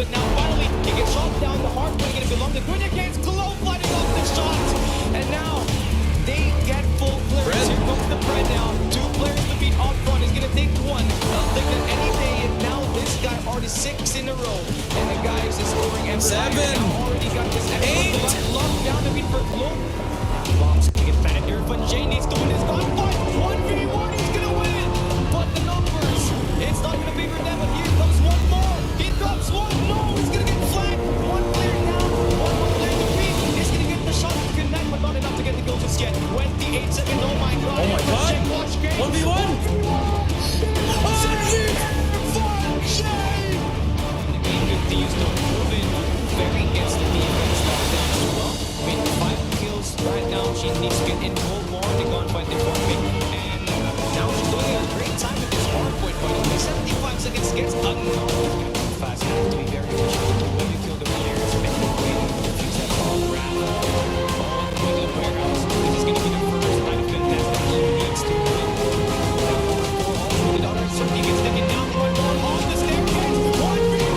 but now finally he gets shot down. The Hardpoint gonna belong to Gwyneth against Glow fighting off the shot. And now they get full clearance. Here comes the Fred now. 2 players to beat up front. He's gonna take one. I'll take it any day. And now this guy already 6 in a row. And the guy is scoring every 7, now already got this 8. locked down to beat for Glow. Bombs to get planted here. But Jay needs to win this gunfight. 1v1. He's gonna win. But the numbers, it's not gonna be for them. But here comes one more. Here comes one. No, he's gonna get flanked. 1 player down. 1 more player to beat. He's gonna get the shot to connect, but not enough to get the goal just yet. 28 seconds. Oh my god. Oh my god. 1v1. Continues to move in very instantly against that down as well. I mean, 5 kills right now. She needs to get in full more to gunfight the Hardpoint. And now she's doing a great time with this Hardpoint, by the way. 75 seconds gets unknown. Fast enough to be very efficient. When you kill the players, make the way to use that ball grab. All the way to the warehouse. This is going to be the first kind of contest that he needs to win. Now, 4 also with the other, so he gets taken down. Going on the staircase. 1v1.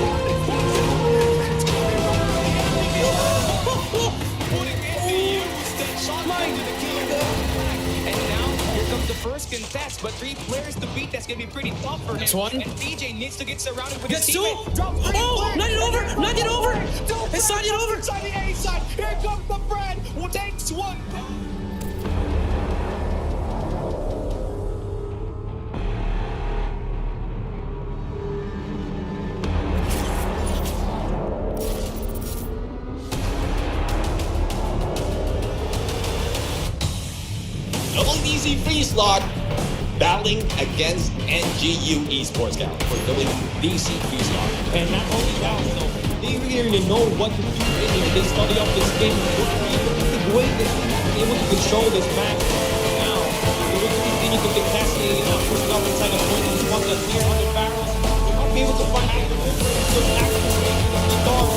The first contest, but 3 players to beat. That's gonna be pretty tough for him. That's one. And DJ needs to get surrounded with Gets his 2. teammates. Oh, not it over. Not it over. It's not it over. Inside the A side. Here comes the Fred. Who takes one. LDC Free Slot battling against NGU Esports Cal for WDC Free Slot. And not only that, they really know what to do in here. They study up this game. The way that they're able to control this match now. They will continue to get testing first off inside the point. Just want to clear 100 barrels. They won't be able to find the good activation of the dogs.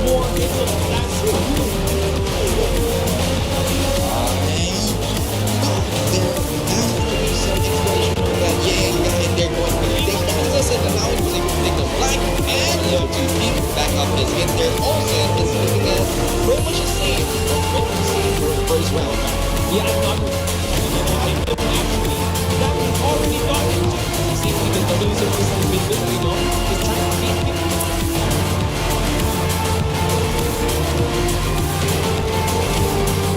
More into the last back up his hit there. Olsen is looking at pretty much the same for the first round. Yeah, I'm not actually. That was already done. See, because the loser is a bit good, you know. He's trying to beat him.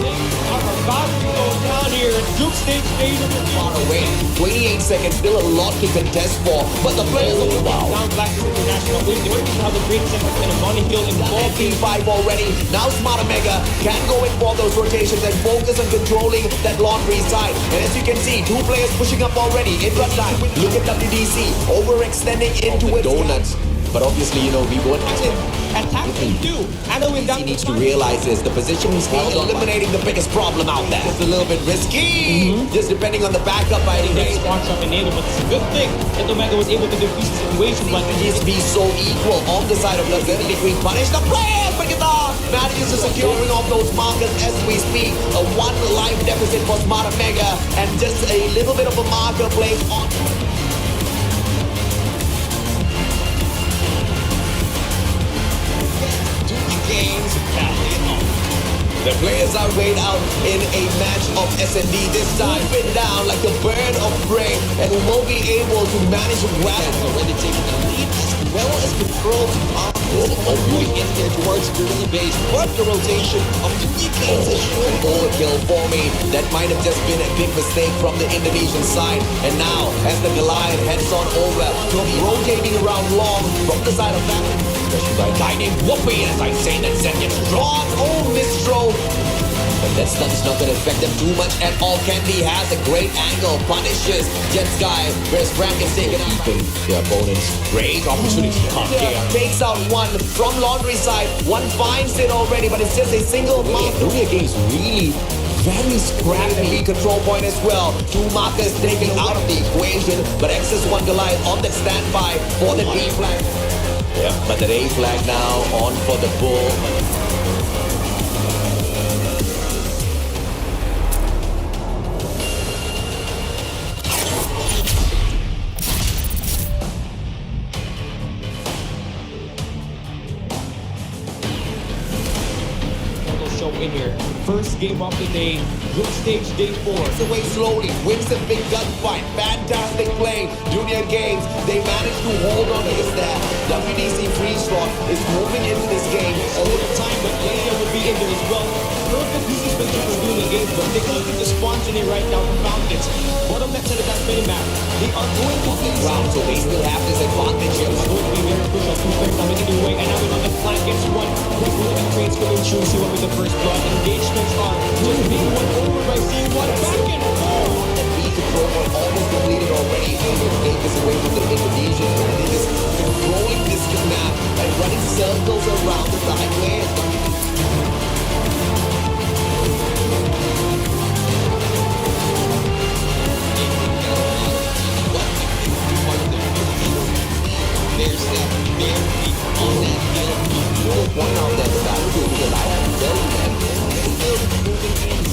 Things are about to go down here at Group Stage phase of the Far away. 28 seconds, still a lot to contest for, but the players are down Black International. We're going to have the great second and a money hill in ball. P5 already. Now Smarter Mega can go in for those rotations and focus on controlling that laundry side. And as you can see, 2 players pushing up already in front time. Look at WDC overextending into its donuts. But obviously, you know, we won't attacking too. And then he needs to realize is the position he's eliminating the biggest problem out there. It's a little bit risky, just depending on the backup by any rate. Sparks up enabled, but it's a good thing that Omega was able to defuse the situation. But it needs to be so equal on the side of the ability. We punish the player, bring it on. Manages to securing off those markers as we speak. A 1 life deficit for Smarter Mega, and just a little bit of a marker placed on. The players are weighed out in a match of S&D this time. Moving down like a bird of prey, and will be able to manage well. Already taking the lead as well as control of moving in there towards Gorilla Base. But the rotation of the games is showing overkill for me. That might have just been a big mistake from the Indonesian side. And now, as the Goliath heads on over to be rotating around long from the side of that. By a guy named Whoopi, as I say, that sent him strong. Oh, Mistro. But that stun's not going to affect them too much at all. Candy has a great angle, punishes Jet Sky, whereas Frank is taken out. Keeping the opponents. Great opportunity. Takes out 1 from Laundry side. 1 finds it already, but it's just a single mark. Lunia game's really very scrappy. Control point as well. 2 markers taken out of the equation, but XS1 Goliath on the standby for the B flag. Yep, but the A flag now on for the bull. show in here. First game of the day, group stage day 4. Gets away slowly, wins the big gunfight. Fantastic play. Junior Games, they managed to hold on to this there. WDC Freeze Rock is moving into this game. A little time, but Leia will be in there as well. Perfect uses for Junior Games, but take a look at the spawns in here right now from Falcons. Bottom left side of that minimap, they are going to be Ground, so they still have this advantage here. It's going to be very crucial. Two players are making their way, and now on the flank gets one. Moving trains coming through, see what with the first blood. Engagements are just being won over by C1. Back and forth. The B control point almost completed already. Able to take this away from the Indonesians. And it is controlling this map and running circles around the right way. Point out that the battle because I have to tell you, man, they're still moving in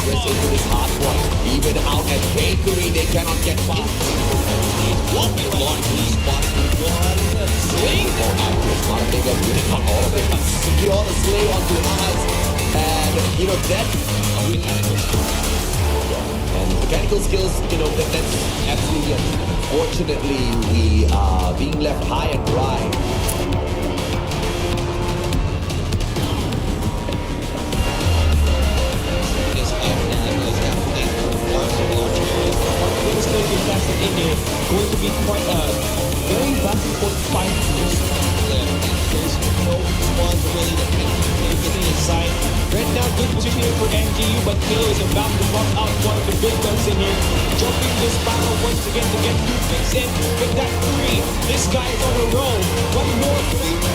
just into this hardpoint. Even out at Bakery, they cannot get past. Won't be long to spot one swing. It's not a big of winning on all of it, but secure the slay onto us. And, you know, that. And mechanical skills, you know, that's absolutely. Fortunately, we are being left high and dry. In there, going to be quite a very back-and-forth fight. There's no one really that can get inside. Right now, good position here for MGU, but Kilo is about to knock out one of the big guns in here. Jumping this battle once again to get 2 picks in. With that 3, this guy is on a roll. One more 3.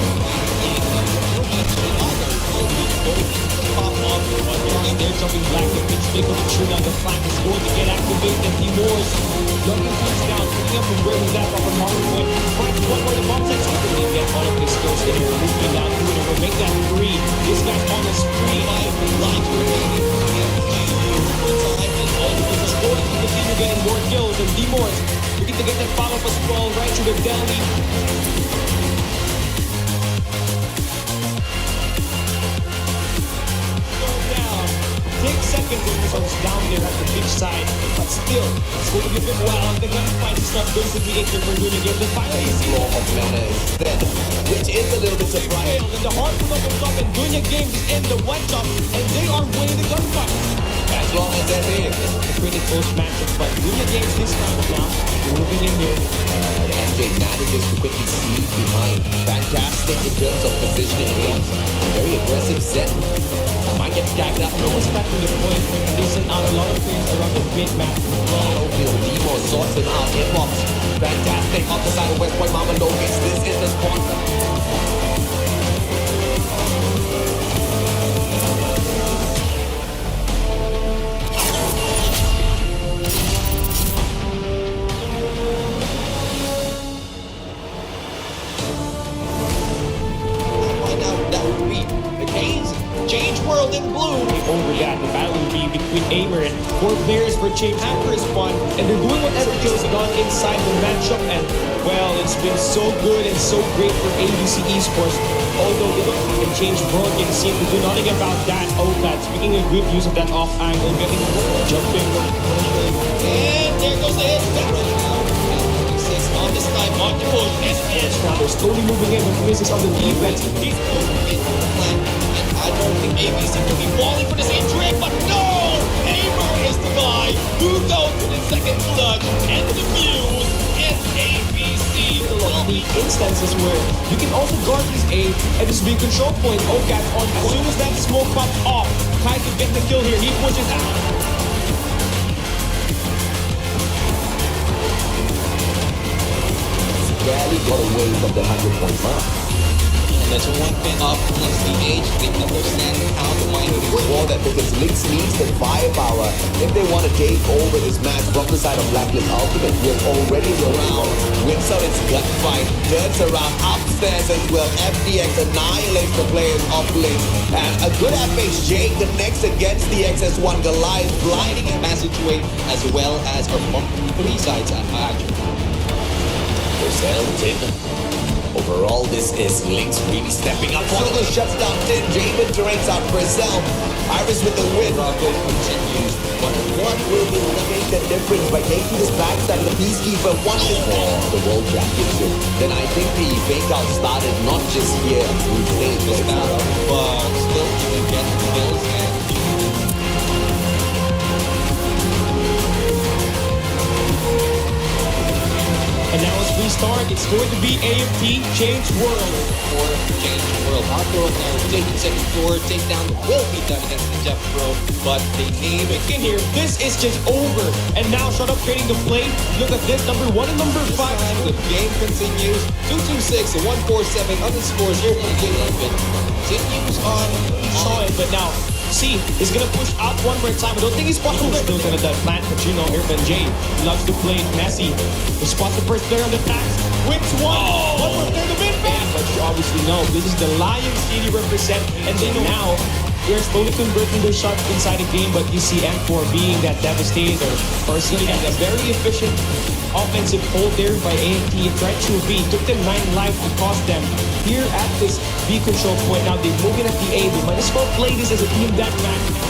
They're jumping back to pitch. They going to shoot on the flank. Is going to get activated. Timor's looking things down, picking up from where he's at off of Hardpoint. Finds one more the bomb sets. They get all of his skills in here. Moving down to it. Will make that 3. This guy's on a spree. He's going to continue getting more kills. And Timor's looking to get that follow-up as well right to the belly. Second was down there at the big side, but still, it's going to be a bit wild. The gunfight is not basically it for doing again. The final Law of mana is dead, which is a little bit surprising. And the Hardpoint opens up and Dunya Games is in the one shot, and they are winning the gunfight. As long as that is. A pretty close matchup, but Dunya Games this time now, moving in there. MJ manages to quickly sneak behind. Fantastic in terms of positioning against very aggressive set. Might get tagged up. No one's backing the point. They sent out a lot of players around the mid map. Demo sorts him out. Inbox. Fantastic. Off the side of West Point, Mama Low gets this in the spot. World in blue. Over that, the battle will be between Aimer and 4 players for Change Hacker spawn, and they're doing whatever kills gone inside the matchup, and well, it's been so good and so great for ABC Esports. Although they don't even change broken, seem to do nothing about that. Oh God, speaking of good use of that off angle, getting jumping. And there goes the hit. On this time, on the push. Now they're slowly moving in with misses on the defense. He's moving in the flank. I don't think ABC could be falling for the same trick, but no! Aimer is the guy who goes to the second clutch and the fuse, and ABC will be instances where you can also guard this A and this big control point. Oh God, as soon as that smoke pops off, Kai can get the kill here. He pushes out. Barely got away from the 100-point mark. That's one bit up plus the age, they understand how to mine it. For that, because Lynx needs the firepower if they want to take over this match from the side of Blacklist. Ultimate will already around, wins out its gunfight, turns around upstairs as well. FDX annihilates the players of Lynx, and a good FHJ connects against the XS1 Goliath, blinding him. Passageway as well as from 3 sides actually. Selton Overall, this is Lynx really stepping up. Portugal shuts down Tin. Jamin drains out Brazil. Iris with the win. Morocco continues. But what will be make the difference by taking this backstab the Peacekeeper once and for the World Championship? Then I think the fake out started not just here. We played Goes like down, that. but still you can get the kills and And now as we start, it's going to be AFT Change World. for change the world. Hardpoint now taking second floor, takedown will be done against the Jeff Pro, but they need it. In here, this is just over. And now start upgrading the flame. Look at this, number 1 and number 5. Time the game continues. 226 and 147 underscore 0.8 continues on. Saw it, but now C is gonna push out one more time. I don't think he's possible. Still gonna plant Pacino, Irvin J. He loves to play messy. He spots the first player on the tax. Wins one. One more player to win back. But you obviously know this is the Lion City represent. And they know now we're slowly converting their shots inside the game. But you see M4 being that devastator. Or C has a very efficient offensive hold there by AFT. Tried to B. Took them 9 lives to cost them. Here at this B control point, now they're moving at the A. They might as well play this as a team deathmatch.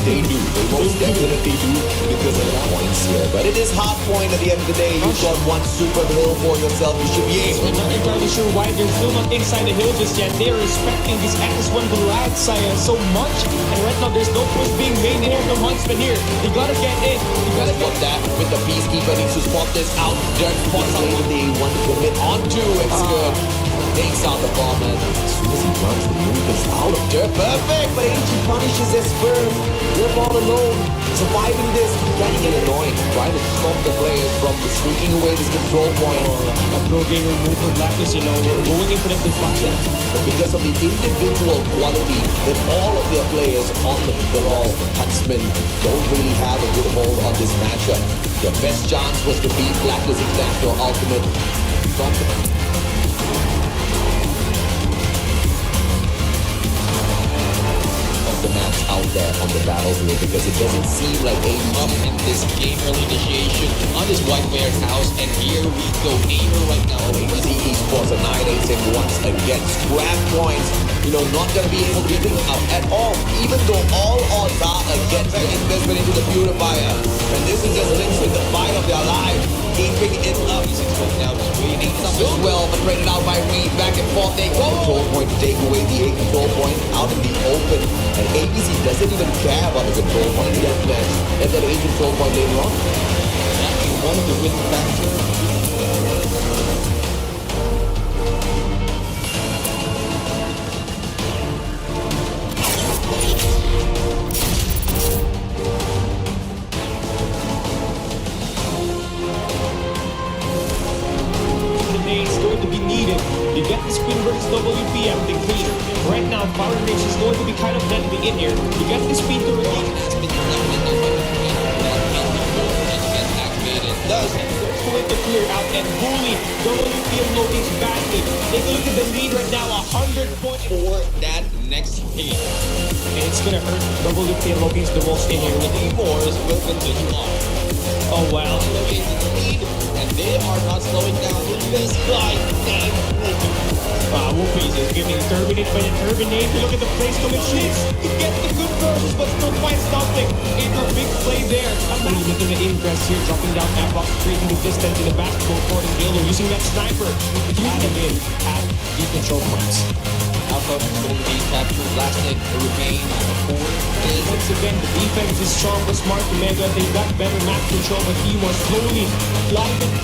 They do. They most definitely do because of the points here. But it is Hardpoint at the end of the day. You've got one super hill for yourself. You should be able. I'm not entirely sure why they're still not inside the hill just yet. They're respecting this X1 Glad Sire so much. And right now there's no push being made here from Huntsman here. They gotta get in. You gotta Got that with the Peacekeeper needs to spot this out. Dirt spots out what they want to commit onto. It's good. Takes out the bomb and as soon as he runs, the move is out of Dirt. Perfect, but AG punishes his sperm. They're all alone. Surviving this can get annoying. Trying to stop the players from sneaking away this control point. a pro gamer move for Blacklist, you know, going in for the deflection. But because of the individual quality that all of their players on the ball, Huntsmen don't really have a good hold on this matchup. Their best chance was to beat Blacklist International Ultimate. From the match out there on the battlefield because it doesn't seem like Up AEG. in this game early initiation on this white player house, and here we go. Aimer right now. AEG Esports annihilating once again. Scrap points, not going to be able to be picked up at all, even though all odds are against the investment into the Purifier. And this is just Lynx with the fight of their life. Keeping it up. Now just waiting. So well, but traded out by Reed. Back and forth they go. Control point to take away the A control point out in the open. And ABC doesn't even care about the control point deathmatch. And then A control point later on. That is one of the win factors. It's going to be needed. You get the spin versus WPM, the clear. Right now, Power Rage is going to be kind of deadly in here. You get the speed to release. That's been done in there, but that can be more and get activated. Does it's going to clear out and bully WPM Loki's badly. Take a look at the lead right now, 100 points. For that next game. And it's gonna hurt WPM Loki's the most in here. Morris will continue on. Oh wow. Locating the lead, and they are not slowing down with this guy named Whoopi. Whoopies is getting terminated by the Terminator. Look at the place coming shoots. He gets the good versions, but still quite stopping. In a big play there. I'm really making the ingress here, dropping down Airbox, creating the distance in the basketball court, and Gilder using that sniper to add him in at the control points. Alpha will be captured. Last hit will remain on 4. Once again, the defense is strong with Smart Omega. They got better map control, but he was slowly blocking.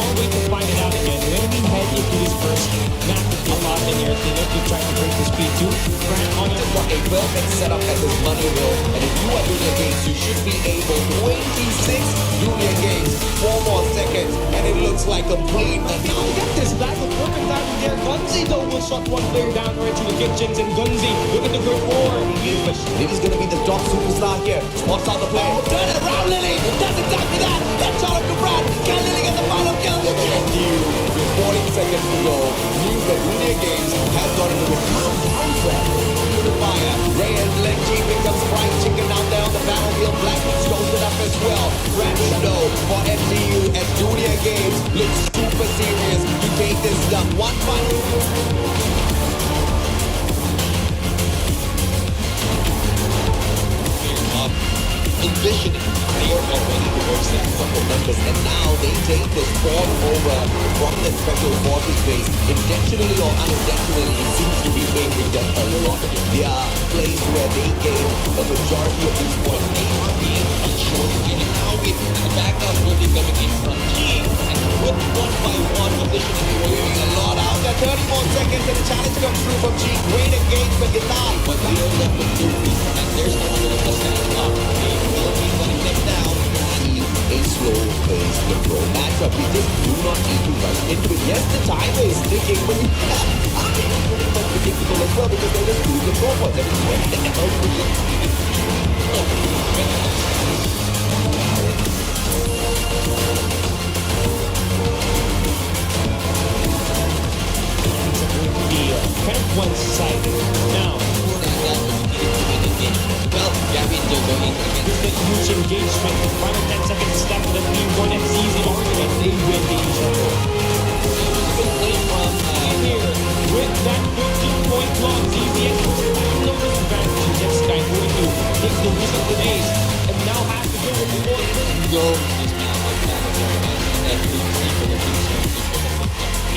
One way to find it out again. When we head into this first map with the lot in here, they have to try to break the speed too. Grant on it. What a perfect setup at this money wheel. And if you are doing a games, you should be able 26 Julia games, 4 more seconds, and it looks like a clean. And now we got this back of perfect timing there. Gunzi though will shot one player down right to the kitchens, and Gunzi, look at the good war. Lily's gonna be the top superstar here. Spots out the play. Turn it around, Lily. Does exactly that. That's all of the brand. Can Lily get the final kill? Can you? With 40 seconds to go. Means that Junior Games has gone into a countdown track. Fire. Ray and Lenji becomes fried chicken out there on the battlefield. Black Wings goes it up as well. Red Shadow for MTU and Junior Games looks super serious to take this stuff. One final. Envisioning they are already reversing Couple members, and now they take the spawn over from the special forces base. Intentionally or unintentionally, it seems to be favoring them a lot. There are places where they gain a majority of these points. they are being unsure and now with the backup will be coming in from G and with one by one positioning Clearing a lot out there. 30 more seconds and the challenge comes through from G. Great engagement, Guitar. but they are left with 2 feet and there's no one to stand up. They will be letting them down. A slow pace control matchup. We just do not need to rush into it. Yes, the timer is ticking, but you have pretty much predictable as well because they just lose the forward. That is when the hell will you Kind of one-sided. Now, well, Gavin, they're going against with the huge engagement, the final 10 seconds left of the Team 1 and ZZ argument, they win the intro. good play from Here, with that 15-point long, ZZ has no disadvantage against Sky going to take the win of the days and now has to go with the ball. go this now on battle and we see for the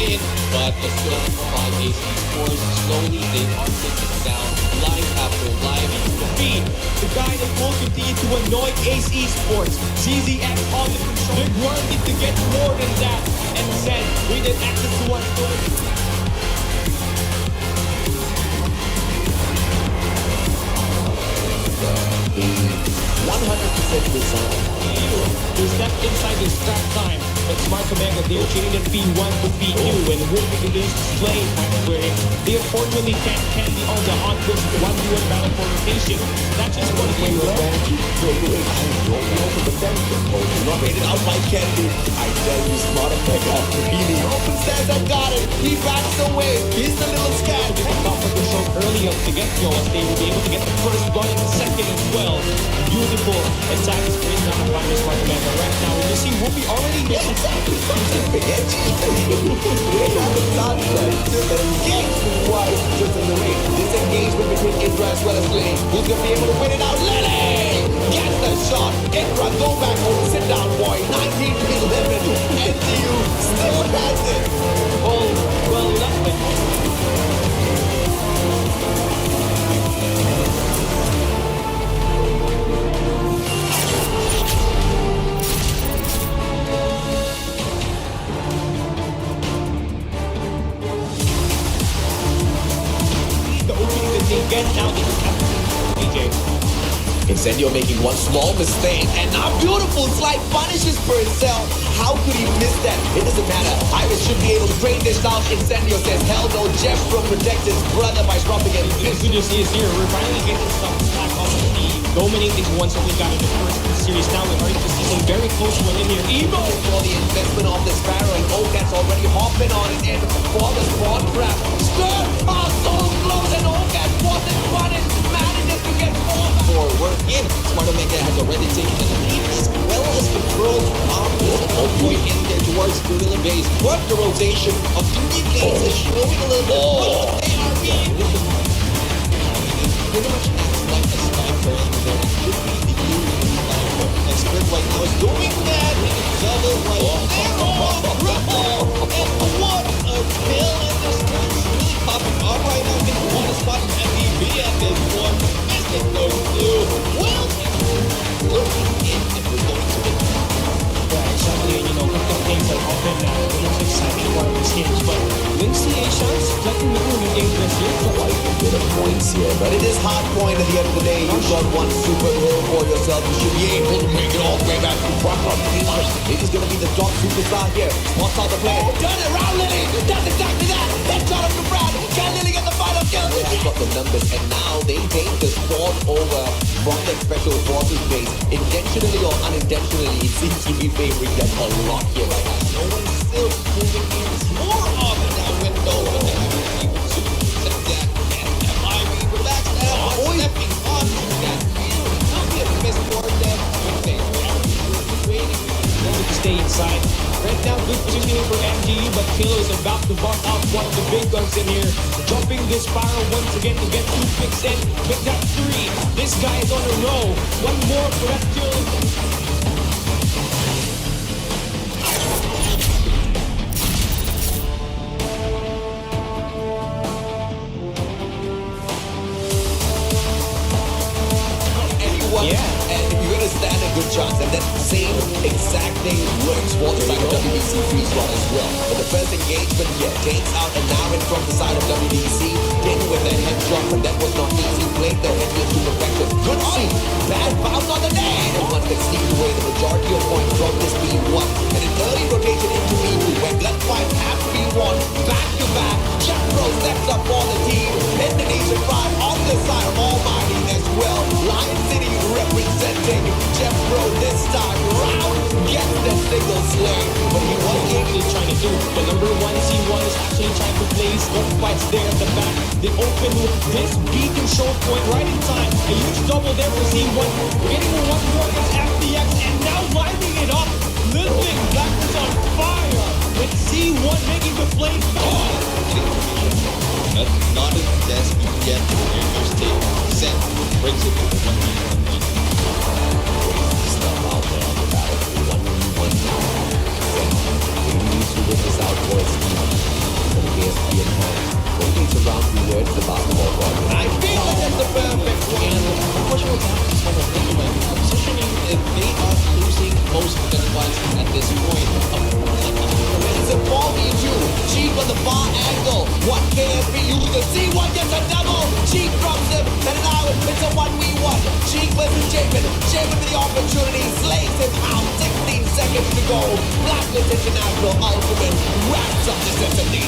in, but the still by AC scores slowly. They are taking down live after live. Defeat the guy that will continue to annoy Ace Esports. ZZX on the control. They wanted to get more than that and said we did access to one story. 100% resign. They stepped inside the strap time, but Smart Omega, they're changing the P1 to P2 and hoping to lose display where they unfortunately can't candy on the on-course 1v1 battle for rotation. That's just one When game you're left. back, you throw away. I don't know for the benefit. Oh, you're not rated out by Candy. I tell you, Smart Omega. He open stands and got it. He backs away. He's the little scat. Top of the show early up to get go as they will be able to get the first blood in the second as well. Beautiful attack is bringing down the Smart Omega right now. And you see Whoopi already hit it. This engagement between Indra as well as Lily. Who's gonna be able to win it out? Lily gets the shot. Indra, go back home, sit down, boy. 19 to 11. NTU still has it. Well, that's the opening that they get now. They just have to DJ. Incendio making one small mistake, and now beautiful slide punishes for itself. How could he miss that? It doesn't matter. Iris should be able to drain this out. Incendio says, hell no. Jeff will protect his brother by dropping him. As good as he is here, we're finally getting some back on the team. Dominating once that we got in the first series. Now we're starting to see some very close one in here. Evo! For the investment of this Sparrow, and Ogat's already hopping on it, and for the spawn trap. Stir! Oh, so close, and Ogat wasn't running. Manages to get forward in. Smart Omega has already taken the lead as well as control of this point in there towards Gorilla Base. But the rotation of Duty Blades is showing a little bit what they are being. Pretty much acts like a sniper and there should be the new sniper. And Spirit right now is doing that. Double right there. And what a kill in this match. Really popping off right now. Getting on the spot MVP at this one. It goes through. Well, looking in if we're going to win. Yeah, exactly. And with the things that happen now, it looks exciting about these games. But Wings CAtions, letting me know your interest here. quite a bit of points here, but it is Hardpoint at the end of the day. You've got one super hill for yourself. You should be able to make it all the way back to proper. It is going to be the top superstar here. Spots out the play. Turn it around, Lily. That's exactly that. Headshot of the Brad. Can Lily get the final kill? They've got the numbers, and now they take the spawn over from the special forces base. Intentionally or unintentionally, it seems to be favoring them a lot here right now. No one's still moving in. more of it now window, but then he was able to set that. And MIV relaxed now, stepping on that field. Not be a miss for them. Okay, waiting. Wanted to stay inside. Right now, good positioning for MGE, but Kilo is about to bump out one of the big guns in here. Jumping this spiral once again to get 2 picks in. Pick that 3. This guy is on a roll. One more for that kill. Anyone, Yeah. and you're gonna stand a good chance, and that same exact thing works for the side of WDC freeze run as well. But the first engagement, takes out a Naren from the side of WDC, in with a head drop, and that was not easy. Played the head with two effective. Good see, bad bounce on the nade, and once they sneak away the majority of points from this B1, and an early rotation into B2, where Blood Fight have B1 back to back. Jeffro steps up for the team. Indonesia Pride on the side of Almighty as well. Lion City representing Jeffro this time round. Gets the single slay, but he What was he's actually trying to do. The number 1 C1 is actually trying to place both fights there at the back. They open with this beacon show point right in time. A huge double there for C1. We're getting one more against FTX and now lining it up. Living Blackness on fire with C1 making the play. Not as best you get to the air state. Set brings it to the 1v1 lead. stuff out there on the battlefield. 1v1 now. They need to win this out for its team. From KSP in hand. Rotates around towards the basketball court. I feel like that's the perfect one. Unfortunately, what happens is when we're thinking about positioning, if they are losing most of their fights at this point, It's a 4v2. Cheap on the far angle. One KSP uses C1 gets a double. Cheap drops him. And now it's a 1v1. Cheap versus Jamin. Jamin with the opportunity. Slays him out. 16 seconds to go. Blacklist International Ultimate wraps up this SMD.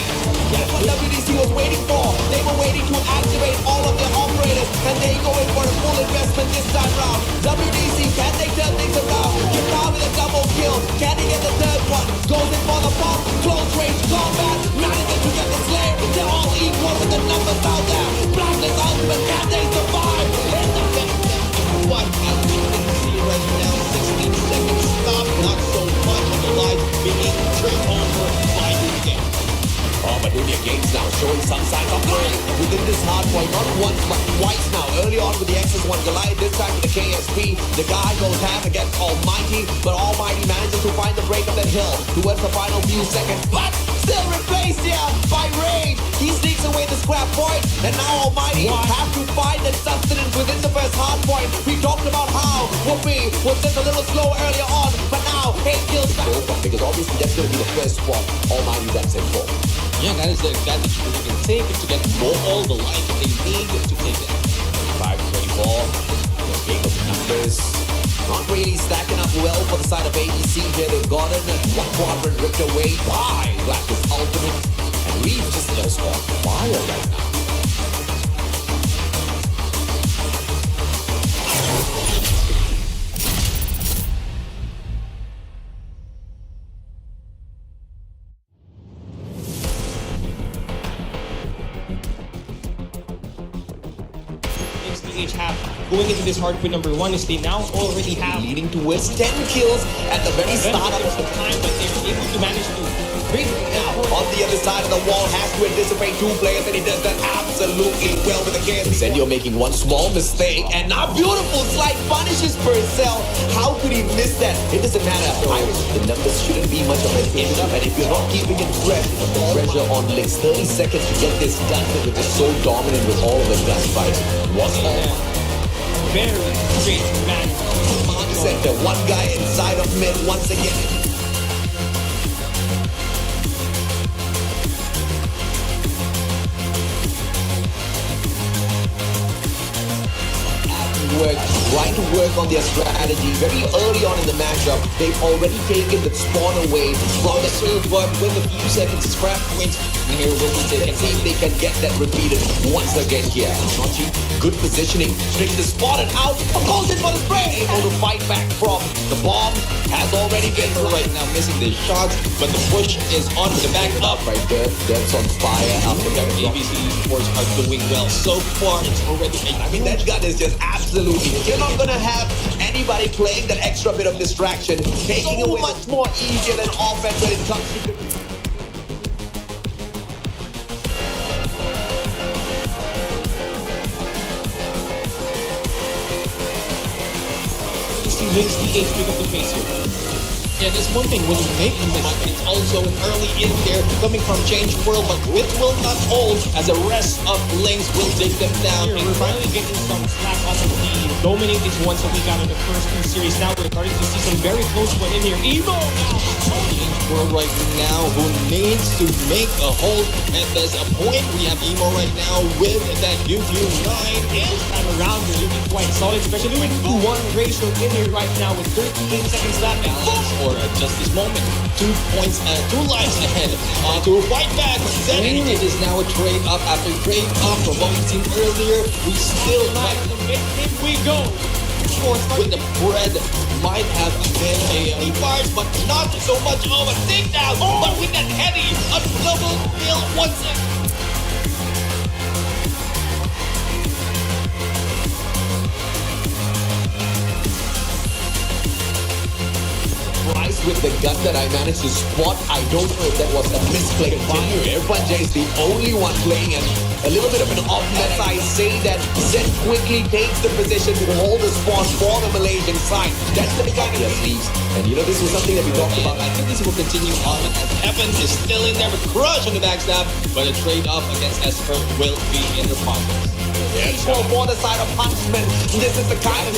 That's what WDC was waiting for. They were waiting to activate all of their operators. And they go in for a full investment this time round. WDC, can they turn things around? Get down with a double kill. Can they get the third one? Goes in for the pop. Close range combat. Managing to get the slay. They're all equal with the numbers out there. Blacklist Ultimate, can they survive? In the what as we can see right now, 16 seconds stop, not so much of the life being turned over by the game. Oh, but Dunia Games now showing some signs of life within this hardpoint, not once but twice now. Early on with the XS1 Goliath, this time with the KSP. The guy goes half against Almighty, but Almighty manages to find the break of that hill towards the final few seconds. But still replaced here by Rage. He sneaks away the scrap point, and now Almighty have to find that sustenance within the first hardpoint. We talked about how Whoopi was just a little slow earlier on, but now 8 kills back. Because obviously that's going to be the first spot Almighty that's in for. Yeah, that is the advantage they can take it to get all the life they need to take it. 5-24. The game of numbers. Not really stacking up well for the side of ABC here. They've gotten one quadrant ripped away by Black's Ultimate. And Reeves just goes on fire right now. Each half going into this hardpoint number 1 is they now already have Leading towards 10 kills at the very start of the time, but they're able to manage to break it now. down. On the other side of the wall, has to anticipate 2 players, and he does that absolutely well with the KSP. Incendio making one small mistake, and now beautiful slight punishes for himself. How could he miss that? It doesn't matter. Irish, the numbers shouldn't be much of an issue, and if you're not keeping it fresh, the pressure on Lynx, 30 seconds to get this done, because it's so dominant with all of the gunfights. What's all? Very straight man. Center, one guy inside of mid once again. Trying to work on their strategy very early on in the matchup. They've already taken the spawn away from the But with a few seconds scrap points, here will be taken. Let's see if they can get that repeated once again here. Nochi, good positioning, straight the spot and out. Goes in for the spray. Able to fight back from the bomb. Has already been Right now missing the shots, but the push is on the back up. right there. That's on fire after that. ABC Sports are doing well so far. It's already I mean, that gun is just absolutely. You're not gonna have anybody playing that extra bit of distraction, taking So away much more easier than offense when it comes to. He wins the 8th pick of the face here. Yeah, there's one thing when you make the mistake, it's also an early in there coming from Change World, but it will not hold as the rest of lanes will dig them down. Here, we're finally getting some slack off of the dominating ones that we got in the first two series. Now we're starting to see some very close one in here. Evo now! Change World right now who needs to make a hold, and there's a point. We have Emo right now with that UQ9 and Time around, they're looking quite solid, especially with 2-1 ratio in here right now with 38 seconds left. And balance for just this moment. 2 points, 2 lives ahead to fight back. Then it is now a trade up after trade up from what we've seen earlier. We still might if we go. with the bread might have been a bars, but not so much of a takedown. But with that heady, a double kill once again. Price with the gun that I managed to spot. I don't know if that was a misclick. Airpunja is the only one playing and a little bit of an offense. I say that Zen quickly takes the position to hold the spot for the Malaysian side. That's the kind of leaves. And you know, this was something that we talked about. I think this will continue on as Evan is still in there with Crush on the backstab, but a trade off against Esper will be in the pockets. For the side of Huntsman, this is the kind of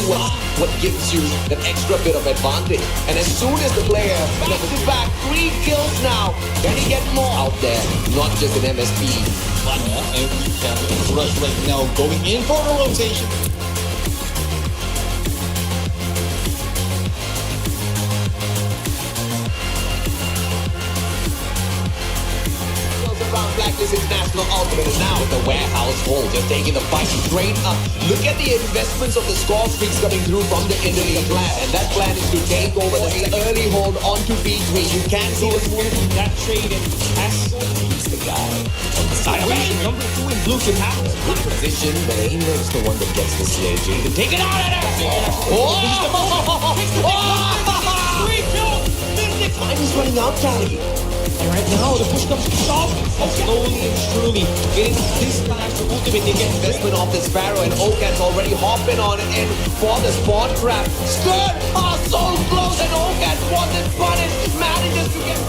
what gives you that extra bit of advantage. And as soon as the player back to back 3 kills now, can he get more out there? Not just an MSP. But and we have Crush right now going in for a rotation. Around Blacklist International Ultimate and now with the warehouse hold, just taking the fight straight up. Look at the investments of the score streaks coming through from the Indonesian plan, and that plan is to take over the early hold onto B3. You can see the move. That trade and has He's the guy on the side of number 2 in blue can happen. good position, but Aimler's the one that gets the CAG. You can take it out of there. Time is running out, Cali. And right now, the push comes to shove. Slowly and surely getting this time to ultimate. They get Investment of the Sparrow and Okan's already hopping on it in for the spawn trap. Skirt are so close and Okan wasn't punished. Manages to get.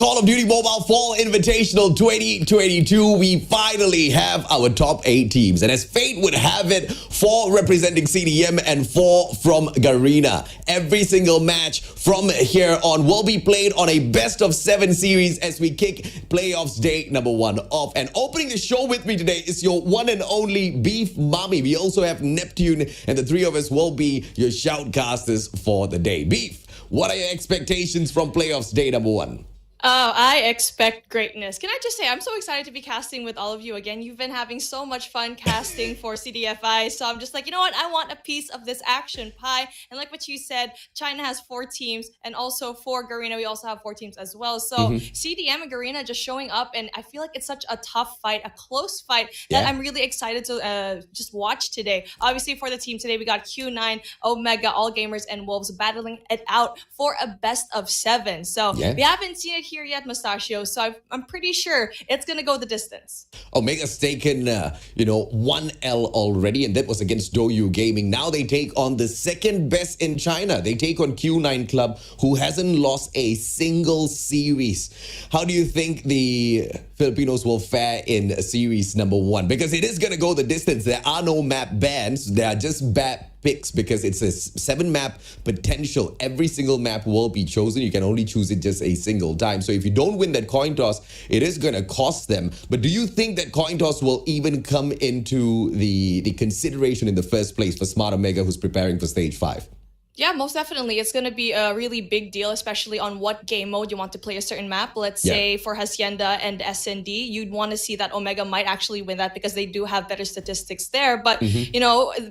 Call of Duty Mobile Fall Invitational 2022, we finally have our top 8 teams. And as fate would have it, 4 representing CDM and 4 from Garena. Every single match from here on will be played on a best of 7 series as we kick playoffs day number 1 off. And opening the show with me today is your one and only Beef Mommy. We also have Neptune, and the 3 of us will be your shoutcasters for the day. Beef, what are your expectations from playoffs day number 1? Oh, I expect greatness. Can I just say, I'm so excited to be casting with all of you again. You've been having so much fun casting for CDFI. So I'm just like, you know what? I want a piece of this action pie. And like what you said, China has 4 teams. And also for Garena, we also have 4 teams as well. So CDM and Garena just showing up. And I feel like it's such a tough fight, a close fight that I'm really excited to just watch today. Obviously, for the team today, we got Q9, Omega, All Gamers, and Wolves battling it out for a best of 7. So we haven't seen it here yet, Mustachio, so I'm pretty sure it's gonna go the distance. Omega's taken, 1 L already, and that was against Douyu Gaming. Now they take on the second best in China. They take on Q9 Club, who hasn't lost a single series. How do you think the Filipinos will fare in series number 1? Because it is gonna go the distance. There are no map bans. There are just bad picks because it's a 7 map potential. Every single map will be chosen. You can only choose it just a single time. So if you don't win that coin toss, it is going to cost them. But do you think that coin toss will even come into the consideration in the first place for Smart Omega, who's preparing for stage 5? Yeah, most definitely. It's going to be a really big deal, especially on what game mode you want to play a certain map. Let's say for Hacienda and SND, you'd want to see that Omega might actually win that because they do have better statistics there. But,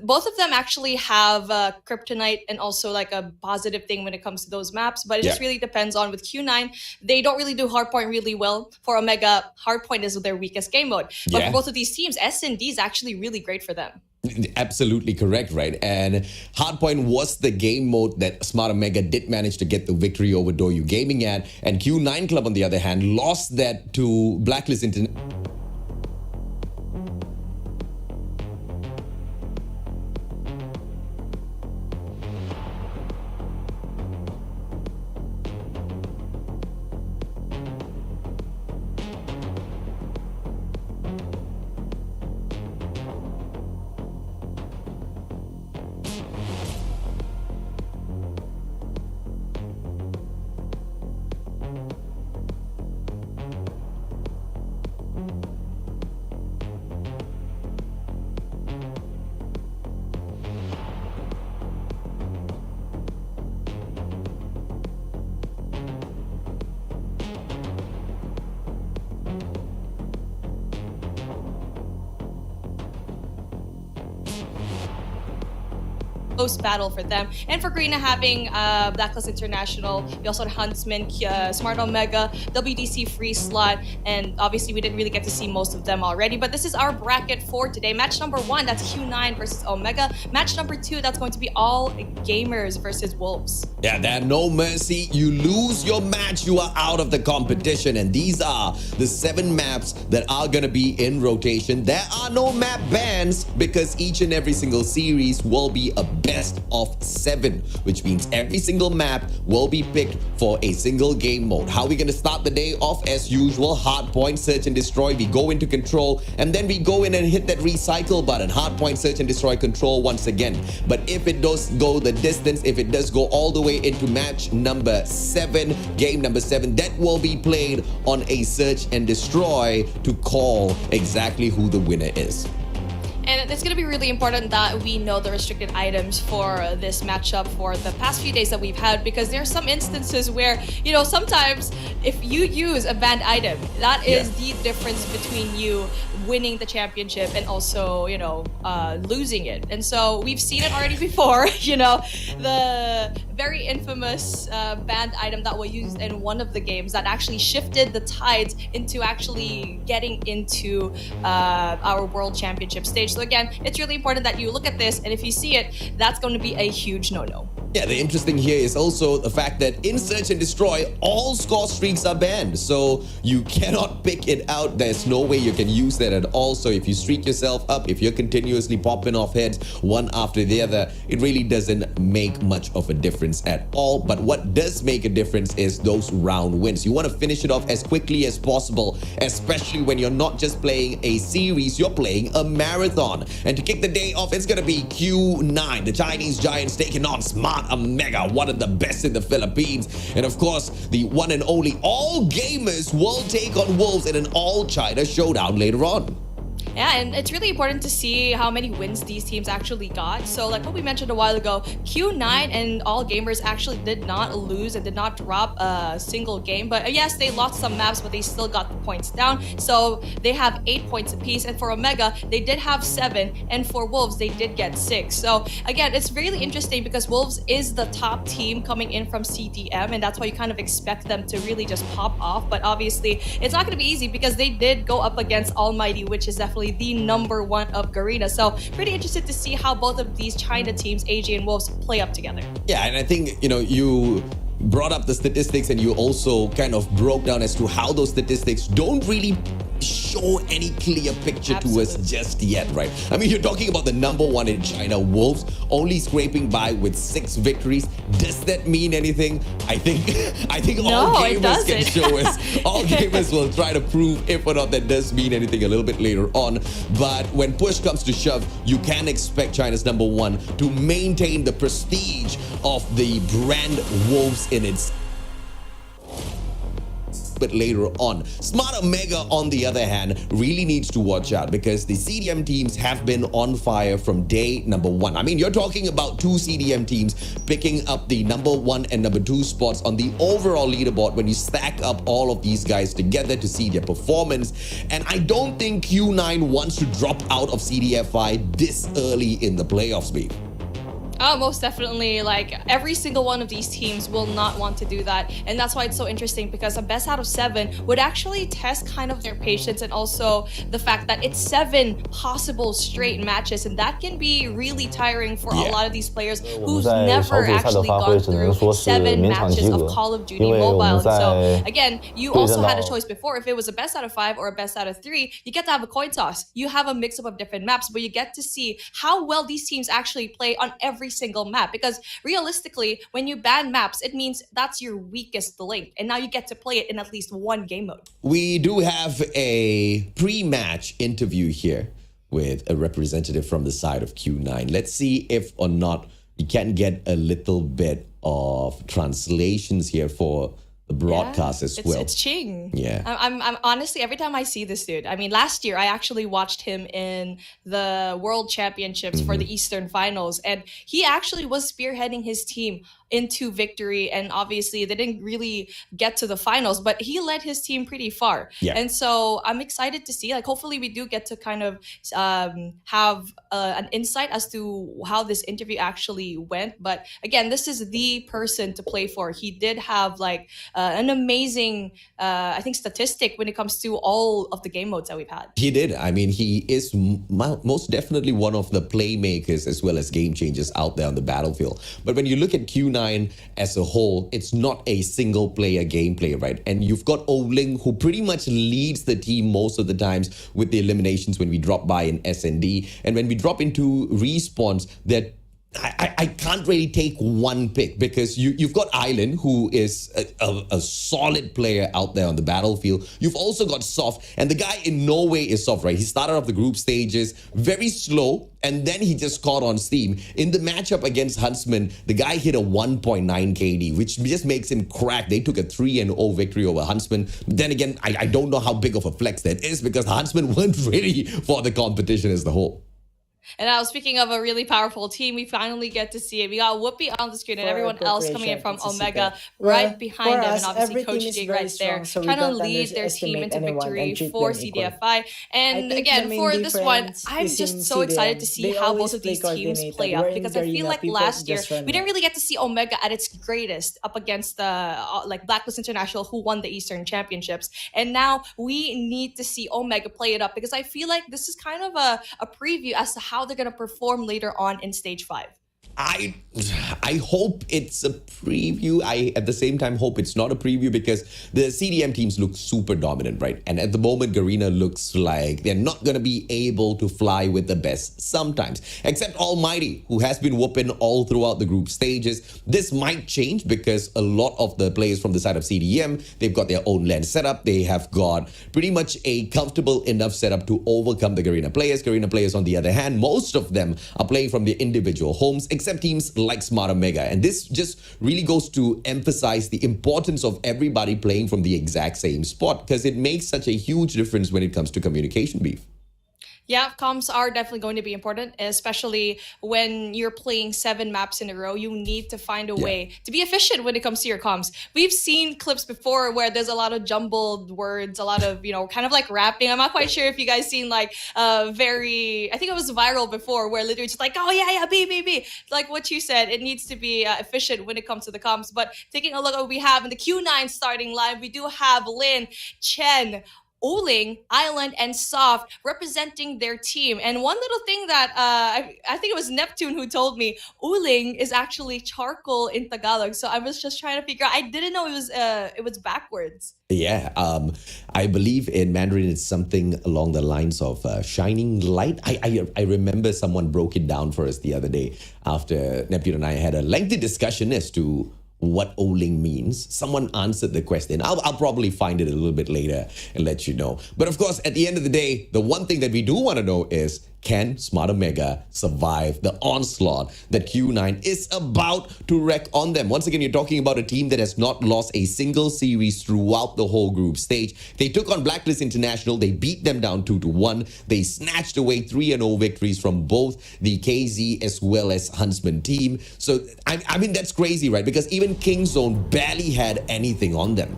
both of them actually have Kryptonite and also like a positive thing when it comes to those maps. But it just really depends on with Q9. They don't really do Hardpoint really well. For Omega, Hardpoint is their weakest game mode. But for both of these teams, SND is actually really great for them. Absolutely correct, right? And Hardpoint was the game mode that Smart Omega did manage to get the victory over Douyu Gaming at. And Q9 Club, on the other hand, lost that to Blacklist International. Close battle for them. And for Garena having Blacklist International, we also had Huntsman, Smart Omega, WDC Free Slot, and obviously we didn't really get to see most of them already. But this is our bracket for today. Match number 1, that's Q9 versus Omega. Match number 2, that's going to be All Gamers versus Wolves. Yeah, there are no mercy. You lose your match, you are out of the competition. And these are the 7 maps that are going to be in rotation. There are no map bans because each and every single series will be a best of 7, which means every single map will be picked for a single game mode. How are we going to start the day off? As usual, Hardpoint, Search and Destroy. We go into Control, and then we go in and hit that recycle button. Hardpoint, Search and Destroy, Control once again. But if it does go the distance, if it does go all the way into match number 7, game number 7, that will be played on a Search and Destroy to call exactly who the winner is. And it's going to be really important that we know the restricted items for this matchup for the past few days that we've had, because there are some instances where, sometimes if you use a banned item, that is the difference between you winning the championship and also, losing it. And so we've seen it already before, the very infamous banned item that was used in one of the games that actually shifted the tides into actually getting into our World Championship stage. So again, it's really important that you look at this, and if you see it, that's going to be a huge no-no. Yeah, the interesting here is also the fact that in Search and Destroy, all score streaks are banned. So you cannot pick it out. There's no way you can use that at all. So if you streak yourself up, if you're continuously popping off heads one after the other, it really doesn't make much of a difference at all. But what does make a difference is those round wins. You want to finish it off as quickly as possible, especially when you're not just playing a series, you're playing a marathon. And to kick the day off, it's going to be Q9, the Chinese Giants taking on Smart Omega, one of the best in the Philippines. And of course, the one and only All Gamers will take on Wolves in an all-China showdown later on. Yeah, and it's really important to see how many wins these teams actually got. So like what we mentioned a while ago, Q9 and All Gamers actually did not lose and did not drop a single game. But yes, they lost some maps, but they still got the points down. So they have 8 points apiece. And for Omega, they did have 7. And for Wolves, they did get 6. So again, it's really interesting because Wolves is the top team coming in from CDM. And that's why you kind of expect them to really just pop off. But obviously, it's not going to be easy because they did go up against Almighty, which is definitely the number 1 of Garena. So pretty interested to see how both of these China teams, AG and Wolves, play up together. Yeah, and I think, you brought up the statistics and you also kind of broke down as to how those statistics don't really show any clear picture to us just yet, right? I mean, you're talking about the number 1 in China, Wolves, only scraping by with 6 victories. Does that mean anything? I think all gamers can show us. All gamers will try to prove if or not that does mean anything a little bit later on. But when push comes to shove, you can expect China's number 1 to maintain the prestige of the brand Wolves in its bit later on. Smart Omega, on the other hand, really needs to watch out because the CDM teams have been on fire from day number 1. I mean, you're talking about 2 CDM teams picking up the number 1 and number 2 spots on the overall leaderboard when you stack up all of these guys together to see their performance. And I don't think Q9 wants to drop out of CDFI this early in the playoffs, babe. Oh, most definitely. Like every single one of these teams will not want to do that. And that's why it's so interesting because a best out of 7 would actually test kind of their patience and also the fact that it's 7 possible straight matches. And that can be really tiring for a lot of these players who've never actually gone through 7 matches of Call of Duty Mobile. So again, you also had a choice before. If it was a best out of 5 or a best out of 3, you get to have a coin toss. You have a mix-up of different maps, but you get to see how well these teams actually play on every single map, because realistically when you ban maps, it means that's your weakest link, and now you get to play it in at least one game mode. We do have a pre-match interview here with a representative from the side of Q9. Let's see if or not we can get a little bit of translations here for the broadcast as well. It's Ching. Yeah. I'm honestly, every time I see this dude, I mean, last year I actually watched him in the World Championships for the Eastern Finals, and he actually was spearheading his team into victory, and obviously they didn't really get to the finals, but he led his team pretty far. And so I'm excited to see, like, hopefully we do get to kind of have an insight as to how this interview actually went. But again, this is the person to play for. He did have like an amazing I think statistic when it comes to all of the game modes that we've had. He did. I mean, he is most definitely one of the playmakers as well as game changers out there on the battlefield. But when you look at Q9 as a whole, it's not a single player gameplay, right? And you've got Oling, who pretty much leads the team most of the times with the eliminations when we drop by in S&D. And when we drop into respawns, that I can't really take one pick, because you've got Island, who is a solid player out there on the battlefield. You've also got Soft, and the guy in no way is soft, right? He started off the group stages very slow, and then he just caught on steam. In the matchup against Huntsman, the guy hit a 1.9 KD, which just makes him crack. They took a 3-0 victory over Huntsman. Then again, I don't know how big of a flex that is, because Huntsman weren't ready for the competition as the whole. And now, speaking of a really powerful team, we finally get to see it. We got Whoopi on the screen and everyone else coming in from Omega right behind them. And obviously Coach Jing right there, trying to lead their team into victory for CDFI. And again, for this one, I'm just so excited to see how both of these teams play up, because I feel like last year, we didn't really get to see Omega at its greatest up against the like Blacklist International, who won the Eastern Championships. And now we need to see Omega play it up, because I feel like this is kind of a preview as to how they're going to perform later on in stage 5. I I hope it's a preview. I at the same time hope it's not a preview because the CDM teams look super dominant, right? And at the moment, Garena looks like they're not going to be able to fly with the best sometimes. Except Almighty, who has been whooping all throughout the group stages. This might change because a lot of the players from the side of CDM, they've got their own land setup. They have got pretty much a comfortable enough setup to overcome the Garena players. Garena players, on the other hand, most of them are playing from their individual homes, except teams like Smarter Mega. And this just really goes to emphasize the importance of everybody playing from the exact same spot because it makes such a huge difference when it comes to communication, Beef. Yeah, comms are definitely going to be important, especially when you're playing 7 maps in a row. You need to find a way to be efficient when it comes to your comms. We've seen clips before where there's a lot of jumbled words, a lot of, kind of like rapping. I'm not quite sure if you guys seen like I think it was viral before where literally just like, oh yeah, B. Like what you said, it needs to be efficient when it comes to the comms. But taking a look at what we have in the Q9 starting line, we do have Lin, Chen, Oling, Island, and Soft representing their team. And one little thing that I think it was Neptune who told me, Oling is actually charcoal in Tagalog. So I was just trying to figure out. I didn't know it was backwards. Yeah, I believe in Mandarin it's something along the lines of shining light. I remember someone broke it down for us the other day after Neptune and I had a lengthy discussion as to what Oling means. Someone answered the question. I'll probably find it a little bit later and let you know. But of course, at the end of the day, the one thing that we do want to know is, can Smarter Mega survive the onslaught that Q9 is about to wreak on them? Once again, you're talking about a team that has not lost a single series throughout the whole group stage. They took on Blacklist International. They beat them down 2-1. They snatched away 3-0 victories from both the KZ as well as Huntsman team. So, I mean, that's crazy, right? Because even Kingzone barely had anything on them.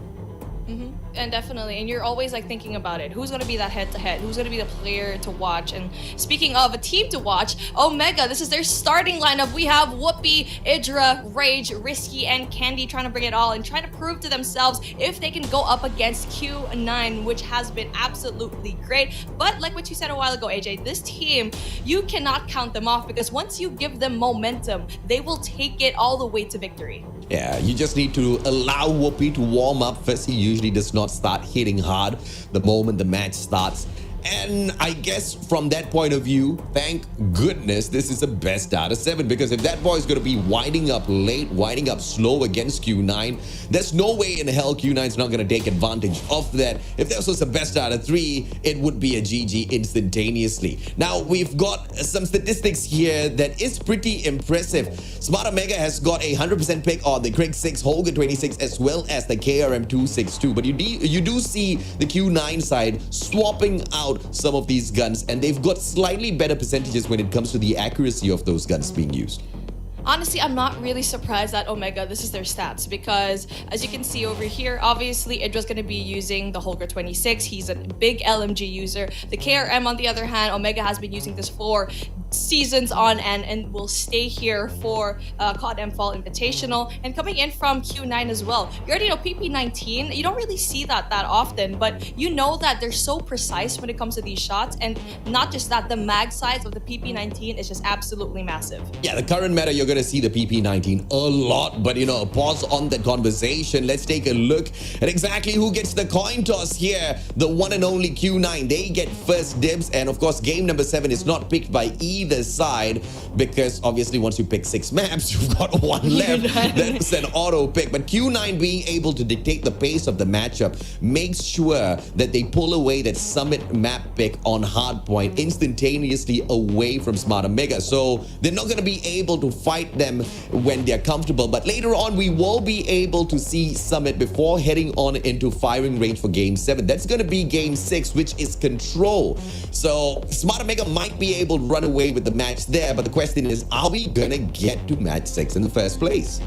And definitely, and you're always like thinking about it. Who's going to be that head-to-head? Who's going to be the player to watch? And speaking of a team to watch, Omega, this is their starting lineup. We have Whoopi, Idra, Rage, Risky, and Candy trying to bring it all and trying to prove to themselves if they can go up against Q9, which has been absolutely great. But like what you said a while ago, AJ, this team, you cannot count them off because once you give them momentum, they will take it all the way to victory. Yeah, you just need to allow Whoopi to warm up first. He usually does not start hitting hard the moment the match starts. And I guess from that point of view, thank goodness this is a best out of 7, because if that boy is going to be winding up late, winding up slow against Q9, there's no way in hell Q9's not going to take advantage of that. If this was a best out of 3, it would be a GG instantaneously. Now, we've got some statistics here that is pretty impressive. Smarter Mega has got a 100% pick on the Krieg 6, Holger 26, as well as the KRM 262. But you do see the Q9 side swapping out some of these guns, and they've got slightly better percentages when it comes to the accuracy of those guns being used. Honestly, I'm not really surprised that Omega, this is their stats, because as you can see over here, obviously Idra's going to be using the Holger 26. He's a big LMG user. The KRM, on the other hand, Omega has been using this for seasons on end and will stay here for COD M Fall Invitational, and coming in from Q9 as well. You already know PP19, you don't really see that often, but you know that they're so precise when it comes to these shots, and not just that, the mag size of the PP19 is just absolutely massive. Yeah, the current meta, you're going to see the PP19 a lot, but pause on that conversation. Let's take a look at exactly who gets the coin toss here. The one and only Q9, they get first dibs, and of course game number 7 is not picked by either side, because obviously once you pick 6 maps, you've got one left. That's an auto pick. But Q9 being able to dictate the pace of the matchup makes sure that they pull away that summit map pick on Hardpoint instantaneously away from Smarter Mega. So they're not going to be able to fight them when they're comfortable. But later on, we will be able to see Summit before heading on into firing range for game 7. That's going to be game 6, which is control. So Smarter Mega might be able to run away with the match there, but the question is, are we gonna get to match 6 in the first place?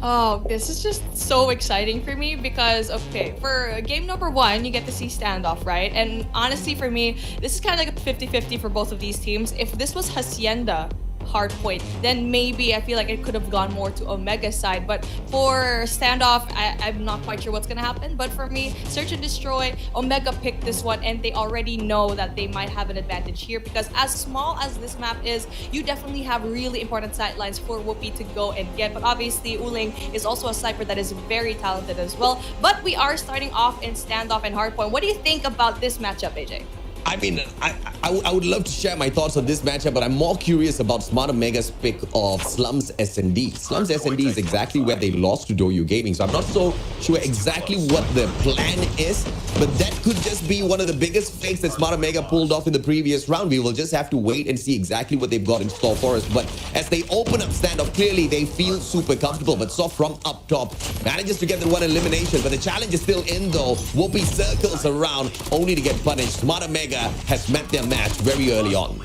Oh, this is just so exciting for me because, okay, for game number 1, you get to see standoff, right? And honestly, for me, this is kind of like a 50-50 for both of these teams. If this was Hacienda, Hardpoint, then maybe I feel like it could have gone more to Omega's side. But for standoff, I'm not quite sure what's gonna happen. But for me, search and destroy, Omega picked this one, and they already know that they might have an advantage here because as small as this map is, you definitely have really important sidelines for Whoopi to go and get. But obviously, Uling is also a sniper that is very talented as well. But we are starting off in standoff and Hardpoint. What do you think about this matchup, AJ? I mean, I would love to share my thoughts on this matchup, but I'm more curious about Smart Omega's pick of Slums S&D. Slums S&D is exactly where they lost to Doyu Gaming, so I'm not so sure exactly what the plan is, but that could just be one of the biggest fakes that Smart Omega pulled off in the previous round. We will just have to wait and see exactly what they've got in store for us. But as they open up standoff, clearly they feel super comfortable, but Soft from up top manages to get the one elimination, but the challenge is still in though. Whoopi circles around only to get punished. Smart Omega has met their match very early on.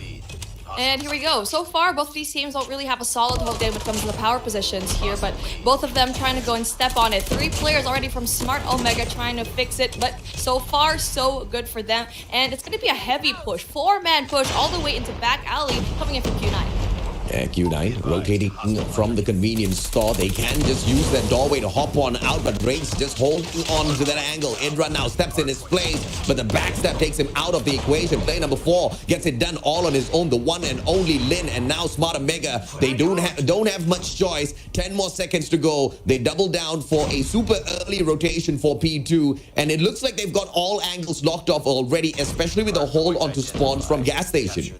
And here we go. So far, both of these teams don't really have a solid hold game when it comes to the power positions here, but both of them trying to go and step on it. 3 players already from Smart Omega trying to fix it, but so far, so good for them. And it's going to be a heavy push, 4-man push all the way into back alley coming in from Q9. Q9 rotating from the convenience store. They can just use that doorway to hop on out, but Rage just holding on to that angle. Indra now steps in his place, but the backstep takes him out of the equation. Play number 4 gets it done all on his own, the one and only Lin, and now Smart Omega, they don't have much choice. 10 more seconds to go. They double down for a super early rotation for P2, and it looks like they've got all angles locked off already, especially with a hold onto spawns from gas station.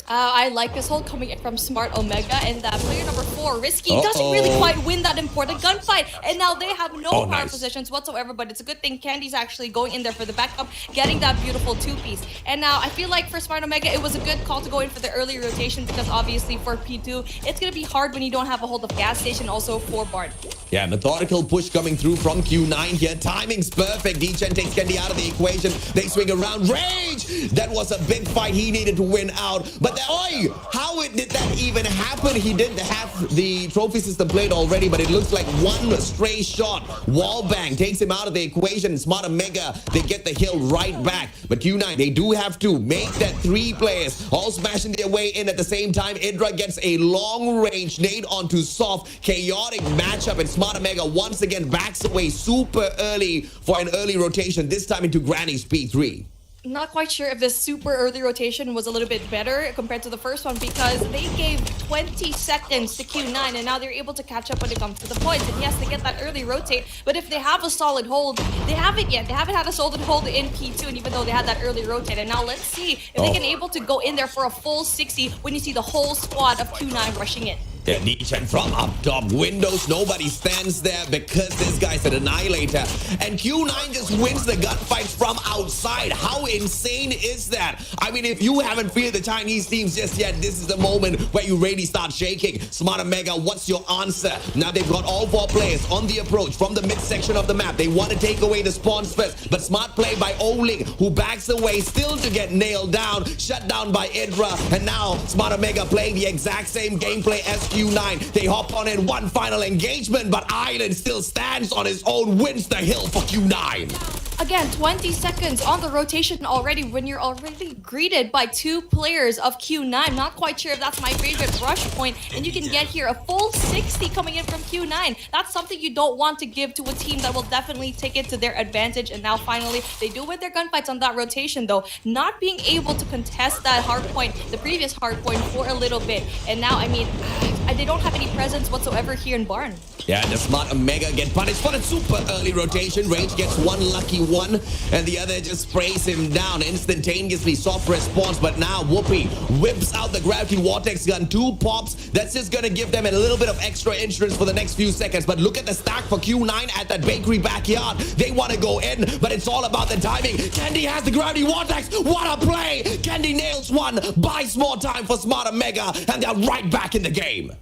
I like this hold coming in from Smart Omega, and that player number 4, Risky, doesn't really quite win that important gunfight, and now they have no power positions whatsoever, but it's a good thing Candy's actually going in there for the backup, getting that beautiful 2-piece. And now I feel like for Smart Omega, it was a good call to go in for the early rotation because obviously for P2, it's going to be hard when you don't have a hold of gas station also for Bard. Yeah, methodical push coming through from Q9 here. Timing's perfect. D-Chen takes Candy out of the equation. They swing around. Rage! That was a big fight. He needed to win out. But how did that even happen? He didn't have the trophy system played already, but it looks like one stray shot. Wallbang takes him out of the equation. Smart Omega, they get the hill right back. But Q9, they do have to make that 3 players all smashing their way in at the same time. Indra gets a long range nade onto Soft. Chaotic matchup, and Smart Omega once again backs away super early for an early rotation, this time into Granny's P3. Not quite sure if this super early rotation was a little bit better compared to the first one because they gave 20 seconds to Q9 and now they're able to catch up when it comes to the points. And yes, they get that early rotate, but if they have a solid hold, they haven't yet. They haven't had a solid hold in P2, and even though they had that early rotate. And now let's see if they can able to go in there for a full 60 when you see the whole squad of Q9 rushing in. Yeah, Nichan from up top. Windows, nobody stands there because this guy's an annihilator. And Q9 just wins the gunfights from outside. How insane is that? I mean, if you haven't feared the Chinese teams just yet, this is the moment where you really start shaking. Smart Omega, what's your answer? Now they've got all 4 players on the approach from the midsection of the map. They want to take away the spawns first, but smart play by Oling, who backs away still to get nailed down. Shut down by Indra. And now Smart Omega playing the exact same gameplay as Q9. They hop on in one final engagement, but Island still stands on his own, wins the hill for Q9. Again, 20 seconds on the rotation already when you're already greeted by 2 players of Q9. Not quite sure if that's my favorite rush point, and you can get here a full 60 coming in from Q9. That's something you don't want to give to a team that will definitely take it to their advantage. And now finally, they do win their gunfights on that rotation though, not being able to contest that hard point, the previous hard point for a little bit. And now, I mean, they don't have any presence whatsoever here in Barn. Yeah, the Smart Omega get punished for the super early rotation. Rage gets one lucky one, and the other just sprays him down instantaneously. Soft response, but now Whoopi whips out the gravity vortex gun. 2 pops. That's just gonna give them a little bit of extra insurance for the next few seconds. But look at the stack for Q9 at that bakery backyard. They want to go in, but it's all about the timing. Candy has the gravity vortex. What a play! Candy nails one, buys more time for Smart Omega, and they're right back in the game.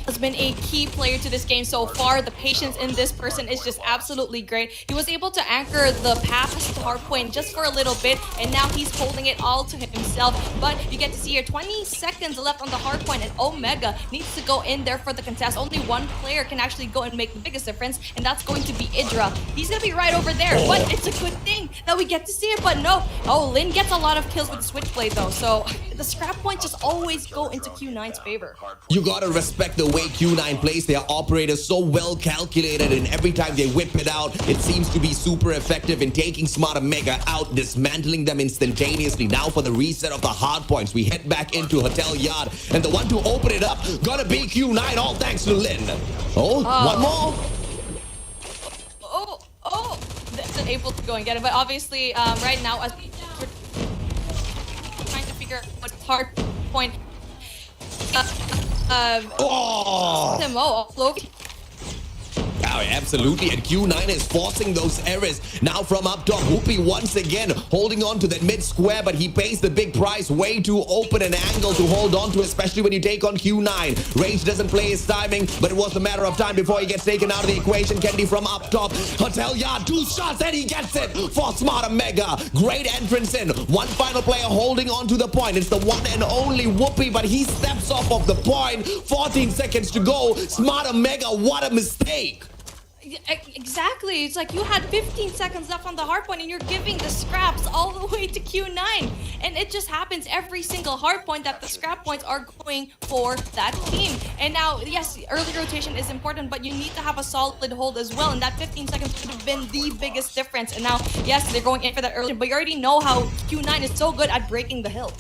has been a key player to this game so far. The patience in this person is just absolutely great. He was able to anchor the pass to Hardpoint just for a little bit, and now he's holding it all to himself. But you get to see here 20 seconds left on the Hardpoint, and Omega needs to go in there for the contest. Only one player can actually go and make the biggest difference, and that's going to be Idra. He's gonna be right over there, but it's a good thing that we get to see it. But no, Lin gets a lot of kills with the Switchblade though, so the scrap points just always go into Q9's favor. You gotta respect the way Q9 plays their operators, so well calculated, and every time they whip it out, it seems to be super effective in taking Smart Omega out, dismantling them instantaneously. Now for the reset of the hard points, we head back into Hotel Yard, and the one to open it up gonna be Q9, all thanks to Lin. One more? They're able to go and get it, but obviously right now as we're trying to figure out what's Hardpoint. Oh, absolutely, and Q9 is forcing those errors. Now from up top, Whoopi once again holding on to that mid square, but he pays the big price. Way too open an angle to hold on to, especially when you take on Q9. Rage doesn't play his timing, but it was a matter of time before he gets taken out of the equation. Candy from up top, Hotel Yard, 2 shots, and he gets it for Smart Omega. Great entrance in. One final player holding on to the point. It's the one and only Whoopi, but he steps off of the point. 14 seconds to go. Smart Omega, what a mistake. Exactly. It's like you had 15 seconds left on the hardpoint and you're giving the scraps all the way to Q9. And it just happens every single hardpoint that the scrap points are going for that team. And now, yes, early rotation is important, but you need to have a solid hold as well. And that 15 seconds could have been the biggest difference. And now, yes, they're going in for that early, but you already know how Q9 is so good at breaking the hill.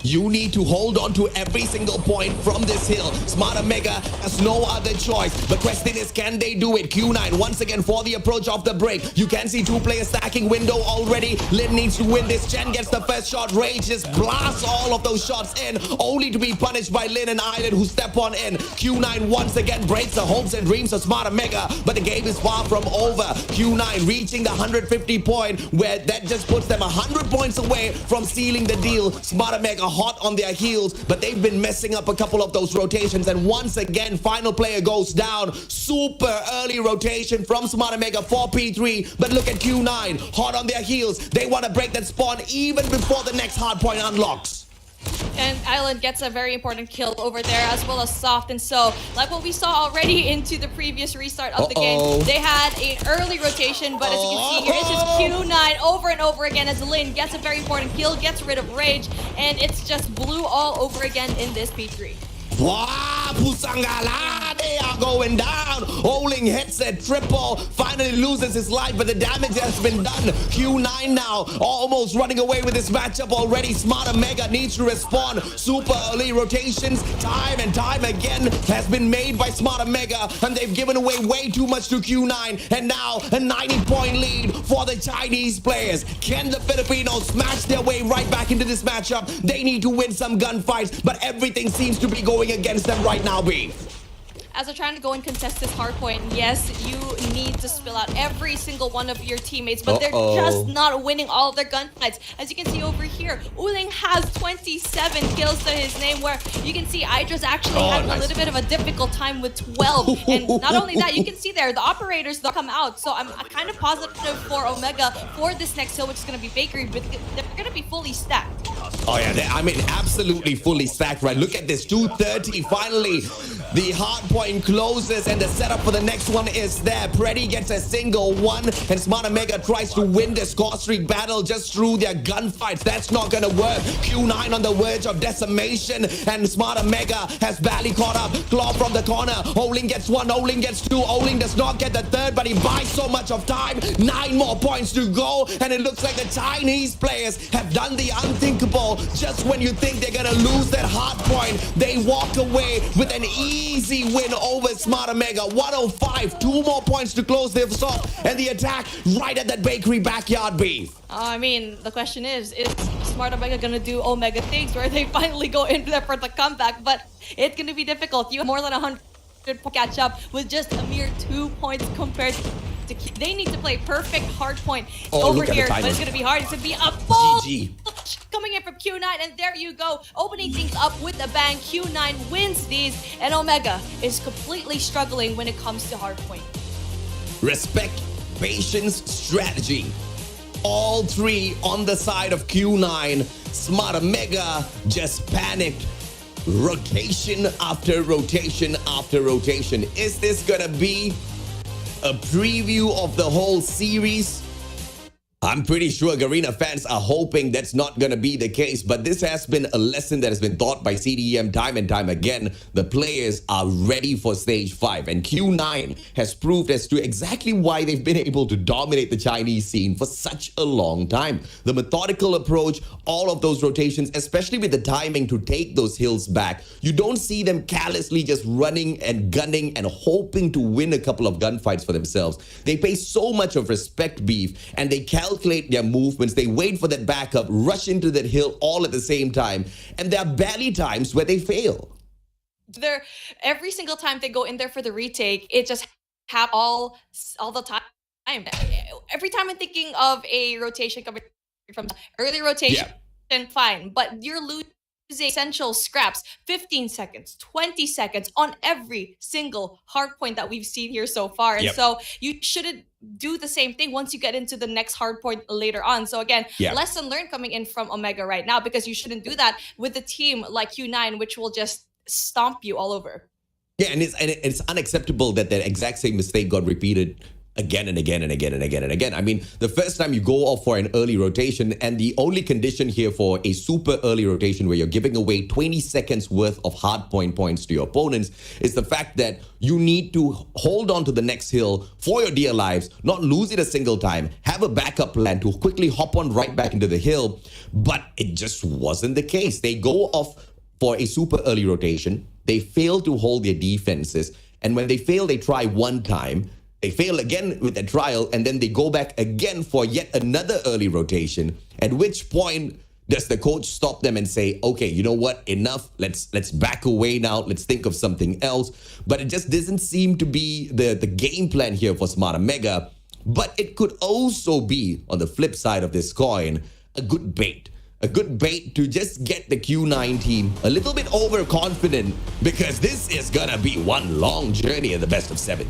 You need to hold on to every single point from this hill. Smart Omega has no other choice. The question is, can they do it? Q9 once again for the approach of the break. You can see 2 players stacking window already. Lin needs to win this. Chen gets the first shot. Rage just blasts all of those shots in, only to be punished by Lin and Island, who step on in. Q9 once again breaks the hopes and dreams of Smart Omega, but the game is far from over. Q9 reaching the 150 point, where that just puts them 100 points away from sealing the deal. Smart Omega hot on their heels, but they've been messing up a couple of those rotations, and once again final player goes down. Super early rotation from Smart Omega for P3, but look at Q9 hot on their heels. They want to break that spawn even before the next hardpoint unlocks. And Island gets a very important kill over there, as well as Soft. And so, like what we saw already into the previous restart of the game, they had an early rotation, but as you can see here, it's just Q9 over and over again as Lin gets a very important kill, gets rid of Rage, and it's just blue all over again in this P3. Wow, Pusangala, they are going down. Oling hits a triple, finally loses his life, but the damage has been done. Q9 now almost running away with this matchup already. Smart Omega needs to respond. Super early rotations, time and time again, has been made by Smart Omega, and they've given away way too much to Q9. And now a 90-point lead for the Chinese players. Can the Filipinos smash their way right back into this matchup? They need to win some gunfights, but everything seems to be going against them right now, B. As they're trying to go and contest this hardpoint, yes, you need to spill out every single one of your teammates, but they're just not winning all of their gunfights. As you can see over here, Uling has 27 kills to his name, where you can see Idra's actually having a little bit of a difficult time with 12. And not only that, you can see there, the operators, they'll come out. So I'm kind of positive for Omega for this next hill, which is going to be Bakery, but they're going to be fully stacked. Oh yeah, I mean, absolutely fully stacked, right? Look at this, 230, finally. The hard point closes and the setup for the next one is there. Preddy gets a single one, and Smart Omega tries to win the score streak battle just through their gunfights. That's not gonna work. Q9 on the verge of decimation, and Smart Omega has barely caught up. Claw from the corner. Oling gets 1, Oling gets 2. Oling does not get the 3rd, but he buys so much of time. 9 more points to go, and it looks like the Chinese players have done the unthinkable. Just when you think they're gonna lose that hard point, they walk away with an easy win over Smart Omega. 105, 2 more points to close this off, and the attack right at that Bakery backyard beef. I mean, the question is Smart Omega gonna do Omega things where they finally go in there for the comeback? But it's gonna be difficult. You have more than 100 catch up with just a mere 2 points compared to. They need to play perfect hard point over here, but it's gonna be hard. It's gonna be a ball coming in it from Q9, and there you go. Opening things up with a bang. Q9 wins these, and Omega is completely struggling when it comes to Hardpoint. Respect, patience, strategy. All three on the side of Q9. Smart Omega just panicked. Rotation after rotation after rotation. Is this gonna be a preview of the whole series? I'm pretty sure Garena fans are hoping that's not going to be the case, but this has been a lesson that has been taught by CDM time and time again. The players are ready for Stage 5, and Q9 has proved as to exactly why they've been able to dominate the Chinese scene for such a long time. The methodical approach, all of those rotations, especially with the timing to take those hills back. You don't see them callously just running and gunning and hoping to win a couple of gunfights for themselves. They pay so much of respect beef, and they calculate their movements. They wait for that backup, rush into that hill all at the same time. And there are barely times where they fail. Every single time they go in there for the retake, it just happens all the time. Every time I'm thinking of a rotation coming from early rotation, fine, but you're losing essential scraps, 15 seconds, 20 seconds on every single hard point that we've seen here so far. And so you shouldn't do the same thing once you get into the next hard point later on. So again, lesson learned coming in from Omega right now, because you shouldn't do that with a team like Q9, which will just stomp you all over. Yeah, and it's unacceptable that that exact same mistake got repeated again and again and again and again and again. I mean, the first time you go off for an early rotation, and the only condition here for a super early rotation where you're giving away 20 seconds worth of hardpoint points to your opponents is the fact that you need to hold on to the next hill for your dear lives, not lose it a single time, have a backup plan to quickly hop on right back into the hill. But it just wasn't the case. They go off for a super early rotation. They fail to hold their defenses. And when they fail, they try one time. They fail again with the trial, and then they go back again for yet another early rotation. At which point does the coach stop them and say, okay, you know what, enough, let's back away now, let's think of something else. But it just doesn't seem to be the game plan here for Smart Omega. But it could also be, on the flip side of this coin, a good bait. A good bait to just get the Q9 team a little bit overconfident, because this is gonna be one long journey in the best of 7.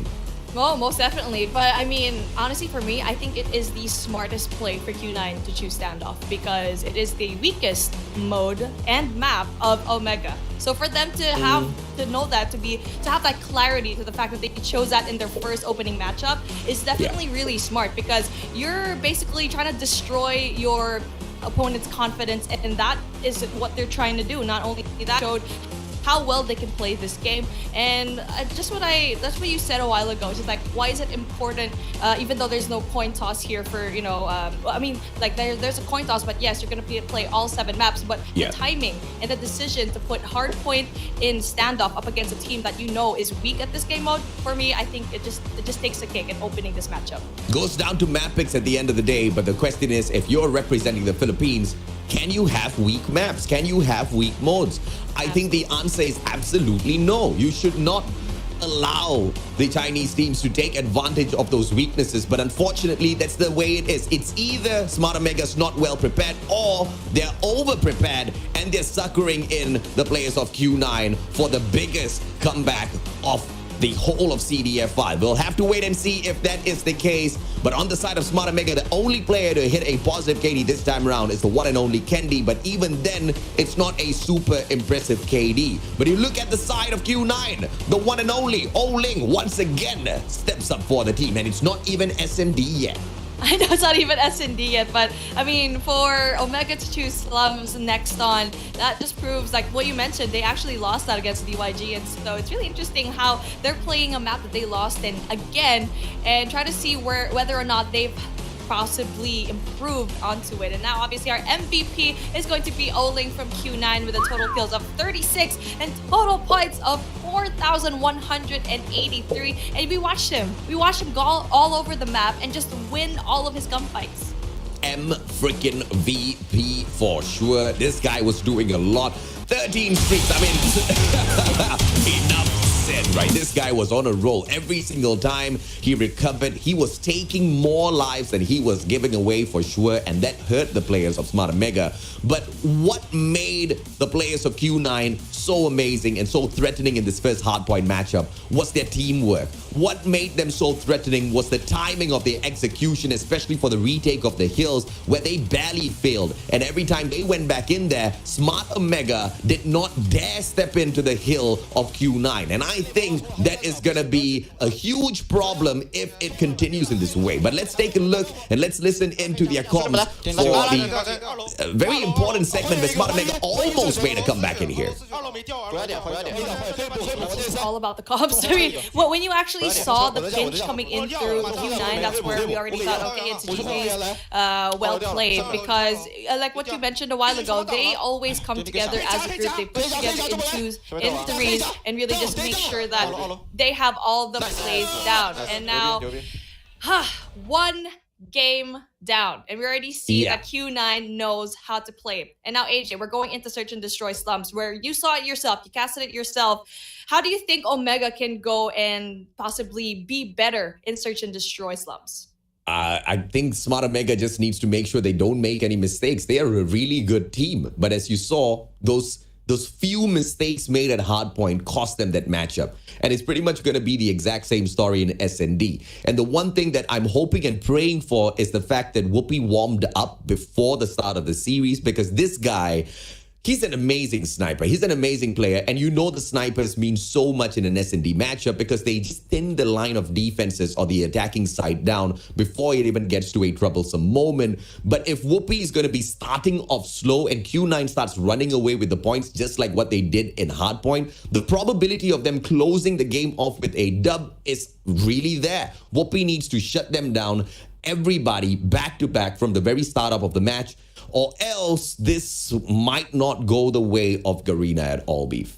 Well, most definitely. But I mean, honestly, for me, I think it is the smartest play for Q9 to choose standoff, because it is the weakest mode and map of Omega. So for them to have to know that, to have that clarity to the fact that they chose that in their first opening matchup is definitely really smart, because you're basically trying to destroy your opponent's confidence, and that is what they're trying to do. Not only that, showed how well they can play this game. And that's what you said a while ago. It's just like, why is it important, even though there's no coin toss here for, I mean, like there's a coin toss, but yes, you're going to play all 7 maps, but the timing and the decision to put Hardpoint in standoff up against a team that you know is weak at this game mode, for me, I think it just takes a cake in opening this matchup. Goes down to map picks at the end of the day, but the question is, if you're representing the Philippines, can you have weak maps? Can you have weak modes? I think the answer is absolutely no. You should not allow the Chinese teams to take advantage of those weaknesses, but unfortunately, that's the way it is. It's either Smart Omega's not well prepared, or they're over prepared and they're suckering in the players of Q9 for the biggest comeback of the whole of CDFI. We'll have to wait and see if that is the case. But on the side of Smart Omega, the only player to hit a positive KD this time around is the one and only Kendi. But even then, it's not a super impressive KD. But you look at the side of Q9, the one and only O-Ling once again steps up for the team. And it's not even SMD yet. I know it's not even S&D yet, but I mean, for Omega to choose Slums next on, that just proves, like what you mentioned, they actually lost that against DYG, and so it's really interesting how they're playing a map that they lost in again, and try to see whether or not they've possibly improved onto it. And now obviously our MVP is going to be O-Ling from Q9 with a total kills of 36 and total points of 4,183. And we watched him go all over the map and just win all of his gunfights. freaking VP for sure. This guy was doing a lot. 13 streaks. I mean, enough said, right? This guy was on a roll. Every single time he recovered, he was taking more lives than he was giving away for sure, and that hurt the players of Smart Omega. But what made the players of Q9 so amazing and so threatening in this first Hardpoint matchup was their teamwork. What made them so threatening was the timing of their execution, especially for the retake of the hills, where they barely failed. And every time they went back in there, Smart Omega did not dare step into the hill of Q9. And I think that is going to be a huge problem if it continues in this way. But let's take a look and let's listen into their comms for the very important segment where Smart Omega almost made a comeback in here. It's all about the comps. I mean, when you actually saw the pinch coming in through Q9, that's where we already thought, okay, it's GG's well played, because like what you mentioned a while ago, they always come together as a group. They push together in twos, in threes, and really just make sure that they have all the plays down. And now, one game down, and we already see that Q9 knows how to play. And now, AJ, we're going into Search and Destroy slumps, where you saw it yourself, you casted it yourself. How do you think Omega can go and possibly be better in Search and Destroy slumps? I think Smart Omega just needs to make sure they don't make any mistakes. They are a really good team, but as you saw, those few mistakes made at Hardpoint cost them that matchup. And it's pretty much going to be the exact same story in SND. And the one thing that I'm hoping and praying for is the fact that Whoopi warmed up before the start of the series, because this guy, he's an amazing sniper. He's an amazing player. And you know the snipers mean so much in an S&D matchup because they just thin the line of defenses or the attacking side down before it even gets to a troublesome moment. But if Whoopi is going to be starting off slow and Q9 starts running away with the points just like what they did in Hardpoint, the probability of them closing the game off with a dub is really there. Whoopi needs to shut them down, everybody back to back from the very start up of the match, or else this might not go the way of Garena at all, Beef.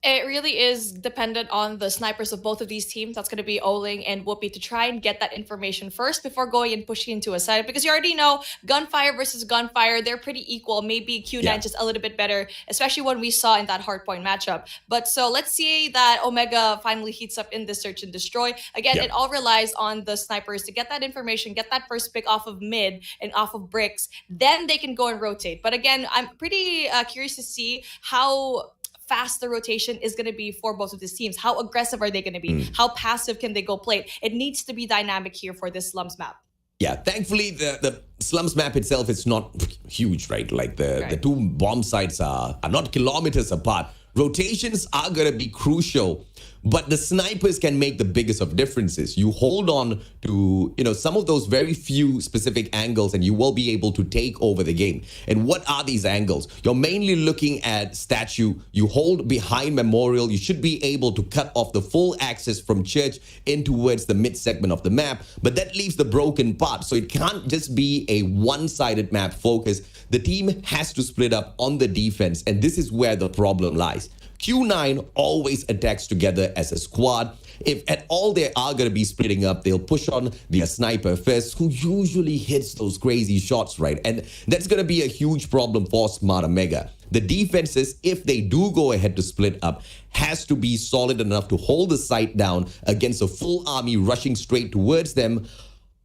It really is dependent on the snipers of both of these teams. That's going to be Oling and Whoopi to try and get that information first before going and pushing into a side. Because you already know gunfire versus gunfire, they're pretty equal. Maybe Q9 just a little bit better, especially when we saw in that Hardpoint matchup. But so let's see that Omega finally heats up in the Search and Destroy. Again, it all relies on the snipers to get that information, get that first pick off of mid and off of bricks. Then they can go and rotate. But again, I'm pretty curious to see how fast the rotation is going to be for both of these teams. How aggressive are they going to be? How passive can they go play? It needs to be dynamic here for this slums map. Yeah, thankfully the slums map itself is not huge, right? Like the two bomb sites are not kilometers apart. Rotations are going to be crucial, but the snipers can make the biggest of differences. You hold on to, some of those very few specific angles and you will be able to take over the game. And what are these angles? You're mainly looking at statue. You hold behind Memorial. You should be able to cut off the full access from Church in towards the mid segment of the map, but that leaves the broken part. So it can't just be a one-sided map focus. The team has to split up on the defense, and this is where the problem lies. Q9 always attacks together as a squad. If at all they are going to be splitting up, they'll push on their sniper first, who usually hits those crazy shots, right? And that's going to be a huge problem for Smart Omega. The defenses, if they do go ahead to split up, has to be solid enough to hold the site down against a full army rushing straight towards them.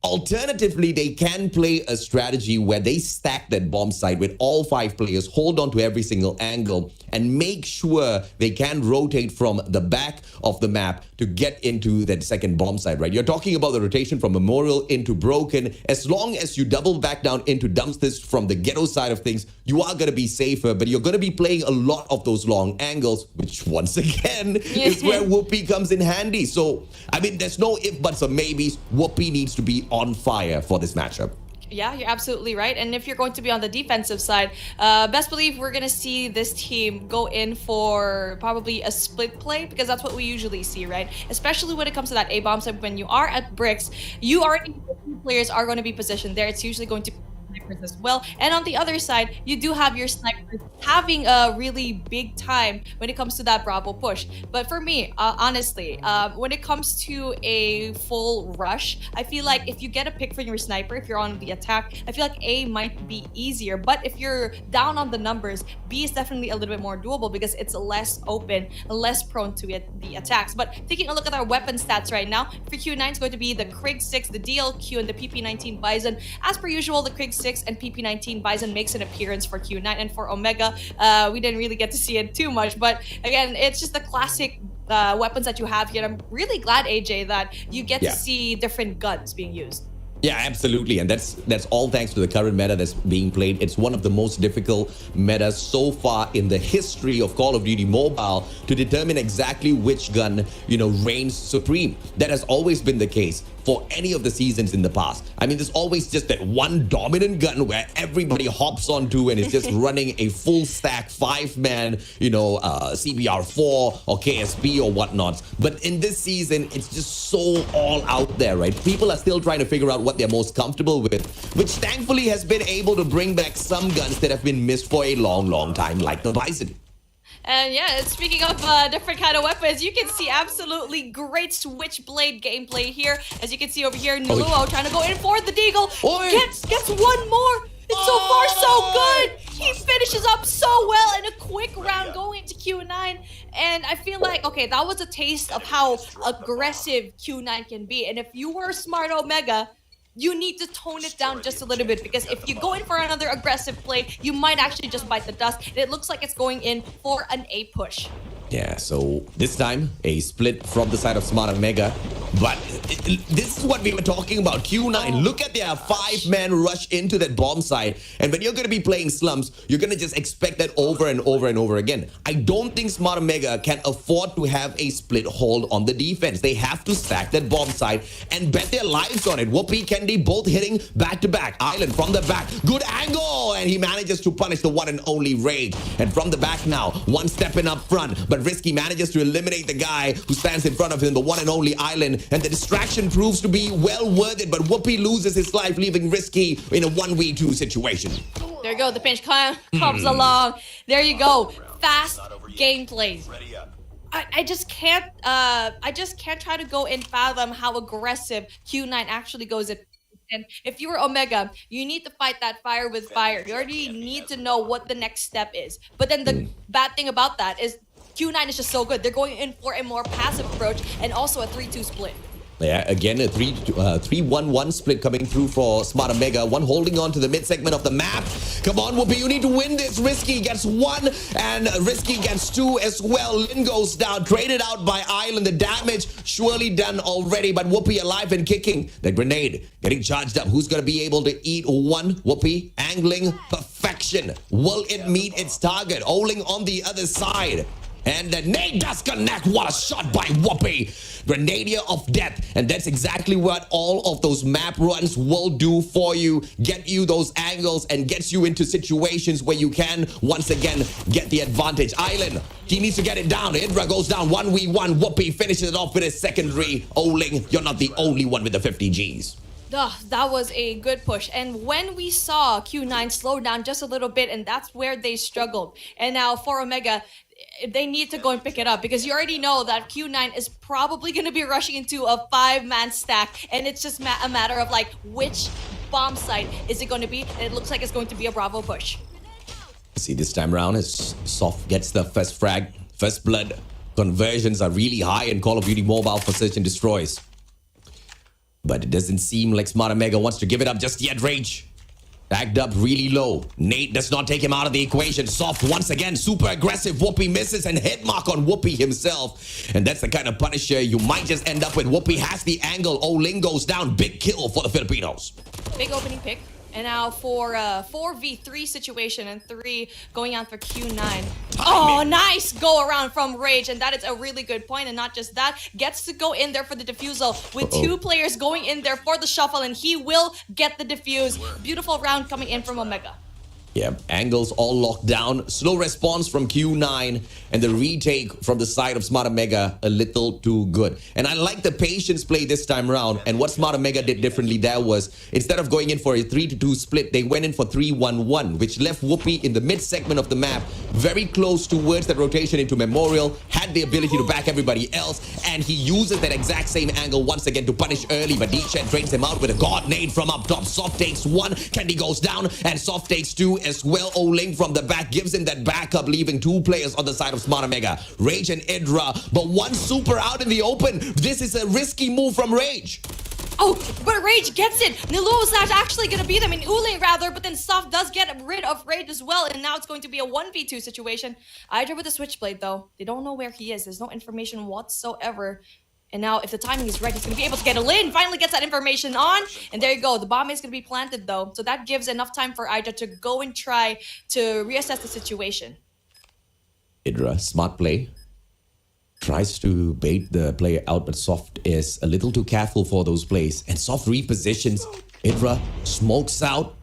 Alternatively, they can play a strategy where they stack that bomb site with all 5 players, hold on to every single angle, and make sure they can rotate from the back of the map to get into that second bomb site, right? You're talking about the rotation from Memorial into Broken. As long as you double back down into dumpsters from the ghetto side of things, you are going to be safer, but you're going to be playing a lot of those long angles, which once again is where Whoopi comes in handy. So, I mean, there's no if, buts, or maybes. Whoopi needs to be on fire for this matchup. Yeah, you're absolutely right. And if you're going to be on the defensive side, best believe we're going to see this team go in for probably a split play, because that's what we usually see, right? Especially when it comes to that A-bomb side, when you are at bricks, you already players are going to be positioned there. It's usually going to be snipers as well. And on the other side, you do have your snipers having a really big time when it comes to that Bravo push. But for me, honestly, when it comes to a full rush, I feel like if you get a pick from your sniper, if you're on the attack, I feel like A might be easier. But if you're down on the numbers, B is definitely a little bit more doable because it's less open, less prone to the attacks. But taking a look at our weapon stats right now, for Q9 it's going to be the Krig 6, the DLQ, and the PP19 Bison. As per usual, the Krig 6 and PP19 Bison makes an appearance for Q9, and for Omega, we didn't really get to see it too much. But again, it's just the classic weapons that you have here. I'm really glad, AJ, that you get to see different guns being used. Yeah, absolutely. And that's all thanks to the current meta that's being played. It's one of the most difficult metas so far in the history of Call of Duty Mobile to determine exactly which gun, reigns supreme. That has always been the case for any of the seasons in the past. I mean, there's always just that one dominant gun where everybody hops onto and is just running a full stack 5-man, CBR4 or KSP or whatnot. But in this season, it's just so all out there, right? People are still trying to figure out what they're most comfortable with, which thankfully has been able to bring back some guns that have been missed for a long, long time, like the Bison. And yeah, speaking of different kind of weapons, you can see absolutely great switchblade gameplay here. As you can see over here, Niluo trying to go in for the Deagle. Gets one more. It's so far so good. He finishes up so well in a quick round going into Q9. And I feel like, okay, that was a taste of how aggressive Q9 can be. And if you were a smart Omega, you need to tone it down just a little bit, because if you go in for another aggressive play, you might actually just bite the dust. And it looks like it's going in for an A push. Yeah, so this time, a split from the side of Smart Omega. But this is what we were talking about. Q9, look at their 5-man rush into that bomb site. And when you're going to be playing slumps, you're going to just expect that over and over and over again. I don't think Smart Omega can afford to have a split hold on the defense. They have to stack that bomb site and bet their lives on it. Whoopi, Kendi both hitting back-to-back. Island from the back. Good angle! And he manages to punish the one and only Rage. And from the back now, one stepping up front. But Risky manages to eliminate the guy who stands in front of him, the one and only Island. And the distraction proves to be well worth it. But Whoopi loses his life, leaving Risky in a 1v2 situation. There you go. The pinch comes along. There you go. Fast gameplay. I just can't try to go and fathom how aggressive Q9 actually goes at. And if you were Omega, you need to fight that fire with fire. You already need to know what the next step is. But then the bad thing about that is Q9 is just so good. They're going in for a more passive approach and also a 3-2 split. Yeah, again, a 3-1-1 split coming through for Smart Omega. One holding on to the mid-segment of the map. Come on, Whoopi, you need to win this. Risky gets 1, and Risky gets 2 as well. Lin goes down, traded out by Island. The damage surely done already, but Whoopi alive and kicking. The grenade getting charged up. Who's going to be able to eat one? Whoopi angling perfection. Will it meet its target? Oling on the other side. And the nade does connect. What a shot by Whoopi. Grenadier of death. And that's exactly what all of those map runs will do for you. Get you those angles and gets you into situations where you can, once again, get the advantage. Island, he needs to get it down. Indra goes down 1v1. Whoopi finishes it off with his secondary. Oling, you're not the only one with the 50 Gs. That was a good push. And when we saw Q9 slow down just a little bit, and that's where they struggled. And now for Omega, they need to go and pick it up, because you already know that Q9 is probably going to be rushing into a 5-man stack, and it's just a matter of like which bomb site is it going to be, and it looks like it's going to be a Bravo push. See, this time around, as Soft gets the first frag, first blood. Conversions are really high in Call of Duty Mobile for Search and Destroys. But it doesn't seem like Smart Omega wants to give it up just yet. Rage backed up really low. Nate does not take him out of the equation. Soft once again, super aggressive. Whoopi misses and hit mark on Whoopi himself. And that's the kind of punisher you might just end up with. Whoopi has the angle. Oling goes down. Big kill for the Filipinos. Big opening pick. And now for 4v3 situation, and 3 going out for Q9. Oh, nice go around from Rage, and that is a really good point. And not just that, gets to go in there for the defusal with 2 players going in there for the shuffle, and he will get the defuse. Beautiful round coming in from Omega. Yeah, angles all locked down. Slow response from Q9 and the retake from the side of Smart Omega a little too good. And I like the patience play this time around. And what Smart Omega did differently there was instead of going in for a 3-2 split, they went in for 3-1-1, which left Whoopi in the mid segment of the map, very close towards that rotation into Memorial, had the ability to back everybody else, and he uses that exact same angle once again to punish early, but D-Shed drains him out with a God nade from up top. Soft takes one, Candy goes down, and Soft takes two as well. O-Ling from the back gives him that backup, leaving two players on the side of Smart Omega, Rage and Idra, but one super out in the open. This is a risky move from Rage. Oh, but Rage gets it. Nilu is not actually going to beat them in Uli rather, but then Soft does get rid of Rage as well, and now it's going to be a 1v2 situation. Hydra with the Switchblade though. They don't know where he is. There's no information whatsoever. And now if the timing is right, he's going to be able to get a lane. Finally gets that information on. And there you go. The bomb is going to be planted though. So that gives enough time for Hydra to go and try to reassess the situation. Idra, smart play. Tries to bait the player out, but Soft is a little too careful for those plays. And Soft repositions. Idra smokes out.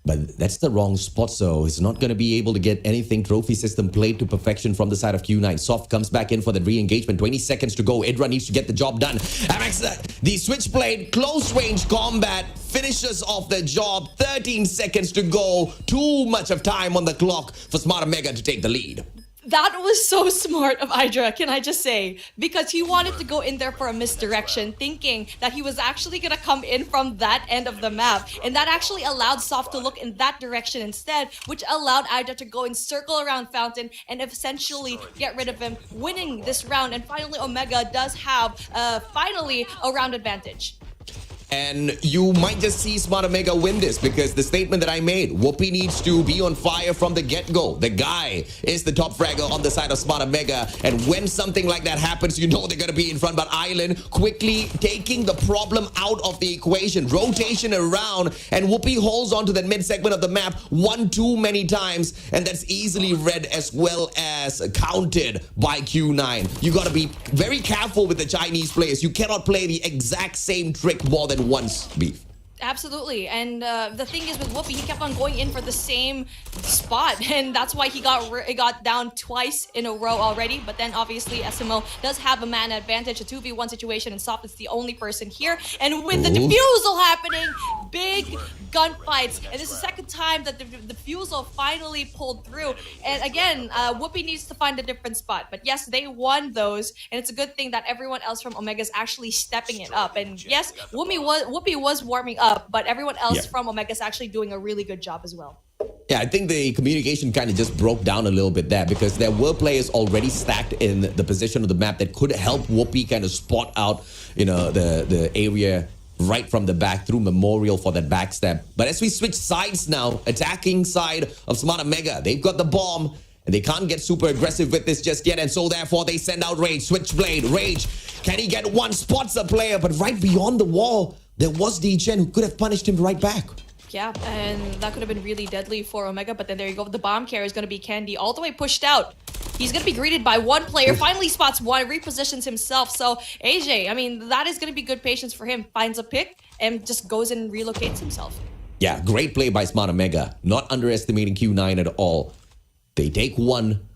But that's the wrong spot, so he's not going to be able to get anything trophy system played to perfection from the side of Q9. Soft comes back in for the re-engagement. 20 seconds to go. Idra needs to get the job done. MX, the Switchblade, close range combat, finishes off the job. 13 seconds to go. Too much of time on the clock for Smart Omega to take the lead. That was so smart of Hydra, can I just say? Because he wanted to go in there for a misdirection, thinking that he was actually going to come in from that end of the map. And that actually allowed Soft to look in that direction instead, which allowed Hydra to go and circle around Fountain and essentially get rid of him, winning this round. And finally, Omega does have, finally, a round advantage. And you might just see Smart Omega win this because the statement that I made, Whoopi needs to be on fire from the get-go. The guy is the top fragger on the side of Smart Omega. And when something like that happens, you know they're going to be in front. But Island quickly taking the problem out of the equation. Rotation around. And Whoopi holds on to that mid-segment of the map one too many times. And that's easily read as well as counted by Q9. You got to be very careful with the Chinese players. You cannot play the exact same trick more than once, Beef. Absolutely, and the thing is with Whoopi, he kept on going in for the same spot, and that's why he got down twice in a row already. But then obviously SMO does have a man advantage, a 2v1 situation, and Soft is the only person here. And with the defusal happening, big gunfights, and this is the second time that the defusal finally pulled through. And again, Whoopi needs to find a different spot. But yes, they won those, and it's a good thing that everyone else from Omega is actually stepping it up. And yes, Whoopi was warming up, but everyone else from Omega is actually doing a really good job as well. Yeah, I think the communication kind of just broke down a little bit there because there were players already stacked in the position of the map that could help Whoopi kind of spot out, you know, the area right from the back through Memorial for that backstab. But as we switch sides now, attacking side of Smart Omega, they've got the bomb. And they can't get super aggressive with this just yet. And so therefore they send out Rage. Switchblade. Rage. Can he get one? Spots a player. But right beyond the wall, there was D-Chen who could have punished him right back. Yeah, and that could have been really deadly for Omega. But then there you go. The bomb carrier is going to be Candy all the way pushed out. He's going to be greeted by one player. Finally spots one. Repositions himself. So AJ, I mean, that is going to be good patience for him. Finds a pick and just goes and relocates himself. Yeah, great play by Smart Omega. Not underestimating Q9 at all. They take one,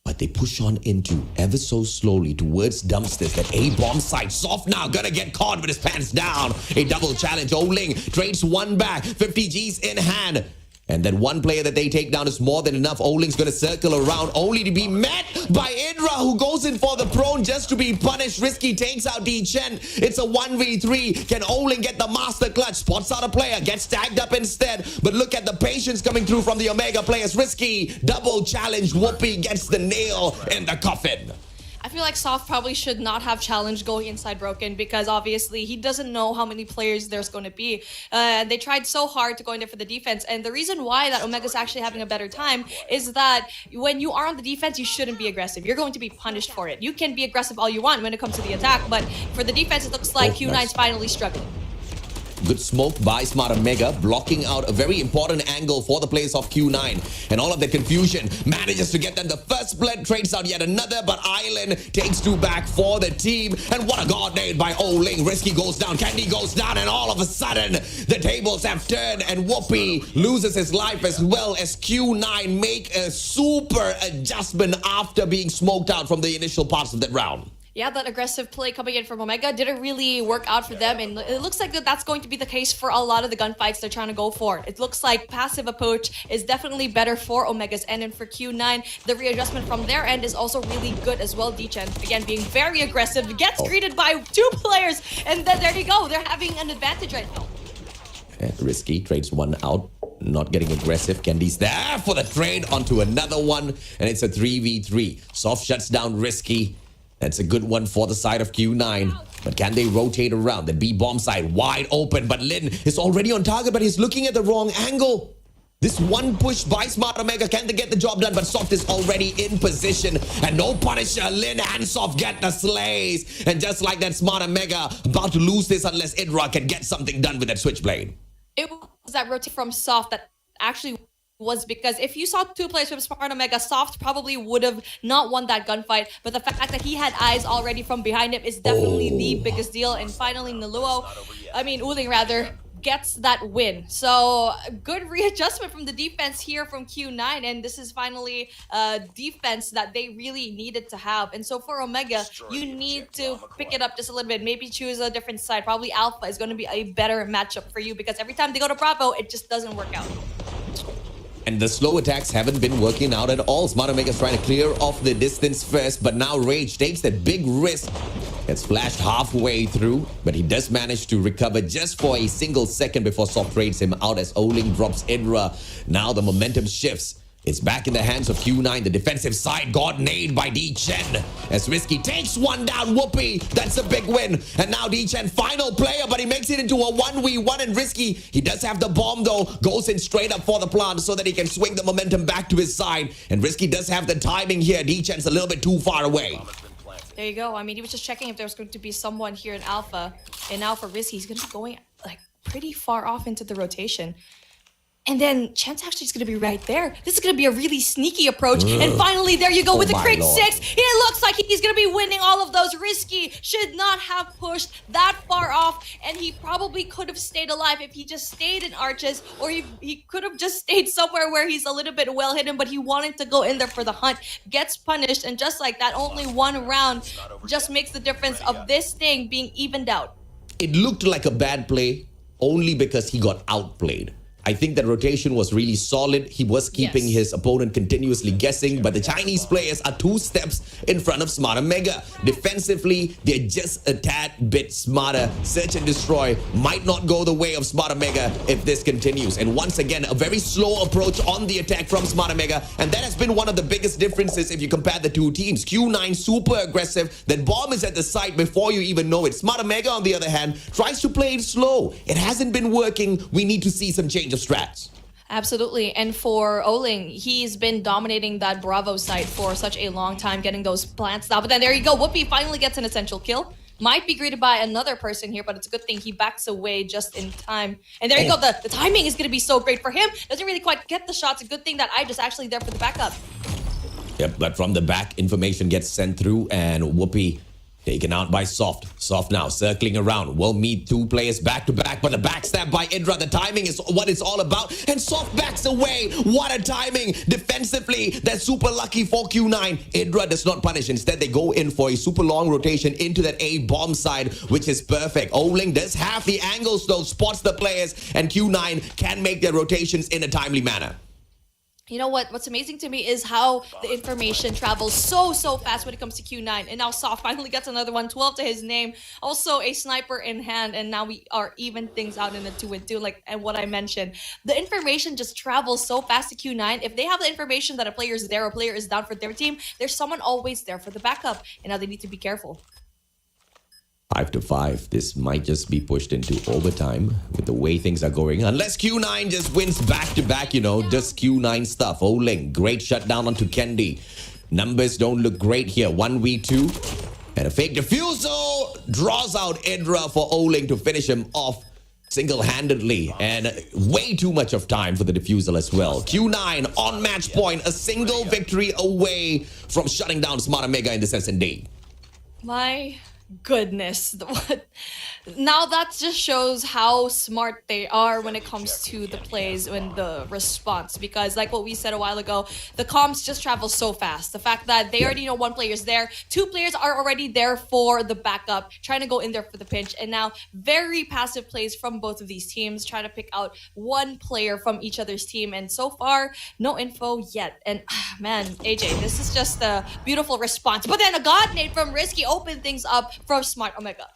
but they push on into ever so slowly towards dumpsters. That A-bomb site. Soft now gonna get caught with his pants down. A double challenge. O-Ling trades one back. 50 G's in hand. And then one player that they take down is more than enough. O-Ling's gonna circle around only to be met by Idra, who goes in for the prone just to be punished. Risky takes out D-Chen. It's a 1v3. Can O-Ling get the master clutch? Spots out a player, gets tagged up instead. But look at the patience coming through from the Omega players. Risky, double challenge. Whoopi gets the nail in the coffin. I feel like Soft probably should not have challenged going inside Broken because obviously he doesn't know how many players there's going to be. They tried so hard to go in there for the defense, and the reason why that Omega's actually having a better time is that when you are on the defense, you shouldn't be aggressive. You're going to be punished for it. You can be aggressive all you want when it comes to the attack, but for the defense, it looks like Q9's finally struggling. Good smoke by Smart Omega, blocking out a very important angle for the players of Q9. And all of the confusion manages to get them the first blood, trades out yet another, but Island takes 2 back for the team. And what a god nade by Oling. Risky goes down, Candy goes down, and all of a sudden, the tables have turned, and Whoopi loses his life as well as Q9 make a super adjustment after being smoked out from the initial parts of that round. Yeah, that aggressive play coming in from Omega didn't really work out for them, and it looks like that's going to be the case for a lot of the gunfights they're trying to go for. It looks like passive approach is definitely better for Omega's end, and for Q9, the readjustment from their end is also really good as well. D-Chen, again, being very aggressive, gets greeted by 2 players, and then there you go, they're having an advantage right now. And Risky trades 1 out, not getting aggressive. Candy's there for the trade onto another one, and it's a 3v3. Soft shuts down Risky. That's a good one for the side of Q9. But can they rotate around? The B-bomb side wide open, but Lin is already on target, but he's looking at the wrong angle. This one push by Smart Omega, can they get the job done? But Soft is already in position, and no Punisher. Lin and Soft get the slays. And just like that, Smart Omega about to lose this unless Idra can get something done with that Switchblade. It was that rotate from Soft that actually was, because if you saw 2 players from Smart Omega, Soft probably would have not won that gunfight, but the fact that he had eyes already from behind him is definitely the biggest deal. And finally, Uling rather, gets that win. So good readjustment from the defense here from Q9, and this is finally a defense that they really needed to have. And so for Omega, you need to pick it up just a little bit, maybe choose a different side. Probably Alpha is going to be a better matchup for you, because every time they go to Bravo, it just doesn't work out. And the slow attacks haven't been working out at all. Smart Omega's trying to clear off the distance first, but now Rage takes that big risk. Gets flashed halfway through, but he does manage to recover just for a single second before Soft trades him out as Oling drops Idra. Now the momentum shifts. It's back in the hands of Q9. The defensive side got nade by D-Chen. As Risky takes 1 down, Whoopi. That's a big win. And now D-Chen, final player, but he makes it into a 1v1. And Risky, he does have the bomb though. Goes in straight up for the plant so that he can swing the momentum back to his side. And Risky does have the timing here. D-Chen's a little bit too far away. There you go. He was just checking if there was going to be someone here in Alpha. And now for Risky, he's going to be going like pretty far off into the rotation. And then Chance actually is going to be right there. This is going to be a really sneaky approach. And finally, there you go with the crit 6. It looks like he's going to be winning all of those. Risky should not have pushed that far off. And he probably could have stayed alive if he just stayed in Arches. Or he could have just stayed somewhere where he's a little bit well hidden. But he wanted to go in there for the hunt. Gets punished. And just like that, only 1 round just makes the difference of this thing being evened out. It looked like a bad play only because he got outplayed. I think that rotation was really solid. He was keeping his opponent continuously guessing, but the Chinese players are 2 steps in front of Smart Omega. Defensively, they're just a tad bit smarter. Search and destroy might not go the way of Smart Omega if this continues. And once again, a very slow approach on the attack from Smart Omega, and that has been one of the biggest differences if you compare the 2 teams. Q9 super aggressive. That bomb is at the site before you even know it. Smart Omega, on the other hand, tries to play it slow. It hasn't been working. We need to see some change of strats. Absolutely. And for Oling, he's been dominating that Bravo site for such a long time, getting those plants down. But then there you go. Whoopi finally gets an essential kill. Might be greeted by another person here, but it's a good thing he backs away just in time. And there you go. The timing is going to be so great for him. Doesn't really quite get the shots. A good thing that I just actually there for the backup. Yep, but from the back, information gets sent through, and Whoopi taken out by Soft. Soft now circling around. Will meet 2 players back to back, but the backstab by Idra. The timing is what it's all about. And Soft backs away. What a timing. Defensively, that's super lucky for Q9. Idra does not punish. Instead, they go in for a super long rotation into that A bomb side, which is perfect. Oling does have the angles though, spots the players, and Q9 can make their rotations in a timely manner. You know what's amazing to me is how the information travels so fast when it comes to Q9. And now Soft finally gets another one, 12 to his name. Also a sniper in hand, and now we are even things out in the 2-2, and what I mentioned. The information just travels so fast to Q9. If they have the information that a player is there, a player is down for their team, there's someone always there for the backup. And now they need to be careful. 5-5. This might just be pushed into overtime with the way things are going. Unless Q9 just wins back-to-back, does Q9 stuff. Oling, great shutdown onto Kendi. Numbers don't look great here. 1v2. And a fake defusal draws out Idra for Oling to finish him off. single-handedly, and way too much of time for the defusal as well. Q9 on match point, a single victory away from shutting down Smart Omega in this S&D. My goodness. What? Now that just shows how smart they are when it comes to the plays and the response. Because like what we said a while ago, the comms just travel so fast. The fact that they already know one player's there, two players are already there for the backup, trying to go in there for the pinch. And now very passive plays from both of these teams, trying to pick out one player from each other's team. And so far, no info yet. And man, AJ, this is just a beautiful response. But then a God Nade from Risky opened things up from Smart Omega.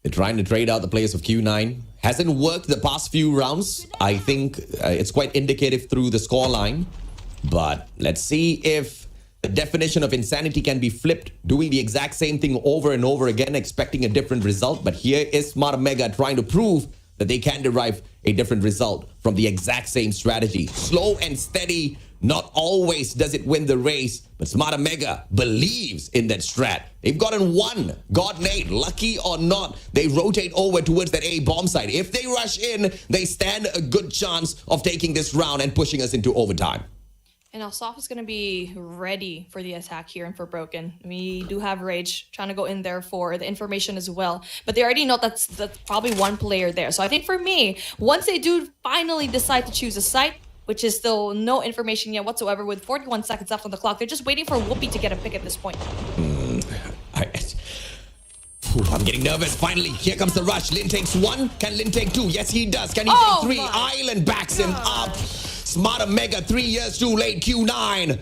They're trying to trade out the players of Q9. Hasn't worked the past few rounds. I think it's quite indicative through the scoreline. But let's see if the definition of insanity can be flipped, doing the exact same thing over and over again, expecting a different result. But here is Smart Omega trying to prove that they can derive a different result from the exact same strategy. Slow and steady. Not always does it win the race, but Smart Omega believes in that strat. They've gotten one God Nade, lucky or not. They rotate over towards that A bomb site. If they rush in, they stand a good chance of taking this round and pushing us into overtime. And now Soft is going to be ready for the attack here and for Broken. We do have Rage trying to go in there for the information as well. But they already know that's probably one player there. So I think for me, once they do finally decide to choose a site, which is still no information yet whatsoever with 41 seconds left on the clock, they're just waiting for Whoopi to get a pick at this point. I'm getting nervous. Finally, here comes the rush. Lin takes one. Can Lin take two? Yes, he does. Can he take three? Island backs him up. Smart Omega, 3 years too late. Q9.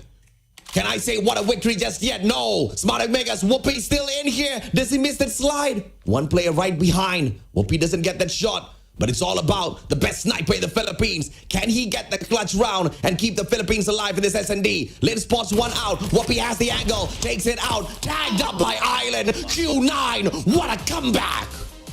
Can I say what a victory just yet? No. Smart Omega's Whoopi still in here. Does he miss that slide? One player right behind. Whoopi doesn't get that shot. But it's all about the best sniper in the Philippines. Can he get the clutch round and keep the Philippines alive in this S&D? Lin spots one out. Whoopi has the angle. Takes it out. Tagged up by Island. Q9. What a comeback.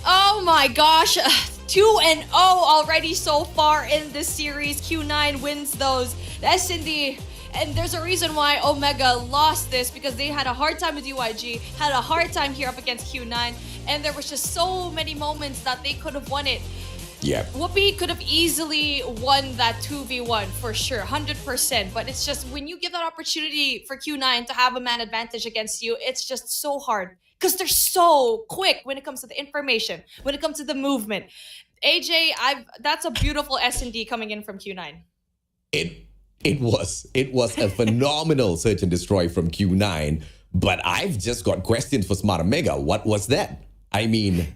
Oh my gosh. 2-0 already so far in this series. Q9 wins those. The S&D. And there's a reason why Omega lost this, because they had a hard time with UIG, had a hard time here up against Q9, and there was just so many moments that they could have won it. Yeah. Whoopi could have easily won that 2v1 for sure, 100%. But it's just when you give that opportunity for Q9 to have a man advantage against you, it's just so hard because they're so quick when it comes to the information, when it comes to the movement. AJ, that's a beautiful S&D coming in from Q9. It was a phenomenal search and destroy from Q9, but I've just got questions for Smart Omega. What was that? I mean,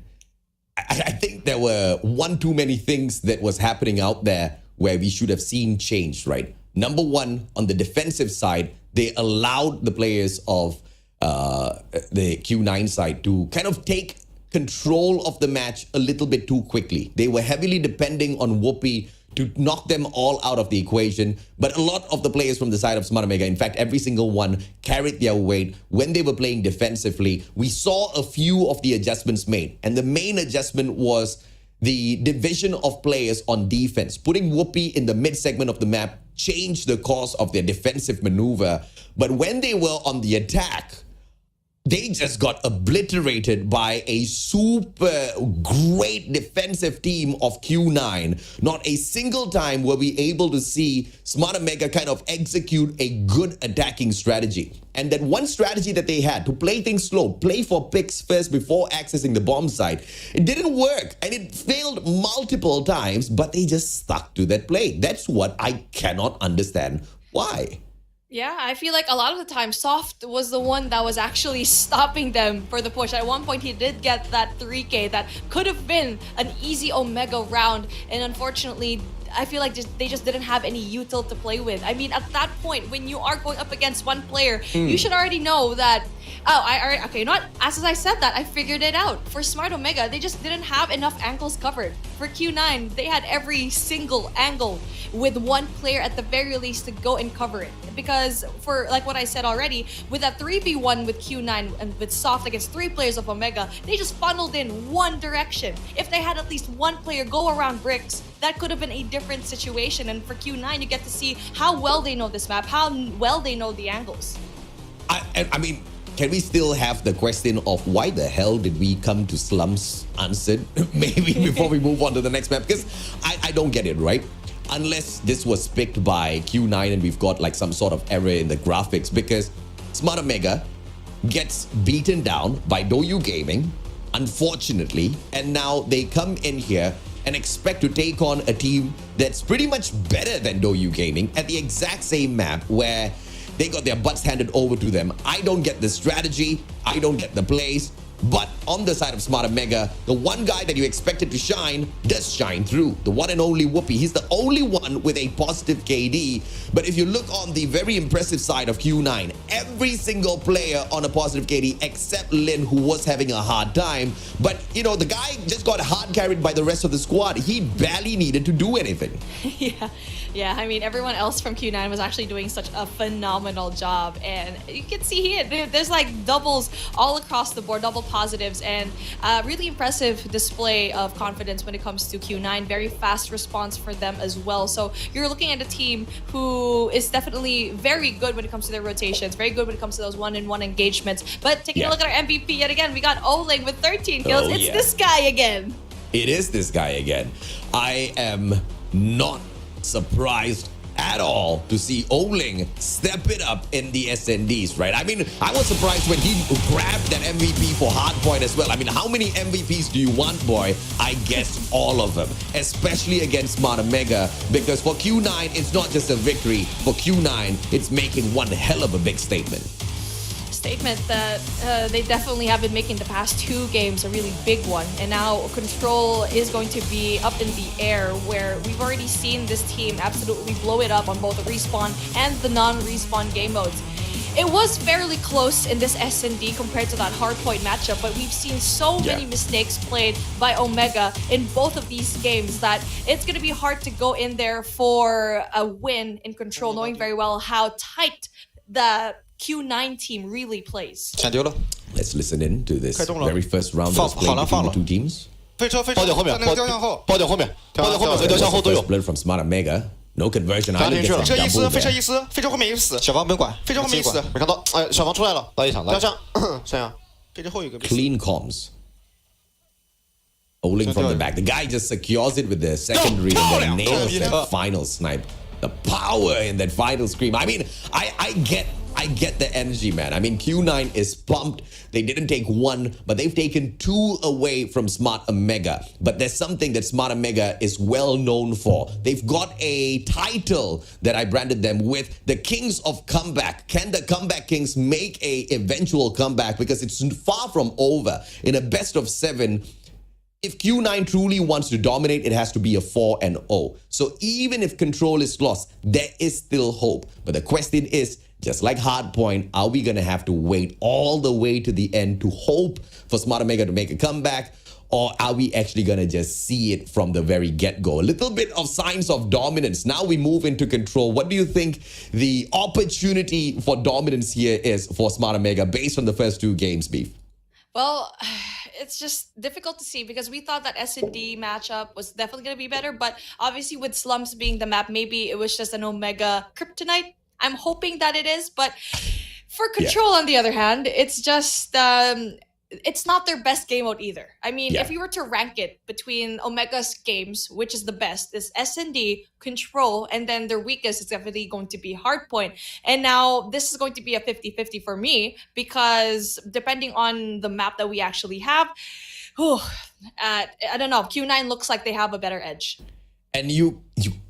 I think there were one too many things that was happening out there where we should have seen changed, right? Number one, on the defensive side, they allowed the players of the Q9 side to kind of take control of the match a little bit too quickly. They were heavily depending on Whoopi to knock them all out of the equation. But a lot of the players from the side of Smart Omega, in fact, every single one carried their weight when they were playing defensively. We saw a few of the adjustments made. And the main adjustment was the division of players on defense. Putting Whoopi in the mid-segment of the map changed the course of their defensive maneuver. But when they were on the attack, they just got obliterated by a super great defensive team of Q9. Not a single time were we able to see Smart Omega kind of execute a good attacking strategy. And that one strategy that they had to play things slow, play for picks first before accessing the bomb site, it didn't work and it failed multiple times, but they just stuck to that play. That's what I cannot understand. Why? Yeah, I feel like a lot of the time, Soft was the one that was actually stopping them for the push. At one point, he did get that 3K that could have been an easy Omega round. And unfortunately, I feel like they just didn't have any util to play with. I mean, at that point, when you are going up against one player, you should already know that, okay, not as I said that, I figured it out. For Smart Omega, they just didn't have enough angles covered. For Q9, they had every single angle with one player at the very least to go and cover it. Because for, like what I said already, with that 3v1 with Q9 and with Soft against 3 players of Omega, they just funneled in one direction. If they had at least one player go around bricks, that could have been a different situation. And for Q9, you get to see how well they know this map, how well they know the angles. I mean, can we still have the question of why the hell did we come to slums answered? Maybe before we move on to the next map, because I don't get it, right? Unless this was picked by Q9 and we've got like some sort of error in the graphics, because Smart Omega gets beaten down by Doyu Gaming, unfortunately, and now they come in here and expect to take on a team that's pretty much better than Doyu Gaming at the exact same map where they got their butts handed over to them. I don't get the strategy. I don't get the plays. But on the side of Smart Omega, the one guy that you expected to shine does shine through. The one and only Whoopi. He's the only one with a positive KD. But if you look on the very impressive side of Q9, every single player on a positive KD except Lin, who was having a hard time. But, you know, the guy just got hard carried by the rest of the squad. He barely needed to do anything. Yeah, I mean, everyone else from Q9 was actually doing such a phenomenal job. And you can see here, there's like doubles all across the board, double positives, and really impressive display of confidence when it comes to Q9. Very fast response for them as well. So you're looking at a team who is definitely very good when it comes to their rotations, very good when it comes to those one-on-one engagements. But taking a look at our MVP yet again, we got Oling with 13 kills. It's this guy again. It is this guy again. I am not surprised at all to see Oling step it up in the SNDs, right? I mean, I was surprised when he grabbed that MVP for Hardpoint as well. I mean, how many MVPs do you want, boy? I guess all of them, especially against Smart Omega, because for Q9, it's not just a victory. For Q9, it's making one hell of a big statement. Statement that they definitely have been making the past 2 games a really big one, and now Control is going to be up in the air, where we've already seen this team absolutely blow it up on both the respawn and the non-respawn game modes. It was fairly close in this S&D compared to that Hardpoint matchup, but we've seen so many mistakes played by Omega in both of these games that it's going to be hard to go in there for a win in Control, knowing very well how tight the Q9 team really plays. Let's listen in to this very first round that was played between the two teams. 飞车，包点后面，包点后面，包点后面和雕像后都有。 Split from Smart Omega. No conversion. 赶紧去了。飞车一丝，飞车一丝，飞车后面一死。小房不用管，飞车后面一死。没看到，哎，小房出来了，到一场，雕像，闪阳，飞车后一个。Clean comms. Oling from the back. The guy just secures it with the secondary and then nails that final snipe. The power in that final scream. I mean, I get the energy, man. I mean, Q9 is pumped. They didn't take 1, but they've taken 2 away from Smart Omega. But there's something that Smart Omega is well known for. They've got a title that I branded them with, the Kings of Comeback. Can the Comeback Kings make a eventual comeback? Because it's far from over. In a best of 7, if Q9 truly wants to dominate, it has to be a 4-0. So even if Control is lost, there is still hope. But the question is, just like Hardpoint, are we going to have to wait all the way to the end to hope for Smart Omega to make a comeback? Or are we actually going to just see it from the very get-go? A little bit of signs of dominance. Now we move into Control. What do you think the opportunity for dominance here is for Smart Omega based on the first 2 games, Beef? Well, it's just difficult to see because we thought that S&D matchup was definitely going to be better, but obviously with Slums being the map, maybe it was just an Omega kryptonite. I'm hoping that it is, but for Control, on the other hand, it's just it's not their best game mode either. I mean, if you were to rank it between Omega's games, which is the best, is S&D, Control, and then their weakest is definitely going to be Hardpoint. And now this is going to be a 50-50 for me because depending on the map that we actually have, I don't know, Q9 looks like they have a better edge. And you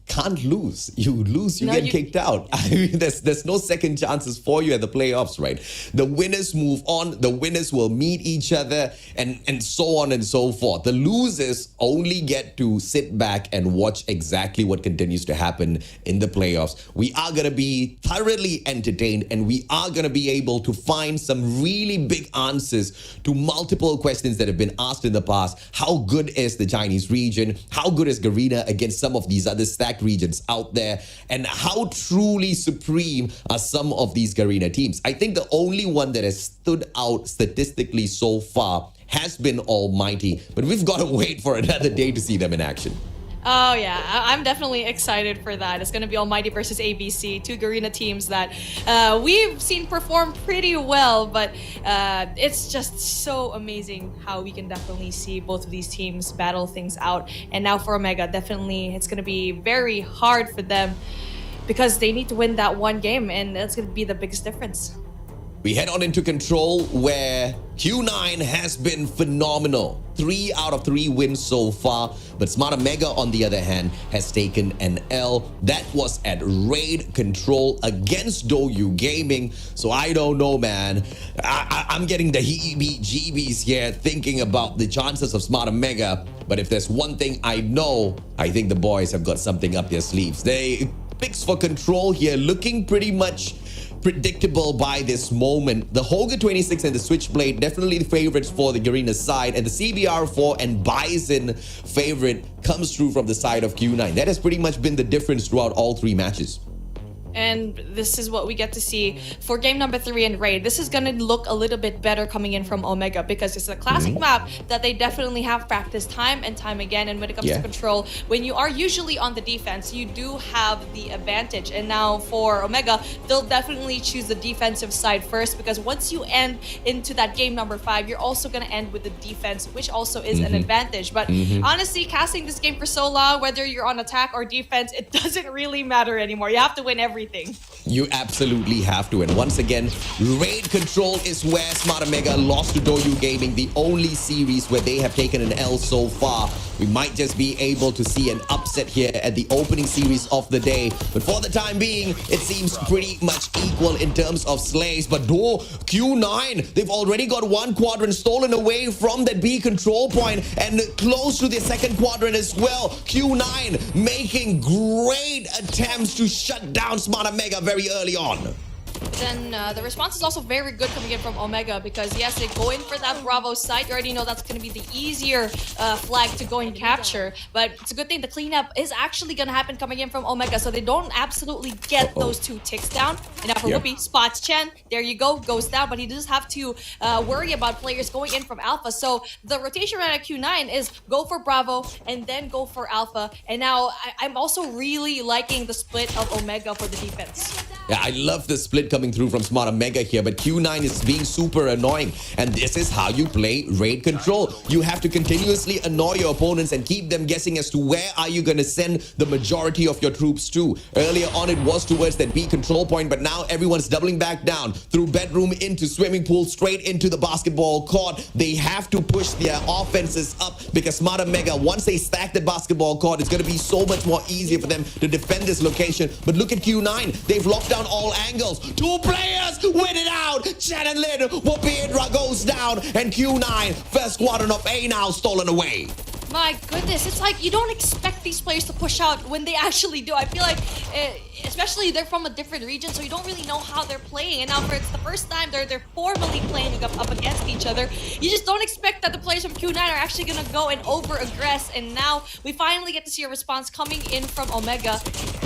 can't lose. You lose, you get kicked out. I mean, there's no second chances for you at the playoffs, right? The winners move on. The winners will meet each other and so on and so forth. The losers only get to sit back and watch exactly what continues to happen in the playoffs. We are going to be thoroughly entertained and we are going to be able to find some really big answers to multiple questions that have been asked in the past. How good is the Chinese region? How good is Garena against some of these other stacked regions out there, and how truly supreme are some of these Garena teams? I think the only one that has stood out statistically so far has been Almighty, but we've got to wait for another day to see them in action. Oh yeah, I'm definitely excited for that. It's gonna be Almighty versus ABC, two Garena teams that we've seen perform pretty well, but it's just so amazing how we can definitely see both of these teams battle things out. And now for Omega, definitely it's gonna be very hard for them because they need to win that one game, and that's gonna be the biggest difference. We head on into Control, where Q9 has been phenomenal. 3 out of 3 wins so far, but Smart Omega, on the other hand, has taken an L. That was at Raid Control against Doyu Gaming. So I don't know, man. I'm getting the heebie-jeebies here thinking about the chances of Smart Omega. But if there's one thing I know, I think the boys have got something up their sleeves. They picks for Control here, looking pretty much predictable by this moment. The Holger 26 and the Switchblade definitely the favorites for the Garena side, and the CBR4 and Bison favorite comes through from the side of Q9. That has pretty much been the difference throughout all 3 matches. And this is what we get to see for game number 3 in Raid. This is going to look a little bit better coming in from Omega because it's a classic map that they definitely have practiced time and time again. And when it comes to Control, when you are usually on the defense, you do have the advantage. And now for Omega, they'll definitely choose the defensive side first, because once you end into that game number 5, you're also going to end with the defense, which also is an advantage. But honestly, casting this game for so long, whether you're on attack or defense, it doesn't really matter anymore. You have to win everything. You absolutely have to. And once again, Raid Control is where Smart Omega lost to Doyu Gaming, the only series where they have taken an L so far. We might just be able to see an upset here at the opening series of the day. But for the time being, it seems pretty much equal in terms of slays. But Q9, they've already got 1 quadrant stolen away from that B control point and close to the 2nd quadrant as well. Q9 making great attempts to shut down Smart Omega very early on. Then the response is also very good coming in from Omega, because yes, they go in for that Bravo site. You already know that's going to be the easier flag to go and capture, but it's a good thing the cleanup is actually going to happen coming in from Omega, so they don't absolutely get those 2 ticks down. And now for Whoopi, spots Chen, there you go, goes down, but he does have to worry about players going in from Alpha. So the rotation right at Q9 is go for Bravo and then go for Alpha. And now I'm also really liking the split of Omega for the defense. Yeah, I love the split coming through from Smart Omega here, but Q9 is being super annoying, and this is how you play Raid Control. You have to continuously annoy your opponents and keep them guessing as to where are you going to send the majority of your troops to. Earlier on, it was towards that B control point, but now everyone's doubling back down through bedroom into swimming pool, straight into the basketball court. They have to push their offenses up, because Smart Omega, once they stack the basketball court, it's going to be so much more easier for them to defend this location. But look at Q9. They've locked down all angles. 2 players win it out. Chen and Lin, Whoopi goes down, and Q9, first quadrant of A now stolen away. My goodness, it's like you don't expect these players to push out when they actually do. I feel like, especially they're from a different region, so you don't really know how they're playing. And now it's the first time they're formally playing up against each other. You just don't expect that the players from Q9 are actually going to go and over-aggress. And now we finally get to see a response coming in from Omega.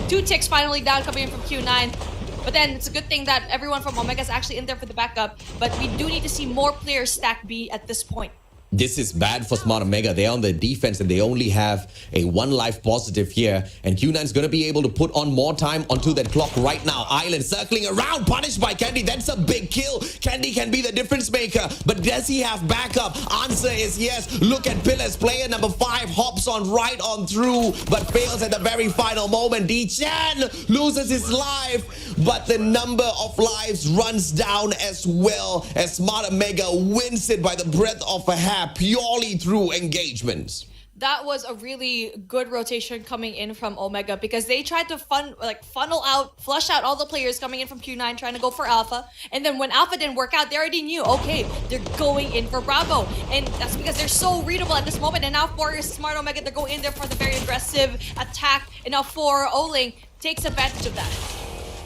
2 ticks finally down coming in from Q9. But then it's a good thing that everyone from Omega is actually in there for the backup. But we do need to see more players stack B at this point. This is bad for Smart Omega. They're on the defense and they only have a 1 life positive here. And Q9 is going to be able to put on more time onto that clock right now. Island circling around, punished by Candy. That's a big kill. Candy can be the difference maker. But does he have backup? Answer is yes. Look at Pillars. Player number 5 hops on right on through, but fails at the very final moment. D-Chan loses his life, but the number of lives runs down as well, as Smart Omega wins it by the breadth of a hair, purely through engagements. That was a really good rotation coming in from Omega, because they tried to flush out all the players coming in from Q9 trying to go for Alpha. And then when Alpha didn't work out, they already knew, okay, they're going in for Bravo. And that's because they're so readable at this moment. And now for Smart Omega, they're going in there for the very aggressive attack. And now for Oling takes advantage of that.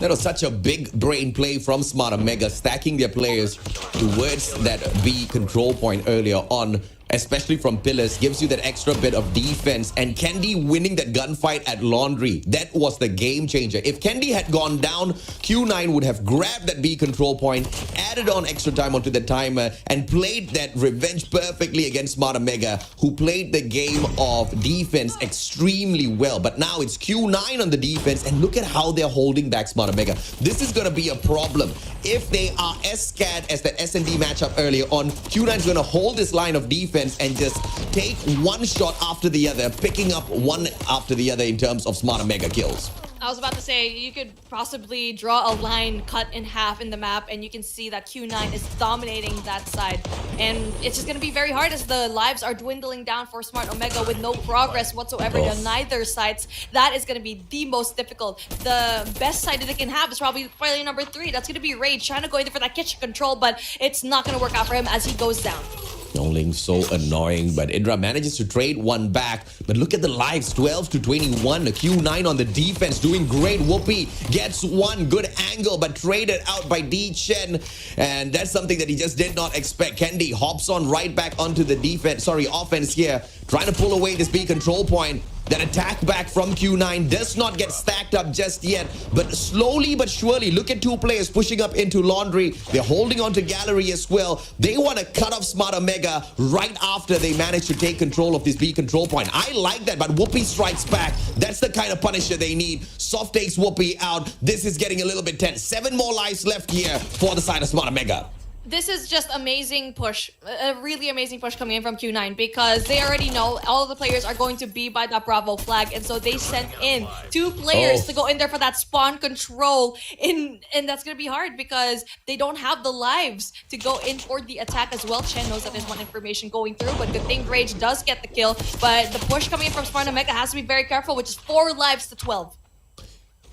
That was such a big brain play from Smart Omega, stacking their players towards that B control point earlier on. especially from pillars, gives you that extra bit of defense. And Kendi winning that gunfight at Laundry, that was the game changer. If Kendi had gone down, Q9 would have grabbed that B control point, added on extra time onto the timer, and played that revenge perfectly against Smart Omega, who played the game of defense extremely well. But now it's Q9 on the defense, and look at how they're holding back Smart Omega. This is going to be a problem. If they are as scared as that S&D matchup earlier on, Q9 is going to hold this line of defense and just take one shot after the other, picking up one after the other in terms of Smart Omega kills. I was about to say, you could possibly draw a line cut in half in the map, and you can see that Q9 is dominating that side. And it's just going to be very hard as the lives are dwindling down for Smart Omega with no progress whatsoever on neither sides. That is going to be the most difficult. The best side that they can have is probably player number 3. That's going to be Rage, trying to go in there for that kitchen control, but it's not going to work out for him as he goes down. Yongling so annoying, but Indra manages to trade one back. But look at the lives, 12 to 21. The Q9 on the defense doing great. Whoopi gets one good angle, but traded out by D Chen. And that's something that he just did not expect. Kendi hops on right back onto the offense here, trying to pull away this B control point. That attack back from Q9 does not get stacked up just yet, but slowly but surely, look at 2 players pushing up into Laundry. They're holding on to Gallery as well. They want to cut off Smart Omega right after they manage to take control of this B control point. I like that, but Whoopi strikes back. That's the kind of punisher they need. Soft takes Whoopi out. This is getting a little bit tense. 7 more lives left here for the side of Smart Omega. This is just amazing push, a really amazing push coming in from Q9, because they already know all of the players are going to be by that Bravo flag, and so they sent in 2 players to go in there for that spawn control, and that's going to be hard because they don't have the lives to go in for the attack as well. Chen knows that there's one information going through, but good thing Rage does get the kill, but the push coming in from Smart Omega has to be very careful, which is 4 lives to 12.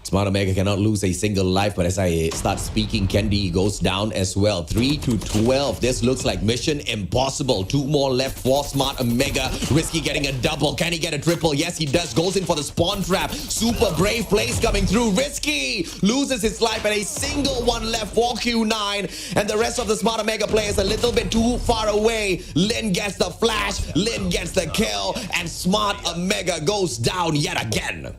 Smart Omega cannot lose a single life, but as I start speaking, Kendi goes down as well. 3 to 12. This looks like mission impossible. 2 more left for Smart Omega. Risky getting a double. Can he get a triple? Yes, he does. Goes in for the spawn trap. Super brave plays coming through. Risky loses his life, and a single one left for Q9. And the rest of the Smart Omega players a little bit too far away. Lin gets the flash. Lin gets the kill, and Smart Omega goes down yet again.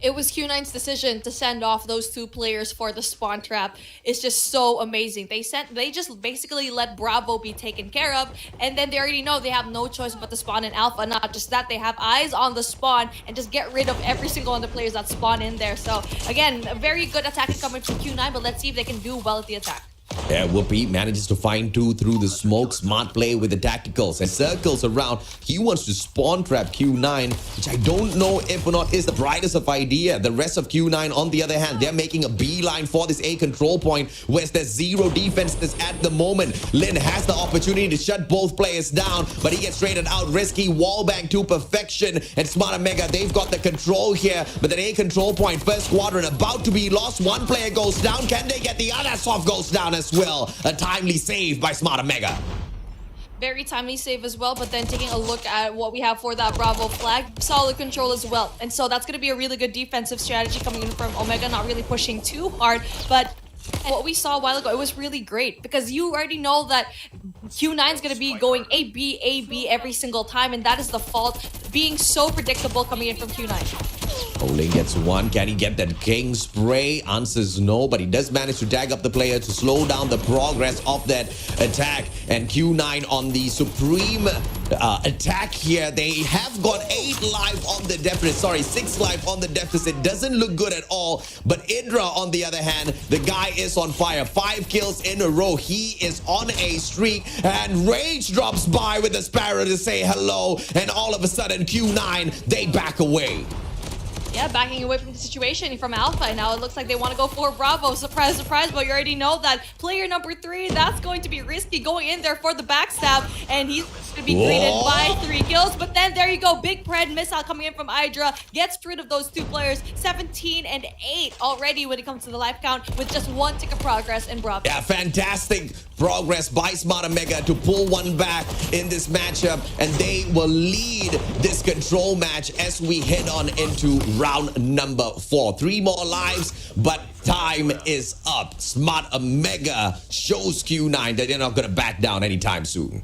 It was Q9's decision to send off those 2 players for the spawn trap. It's just so amazing. They just basically let Bravo be taken care of, and then they already know they have no choice but to spawn in Alpha. Not just that, they have eyes on the spawn and just get rid of every single one of the players that spawn in there. So again, a very good attacking coming from Q9, but let's see if they can do well at the attack. Yeah, Whoopi manages to find 2 through the smoke. Smart play with the tacticals and circles around. He wants to spawn trap Q9, which I don't know if or not is the brightest of idea. The rest of Q9, on the other hand, they're making a beeline for this A control point, where there's 0 defenses at the moment. Lin has the opportunity to shut both players down, but he gets traded out. Risky wallbang to perfection, and Smart Omega, they've got the control here, but that A control point, first quadrant about to be lost. 1 player goes down. Can they get the other? Soft goes down as well. A timely save by Smart Omega. Very timely save as well, but then taking a look at what we have for that Bravo flag, solid control as well. And so that's going to be a really good defensive strategy coming in from Omega, not really pushing too hard, but what we saw a while ago, it was really great because you already know that Q9 is going to be going A, B every single time, and that is the fault being so predictable coming in from Q9. Oling gets 1. Can he get that king spray? Answers no, but he does manage to tag up the player to slow down the progress of that attack. And Q9 on the supreme attack here. They have got 8 life on the deficit. Sorry, 6 life on the deficit. Doesn't look good at all. But Indra, on the other hand, the guy is on fire. 5 kills in a row. He is on a streak. And Rage drops by with a Sparrow to say hello. And all of a sudden, Q9, they back away. Yeah, backing away from the situation from Alpha, and now it looks like they want to go for Bravo. Surprise, surprise, but you already know that player number 3, that's going to be risky going in there for the backstab, and he's going to be greeted by 3 kills. But then there you go, big pred missile coming in from Hydra, gets rid of those 2 players. 17 and 8 already when it comes to the life count, with just 1 tick of progress in Bravo. Yeah, fantastic progress by Smart Omega to pull 1 back in this matchup, and they will lead this control match as we head on into round number 4. 3 more lives, but time is up. Smart Omega shows Q9 that they're not going to back down anytime soon.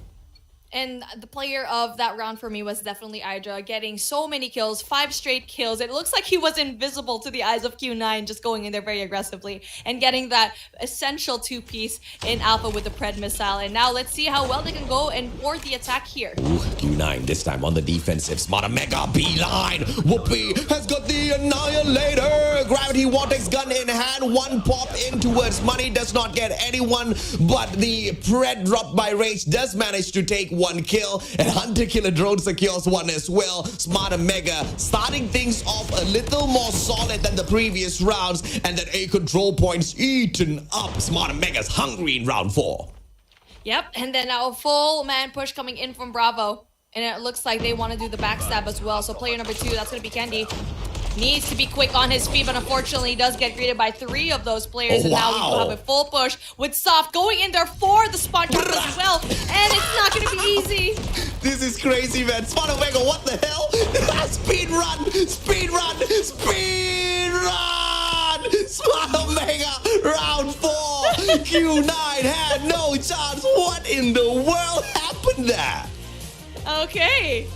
And the player of that round for me was definitely Idra, getting so many kills, 5 straight kills. It looks like he was invisible to the eyes of Q9, just going in there very aggressively and getting that essential 2-piece in Alpha with the Pred missile. And now let's see how well they can go and board the attack here. Q9 this time on the defensive. Smarter Mega beeline. Whoopi has got the Annihilator. Gravity Vortex gun in hand. One pop in towards money. Does not get anyone. But the Pred dropped by Rage does manage to take one kill. And Hunter Killer Drone secures one as well. Smarter Mega starting things off a little more solid than the previous rounds. And that A control points eaten up. Smarter Mega's hungry in round 4. Yep, and then now a full man push coming in from Bravo. And it looks like they want to do the backstab as well. So player number 2, that's going to be Candy. Needs to be quick on his feet, but unfortunately he does get greeted by 3 of those players. And now we will have a full push with Soft going in there for the spawn trap as well. And it's not going to be easy. This is crazy, man. Smarter Mega, what the hell? Speed run! Speed run! Speed run! Smarter Mega, round 4. Q9 had no chance. What in the world happened there? Okay,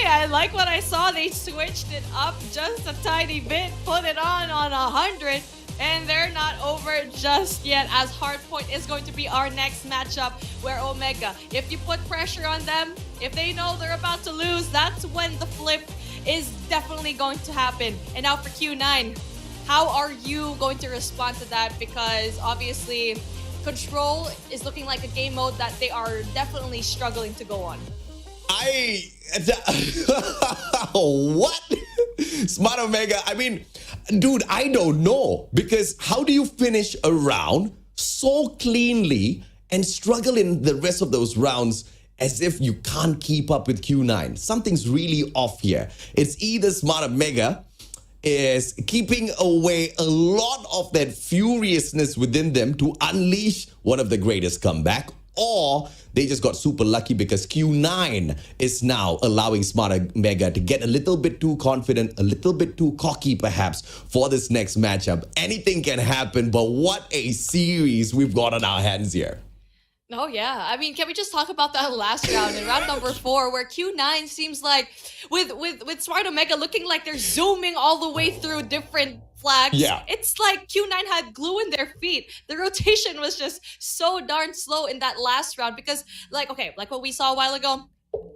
I like what I saw. They switched it up just a tiny bit, put it on 100, and they're not over just yet, as Hardpoint is going to be our next matchup, where Omega, if you put pressure on them, if they know they're about to lose, that's when the flip is definitely going to happen. And now for Q9, how are you going to respond to that? Because obviously, Control is looking like a game mode that they are definitely struggling to go on. What? Smarter Mega, I mean, dude, I don't know. Because how do you finish a round so cleanly and struggle in the rest of those rounds as if you can't keep up with Q9? Something's really off here. It's either Smarter Mega is keeping away a lot of that furiousness within them to unleash one of the greatest comeback, or they just got super lucky because Q9 is now allowing Smarter Mega to get a little bit too confident, a little bit too cocky perhaps for this next matchup. Anything can happen, but what a series we've got on our hands here. Oh yeah, I mean, can we just talk about that last round, in round number 4, where Q9 seems like, with Smart Omega looking like they're zooming all the way through different flags. Yeah. It's like Q9 had glue in their feet. The rotation was just so darn slow in that last round because, like what we saw a while ago,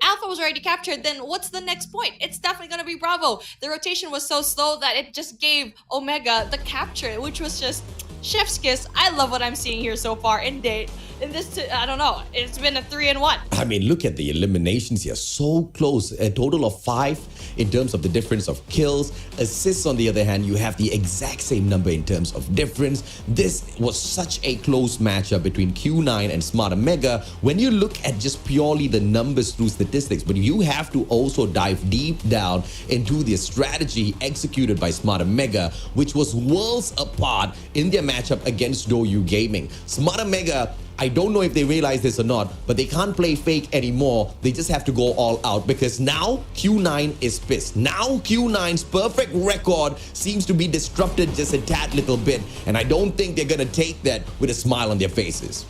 Alpha was already captured, then what's the next point? It's definitely going to be Bravo. The rotation was so slow that it just gave Omega the capture, which was just chef's kiss. I love what I'm seeing here so far in this, I don't know, it's been a 3-1. I mean, look at the eliminations here. So close. A total of 5 in terms of the difference of kills. Assists, on the other hand, you have the exact same number in terms of difference. This was such a close matchup between Q9 and Smarter Mega. When you look at just purely the numbers through statistics, but you have to also dive deep down into the strategy executed by Smarter Mega, which was worlds apart in their matchup against Doyu Gaming. Smarter Mega, I don't know if they realize this or not, but they can't play fake anymore. They just have to go all out because now Q9 is pissed. Now Q9's perfect record seems to be disrupted just a tad little bit, and I don't think they're gonna take that with a smile on their faces.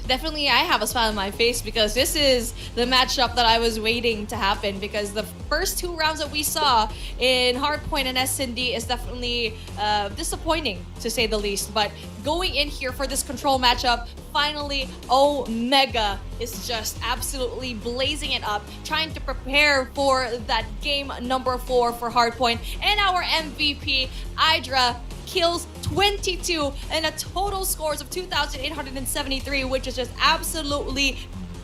Definitely I have a smile on my face because this is the matchup that I was waiting to happen, because the first 2 rounds that we saw in Hardpoint and S&D is definitely disappointing, to say the least. But going in here for this Control matchup, finally Omega is just absolutely blazing it up, trying to prepare for that game number 4 for Hardpoint. And our MVP, Idra, kills 22 and a total scores of 2,873, which is just absolutely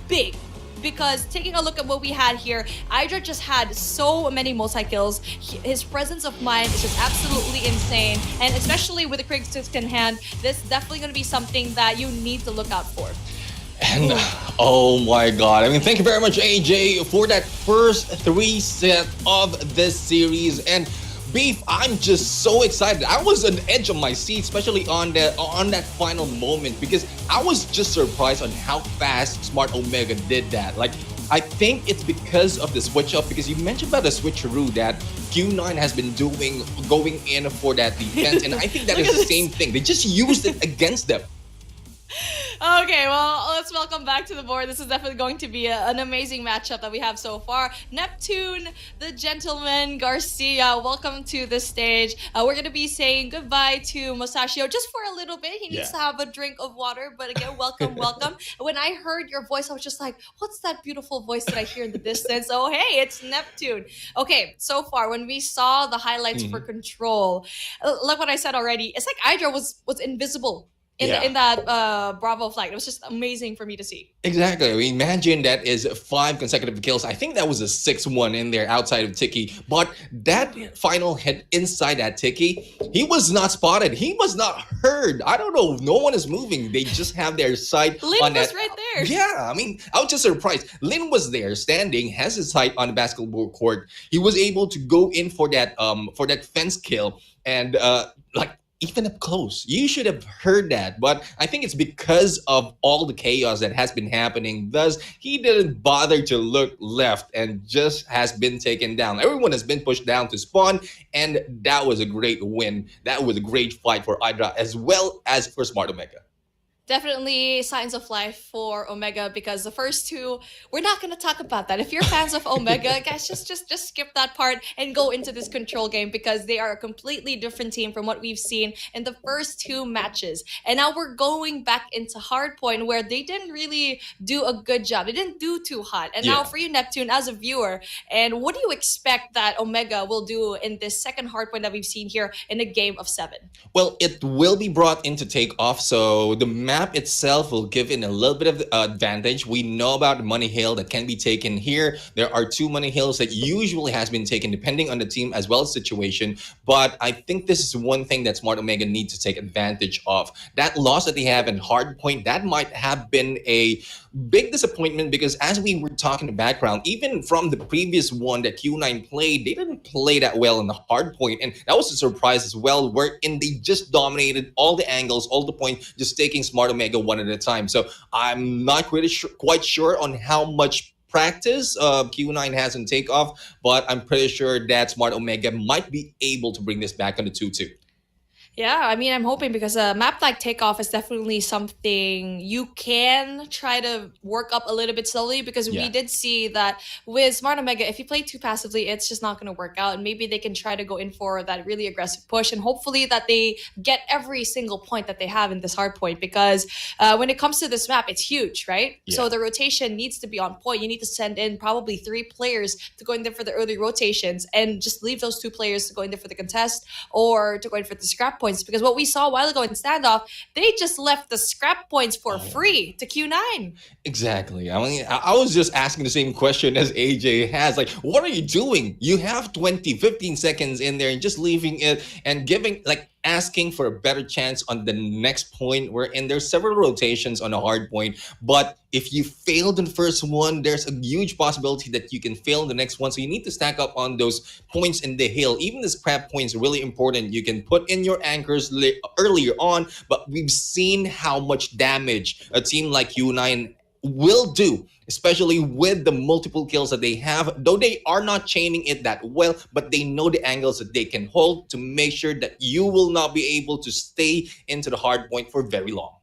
big. Because taking a look at what we had here, Idra just had so many multi-kills. His presence of mind is just absolutely insane. And especially with the Krieg 6 in hand, this is definitely going to be something that you need to look out for. And oh my god, I mean, thank you very much, AJ, for that first 3 set of this series. And Beef, I'm just so excited. I was on the edge of my seat, especially on that final moment, because I was just surprised on how fast Smart Omega did that. Like, I think it's because of the switch up, because you mentioned about the switcheroo that Q9 has been doing, going in for that defense, and I think that is the same thing. They just used it against them. Okay, well, let's welcome back to the board. This is definitely going to be an amazing matchup that we have so far. Neptune, the gentleman, Garcia, welcome to the stage. We're going to be saying goodbye to Musashio just for a little bit. He needs to have a drink of water, but again, welcome, welcome. When I heard your voice, I was just like, what's that beautiful voice that I hear in the distance? Oh, hey, it's Neptune. Okay, so far, when we saw the highlights for Control, like what I said already, it's like Hydra was invisible in that Bravo flight. It was just amazing for me to see. Exactly. I mean, imagine that is 5 consecutive kills. I think that was a 6th one in there outside of Tiki. But that final hit inside that Tiki, he was not spotted. He was not heard. I don't know. No one is moving. They just have their sight Lin on was that. right there. Yeah, I mean, I was just surprised. Lin was there, standing, has his sight on the basketball court. He was able to go in for that fence kill, and like, even up close, you should have heard that. But I think it's because of all the chaos that has been happening. Thus, he didn't bother to look left and just has been taken down. Everyone has been pushed down to spawn, and that was a great win. That was a great fight for Hydra as well as for Smart Omega. Definitely signs of life for Omega, because the first two, we're not going to talk about that. If you're fans of Omega, guys, just skip that part and go into this Control game, because they are a completely different team from what we've seen in the first 2 matches. And now we're going back into Hardpoint, where they didn't really do a good job. They didn't do too hot. And now for you, Neptune, as a viewer, and what do you expect that Omega will do in this second Hardpoint that we've seen here in a game of 7? Well, it will be brought into takeoff, so the map itself will give it a little bit of advantage. We know about Money Hill that can be taken here. There are 2 Money Hills that usually has been taken depending on the team as well as situation. But I think this is one thing that Smart Omega needs to take advantage of. That loss that they have in Hardpoint, that might have been a big disappointment, because as we were talking in the background, even from the previous one that Q9 played, they didn't play that well in the Hardpoint, and that was a surprise as well, wherein they just dominated all the angles, all the points, just taking Smart Omega one at a time. So I'm not quite sure on how much practice Q9 has in takeoff, but I'm pretty sure that Smart Omega might be able to bring this back on the 2-2. Yeah, I mean, I'm hoping, because a map like Takeoff is definitely something you can try to work up a little bit slowly, because we did see that with Smart Omega, if you play too passively, it's just not going to work out. And maybe they can try to go in for that really aggressive push, and hopefully that they get every single point that they have in this hard point, because when it comes to this map, it's huge, right? So the rotation needs to be on point. You need to send in probably 3 players to go in there for the early rotations, and just leave those 2 players to go in there for the contest or to go in for the scrap point. Because what we saw a while ago in standoff, they just left the scrap points for free to Q9. Exactly. I mean, I was just asking the same question as AJ has. Like, what are you doing? You have 15 seconds in there and just leaving it and giving, like, asking for a better chance on the next point, wherein there's several rotations on a hard point. But if you failed in the first one, there's a huge possibility that you can fail in the next one. So you need to stack up on those points in the hill. Even the scrap points are really important. You can put in your anchors earlier on, but we've seen how much damage a team like U9 will do, especially with the multiple kills that they have, though they are not chaining it that well, but they know the angles that they can hold to make sure that you will not be able to stay into the hard point for very long.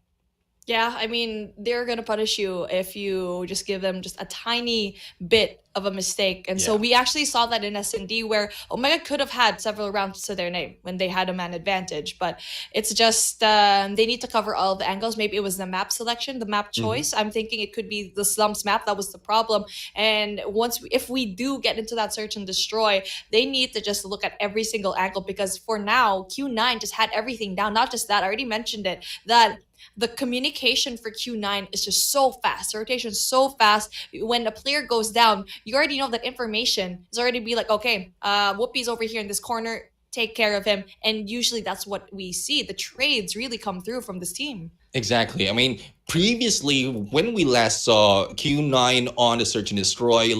Yeah, I mean, they're going to punish you if you just give them just a tiny bit of a mistake. And so we actually saw that in S&D, where Omega could have had several rounds to their name when they had a man advantage. But it's just they need to cover all of the angles. Maybe it was the map selection, the map choice. I'm thinking it could be the slumps map that was the problem. And if we do get into that search and destroy, they need to just look at every single angle, because for now, Q9 just had everything down. Not just that, I already mentioned it, that the communication for Q9 is just so fast. The rotation is so fast. When a player goes down, you already know that information is already be like, okay, Whoopi's over here in this corner, take care of him. And usually that's what we see. The trades really come through from this team. Exactly. I mean, previously, when we last saw Q9 on the Search and Destroy,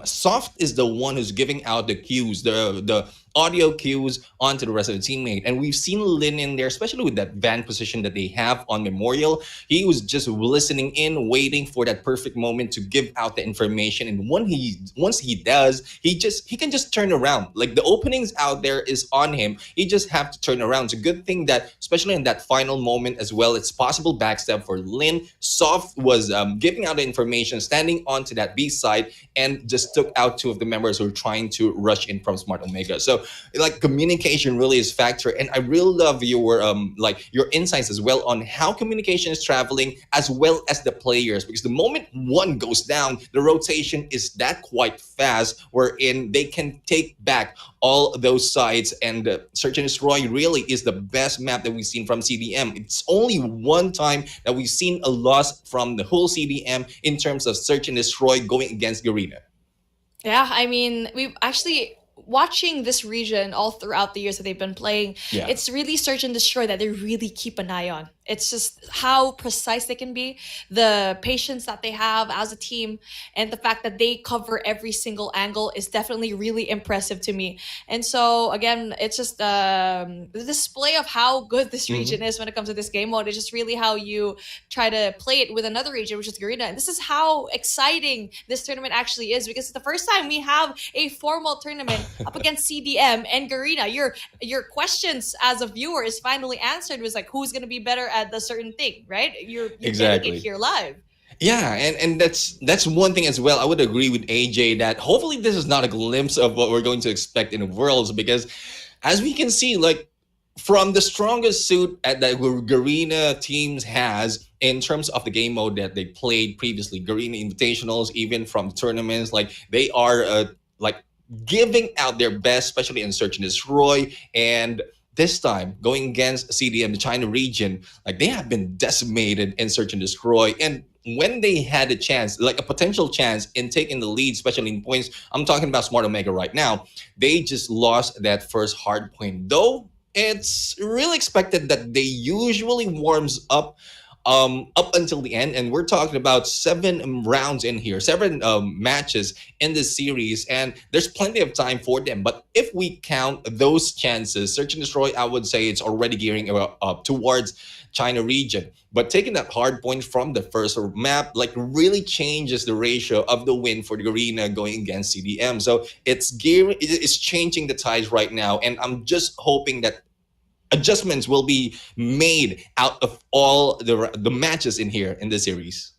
Soft is the one who's giving out the cues, the audio cues onto the rest of the teammate. And we've seen Lin in there, especially with that van position that they have on Memorial. He was just listening in, waiting for that perfect moment to give out the information. And once he does, he can just turn around. Like, the openings out there is on him. He just have to turn around. It's a good thing that, especially in that final moment as well, it's possible backstab for Lin Lin. Soft was giving out the information, standing onto that B side, and just took out two of the members who were trying to rush in from Smart Omega. So like communication really is factor, and I really love your like your insights as well on how communication is traveling as well as the players, because the moment one goes down, the rotation is that quite fast, wherein they can take back all those sides. And Search and Destroy really is the best map that we've seen from CDM. It's only one time that we've seen a loss from the whole CDM in terms of Search and Destroy going against Garena. Yeah, I mean, we've actually watching this region all throughout the years that they've been playing. Yeah. It's really Search and Destroy that they really keep an eye on. It's just how precise they can be, the patience that they have as a team, and the fact that they cover every single angle is definitely really impressive to me. And so again, it's just the display of how good this region is when it comes to this game mode. It's just really how you try to play it with another region, which is Garena. And this is how exciting this tournament actually is, because it's the first time we have a formal tournament up against CDM and Garena. Your questions as a viewer is finally answered. Was like, who's going to be better at the certain thing, right? You're Exactly. getting it here live. Yeah, and that's one thing as well. I would agree with AJ that hopefully this is not a glimpse of what we're going to expect in Worlds, because as we can see, like from the strongest suit at that Garena teams has in terms of the game mode that they played previously, Garena Invitationals, even from tournaments, like they are like giving out their best, especially in Search and Destroy. And this time, going against CDM, the China region, like they have been decimated in Search and Destroy. And when they had a chance, like a potential chance in taking the lead, especially in points, I'm talking about Smart Omega right now, they just lost that first hard point. Though it's really expected that they usually warms up until the end, and we're talking about 7 rounds in here, 7 matches in this series, and there's plenty of time for them. But if we count those chances, Search and Destroy, I would say it's already gearing up towards China region. But taking that hard point from the first map like really changes the ratio of the win for the Garena going against CDM. So it's changing the tides right now, and I'm just hoping that adjustments will be made out of all the matches in here in the series.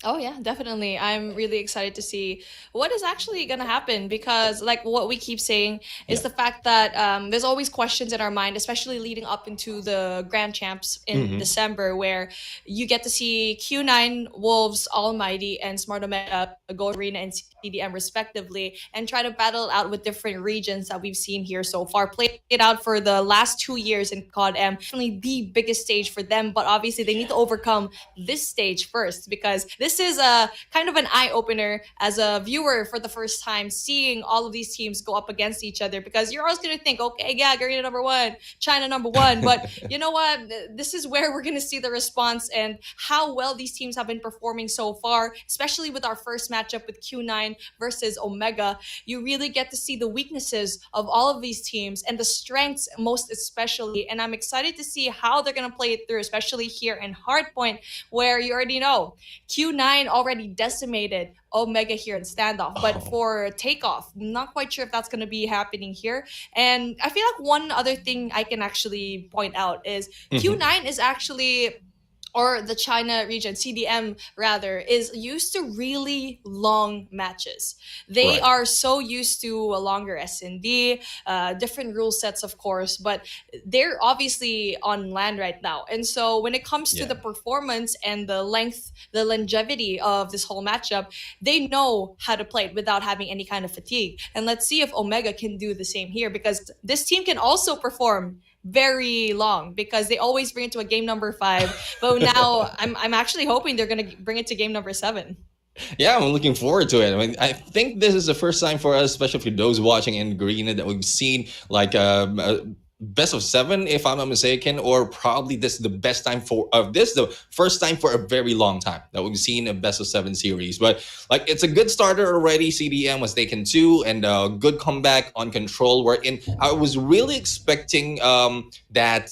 Oh yeah, definitely. I'm really excited to see what is actually going to happen, because like what we keep saying is the fact that there's always questions in our mind, especially leading up into the Grand Champs in December, where you get to see Q9, Wolves, Almighty, and Smart Omega go Arena and CDM respectively, and try to battle it out with different regions that we've seen here so far. Played it out for the last 2 years in COD M. Definitely the biggest stage for them, but obviously they need to overcome this stage first, because this is a kind of an eye-opener as a viewer for the first time, seeing all of these teams go up against each other, because you're always going to think, okay, yeah, Garena number 1, China number 1, but you know what? This is where we're going to see the response and how well these teams have been performing so far, especially with our first matchup with Q9 versus Omega. You really get to see the weaknesses of all of these teams and the strengths most especially, and I'm excited to see how they're going to play it through, especially here in Hardpoint, where you already know Q9 already decimated Omega here in standoff. But for takeoff, not quite sure if that's going to be happening here. And I feel like one other thing I can actually point out is Q9 is actually, or the China region, CDM rather, is used to really long matches. They are so used to a longer S&D, different rule sets, of course, but they're obviously on land right now. And so when it comes to the performance and the length, the longevity of this whole matchup, they know how to play it without having any kind of fatigue. And let's see if Omega can do the same here, because this team can also perform very long, because they always bring it to a game number 5, but now I'm actually hoping they're going to bring it to game number 7. Yeah, I'm looking forward to it. I mean, I think this is the first time for us, especially for those watching in Garena, that we've seen like best of 7, if I'm not mistaken, or probably this is the best time for this is the first time for a very long time that we've seen a best of 7 series. But like it's a good starter already. CDM was taken 2, and a good comeback on Control. Wherein I was really expecting that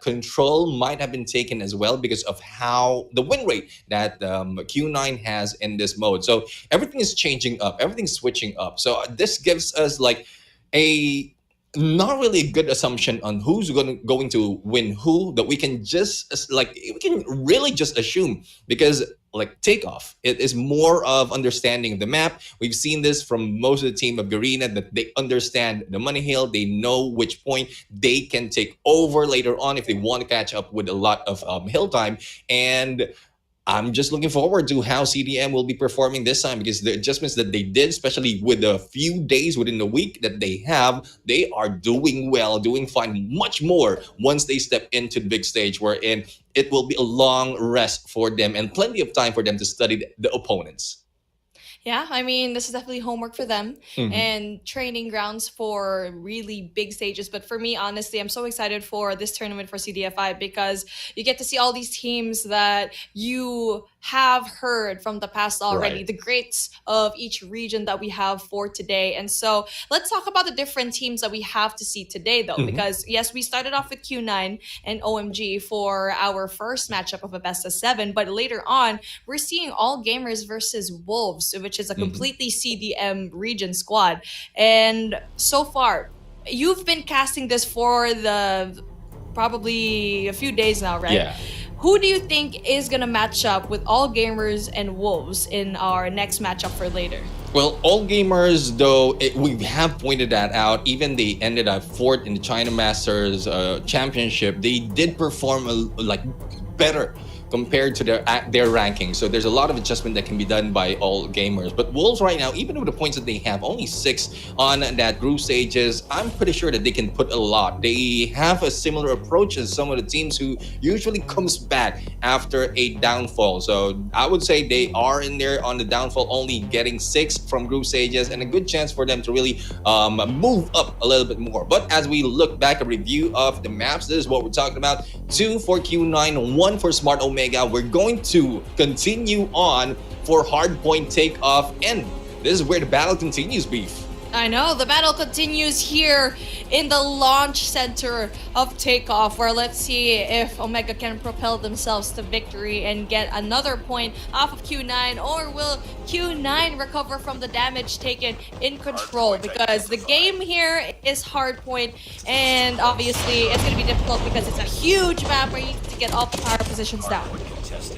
Control might have been taken as well, because of how the win rate that Q9 has in this mode. So everything is changing up, everything's switching up. So this gives us like a not really a good assumption on who's going to win who, that we can just like we can really just assume, because like takeoff, it is more of understanding the map. We've seen this from most of the team of Garena, that they understand the money hill, they know which point they can take over later on if they want to catch up with a lot of hill time. And I'm just looking forward to how CDM will be performing this time, because the adjustments that they did, especially with the few days within the week that they have, they are doing well, doing fine, much more once they step into the big stage, wherein it will be a long rest for them and plenty of time for them to study the opponents. Yeah, I mean, this is definitely homework for them and training grounds for really big stages. But for me, honestly, I'm so excited for this tournament for CDFI, because you get to see all these teams that you have heard from the past already, Right. the greats of each region that we have for today. And so let's talk about the different teams that we have to see today, though, because yes, we started off with Q9 and OMG for our first matchup of a best of 7, but later on, we're seeing All Gamers versus Wolves, which is a completely CDM region squad. And so far, you've been casting this for the probably a few days now, right? Yeah. Who do you think is going to match up with All Gamers and Wolves in our next matchup for later? Well, all gamers, though, we have pointed that out. Even they ended up fourth in the China Masters Championship. They did perform like better compared to their ranking. So there's a lot of adjustment that can be done by all gamers. But Wolves right now, even with the points that they have, only 6 on that group stages, I'm pretty sure that they can put a lot. They have a similar approach as some of the teams who usually comes back after a downfall. So I would say they are in there on the downfall, only getting 6 from group stages, and a good chance for them to really move up a little bit more. But as we look back, a review of the maps, this is what we're talking about. 2 for Q9, 1 for Smart Omega. We're going to continue on for Hardpoint Takeoff, and this is where the battle continues, Beef. I know, the battle continues here in the launch center of Takeoff, where let's see if Omega can propel themselves to victory and get another point off of Q9, or will Q9 recover from the damage taken in control, because the game here is Hardpoint, and obviously it's going to be difficult because it's a huge map where you need to get all the power positions down.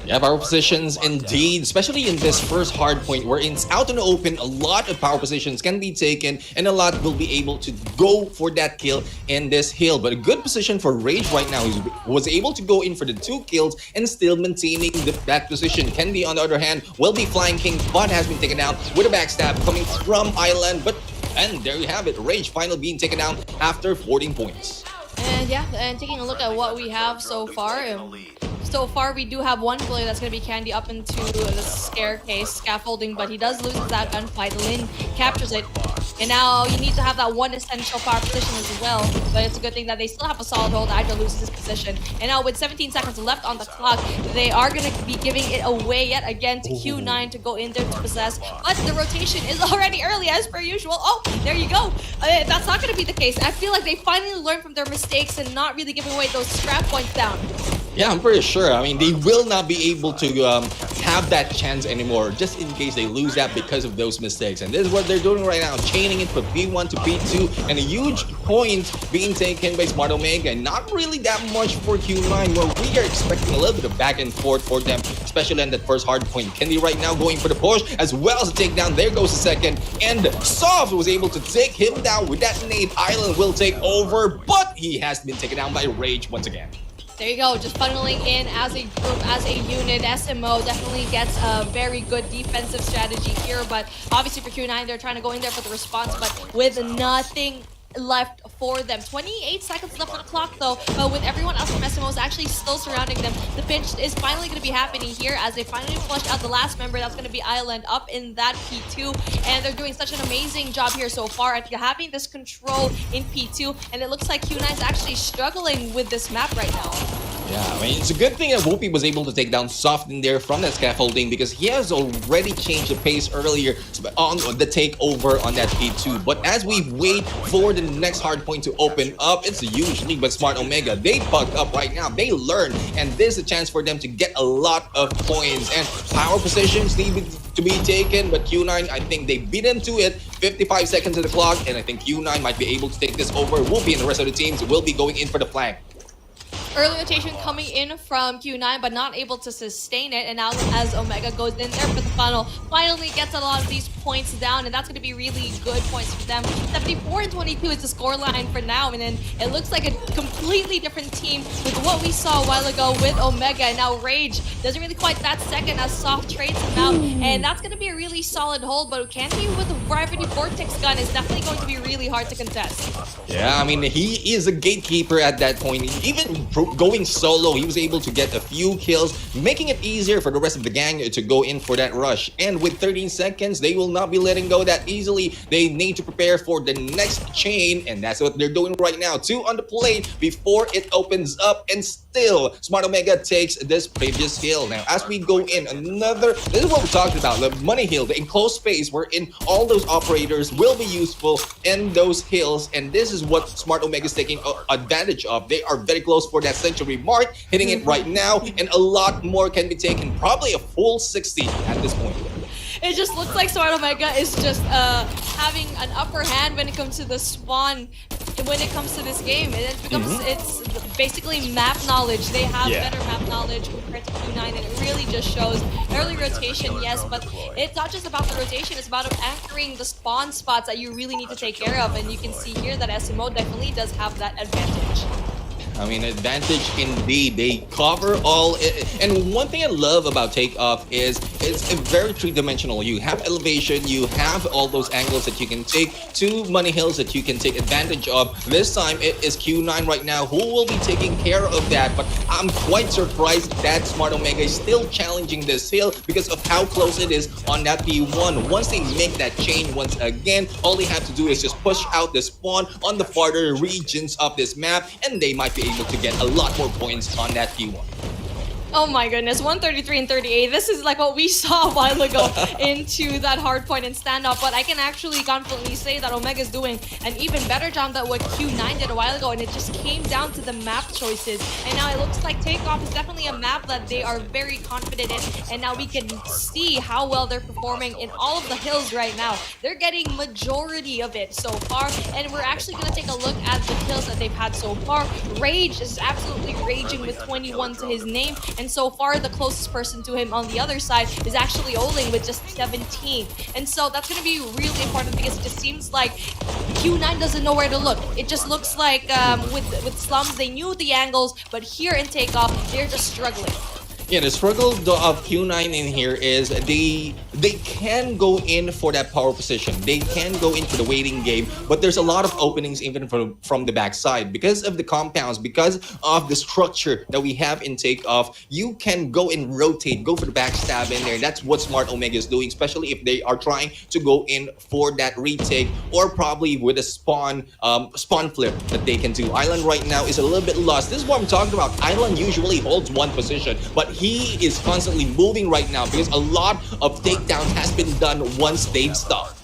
Yeah, power positions indeed, especially in this first hard point where it's out in the open, a lot of power positions can be taken and a lot will be able to go for that kill in this hill. But a good position for Rage right now, he was able to go in for the 2 kills and still maintaining that position. Kendi, on the other hand, will be flanking, but has been taken down with a backstab coming from Island. And there you have it, Rage finally being taken down after 14 points. And yeah, and taking a look at what we have so far, we do have one player that's going to be Candy up into the staircase scaffolding, but he does lose that gunfight. Lin captures it, and now you need to have that one essential power position as well, but it's a good thing that they still have a solid hold. Hydra loses his position, and now with 17 seconds left on the clock, they are going to be giving it away yet again to Q9 to go in there to possess, but the rotation is already early as per usual. Oh, there you go. That's not going to be the case. I feel like they finally learned from their mistakes and not really giving away those scrap points down. Yeah, I'm pretty sure. I mean, they will not be able to have that chance anymore, just in case they lose that because of those mistakes. And this is what they're doing right now, chaining it from P1 to P2, and a huge point being taken by Smart Omega. And not really that much for Q9, where we are expecting a little bit of back and forth for them, especially on that first hard point. Kendi right now going for the push, as well as the takedown. There goes the second, and Soft was able to take him down with that nade. Island will take over, but he has been taken down by Rage once again. There you go, just funneling in as a group, as a unit. SMO definitely gets a very good defensive strategy here, but obviously for Q9, they're trying to go in there for the response, but with nothing left for them. 28 seconds left on the clock though, but with everyone else from SMOs actually still surrounding them, the pinch is finally going to be happening here as they finally flush out the last member. That's going to be Island up in that P2, and they're doing such an amazing job here so far at having this control in P2, and it looks like Q9 is actually struggling with this map right now. Yeah, I mean, it's a good thing that Whoopi was able to take down Soft in there from that scaffolding because he has already changed the pace earlier on the takeover on that P2. But as we wait for the next hard point to open up, it's usually but Smart Omega. They bugged up right now. They learn, and this is a chance for them to get a lot of points. And power positions need to be taken, but Q9, I think they beat him to it. 55 seconds of the clock, and I think Q9 might be able to take this over. Whoopi and the rest of the teams will be going in for the flank. Early rotation coming in from Q9, but not able to sustain it. And now as Omega goes in there for the funnel, finally gets a lot of these points down, and that's going to be really good points for them. 74-22 is the scoreline for now, and then it looks like a completely different team with what we saw a while ago with Omega. And now Rage doesn't really quite that second as Soft trades him out, and that's going to be a really solid hold, but Candy with the Gravity Vortex gun is definitely going to be really hard to contest. Yeah, I mean, he is a gatekeeper at that point. Even going solo, he was able to get a few kills, making it easier for the rest of the gang to go in for that rush. And with 13 seconds, they will not be letting go that easily. They need to prepare for the next chain, and that's what they're doing right now. 2 on the plate before it opens up, and still, Smart Omega takes this previous hill. Now, as we go in, this is what we're talking about, the money hill, the enclosed space wherein all those operators will be useful in those hills, and this is what Smart Omega is taking advantage of. They are very close for that century mark, hitting it right now, and a lot more can be taken, probably a full 60 at this point. It just looks like Smart Omega is just having an upper hand when it comes to the spawn, when it comes to this game. And it becomes, it's basically map knowledge. They have better map knowledge compared to Q9, and it really just shows. Early rotation, yes, but it's not just about the rotation, it's about anchoring the spawn spots that you really need to take care of. And you can see here that SMO definitely does have that advantage. I mean, advantage indeed. They cover all. And one thing I love about Takeoff is it's very three-dimensional. You have elevation, you have all those angles that you can take, 2 money hills that you can take advantage of. This time, it is Q9 right now who will be taking care of that. But I'm quite surprised that Smart Omega is still challenging this hill because of how close it is on that P1. Once they make that chain once again, all they have to do is just push out the spawn on the farther regions of this map, and they might be able to get a lot more points on that P1. Oh my goodness, 133 and 38. This is like what we saw a while ago into that hardpoint and standoff, but I can actually confidently say that Omega's doing an even better job than what Q9 did a while ago, and it just came down to the map choices. And now it looks like Takeoff is definitely a map that they are very confident in, and now we can see how well they're performing in all of the hills right now. They're getting majority of it so far, and we're actually going to take a look at the kills that they've had so far. Rage is absolutely raging with 21 to his name, and so far the closest person to him on the other side is actually Oling with just 17. And so that's going to be really important because it just seems like Q9 doesn't know where to look. It just looks like with Slums, they knew the angles, but here in Takeoff, they're just struggling. Yeah, the struggle of Q9 in here is they can go in for that power position. They can go in for the waiting game, but there's a lot of openings even from the backside. Because of the compounds, because of the structure that we have in Takeoff, you can go and rotate, go for the backstab in there. That's what Smart Omega is doing, especially if they are trying to go in for that retake or probably with a spawn flip that they can do. Island right now is a little bit lost. This is what I'm talking about. Island usually holds one position, but he is constantly moving right now because a lot of takedowns has been done once they've stopped.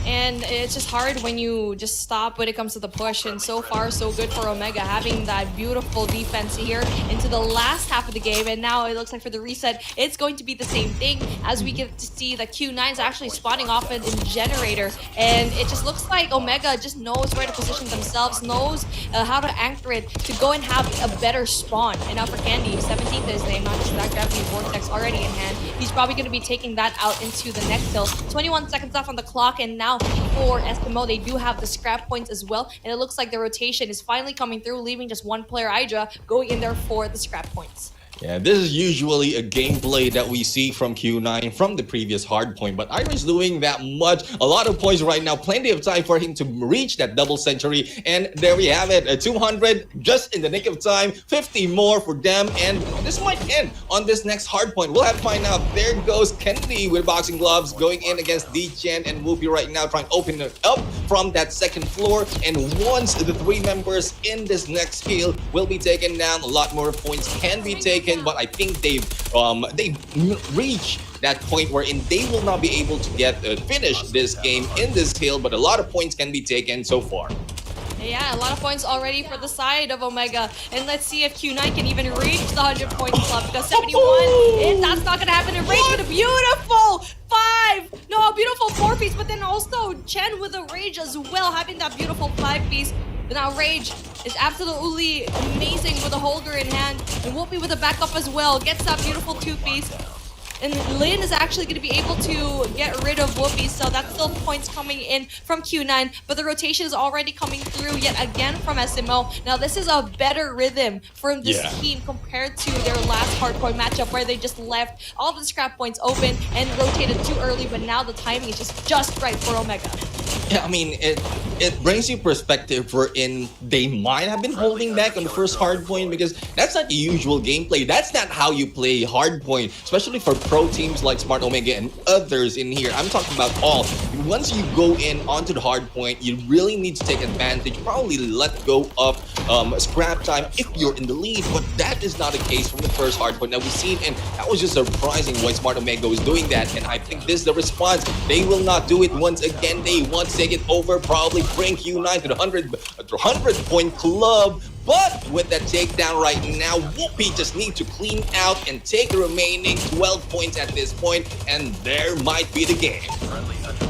And it's just hard when you just stop when it comes to the push. And so far, so good for Omega, having that beautiful defense here into the last half of the game. And now it looks like for the reset, it's going to be the same thing as we get to see the Q9 is actually spawning off in Generator. And it just looks like Omega just knows where to position themselves, knows how to anchor it to go and have a better spawn. And now for Candy, 17th is his name, not just that Gravity Vortex already in hand. He's probably going to be taking that out into the next hill. 21 seconds left on the clock, and now for SMO, they do have the scrap points as well, and it looks like the rotation is finally coming through, leaving just one player, Hydra, going in there for the scrap points. Yeah, this is usually a gameplay that we see from Q9 from the previous Hardpoint, but Irish doing that much. A lot of points right now, plenty of time for him to reach that double century, and there we have it, a 200 just in the nick of time, 50 more for them, and this might end on this next Hardpoint. We'll have to find out. There goes Kennedy with boxing gloves going in against D-Chen and Whoopi right now, trying to open it up from that second floor, and once the three members in this next hill will be taken down, a lot more points can be taken. But I think they've reached that point wherein they will not be able to get finish this game in this hill. But a lot of points can be taken so far. Yeah, a lot of points already for the side of Omega. And let's see if Q9 can even reach the 100-point club, because 71, and that's not going to happen. And Rage with a beautiful 5. No, a beautiful 4-piece, but then also Chen with a Rage as well, having that beautiful 5-piece. But now Rage is absolutely amazing with a holder in hand. And Whoopi with a backup as well. Gets that beautiful 2-piece. And Lin is actually going to be able to get rid of Whoopi, so that's still points coming in from Q9. But the rotation is already coming through yet again from SMO. Now this is a better rhythm for this team compared to their last Hardpoint matchup, where they just left all of the scrap points open and rotated too early. But now the timing is just right for Omega. Yeah, I mean, it brings you perspective wherein they might have been holding back on the first Hardpoint, because that's not the usual gameplay. That's not how you play Hardpoint, especially for pro teams like Smart Omega and others in here. I'm talking about all. Once you go in onto the Hardpoint, you really need to take advantage, probably let go of scrap time if you're in the lead, but that is not the case from the first Hardpoint that we've seen, and that was just surprising why Smart Omega was doing that, and I think this is the response. They will not do it once again. They want to take it over, probably bring Q9 to the 100-point club. But with that takedown right now, Whoopi just need to clean out and take the remaining 12 points at this point, and there might be the game.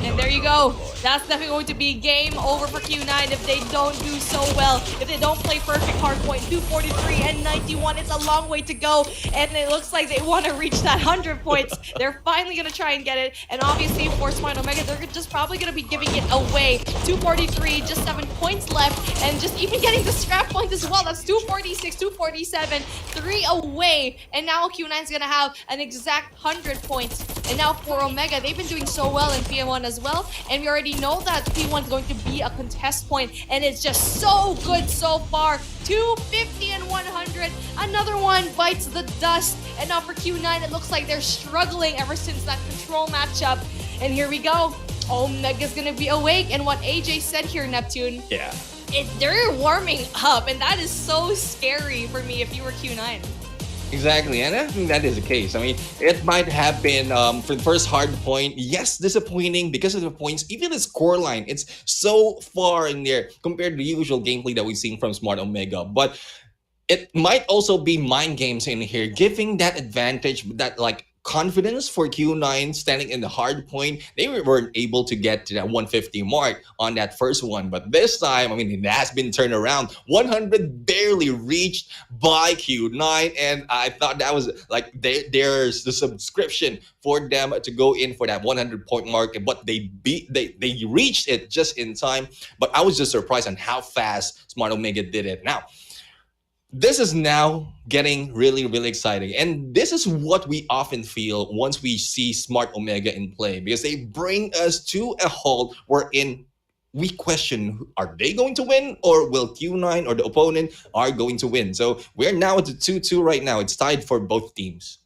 And there you go. That's definitely going to be game over for Q9 if they don't do so well. If they don't play perfect Hardpoint, 243 and 91, it's a long way to go. And it looks like they want to reach that 100 points. They're finally going to try and get it. And obviously for Smart Omega, they're just probably going to be giving it away. 243, just 7 points left. And just even getting the scrap point as well. That's 246, 247, 3 away. And now Q9's going to have an exact 100 points. And now for Omega, they've been doing so well in PM1 as well. And we already know that P1 is going to be a contest point, and it's just so good so far. 250 and 100. Another one bites the dust. And now for Q9, it looks like they're struggling ever since that control matchup. And here we go. Omega's gonna be awake. And what AJ said here, Neptune. Yeah. They're warming up, and that is so scary for me if you were Q9. Exactly, and I think that is the case. I mean, it might have been for the first Hardpoint, yes, disappointing because of the points. Even the scoreline, it's so far in there compared to the usual gameplay that we've seen from Smart Omega. But it might also be mind games in here, giving that advantage, that like confidence for Q9 standing in the Hardpoint. They weren't able to get to that 150 mark on that first one, but this time, I mean, it has been turned around. 100 barely reached by Q9, and I thought that was like there's the subscription for them to go in for that 100-point mark, but they reached it just in time. But I was just surprised on how fast Smart Omega did it. Now, this is now getting really, really exciting. And this is what we often feel once we see Smart Omega in play, because they bring us to a halt wherein we question, are they going to win, or will Q9 or the opponent are going to win? So we're now at the 2-2 right now. It's tied for both teams.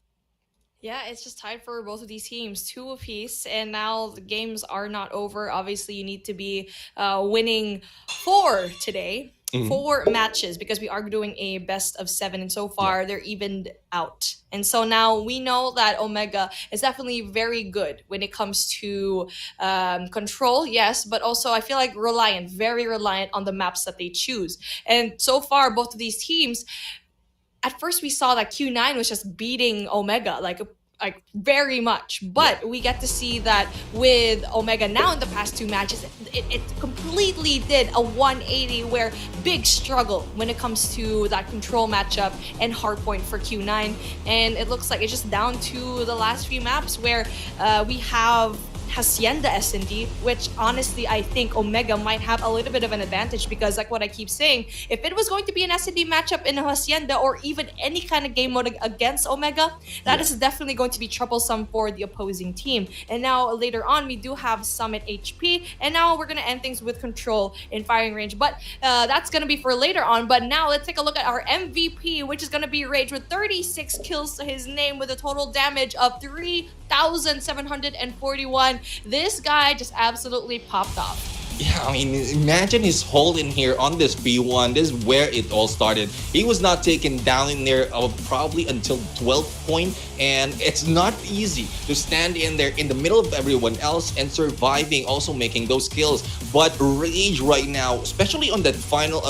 Yeah, it's just tied for both of these teams, 2 apiece, and now the games are not over. Obviously, you need to be winning 4 today. 4 matches, because we are doing a best of 7, and so far they're evened out. And so now we know that Omega is definitely very good when it comes to control, yes, but also I feel like very reliant on the maps that they choose. And so far, both of these teams, at first we saw that Q9 was just beating Omega like very much, but we get to see that with Omega now in the past 2 matches, it completely did a 180, where big struggle when it comes to that control matchup and Hardpoint for Q9. And it looks like it's just down to the last few maps where we have Hacienda S&D, which honestly I think Omega might have a little bit of an advantage because like what I keep saying, if it was going to be an S&D matchup in Hacienda or even any kind of game mode against Omega, that is definitely going to be troublesome for the opposing team. And now later on, we do have Summit HP, and now we're going to end things with Control in firing range. But that's going to be for later on. But now let's take a look at our MVP, which is going to be Rage with 36 kills to his name with a total damage of 3,741. This guy just absolutely popped off. Yeah, I mean, imagine his hold in here on this B1. This is where it all started. He was not taken down in there probably until 12th point, and it's not easy to stand in there in the middle of everyone else and surviving, also making those kills. But Rage right now, especially on that final,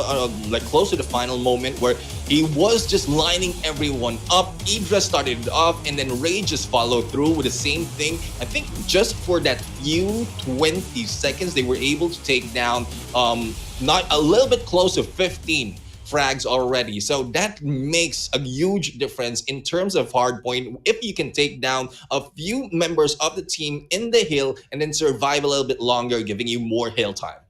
like close to the final moment where he was just lining everyone up. Ibra started off, and then Rage just followed through with the same thing. I think just for that few 20 seconds, they were able to take down not a little bit close to 15 frags already. So that makes a huge difference in terms of Hardpoint if you can take down a few members of the team in the hill and then survive a little bit longer, giving you more hill time.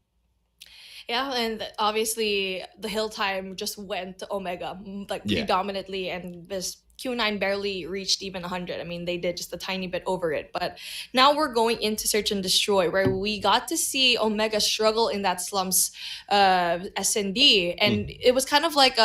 Yeah, and obviously the hill time just went to Omega like predominantly, and this Q9 barely reached even 100. I mean, they did just a tiny bit over it. But now we're going into Search and Destroy, where we got to see Omega struggle in that slums S&D. And it was kind of like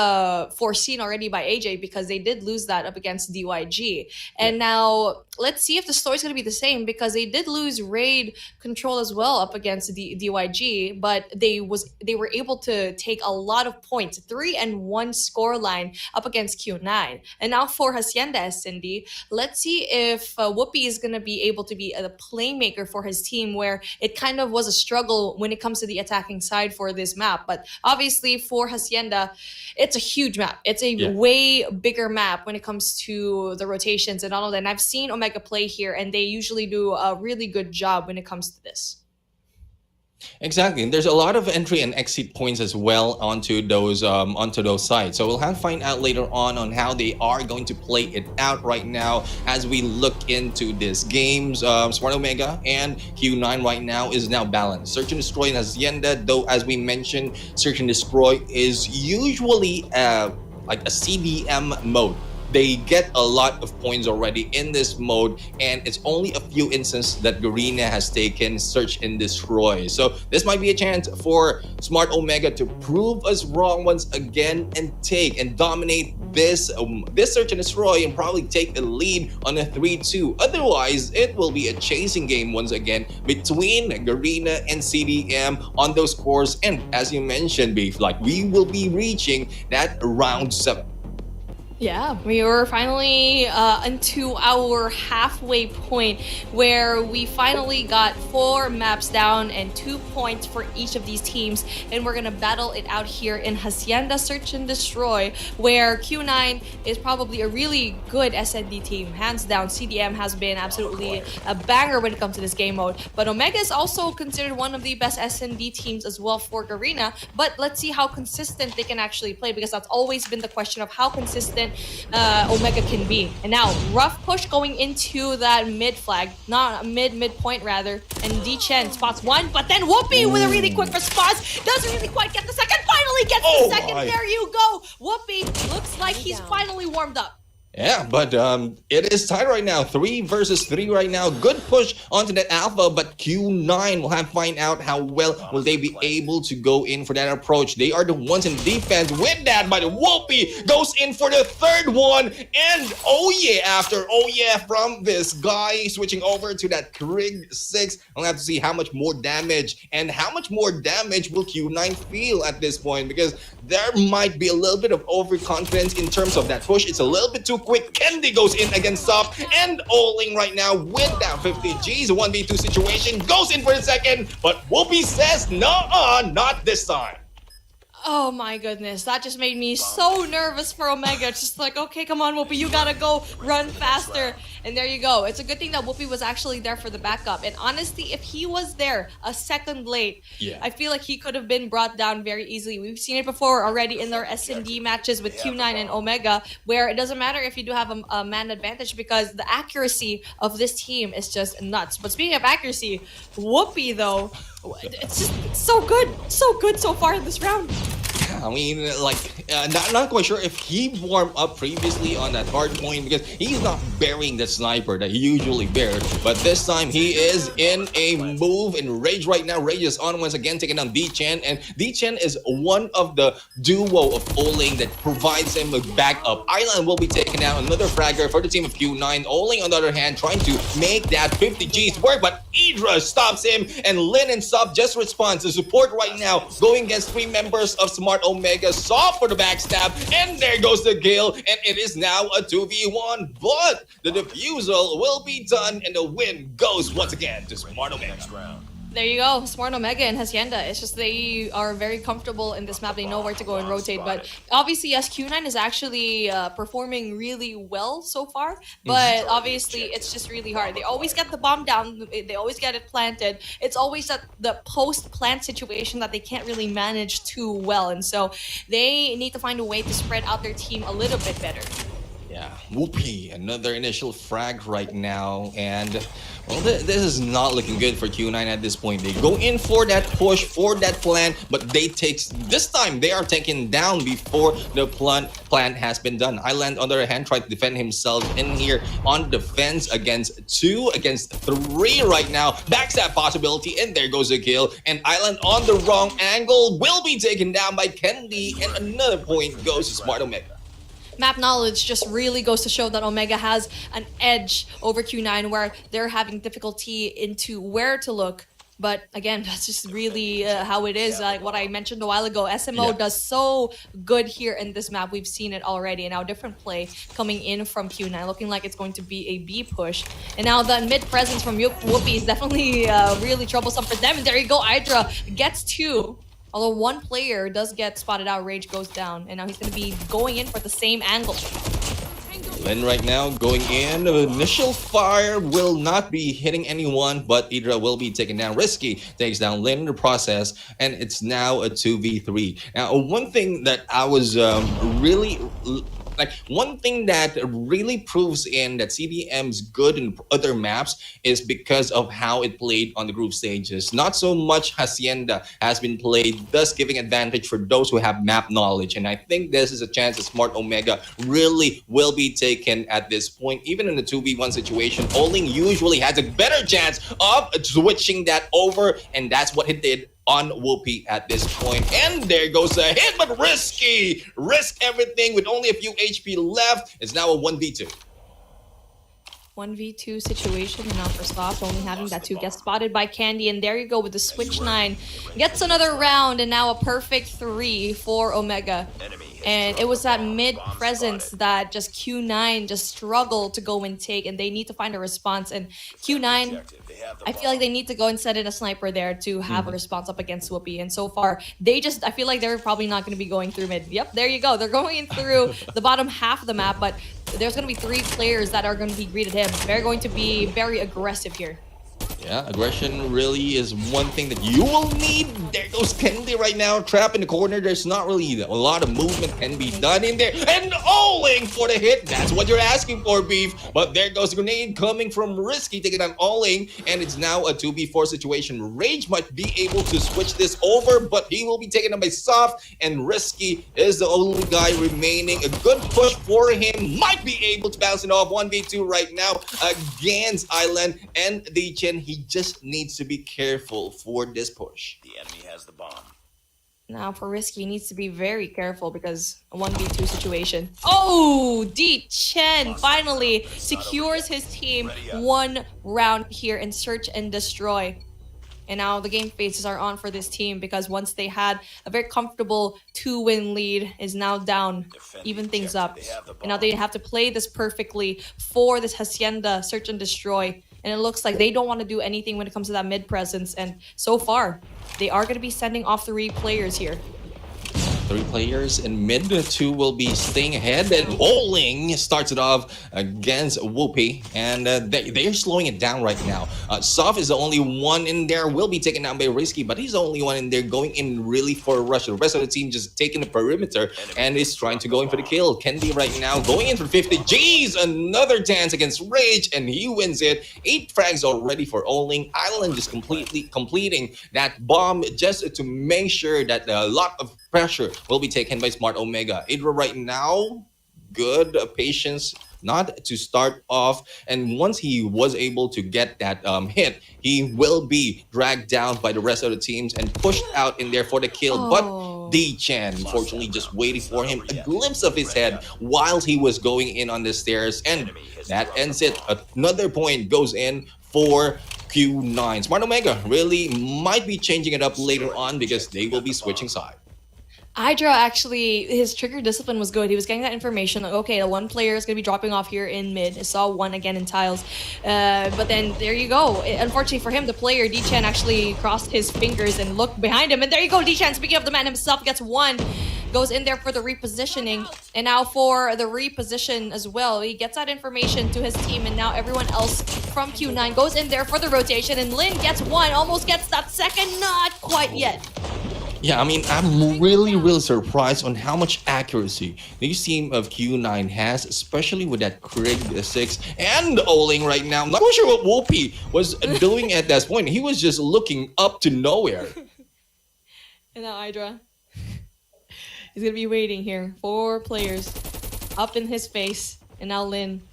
foreseen already by AJ because they did lose that up against DYG. And now let's see if the story's going to be the same because they did lose raid control as well up against the DYG, but they were able to take a lot of points, 3-1 score line up against Q9. And now for Hacienda S&D, let's see if Whoopi is going to be able to be a playmaker for his team, where it kind of was a struggle when it comes to the attacking side for this map. But obviously for Hacienda, it's a huge map. It's a way bigger map when it comes to the rotations and all of that. And I've seen Omega play here, and they usually do a really good job when it comes to this. Exactly, and there's a lot of entry and exit points as well onto those sites. So we'll have to find out later on how they are going to play it out right now as we look into this games. Smart Omega and Q9 right now is now balanced. Search and Destroy and Hacienda, though, as we mentioned, Search and Destroy is usually like a CDM mode. They get a lot of points already in this mode, and it's only a few instances that Garena has taken Search and Destroy. So this might be a chance for Smart Omega to prove us wrong once again and take and dominate this Search and Destroy and probably take the lead on a 3-2. Otherwise, it will be a chasing game once again between Garena and CDM on those scores. And as you mentioned, Beef, like we will be reaching that round 7. Yeah, we were finally into our halfway point where we finally got 4 maps down and 2 points for each of these teams, and we're gonna battle it out here in Hacienda Search and Destroy, where Q9 is probably a really good SND team. Hands down, CDM has been absolutely a banger when it comes to this game mode, but Omega is also considered one of the best SND teams as well for Garena. But let's see how consistent they can actually play, because that's always been the question of how consistent Omega can be. And now rough push going into that mid flag, not mid point rather, and D-Chen spots one, but then Whoopi with a really quick response doesn't really quite get the second, finally gets the second. There you go. Whoopi looks like he's finally warmed up. Yeah, but it is tied right now. 3 versus 3 right now. Good push onto that alpha, but Q9 will have to find out how well will they be able to go in for that approach. They are the ones in defense with that, but Whoopi goes in for the third one. And from this guy switching over to that Krieg 6. I'll have to see how much more damage and how much more damage will Q9 feel at this point, because there might be a little bit of overconfidence in terms of that push. It's a little bit too quick. Kendi goes in against Sop, and Oling right now with that 50 G's 1v2 situation goes in for the second, but Whoopi says no, not this time. Oh my goodness, that just made me so nervous for Omega. Just like, okay, come on, Whoopi, you gotta go run faster. And there you go. It's a good thing that Whoopi was actually there for the backup. And honestly, if he was there a second late, Yeah. I feel like he could have been brought down very easily. We've seen it before already in their S&D matches with Q9 and Omega, where it doesn't matter if you do have a man advantage because the accuracy of this team is just nuts. But speaking of accuracy, Whoopi though, it's just so good so far in this round. I mean, like, not quite sure if he warmed up previously on that hard point because he's not burying the sniper that he usually bears. But this time he is in a move in Rage right now. Rage is on once again, taking down D-Chen. And D-Chen is one of the duo of Oling that provides him with backup. Island will be taking out another fragger for the team of Q9. Oling, on the other hand, trying to make that 50 Gs work. But Idra stops him, and Lin and Sop just responds to support right now, going against 3 members of Smart Omega. Soft for the backstab, and there goes the kill, and it is now a 2v1, but the defusal will be done, and the win goes once again to Smart Omega. There you go, Smart Omega and Hacienda. It's just they are very comfortable in this map. They know where to go and rotate. But obviously, yes, Q9 is actually performing really well so far. But obviously, it's just really hard. They always get the bomb down. They always get it planted. It's always that the post-plant situation that they can't really manage too well. And so they need to find a way to spread out their team a little bit better. Yeah, Whoopi, another initial frag right now, and well, this is not looking good for Q9 at this point. They go in for that push, for that plan, but this time they are taken down before the plan has been done. Island, on the other hand, tried to defend himself in here on defense against 2 against 3 right now. Backstab possibility, and there goes a kill. And Island on the wrong angle will be taken down by Kendi, and another point goes to Smart Omega. Map knowledge just really goes to show that Omega has an edge over Q9 where they're having difficulty into where to look. But again, that's just really how it is. Like what I mentioned a while ago, SMO does so good here in this map. We've seen it already. And now different play coming in from Q9, looking like it's going to be a B push. And now the mid presence from Whoopi is definitely really troublesome for them. And there you go, Idra gets 2. Although one player does get spotted out, Rage goes down, and now he's going to be going in for the same angle. Lin right now going in. The initial fire will not be hitting anyone, but Idra will be taken down. Risky takes down Lin in the process, and it's now a 2v3. Now, one thing that I was one thing that really proves in that CDM's good in other maps is because of how it played on the group stages. Not so much Hacienda has been played, thus giving advantage for those who have map knowledge. And I think this is a chance that Smart Omega really will be taken at this point. Even in the 2v1 situation, Oling usually has a better chance of switching that over, and that's what he did on Whoopi at this point. And there goes a hit, but Risky! Risk everything with only a few HP left. It's now a 1v2. 1v2 situation, and now for Soft only having that 2 gets spotted by Candy, and there you go with the Switch 9. Gets another round, and now a perfect 3 for Omega. And it was that mid presence that just Q9 just struggled to go and take, and they need to find a response. And Q9, I feel like they need to go and set in a sniper there to have a response up against Whoopi. And so far, I feel like they're probably not going to be going through mid. Yep, there you go. They're going through the bottom half of the map, but there's going to be 3 players that are going to be greeted him. They're going to be very aggressive here. Yeah, aggression really is one thing that you will need. There goes Kennedy right now, trapped in the corner. There's not really a lot of movement can be done in there. And Oling for the hit. That's what you're asking for, Beef. But there goes a grenade coming from Risky, taking on Oling. And it's now a 2v4 situation. Rage might be able to switch this over, but he will be taken on by Soft. And Risky is the only guy remaining. A good push for him. Might be able to bounce it off 1v2 right now against Island and the Chen. He just needs to be careful for this push. The enemy has the bomb. Now for Risky, he needs to be very careful because a 1v2 situation. Oh, D-Chen finally secures his team 1 round here in Search and Destroy. And now the game faces are on for this team because once they had a very comfortable 2-win lead is now down, even things up. And now they have to play this perfectly for this Hacienda Search and Destroy. And it looks like they don't want to do anything when it comes to that mid presence. And so far, they are going to be sending off 3 players here. Three players in mid, two will be staying ahead, and Oling starts it off against Whoopi, and they're slowing it down right now. Soft is the only one in there, will be taken down by Risky, but he's the only one in there going in really for a rush. The rest of the team just taking the perimeter and is trying to go in for the kill. Kendi right now going in for 50. Jeez, another dance against Rage, and he wins it. 8 frags already for Oling. Island just completely completing that bomb just to make sure that a lot of pressure will be taken by Smart Omega. Idra right now, good patience not to start off, and once he was able to get that hit, he will be dragged down by the rest of the teams and pushed out in there for the kill. But D-Chan, unfortunately, just waiting for him, a glimpse of his head while he was going in on the stairs, and that ends it. Another point goes in for Q9. Smart Omega really might be changing it up later on because they will be switching side. Hydra actually, his trigger discipline was good. He was getting that information like, okay, the one player is going to be dropping off here in mid. I saw one again in tiles. But then there you go. Unfortunately for him, the player, D-Chan, actually crossed his fingers and looked behind him. And there you go, D-Chan, speaking of the man himself, gets one. Goes in there for the repositioning. And now for the reposition as well, he gets that information to his team. And now everyone else from Q9 goes in there for the rotation. And Lin gets one, almost gets that second, not quite yet. Yeah, I mean, I'm really surprised on how much accuracy this team of Q9 has, especially with that Krieg 6 and Oling right now. I'm not quite sure what Whoopi was doing at that point. He was just looking up to nowhere. And now Hydra. He's going to be waiting here. 4 players up in his face. And now Lin.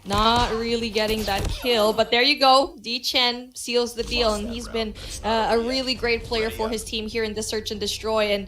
Not really getting that kill, but there you go. D-Chen seals the deal, and he's been a really great player for his team here in the Search and Destroy. And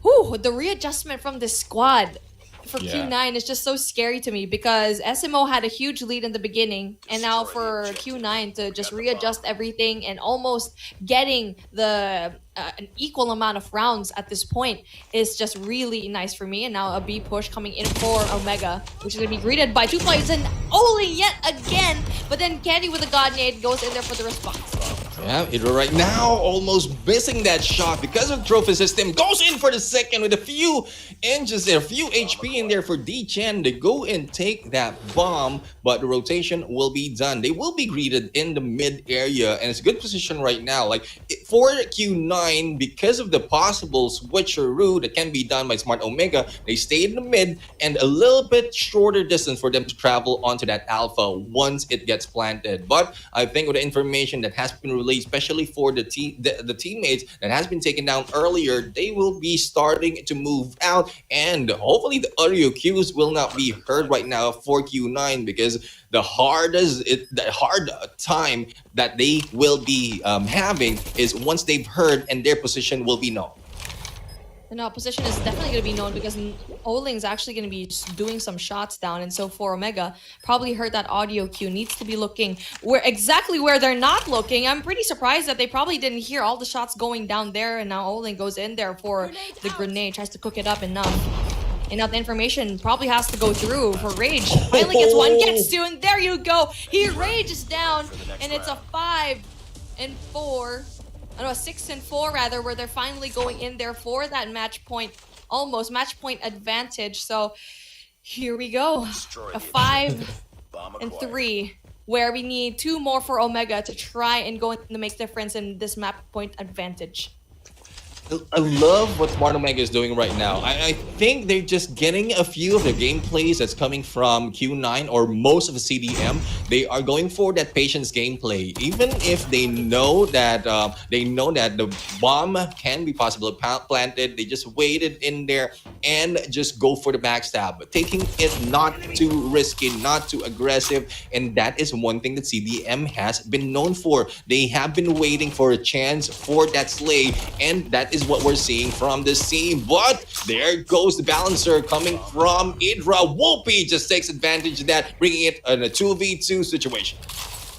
whew, the readjustment from this squad for Q9 is just so scary to me because SMO had a huge lead in the beginning, and now for Q9 to just readjust everything and almost getting the an equal amount of rounds at this point is just really nice for me. And now a B push coming in for Omega, which is going to be greeted by 2 players and Oli yet again. But then Candy with a God Nade goes in there for the response. Yeah, Idra right now almost missing that shot because of trophy system. Goes in for the second with a few inches there, a few HP in there for D-Chan to go and take that bomb, but the rotation will be done. They will be greeted in the mid area, and it's a good position right now. Like for Q9, because of the possible switcheroo that can be done by Smart Omega, they stay in the mid and a little bit shorter distance for them to travel onto that alpha once it gets planted. But I think with the information that has been released, especially for the teammates that has been taken down earlier, they will be starting to move out, and hopefully the audio cues will not be heard right now for Q9 because the hard time that they will be having is once they've heard and their position will be known. And our position is definitely going to be known because Oling's actually going to be doing some shots down. And so for Omega, probably heard that audio cue, needs to be looking exactly where they're not looking. I'm pretty surprised that they probably didn't hear all the shots going down there. And now Oling goes in there for the grenade, tries to cook it up enough. And now the information probably has to go through for Rage. Finally gets one, gets 2, and there you go. He rages down, and it's a 5 and 4. No, a 6 and 4 rather, where they're finally going in there for that match point, almost match point advantage. So here we go, a 5 and 3, where we need 2 more for Omega to try and go and make difference in this map point advantage. I love what Smart Omega is doing right now. I think they're just getting a few of the gameplays that's coming from Q9 or most of the CDM. They are going for that patience gameplay, even if they know that the bomb can be possibly planted. They just waited in there and just go for the backstab, but taking it not too risky, not too aggressive, and that is one thing that CDM has been known for. They have been waiting for a chance for that slay, and that is what we're seeing from this team. But there goes the balancer coming from Idra. Whoopi just takes advantage of that, bringing it in a 2v2 situation.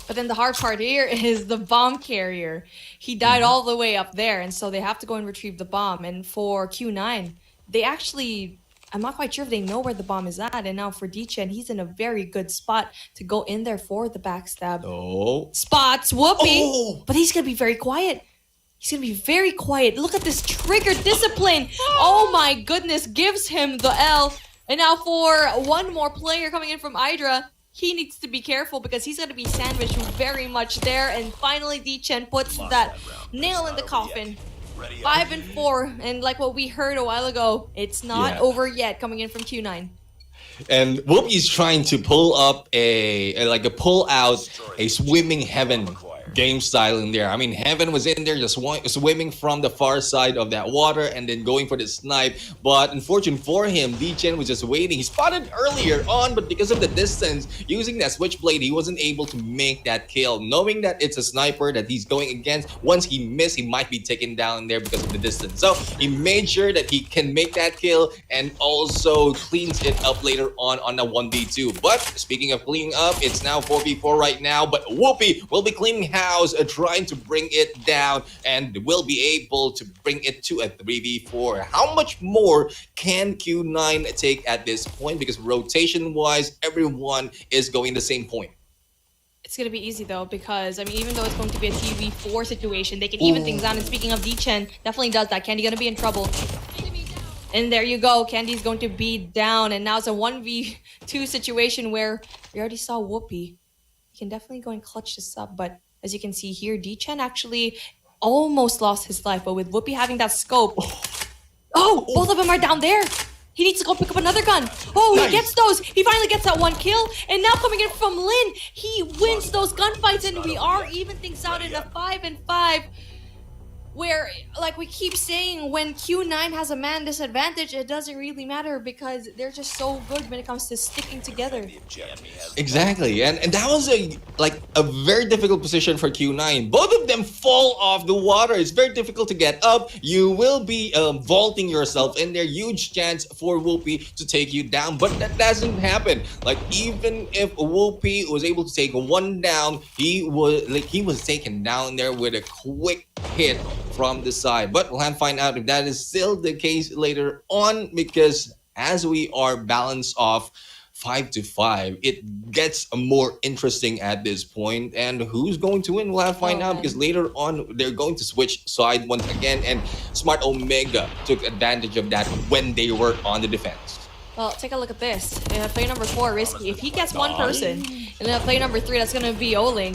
But then the hard part here is the bomb carrier. He died all the way up there, and so they have to go and retrieve the bomb. And for Q9, they actually, I'm not quite sure if they know where the bomb is at. And now for D-Chen, he's in a very good spot to go in there for the backstab. Oh. Spots Whoopi, but he's going to be very quiet. He's gonna be very quiet. Look at this trigger discipline. Oh my goodness, gives him the L. And now for one more player coming in from Hydra, he needs to be careful because he's gonna be sandwiched very much there. And finally, D-Chen puts that nail in the coffin. 5 and 4, and like what we heard a while ago, it's not over yet. Coming in from Q9. And Whoopi's trying to pull up pull out a swimming heaven game style in there. I mean, Heaven was in there just swimming from the far side of that water and then going for the snipe. But unfortunately for him, D-Chen was just waiting. He spotted earlier on, but because of the distance, using that switchblade, he wasn't able to make that kill. Knowing that it's a sniper that he's going against, once he missed, he might be taken down there because of the distance. So he made sure that he can make that kill and also cleans it up later on a 1v2. But speaking of cleaning up, it's now 4v4 right now, but Whoopi will be cleaning house, trying to bring it down, and will be able to bring it to a 3v4. How much more can Q9 take at this point? Because rotation-wise, everyone is going the same point. It's going to be easy though, because I mean, even though it's going to be a 2v4 situation, they can even things out. And speaking of D-Chen, definitely does that. Candy going to be in trouble. And there you go, Candy's going to be down, and now it's a 1v2 situation where we already saw Whoopi. He can definitely go and clutch this up, but as you can see here, D-Chen actually almost lost his life, but with Whoopi having that scope, both of them are down there. He needs to go pick up another gun. He gets those. He finally gets that one kill, and now coming in from Lin, he wins those gunfights, and we are even things out in a 5 and 5. Where, like we keep saying, when Q9 has a man disadvantage, it doesn't really matter because they're just so good when it comes to sticking together. Exactly, and that was a very difficult position for Q9. Both of them fall off the water. It's very difficult to get up. You will be vaulting yourself in there. Huge chance for Whoopi to take you down, but that doesn't happen. Like, even if Whoopi was able to take one down, he was taken down there with a quick hit from the side. But we'll have to find out if that is still the case later on, because as we are balanced off 5-5, it gets more interesting at this point. And who's going to win, we'll have to find out, because later on they're going to switch side once again, and Smart Omega took advantage of that when they were on the defense. Well, take a look at this. Player number 4, Risky. If he gets one person, and then player number 3, that's going to be Oling.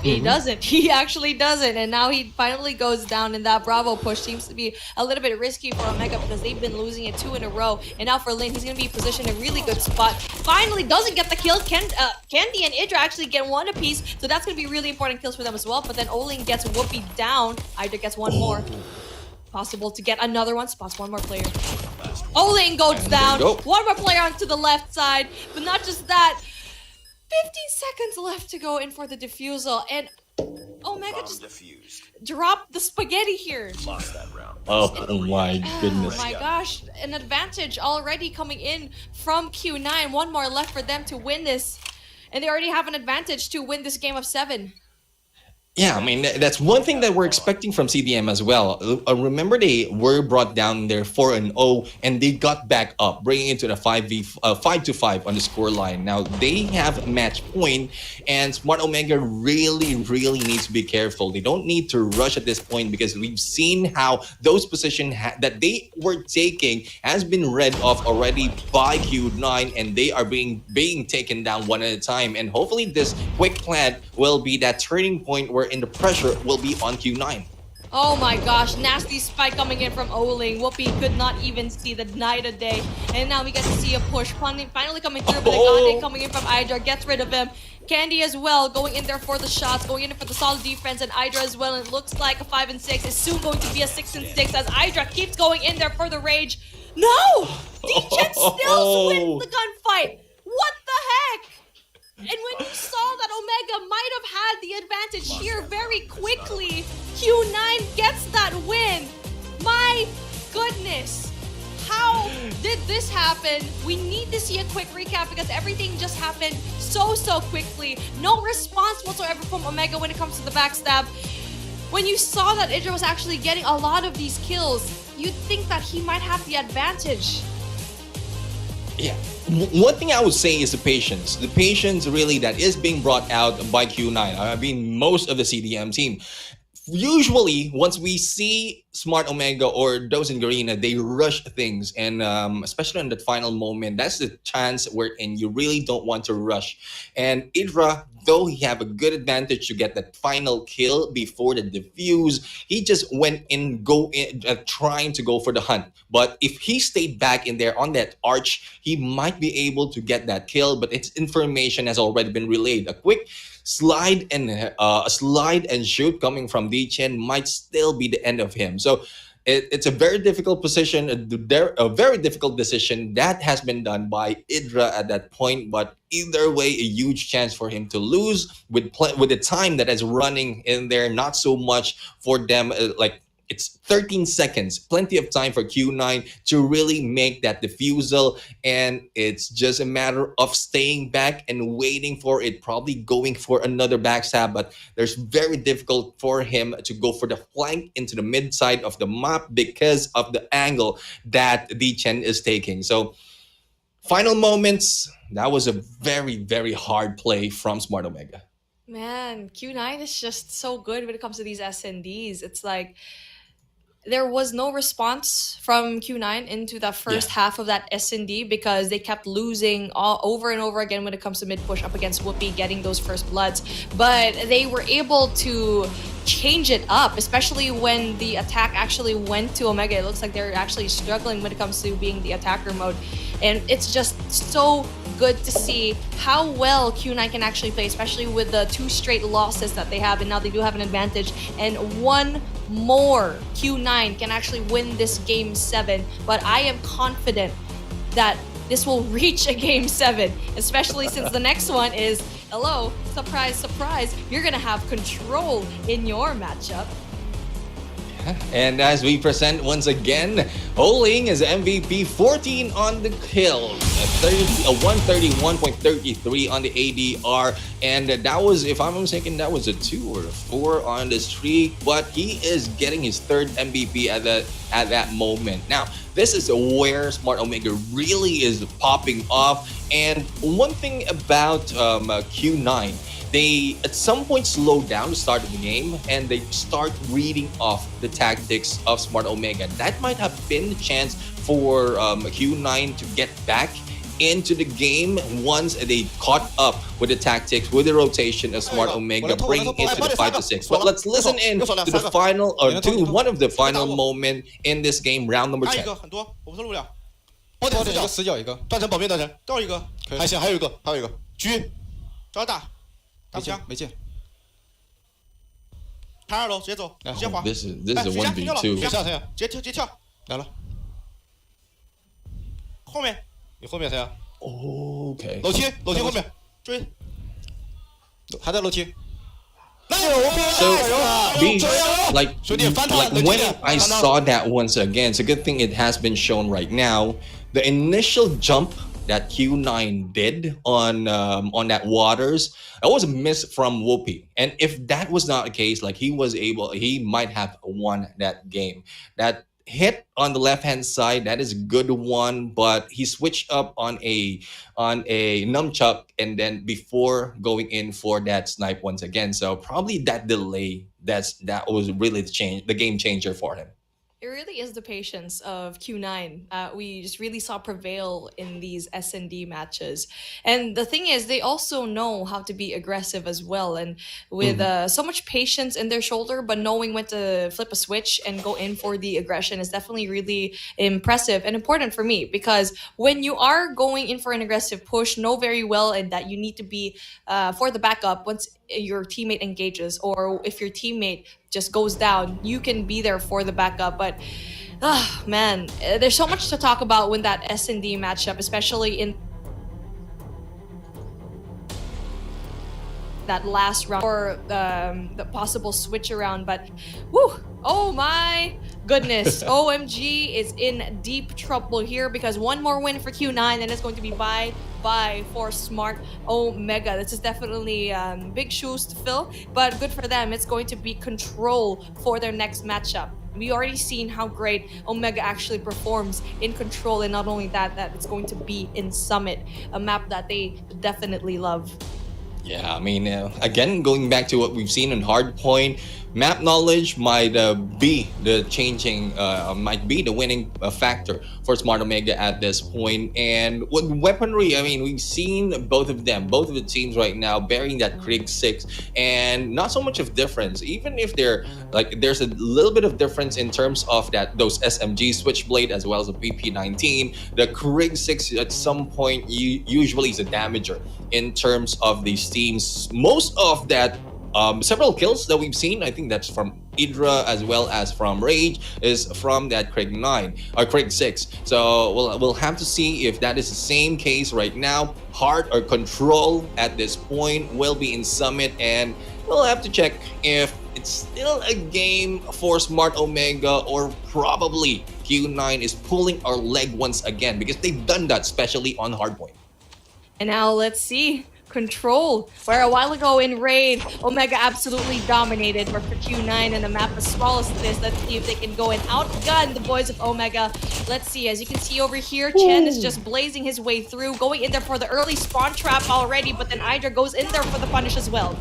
He doesn't. He actually doesn't. And now he finally goes down, and that Bravo push seems to be a little bit risky for Omega because they've been losing it 2 in a row. And now for Lin, he's going to be positioned in a really good spot. Finally doesn't get the kill. Candy and Idra actually get one apiece, so that's going to be really important kills for them as well. But then Oling gets Whoopi down. Idra gets one more. Possible to get another one. Spots one more player. Oling goes down. One more player onto the left side. But not just that. 15 seconds left to go in for the defusal. And Omega just dropped the spaghetti here. Oh my goodness. Oh my gosh. An advantage already coming in from Q9. One more left for them to win this. And they already have an advantage to win this game of 7. Yeah, I mean, that's one thing that we're expecting from CDM as well. Remember, they were brought down there 4-0, and they got back up, bringing it to the 5-5 on the score line. Now, they have match point, and Smart Omega really needs to be careful. They don't need to rush at this point, because we've seen how those positions that they were taking has been read off already by Q9, and they are being taken down one at a time. And hopefully this quick plant will be that turning point where in the pressure will be on Q9. Oh my gosh, nasty spike coming in from Oling. Whoopi could not even see the night of day. And now we get to see a push. Finally coming through, but Agande coming in from Hydra gets rid of him. Candy as well, going in there for the shots, going in for the solid defense, and Hydra as well. And it looks like a 5 and 6 is soon going to be a 6 and 6 as Hydra keeps going in there for the rage. No! D-Chen still wins the gunfight. What the heck? And when you saw that Omega might have had the advantage here very quickly, Q9 gets that win. My goodness. How did this happen? We need to see a quick recap because everything just happened so quickly. No response whatsoever from Omega when it comes to the backstab. When you saw that Idra was actually getting a lot of these kills, you'd think that he might have the advantage. Yeah. One thing I would say is the patience. The patience really that is being brought out by Q9. I mean, most of the CDM team. usually once we see Smart Omega or those in Garena, they rush things, and especially in the final moment, that's the chance wherein you really don't want to rush. And Idra, though he have a good advantage to get that final kill before the defuse, he just went in, trying to go for the hunt. But if he stayed back in there on that arch, he might be able to get that kill. But its information has already been relayed. A quick slide and shoot coming from D-Chen might still be the end of him. So it's a very difficult position, a very difficult decision that has been done by Idra at that point. But either way, a huge chance for him to lose with the time that is running in there. Not so much for them, like it's 13 seconds, plenty of time for Q9 to really make that defusal. And it's just a matter of staying back and waiting for it, probably going for another backstab. But there's very difficult for him to go for the flank into the mid side of the map because of the angle that D-Chen is taking. So final moments, that was a very, very hard play from Smart Omega. Man, Q9 is just so good when it comes to these SNDs. It's like there was no response from Q9 into the first half of that S&D because they kept losing over and over again when it comes to mid push up against Whoopi, getting those first bloods. But they were able to change it up, especially when the attack actually went to Omega. It looks like they're actually struggling when it comes to being the attacker mode. And it's just so good to see how well Q9 can actually play, especially with the 2 straight losses that they have, and now they do have an advantage, and one more Q9 can actually win this game 7. But I am confident that this will reach a game 7, especially since the next one is, hello, surprise, surprise, you're gonna have control in your matchup. And as we present once again, Oling is MVP, 14 on the kills, 131.33 on the ADR, and that was, if I'm not mistaken, that was a 2 or a 4 on the streak. But he is getting his 3rd MVP at that moment. Now, this is where Smart Omega really is popping off. And one thing about Q9, they at some point slow down the start of the game and they start reading off the tactics of Smart Omega. That might have been the chance for Q9 to get back into the game once they caught up with the tactics, with the rotation of Smart Omega, bringing it to the 5-6. But let's listen in to the final, or to one of the final moment in this game, round number 10. 爆点一个死角一个，断成保命断成，掉一个，还行，还有一个，狙，找打，打枪没见，抬2楼直接走，直接滑。This is a 1v2. 别跳，直接跳，来了。后面，你后面谁啊 Okay. 楼梯后面追，还在楼梯。 So, when I saw that once again, it's a good thing it has been shown right now. The initial jump that Q9 did on that waters, that was a miss from Whoopi. And if that was not the case, like he might have won that game. That hit on the left hand side, that is a good one, but he switched up on a nunchuck and then before going in for that snipe once again. So probably that delay, that was really the game changer for him. It really is the patience of Q9. We just really saw prevail in these S&D matches. And the thing is, they also know how to be aggressive as well. And with so much patience in their shoulder, but knowing when to flip a switch and go in for the aggression is definitely really impressive and important for me. Because when you are going in for an aggressive push, know very well and that you need to be for the backup once your teammate engages, or if your teammate just goes down, you can be there for the backup. But man, there's so much to talk about when that S&D matchup, especially in that last round, or the possible switch around. But whoo, oh my goodness, OMG is in deep trouble here, because one more win for Q9 and it's going to be bye for Smart Omega. This is definitely big shoes to fill, but good for them. It's going to be control for their next matchup. We already seen how great Omega actually performs in control, and not only that it's going to be in Summit, a map that they definitely love. Yeah, I mean, again, going back to what we've seen in Hardpoint, map knowledge might be the might be the winning factor for Smart Omega at this point. And with weaponry, I mean, we've seen both of them, both of the teams right now bearing that Krieg 6, and not so much of difference. Even if they're like, there's a little bit of difference in terms of that those SMG Switchblade as well as the PP19. The Krieg 6 at some point usually is a damager in terms of these teams. Most of that several kills that we've seen, I think that's from Idra as well as from Rage, is from that Krieg 9 or Krieg 6. So we'll have to see if that is the same case right now. Heart or Control at this point will be in Summit, and we'll have to check if it's still a game for Smart Omega, or probably Q9 is pulling our leg once again, because they've done that, especially on Hardpoint. And now let's see. Control, where a while ago in Raid, Omega absolutely dominated, but for Q9 and a map as small as this, let's see if they can go and outgun the boys of Omega. Let's see, as you can see over here, Chen is just blazing his way through, going in there for the early spawn trap already, but then Idra goes in there for the punish as well.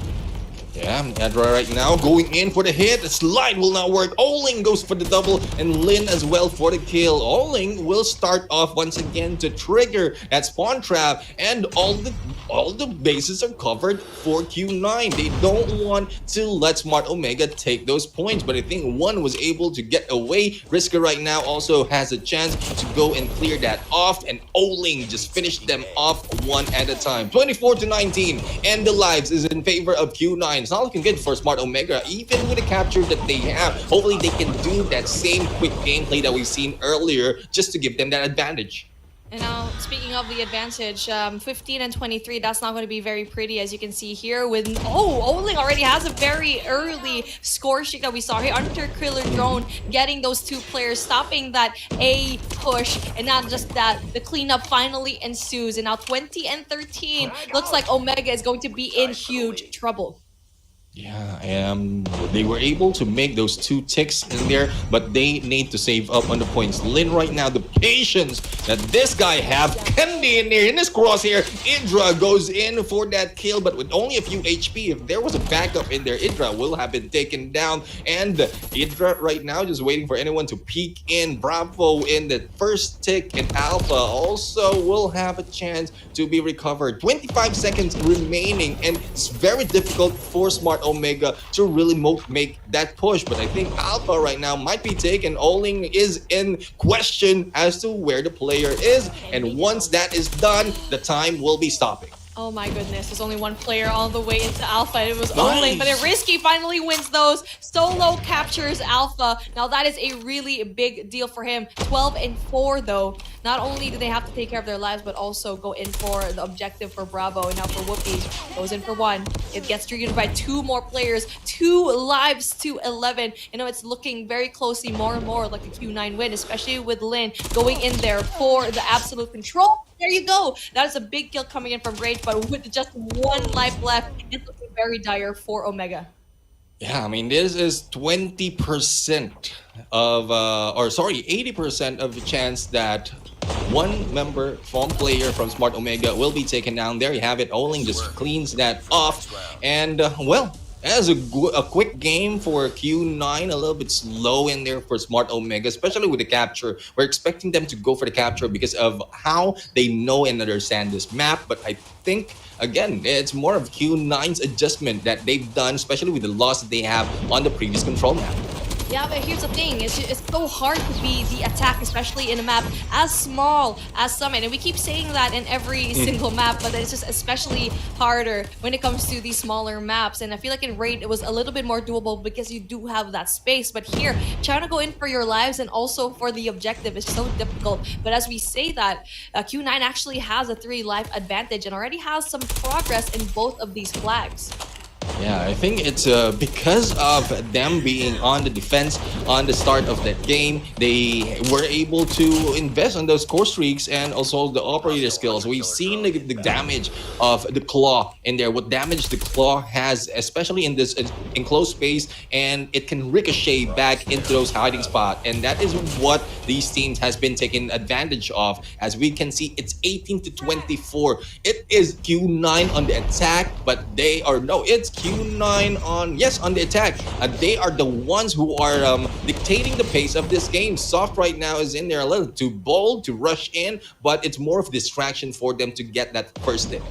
Yeah, Edra right now going in for the hit. The slide will not work. Oling goes for the double, and Lin as well for the kill. Oling will start off once again to trigger that spawn trap, and all the bases are covered for Q9. They don't want to let Smart Omega take those points, but I think one was able to get away. Risker right now also has a chance to go and clear that off, and Oling just finished them off one at a time. 24-19, and the lives is in favor of Q9. It's not looking good for Smart Omega, even with the capture that they have. Hopefully they can do that same quick gameplay that we've seen earlier, just to give them that advantage. And now, speaking of the advantage, 15 and 23, that's not going to be very pretty, as you can see here. With Oling already has a very early score streak that we saw here. Under Killer Drone getting those two players, stopping that A push, and not just that, the cleanup finally ensues. And now 20 and 13, looks like Omega is going to be in huge trouble. Yeah, they were able to make those two ticks in there, but they need to save up on the points. Lin right now, the patience that this guy have. Candy in there, in his crosshair. Idra goes in for that kill, but with only a few HP. If there was a backup in there, Idra will have been taken down. And Idra right now just waiting for anyone to peek in. Bravo in the first tick, and Alpha also will have a chance to be recovered. 25 seconds remaining, and it's very difficult for Smart Omega to really make that push, but I think Alpha right now might be taken. Oling is in question as to where the player is, and once that is done, the time will be stopping. Oh my goodness, there's only one player all the way into Alpha. It was Oling, but Risky finally wins those. Solo captures Alpha. Now that is a really big deal for him. 12 and 4 though. Not only do they have to take care of their lives, but also go in for the objective for Bravo. And now for Whoopi, goes in for 1. It gets triggered by 2 more players. 2 lives to 11. You know, it's looking very closely more and more like a Q9 win, especially with Lin going in there for the absolute control. There you go. That is a big kill coming in from Rage, but with just 1 life left, it's looking very dire for Omega. Yeah, I mean, this is 20% of, 80% of the chance that one member from player from Smart Omega will be taken down. There you have it. Oling just cleans that off. And, well, as a quick game for Q9, a little bit slow in there for Smart Omega, especially with the capture. We're expecting them to go for the capture because of how they know and understand this map. But I think, again, it's more of Q9's adjustment that they've done, especially with the loss that they have on the previous control map. Yeah, but here's the thing. It's so hard to be the attack, especially in a map as small as Summit. And we keep saying that in every single map, but it's just especially harder when it comes to these smaller maps. And I feel like in Raid, it was a little bit more doable because you do have that space. But here, trying to go in for your lives and also for the objective is so difficult. But as we say that, Q9 actually has a 3-life advantage and already has some progress in both of these flags. Yeah, I think it's because of them being on the defense on the start of that game. They were able to invest on those core streaks and also the operator skills. We've seen the damage of the claw in there, what damage the claw has, especially in this enclosed space, and it can ricochet back into those hiding spots. And that is what these teams has been taking advantage of. As we can see, it's 18-24. It is Q9 on the attack, but it's Q9 on the attack. They are the ones who are dictating the pace of this game. Soft right now is in there a little too bold to rush in, but it's more of a distraction for them to get that first hit.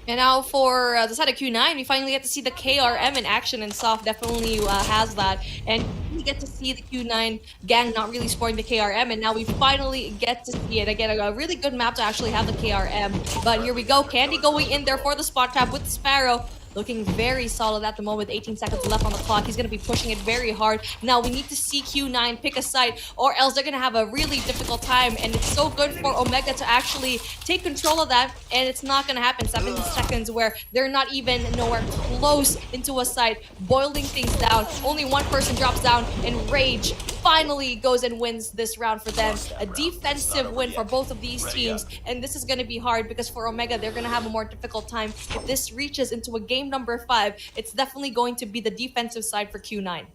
And now for the side of Q9, we finally get to see the KRM in action, and Soft definitely has that. And we get to see the Q9 gang not really scoring the KRM, and now we finally get to see it. Again, a really good map to actually have the KRM. But here we go, Candy going in there for the spot trap with the Sparrow. Looking very solid at the moment, 18 seconds left on the clock. He's going to be pushing it very hard. Now we need to see Q9 pick a side, or else they're going to have a really difficult time. And it's so good for Omega to actually take control of that, and it's not going to happen. 7 seconds where they're not even nowhere close into a side, boiling things down. Only one person drops down, and Rage finally goes and wins this round for them. A defensive win for both of these teams, and this is going to be hard because for Omega, they're going to have a more difficult time. If this reaches into a game number 5, it's definitely going to be the defensive side for Q9.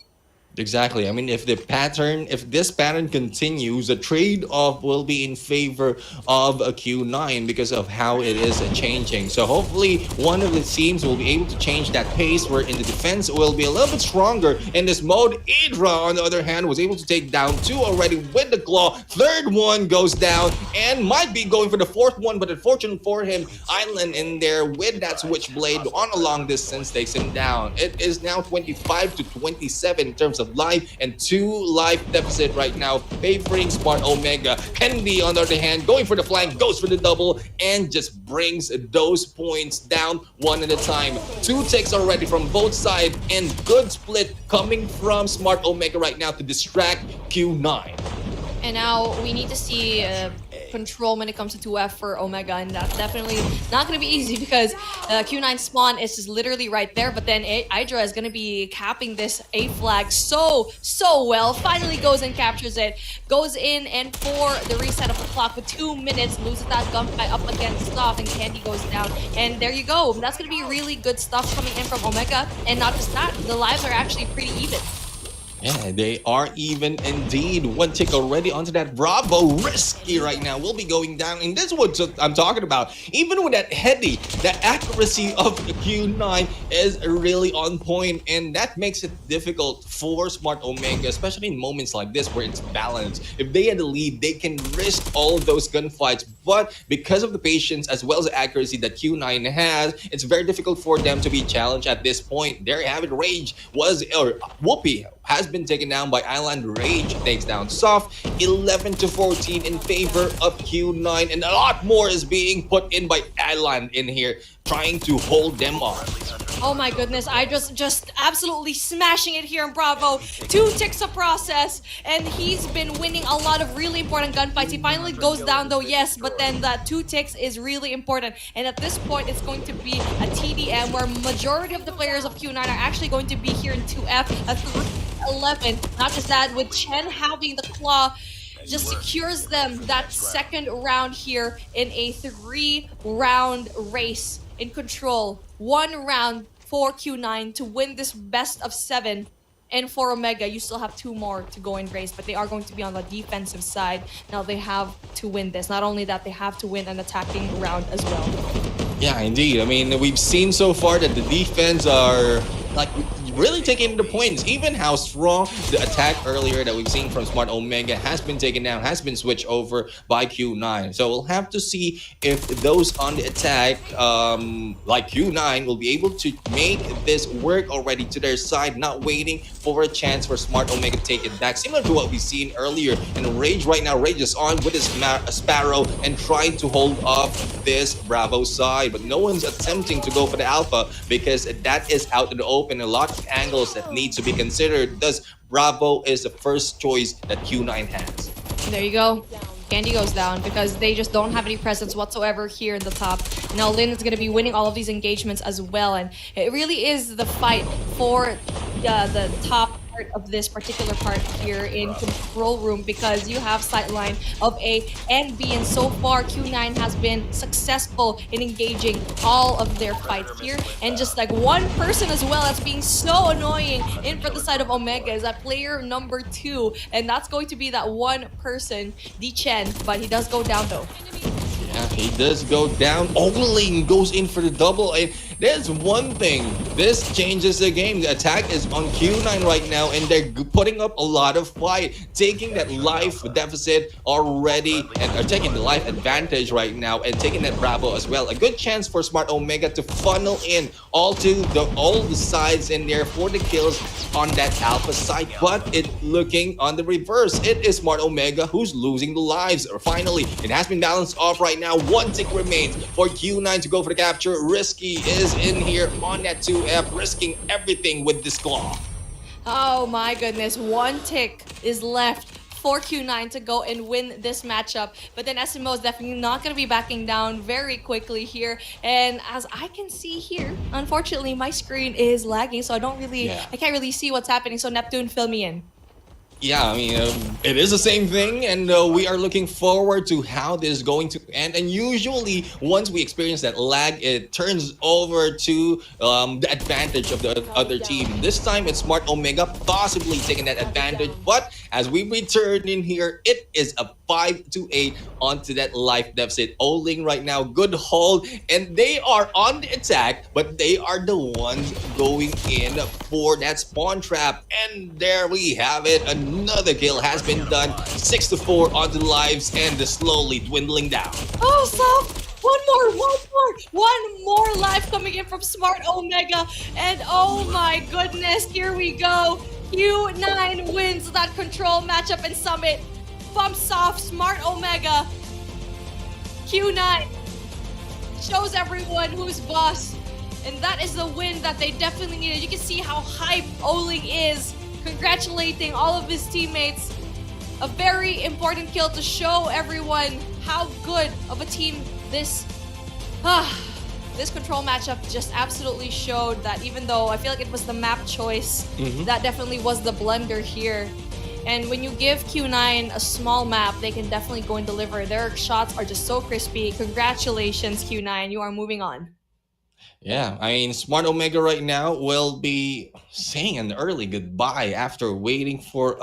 Exactly. I mean, if this pattern continues, the trade-off will be in favor of a Q9 because of how it is changing. So hopefully one of the teams will be able to change that pace, where in the defense will be a little bit stronger in this mode. Idra, on the other hand, was able to take down 2 already with the claw. Third one goes down and might be going for the 4th one, but unfortunately for him, Island in there with that switchblade on a long distance takes him down. It is now 25 to 27 in terms of life, and 2 life deficit right now favoring Smart Omega. Candy, on the other hand, going for the flank, goes for the double, and just brings those points down one at a time. 2 takes already from both sides, and good split coming from Smart Omega right now to distract Q9. And now we need to see control when it comes to 2F for Omega, and that's definitely not going to be easy because Q9 spawn is just literally right there, but then Hydra is going to be capping this A flag so well. Finally goes and captures it, goes in, and for the reset of the clock with 2 minutes, loses that gunfight up against Soft, and Candy goes down. And there you go. That's going to be really good stuff coming in from Omega, and not just that, the lives are actually pretty even. Yeah, they are even indeed. 1 tick already onto that Bravo. Risky right now. Will be going down. And this is what I'm talking about. Even with that heady, the accuracy of Q9 is really on point. And that makes it difficult for Smart Omega, especially in moments like this where it's balanced. If they had the lead, they can risk all of those gunfights. But because of the patience as well as the accuracy that Q9 has, it's very difficult for them to be challenged at this point. There you have it. Rage Whoopi has been taken down by Island. Rage takes down Soft, 11 to 14 in favor of Q9, and a lot more is being put in by Island in here, trying to hold them off. Oh my goodness, I just absolutely smashing it here in Bravo. 2 ticks a process, and he's been winning a lot of really important gunfights. He finally goes down though, yes, but then that 2 ticks is really important. And at this point, it's going to be a TDM where majority of the players of Q9 are actually going to be here in 2F, a 3-11. Not just that, with Chen having the claw, just secures them that second round here in a 3-round race in control. 1 round for Q9 to win this best of 7. And for Omega, you still have 2 more to go in race, but they are going to be on the defensive side. Now they have to win this. Not only that, they have to win an attacking round as well. Yeah, indeed. I mean, we've seen so far that the defense are like really taking the points. Even how strong the attack earlier that we've seen from Smart Omega has been taken down, has been switched over by Q9. So we'll have to see if those on the attack, like Q9, will be able to make this work already to their side, not waiting for a chance for Smart Omega to take it back. Similar to what we've seen earlier. And Rage right now, Rage is on with his Sparrow and trying to hold off this Bravo side. But no one's attempting to go for the Alpha because that is out in the open. A lot of angles that need to be considered. Thus, Bravo is the first choice that Q9 has. There you go. Candy goes down because they just don't have any presence whatsoever here in the top. Now Lin is going to be winning all of these engagements as well, and it really is the fight for the top part of this particular part here in control room, because you have sightline of A and B, and so far Q9 has been successful in engaging all of their fights here. And just like one person as well that's being so annoying in for the side of Omega is that player number 2, and that's going to be that one person, Chen, but he does go down though. Yeah, he does go down. Ogling goes in for the double. And there's one thing. This changes the game. The attack is on Q9 right now, and they're putting up a lot of fight, taking that life deficit already, and are taking the life advantage right now, and taking that Bravo as well. A good chance for Smart Omega to funnel in all the sides in there for the kills on that Alpha side, but it looking on the reverse. It is Smart Omega who's losing the lives. Finally, it has been balanced off right now. One tick remains for Q9 to go for the capture. Risky is in here on that 2F, risking everything with this claw. Oh my goodness, one tick is left for Q9 to go and win this matchup. But then SMO is definitely not going to be backing down very quickly here. And as I can see here, unfortunately, my screen is lagging, so I can't really see what's happening. So Neptune, fill me in. Yeah, I mean, it is the same thing, and we are looking forward to how this is going to end. And usually, once we experience that lag, it turns over to the advantage of the other team. This time, it's Smart Omega possibly taking that advantage, but as we return in here, it is a 5-8 onto that life deficit. Oling right now, good hold, and they are on the attack, but they are the ones going in for that spawn trap. And there we have it. Another kill has been done. 6-4 onto lives, and the slowly dwindling down. Oh, Soft! One more life coming in from Smart Omega. And oh my goodness, here we go. Q9 wins that control matchup in Summit. Bumps off Smart Omega. Q9 shows everyone who's boss. And that is the win that they definitely needed. You can see how hype Oling is, congratulating all of his teammates. A very important kill to show everyone how good of a team this control matchup just absolutely showed. That even though I feel like it was the map choice, that definitely was the blunder here. And when you give Q9 a small map, they can definitely go and deliver. Their shots are just so crispy. Congratulations, Q9. You are moving on. Yeah, I mean, Smart Omega right now will be saying an early goodbye after waiting for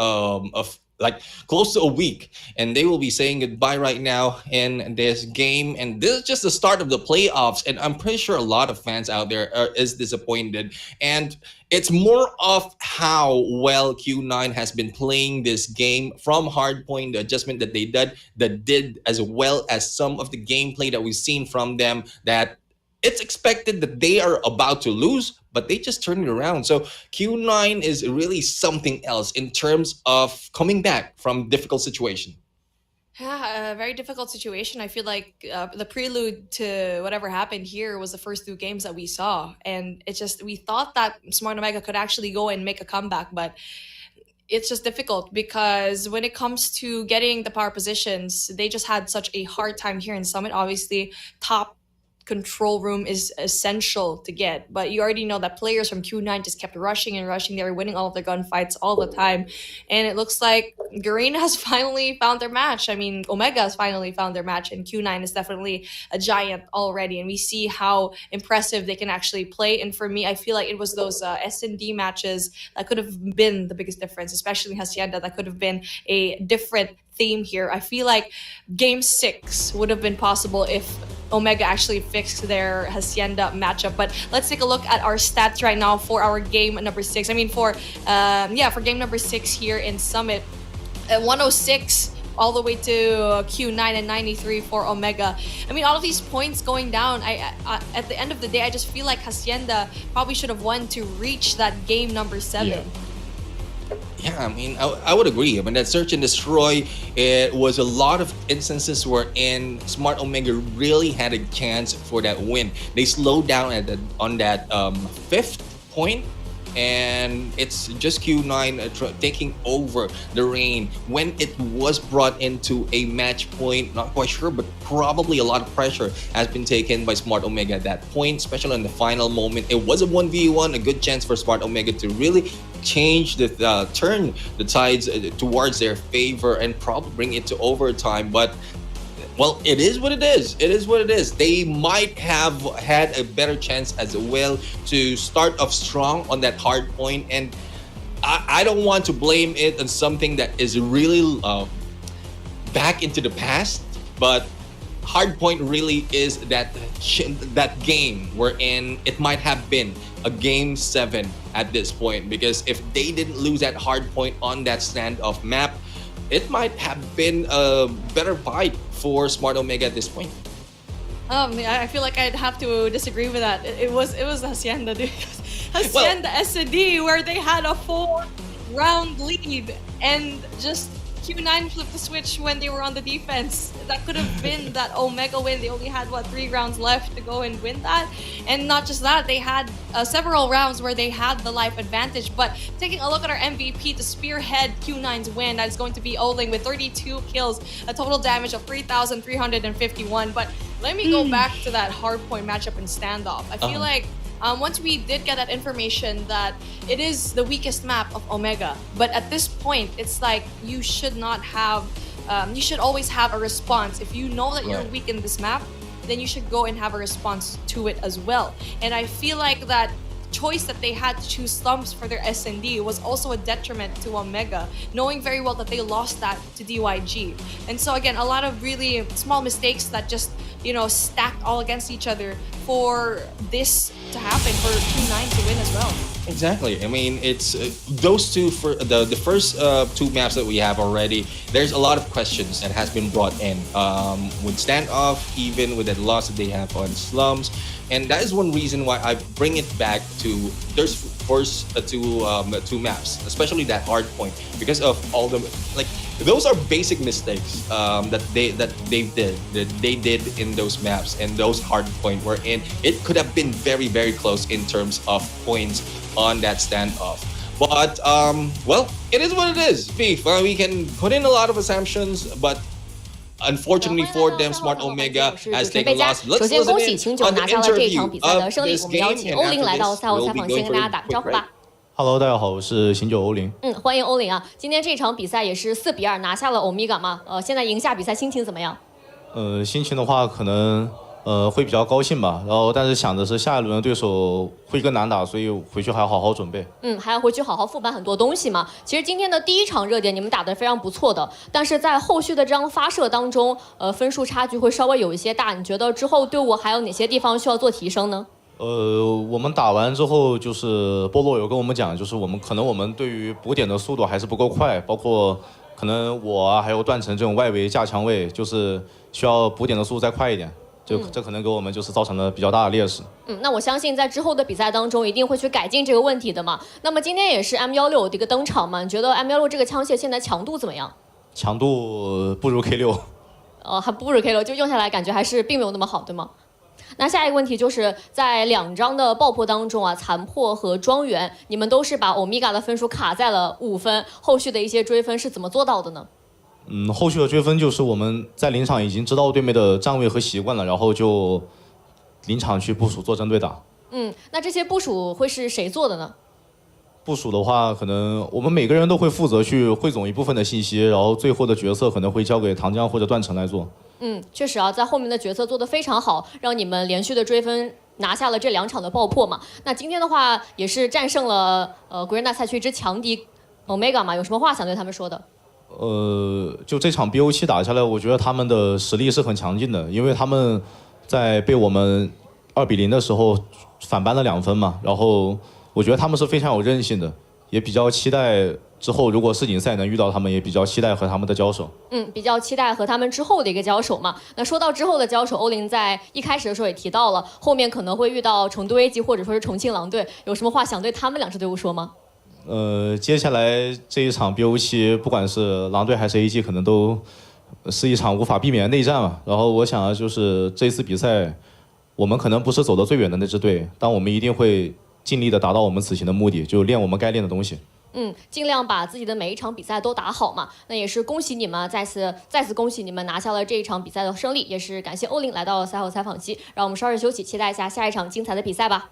like close to a week, and they will be saying goodbye right now in this game. And this is just the start of the playoffs, and I'm pretty sure a lot of fans out there is disappointed. And it's more of how well Q9 has been playing this game from Hardpoint, the adjustment that they did, as well as some of the gameplay that we've seen from them, that it's expected that they are about to lose, but they just turned it around. So Q9 is really something else in terms of coming back from difficult situation. Yeah, a very difficult situation. I feel like the prelude to whatever happened here was the first two games that we saw. And it's just, we thought that Smart Omega could actually go and make a comeback, but it's just difficult because when it comes to getting the power positions, they just had such a hard time here in Summit. Obviously, top control room is essential to get, but you already know that players from Q9 just kept rushing and rushing. They were winning all of their gunfights all the time, and it looks like Garena has finally found their match. I mean, Omega has finally found their match, and Q9 is definitely a giant already, and we see how impressive they can actually play. And for me, I feel like it was those S&D matches that could have been the biggest difference, especially Hacienda. That could have been a different theme here. I feel like game 6 would have been possible if Omega actually fixed their Hacienda matchup. But let's take a look at our stats right now for our game number 6. I mean, for game number 6 here in Summit, 106 all the way to Q9 and 93 for Omega. I mean, all of these points going down, I at the end of the day, I just feel like Hacienda probably should have won to reach that game number 7. Yeah, I mean, I would agree. I mean, that search and destroy, it was a lot of instances wherein Smart Omega really had a chance for that win. They slowed down on that 5th point, and it's just Q9 taking over the reign when it was brought into a match point. Not quite sure, but probably a lot of pressure has been taken by Smart Omega at that point, especially in the final moment. It was a 1v1, a good chance for Smart Omega to really change turn the tides towards their favor and probably bring it to overtime. But well, it is what it is. It is what it is. They might have had a better chance as well to start off strong on that hard point. And I don't want to blame it on something that is really back into the past. But Hardpoint really is that game wherein it might have been a game 7 at this point, because if they didn't lose at Hardpoint on that standoff map, it might have been a better fight for Smart Omega at this point. I feel like I'd have to disagree with that. It was Hacienda, dude. Hacienda SD, where they had a 4-round lead and just Q9 flipped the switch when they were on the defense. That could have been that Omega win. They only had 3 rounds left to go and win that. And not just that, they had several rounds where they had the life advantage. But taking a look at our MVP to spearhead Q9's win, that is going to be Oling with 32 kills, a total damage of 3,351. But let me go back to that hardpoint matchup and standoff. I feel like once we did get that information that it is the weakest map of Omega, but at this point, it's like you should not have, you should always have a response. If you know that you're weak in this map, then you should go and have a response to it as well. And I feel like that choice that they had to choose slumps for their S&D was also a detriment to Omega, knowing very well that they lost that to DYG. And so again, a lot of really small mistakes that just, stacked all against each other for this to happen, for Q9 to win as well. Exactly. I mean, it's those two for the first 2 maps that we have already. There's a lot of questions that has been brought in with standoff, even with the loss that they have on slums, and that is one reason why I bring it back to there's first 2 maps, especially that hard point, because of all the those are basic mistakes that they did in those maps and those hard point were in. It could have been very, very close in terms of points on that standoff. But well, it is what it is. Beef. We can put in a lot of assumptions, but unfortunately for them, Smart Omega has taken loss. Let's 首先，恭喜 listen 秦九 in on 拿 the 下了这场 interview 比赛的 of 胜利。 this 我们邀 game, 请 and 欧林 after 来到 this, 赛后 we'll 采 be 访 going 间，跟大家 for 打 a 个招 quick 呼 break. 吧。 Hello， 大家好，我是醒酒欧林。欢迎欧林啊！今天这场比赛也是4比2拿下了欧米伽嘛。现在赢下比赛，心情怎么样？心情的话可能会比较高兴吧，然后但是想的是下一轮的对手会更难打，所以回去还要好好准备。还要回去好好复盘很多东西嘛。其实今天的第1场热点你们打得非常不错的，但是在后续的这样发射当中，分数差距会稍微有一些大。你觉得之后队伍还有哪些地方需要做提升呢？我们打完之后，就是波洛有跟我们讲，就是我们对于补点的速度还是不够快，包括可能我啊还有段成这种外围架枪位，就是需要补点的速度再快一点。这可能给我们就是造成了比较大的劣势。那我相信在之后的比赛当中一定会去改进这个问题的嘛。那么今天也是 M16的一个登场嘛，你觉得 M16这个枪械现在强度怎么样？强度不如 K6。还不如 K6，就用下来感觉还是并没有那么好，对吗？那下一个问题就是在2张的爆破当中啊，残破和庄园，你们都是把欧米伽的分数卡在了5分，后续的一些追分是怎么做到的呢？后续的追分就是我们在临场已经知道对面的站位和习惯了，然后就临场去部署做针对打。那这些部署会是谁做的呢？部署的话，可能我们每个人都会负责去汇总一部分的信息，然后最后的决策可能会交给唐江或者段成来做。确实啊，在后面的决策做得非常好，让你们连续的追分拿下了这2场的爆破嘛。那今天的话也是战胜了国人大赛区之强敌 Omega 嘛，有什么话想对他们说的？就这场 BO7 打下来，我觉得他们的实力是很强劲的，因为他们在被我们2比0的时候反扳了2分嘛，然后我觉得他们是非常有韧性的，也比较期待之后如果世锦赛能遇到他们，也比较期待和他们的交手。比较期待和他们之后的一个交手嘛。那说到之后的交手，欧林在一开始的时候也提到了，后面可能会遇到成都 A 级或者说是重庆狼队，有什么话想对他们2支队伍说吗？接下来这一场 BO7，不管是狼队还是 AG， 可能都是一场无法避免的内战嘛。然后我想就是这次比赛，我们可能不是走得最远的那支队，但我们一定会尽力的达到我们此行的目的，就练我们该练的东西。尽量把自己的每一场比赛都打好嘛。那也是恭喜你们，再次恭喜你们拿下了这一场比赛的胜利，也是感谢欧林来到赛后采访期，让我们稍事休息，期待一下下一场精彩的比赛吧。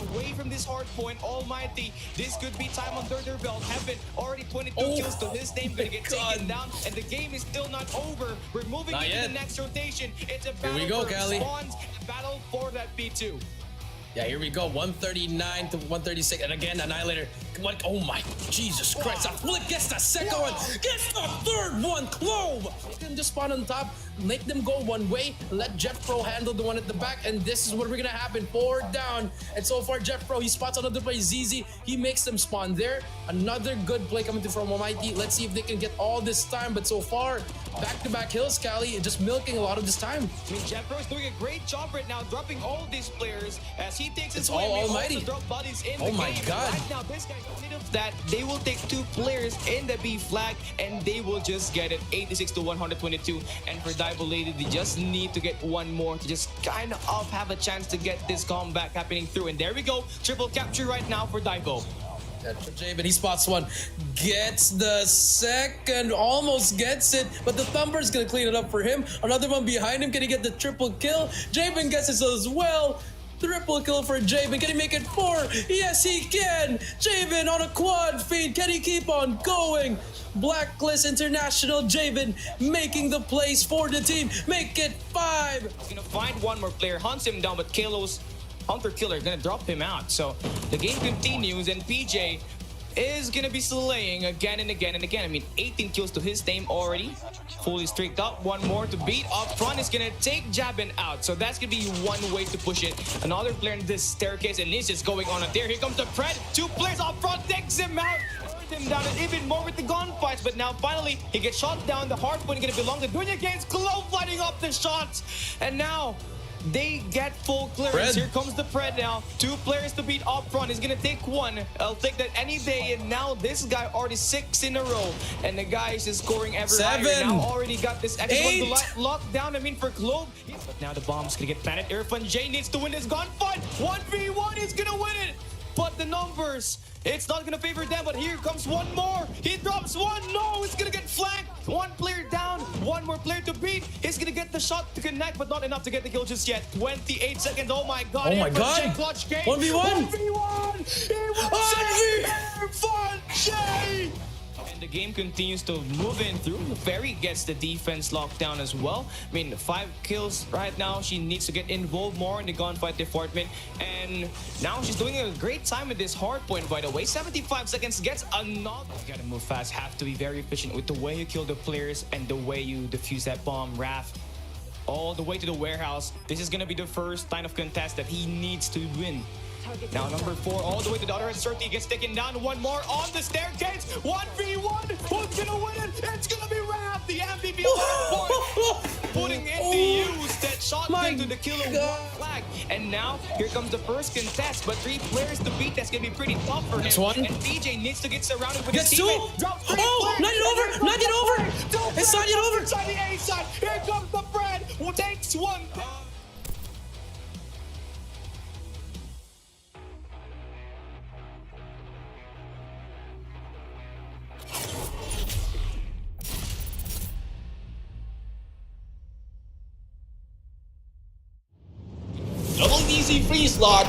away from this hard point. Almighty, this could be time under their belt. Heaven already 22 kills to his name, gonna get taken down, and the game is still not over. We're moving Not into yet. the next rotation. It's a battle we go, for Callie. spawns, a battle for that P2. Yeah, here we go. 139 to 136. And again, Annihilator. What? Oh my Jesus Christ. Flip gets the second one. Gets the third one. Clove. They can just spawn on top. Make them go one way. Let Jeff Pro handle the one at the back. And this is what we're going to happen. 4 down. And so far, Jeff Pro, he spots another play. ZZ. He makes them spawn there. Another good play coming through from Almighty. Let's see if they can get all this time. But so far, back-to-back hills, Callie, just milking a lot of this time. I mean, Jeff Pro's doing a great job right now, dropping all these players as he takes his It's way. all We Almighty. also drop bodies in Oh the my game. God. Right now, this guy that they will take 2 players in the B flag and they will just get it 86 to 122. And for Divo Lady, they just need to get one more to just kind of have a chance to get this comeback happening through. And there we go, triple capture right now for Divo. But he spots one, gets the second, almost gets it, but the Thumper's gonna clean it up for him. Another one behind him, can he get the triple kill? Jabin gets it as well. Triple kill for Jabin. Can he make it 4? Yes, he can. Jabin on a quad feed. Can he keep on going? Blacklist International. Jabin making the plays for the team. Make it 5. He's gonna find one more player, hunts him down, but Kalo's Hunter Killer gonna drop him out. So the game continues, and PJ is gonna be slaying again and again and again. I mean, 18 kills to his name already. Fully streaked up. One more to beat. Up front is gonna take Jabin out. So that's gonna be one way to push it. Another player in this staircase, and this is going on up there. Here comes the Pred. 2 players up front, takes him out. Him down, and even more with the gunfights, but now finally he gets shot down. The Hardpoint gonna belong to Dunya against Clove, lighting up the shots, and now they get full clearance. Pred. Here comes the Pred now. 2 players to beat up front. He's gonna take one. I'll take that any day. And now this guy already 6 in a row, and the guy is just scoring ever 7, higher. Now already got this extra one 8. to lock down. I mean, for Clove. But now the bomb's gonna get planted. Irfan J needs to win this gunfight. 1v1 is gonna win it. But the numbers, it's not gonna favor them. But here comes one more. He drops one. No, it's gonna get flanked. 1 player down, 1 more player to beat. He's gonna get the shot to connect, but not enough to get the kill just yet. 28 seconds. Oh my god. Oh my Irfan God. J clutch game. 1v1. 1v1. He wins it. Irfan J. And the game continues to move in through. Ferry gets the defense locked down as well. I mean, 5 kills right now. She needs to get involved more in the gunfight department. And now she's doing a great time with this hard point, by the way. 75 seconds, gets a knock. You gotta move fast, have to be very efficient with the way you kill the players and the way you defuse that bomb. Raph, all the way to the warehouse. This is gonna be the first kind of contest that he needs to win. Now number 4, all the way to the other end. Certi gets taken down. 1 more on the staircase. 1v1. Who's gonna win it? It's gonna be Raph, the MVP of Hardpoint, putting into use that shot into the killer flag. And now here comes the first contest, but 3 players to beat. That's gonna be pretty tough for him. That's 1. And PJ needs to get surrounded with Gets his 2. teammate. Drops 3 Oh, players. not it over. Not it over. It's not yet over. Inside the A side. Here comes the Fred. Who takes 1. WBC free slot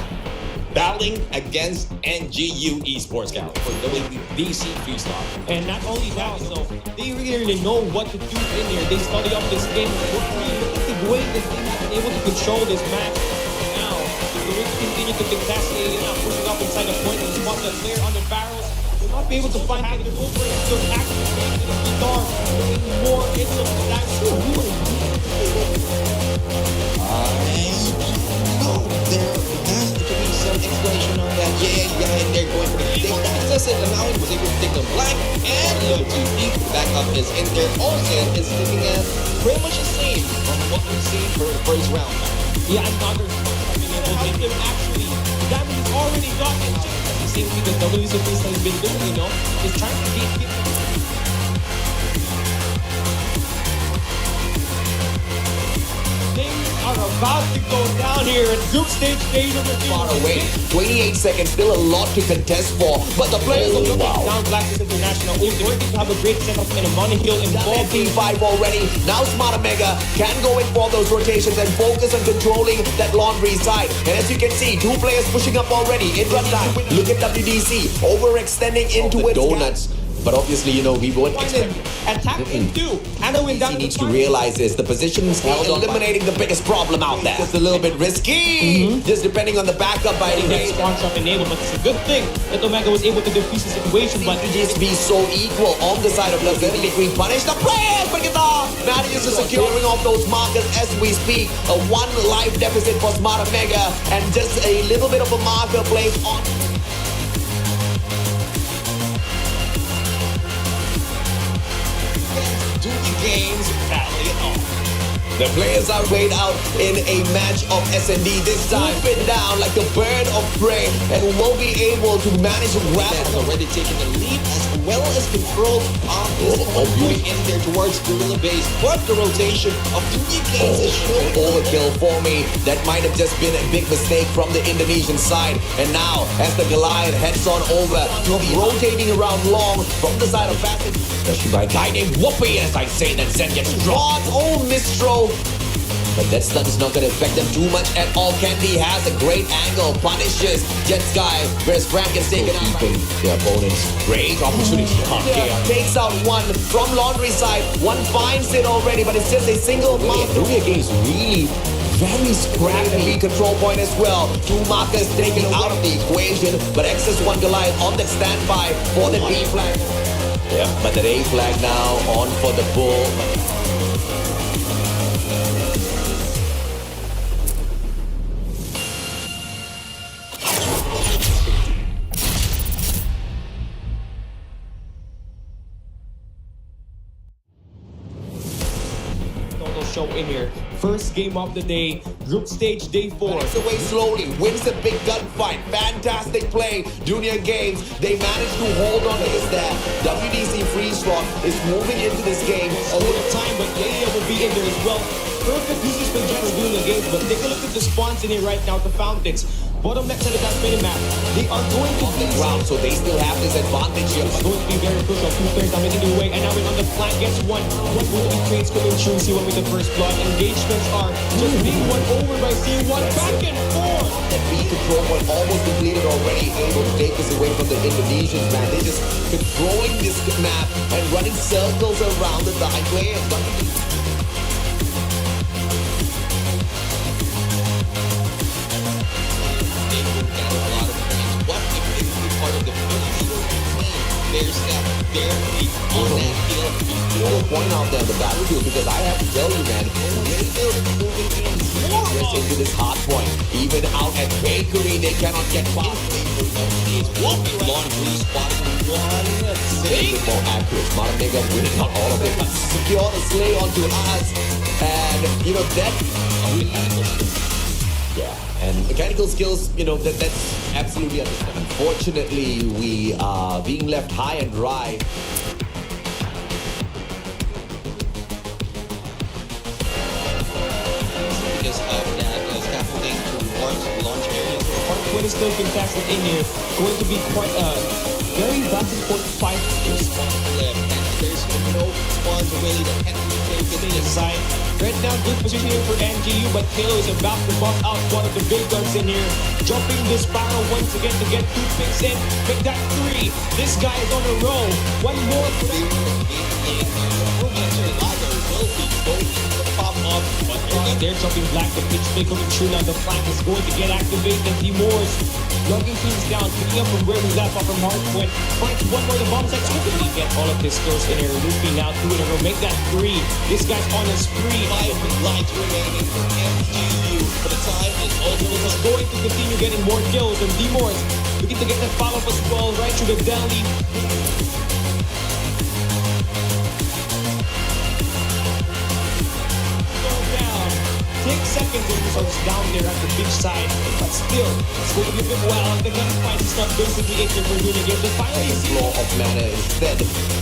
battling against NGU Esports Cal for WBC free slot. And not only that, so they really know what to do in here. They study up this game. Look at the way that they've been able to control this match. Now, they will continue to contest it, pushing up inside the point and spot the player on the barrels. They'll not be able to find the over to actually make it a star. More into the last 2. There has to be some explanation on that. Yeah, and they're going for the big access, and now he was able to take the black and low to deep. Backup is in there. Olsen is looking at pretty much the same from what we've seen for the first round. Yeah, another coming in. How them actually, the damage is already done. And just the same thing that WCP has been doing, you know, is trying to get people. Things are about to go down here at group stage day number 2. Far away. 28 seconds, still a lot to contest for. But the players are looking Down Blackness International is working to have a great setup and a money hill involved. P5 already. Now Smarter Mega can go in for those rotations and focus on controlling that laundry side. And as you can see, 2 players pushing up already in run time. Look at WDC overextending into its donuts. But obviously, you know, we won't expect. Attack into Anowin down He needs to realize this. The position's eliminating the biggest problem out there. It's a little bit risky. Just depending on the backup by any that spawn trap enabled, but it's a good thing that Omega was able to defuse the situation. But just be so equal on the side of the Degree punish the players, but it off. Manages to securing off those markers as we speak. A 1 life deficit for Smarter Mega, and just a little bit of a marker placed on. Do the games badly at all. The players are weighed out in a match of S&D this time. Swooping down like a bird of prey and will be able to manage to grab Has already taken the lead as well as control of this point in there towards Gorilla Base. But the rotation of the new games is showing overkill for me. That might have just been a big mistake from the Indonesian side. And now, as the Goliath heads on over to be rotating around long from the side of Facet, especially by a guy named Whoopi, as I say, that Zen gets drawn. Oh, Mistro. But that stun is not going to affect them too much at all. Candy has a great angle, punishes Jet Sky, whereas Frank is taken out. Keeping their opponents. Great opportunity. Takes out 1 from Laundry side. 1 finds it already, but it's just a single mark. Rudy again is really very scrappy. Control point as well. 2 markers taken out of the equation, but XS1 Goliath on the standby for the B flag. Yep, but the A flag now on for the bull. show in here. First game of the day, group stage day 4. Backs away slowly, wins the big gunfight. Fantastic play. Junior Games, they managed to hold on to this there. WDC Freeze Rock is moving into this game. A little time, but Leia will be in there as well. Perfect uses for Junior Games, but take a look at the spawns in here right now, the fountains. Bottom left side of that minimap, they are going to be ground, so they still have this advantage here. It's going to be very crucial. 2 players are making their way, and now we're on the flank gets one. What will be trades coming through? See what with the first blood. Engagements are just being won over by C1. Back and forth. That B control point almost completed already, able to take this away from the Indonesians, man. They're just controlling this map and running circles around the side players. Point out there the battlefield, because I have to tell you, man, just into this hard point. Even out at Bakery, they cannot get past. Laundry spotting one. A bit more accurate. Smarter Mega winning on all of it. Secure the slay onto us. And, you know, that... Yeah, and mechanical skills, you know, that's absolutely understandable. Unfortunately, we are being left high and dry. Because of that scaffolding towards the launch area. Hardpoint is still contested in here. Going to be quite a very back and forth fight. There's no spawns really that can be taken inside. Right now, good position here for NGU, but Kalo is about to bust out one of the big guns in here. Jumping this barrel once again to get 2 picks in. Pick that 3. This guy is on a roll. One more for the pop up. They're jumping black. The pitch play coming through now. The flank is going to get activated. Timor's lugging things down, picking up from where we left off from Hardpoint. Finds one more. The bomb site's going to get all of this skills in here. Looping now 2 in a row. Make that 3. This guy's on a spree. 5 lives remaining for MGU. For the time is Ultimate is going to continue getting more kills, and Timor's looking to get the follow-up as well right through the deli. take second themselves down there at the big side. But still, it's going to be a bit wild. The gunfight is not going to be it for Dunya Games. They finally see Floor of mana instead,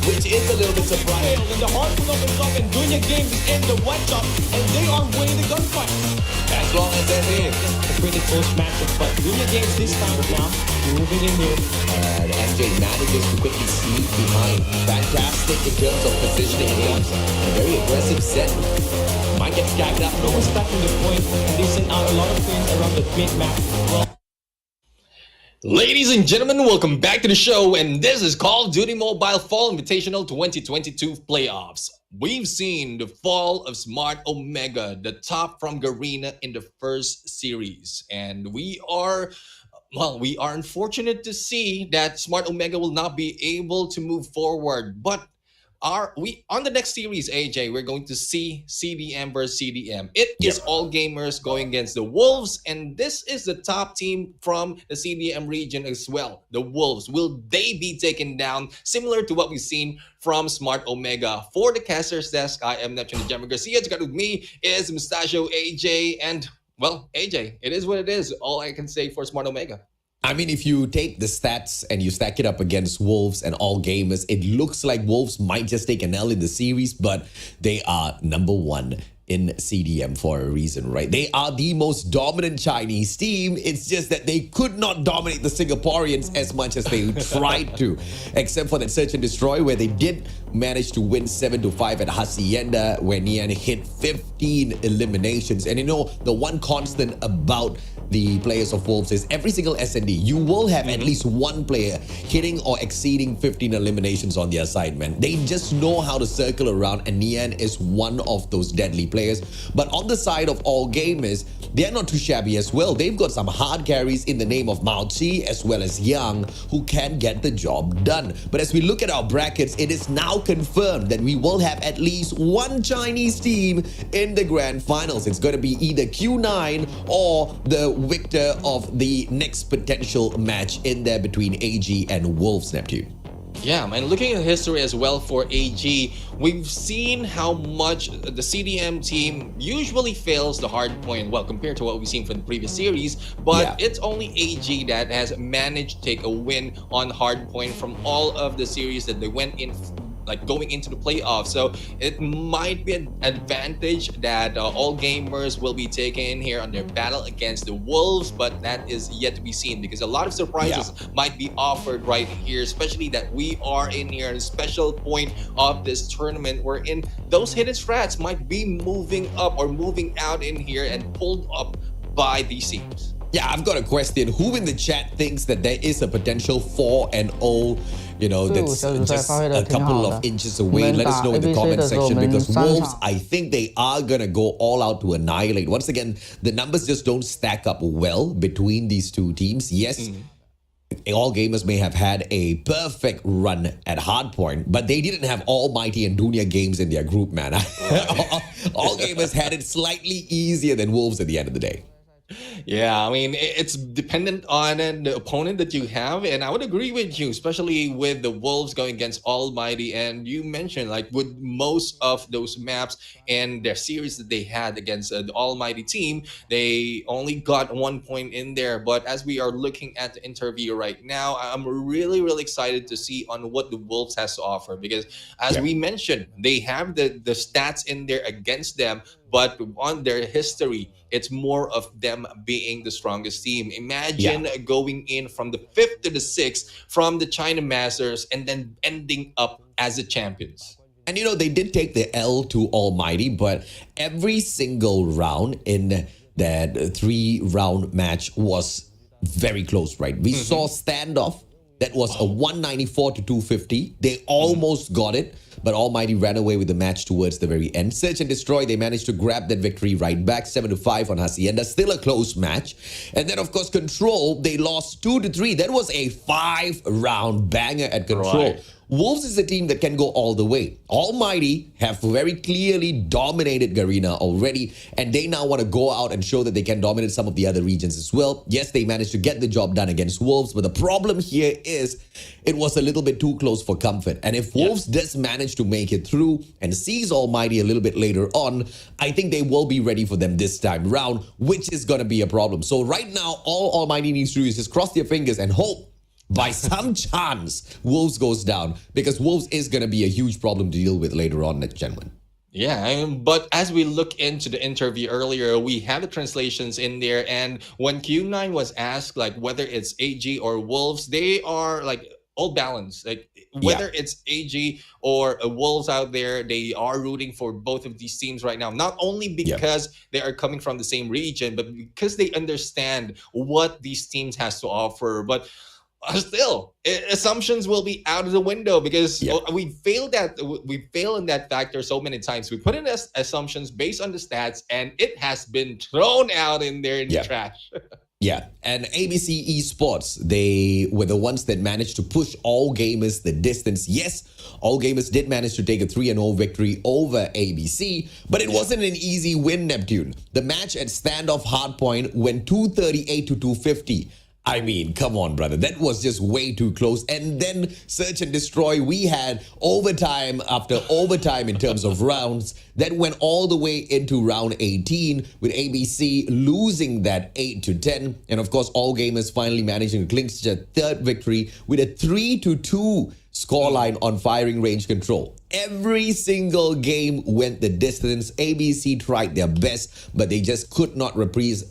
which is a little bit surprising. and the Hardpoint opens up and Dunya Games is in the one shot and they are winning the gunfight. As long as that is. A pretty close matchup, but Dunya Games this time now moving in here. And MJ manages to quickly sneak behind. Fantastic in terms of positioning against a very aggressive set. Might get gagged up. No one's backing the point, and they send out a lot of things around the mid map. Well, Ladies and gentlemen, welcome back to the show, and this is Call of Duty Mobile Fall Invitational 2022 Playoffs. We've seen the fall of Smart Omega, the top from Garena in the first series, and we are unfortunate to see that Smart Omega will not be able to move forward, but on the next series, AJ, we're going to see CDM versus CDM. It is all gamers going against the Wolves, and this is the top team from the CDM region as well. The Wolves, will they be taken down similar to what we've seen from Smart Omega? For the Caster's Desk, I am Neptune Gemma Garcia. Together with me is Mustachio AJ, and well, AJ, it is what it is. All I can say for Smart Omega. I mean, if you take the stats and you stack it up against Wolves and all gamers, it looks like Wolves might just take an L in the series, but they are number one in CDM for a reason, right? They are the most dominant Chinese team. It's just that they could not dominate the Singaporeans as much as they tried to, except for that Search and Destroy, where they did manage to win 7-5 at Hacienda, where Nian hit 15 eliminations. And you know, the one constant about the players of Wolves is every single SND, you will have at least one player hitting or exceeding 15 eliminations on their side, man. They just know how to circle around, and Nian is one of those deadly players. But on the side of all gamers, they're not too shabby as well. They've got some hard carries in the name of Mao Chi as well as Yang, who can get the job done. But as we look at our brackets, it is now confirmed that we will have at least one Chinese team in the grand finals. It's going to be either Q9 or the victor of the next potential match in there between AG and Wolves, Neptune. Yeah, and looking at history as well for AG, we've seen how much the CDM team usually fails the hard point, well, compared to what we've seen from the previous series, but it's only AG that has managed to take a win on hard point from all of the series that they went in, like going into the playoffs. So it might be an advantage that all gamers will be taking here on their battle against the Wolves, but that is yet to be seen because a lot of surprises might be offered right here, especially that we are in here at a special point of this tournament wherein those hidden strats might be moving up or moving out in here and pulled up by these teams. Yeah, I've got a question. Who in the chat thinks that there is a potential 4-0, you know, that's just a couple of inches away? Let us know in the comment section, because Wolves, I think they are going to go all out to annihilate. Once again, the numbers just don't stack up well between these two teams. Yes, all gamers may have had a perfect run at Hardpoint, but they didn't have Almighty and Dunya Games in their group, man. All gamers had it slightly easier than Wolves at the end of the day. Yeah, I mean, it's dependent on the opponent that you have, and I would agree with you, especially with the Wolves going against Almighty. And you mentioned, like, with most of those maps and their series that they had against the Almighty team, they only got 1 point in there. But as we are looking at the interview right now, I'm really, really excited to see on what the Wolves has to offer, because as we mentioned, they have the stats in there against them, but on their history, it's more of them being the strongest team. Imagine going in from the 5th to the 6th from the China Masters and then ending up as the champions. And you know, they did take the L to Almighty, but every single round in that 3-round match was very close, right? We saw standoff. That was a 194 to 250. They almost got it, but Almighty ran away with the match towards the very end. Search and Destroy, they managed to grab that victory right back, 7-5 on Hacienda. Still a close match. And then, of course, Control, they lost 2-3. That was a 5-round banger at Control. Wolves is a team that can go all the way. Almighty have very clearly dominated Garena already, and they now want to go out and show that they can dominate some of the other regions as well. Yes, they managed to get the job done against Wolves, but the problem here is it was a little bit too close for comfort. And if Wolves does manage to make it through and sees Almighty a little bit later on, I think they will be ready for them this time round, which is going to be a problem. So right now, all Almighty needs to do is just cross their fingers and hope by some chance Wolves goes down, because Wolves is going to be a huge problem to deal with later on, gentlemen. Yeah, but as we look into the interview earlier, we have the translations in there, and when Q9 was asked like whether it's AG or Wolves, they are like all balanced. Like whether it's AG or Wolves out there, they are rooting for both of these teams right now. Not only because they are coming from the same region, but because they understand what these teams has to offer. But still, assumptions will be out of the window, because we fail in that factor so many times. We put in assumptions based on the stats, and it has been thrown out in there in the trash. Yeah, and ABC Esports, they were the ones that managed to push All Gamers the distance. Yes, All Gamers did manage to take a 3-0 victory over ABC, but it wasn't an easy win, Neptune. The match at Standoff Hardpoint went 238 to 250. I mean, come on, brother. That was just way too close. And then Search and Destroy, we had overtime after overtime in terms of rounds. That went all the way into round 18 with ABC losing that 8 to 10. And of course, All Gamers finally managing to clinch their third victory with a 3-2 scoreline on firing range control. Every single game went the distance. ABC tried their best, but they just could not represent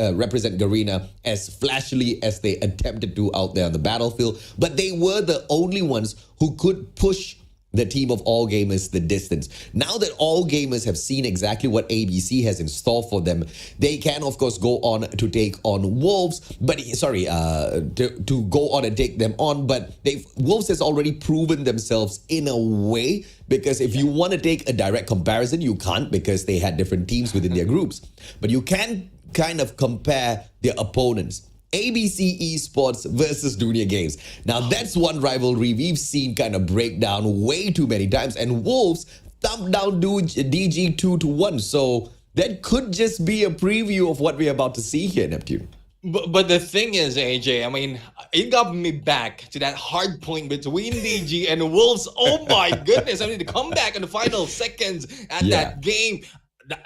Garena as flashily as they attempted to out there on the battlefield. But they were the only ones who could push the team of All Gamers the distance. Now that All Gamers have seen exactly what ABC has in store for them, they can of course go on to take on Wolves, but to go on and take them on, but Wolves has already proven themselves in a way, because if you want to take a direct comparison, you can't, because they had different teams within their groups, but you can kind of compare their opponents. ABC Esports versus Dunia Games. Now, that's one rivalry we've seen kind of break down way too many times, and Wolves thumped down DG 2-1. So that could just be a preview of what we're about to see here, Neptune. But the thing is, AJ, I mean, it got me back to that hard point between DG and Wolves. Oh my goodness. I mean, the comeback in the final seconds at that game,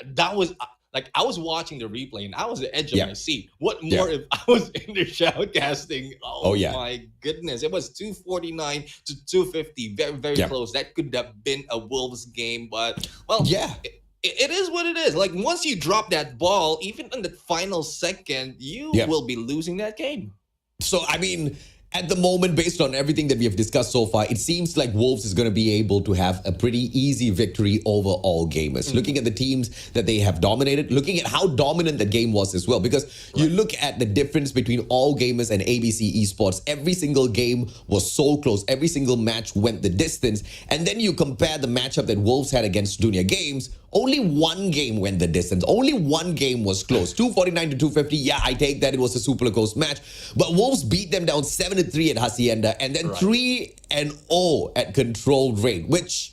that was... Like, I was watching the replay and I was at the edge of my seat. What more if I was in the shoutcasting? Oh my goodness. It was 249 to 250. Very, very close. That could have been a Wolves game. But, well, it is what it is. Like, once you drop that ball, even in the final second, you will be losing that game. So, I mean... At the moment, based on everything that we have discussed so far, it seems like Wolves is going to be able to have a pretty easy victory over All Gamers. Looking at the teams that they have dominated, looking at how dominant the game was as well, because you look at the difference between All Gamers and ABC Esports, every single game was so close. Every single match went the distance. And then you compare the matchup that Wolves had against Dunia Games, only one game went the distance. Only one game was close. 249 to 250. Yeah, I take that. It was a super close match. But Wolves beat them down 7-3 at Hacienda, and then 3-0 at controlled rate, which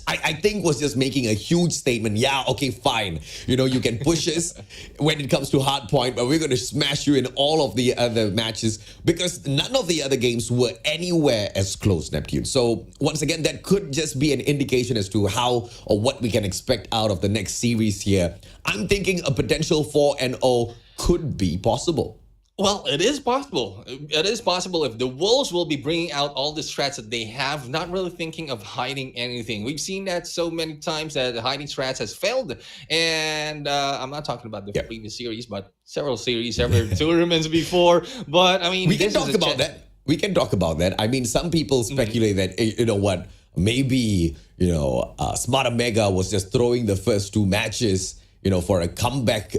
I think was just making a huge statement. Yeah, okay, fine. You know, you can push us when it comes to Hardpoint, but we're going to smash you in all of the other matches, because none of the other games were anywhere as close, Neptune. So once again, that could just be an indication as to how or what we can expect out of the next series here. I'm thinking a potential 4-0 could be possible. Well, it is possible. It is possible if the Wolves will be bringing out all the strats that they have, not really thinking of hiding anything. We've seen that so many times that the hiding strats has failed. And I'm not talking about the previous series, but several series, several tournaments before. But I mean, we can talk about that. We can talk about that. I mean, some people speculate that, you know what, maybe, you know, Smarter Mega was just throwing the first two matches, you know, for a comeback,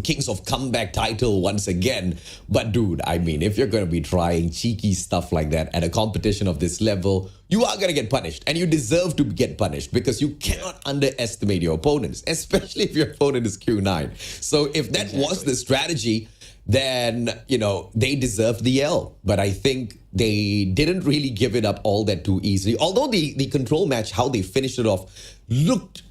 Kings of Comeback title once again. But dude, I mean, if you're going to be trying cheeky stuff like that at a competition of this level, you are going to get punished, and you deserve to get punished, because you cannot underestimate your opponents, especially if your opponent is Q9. So if that was the strategy, then, they deserved the L. But I think they didn't really give it up all that too easily. Although the control match, how they finished it off, looked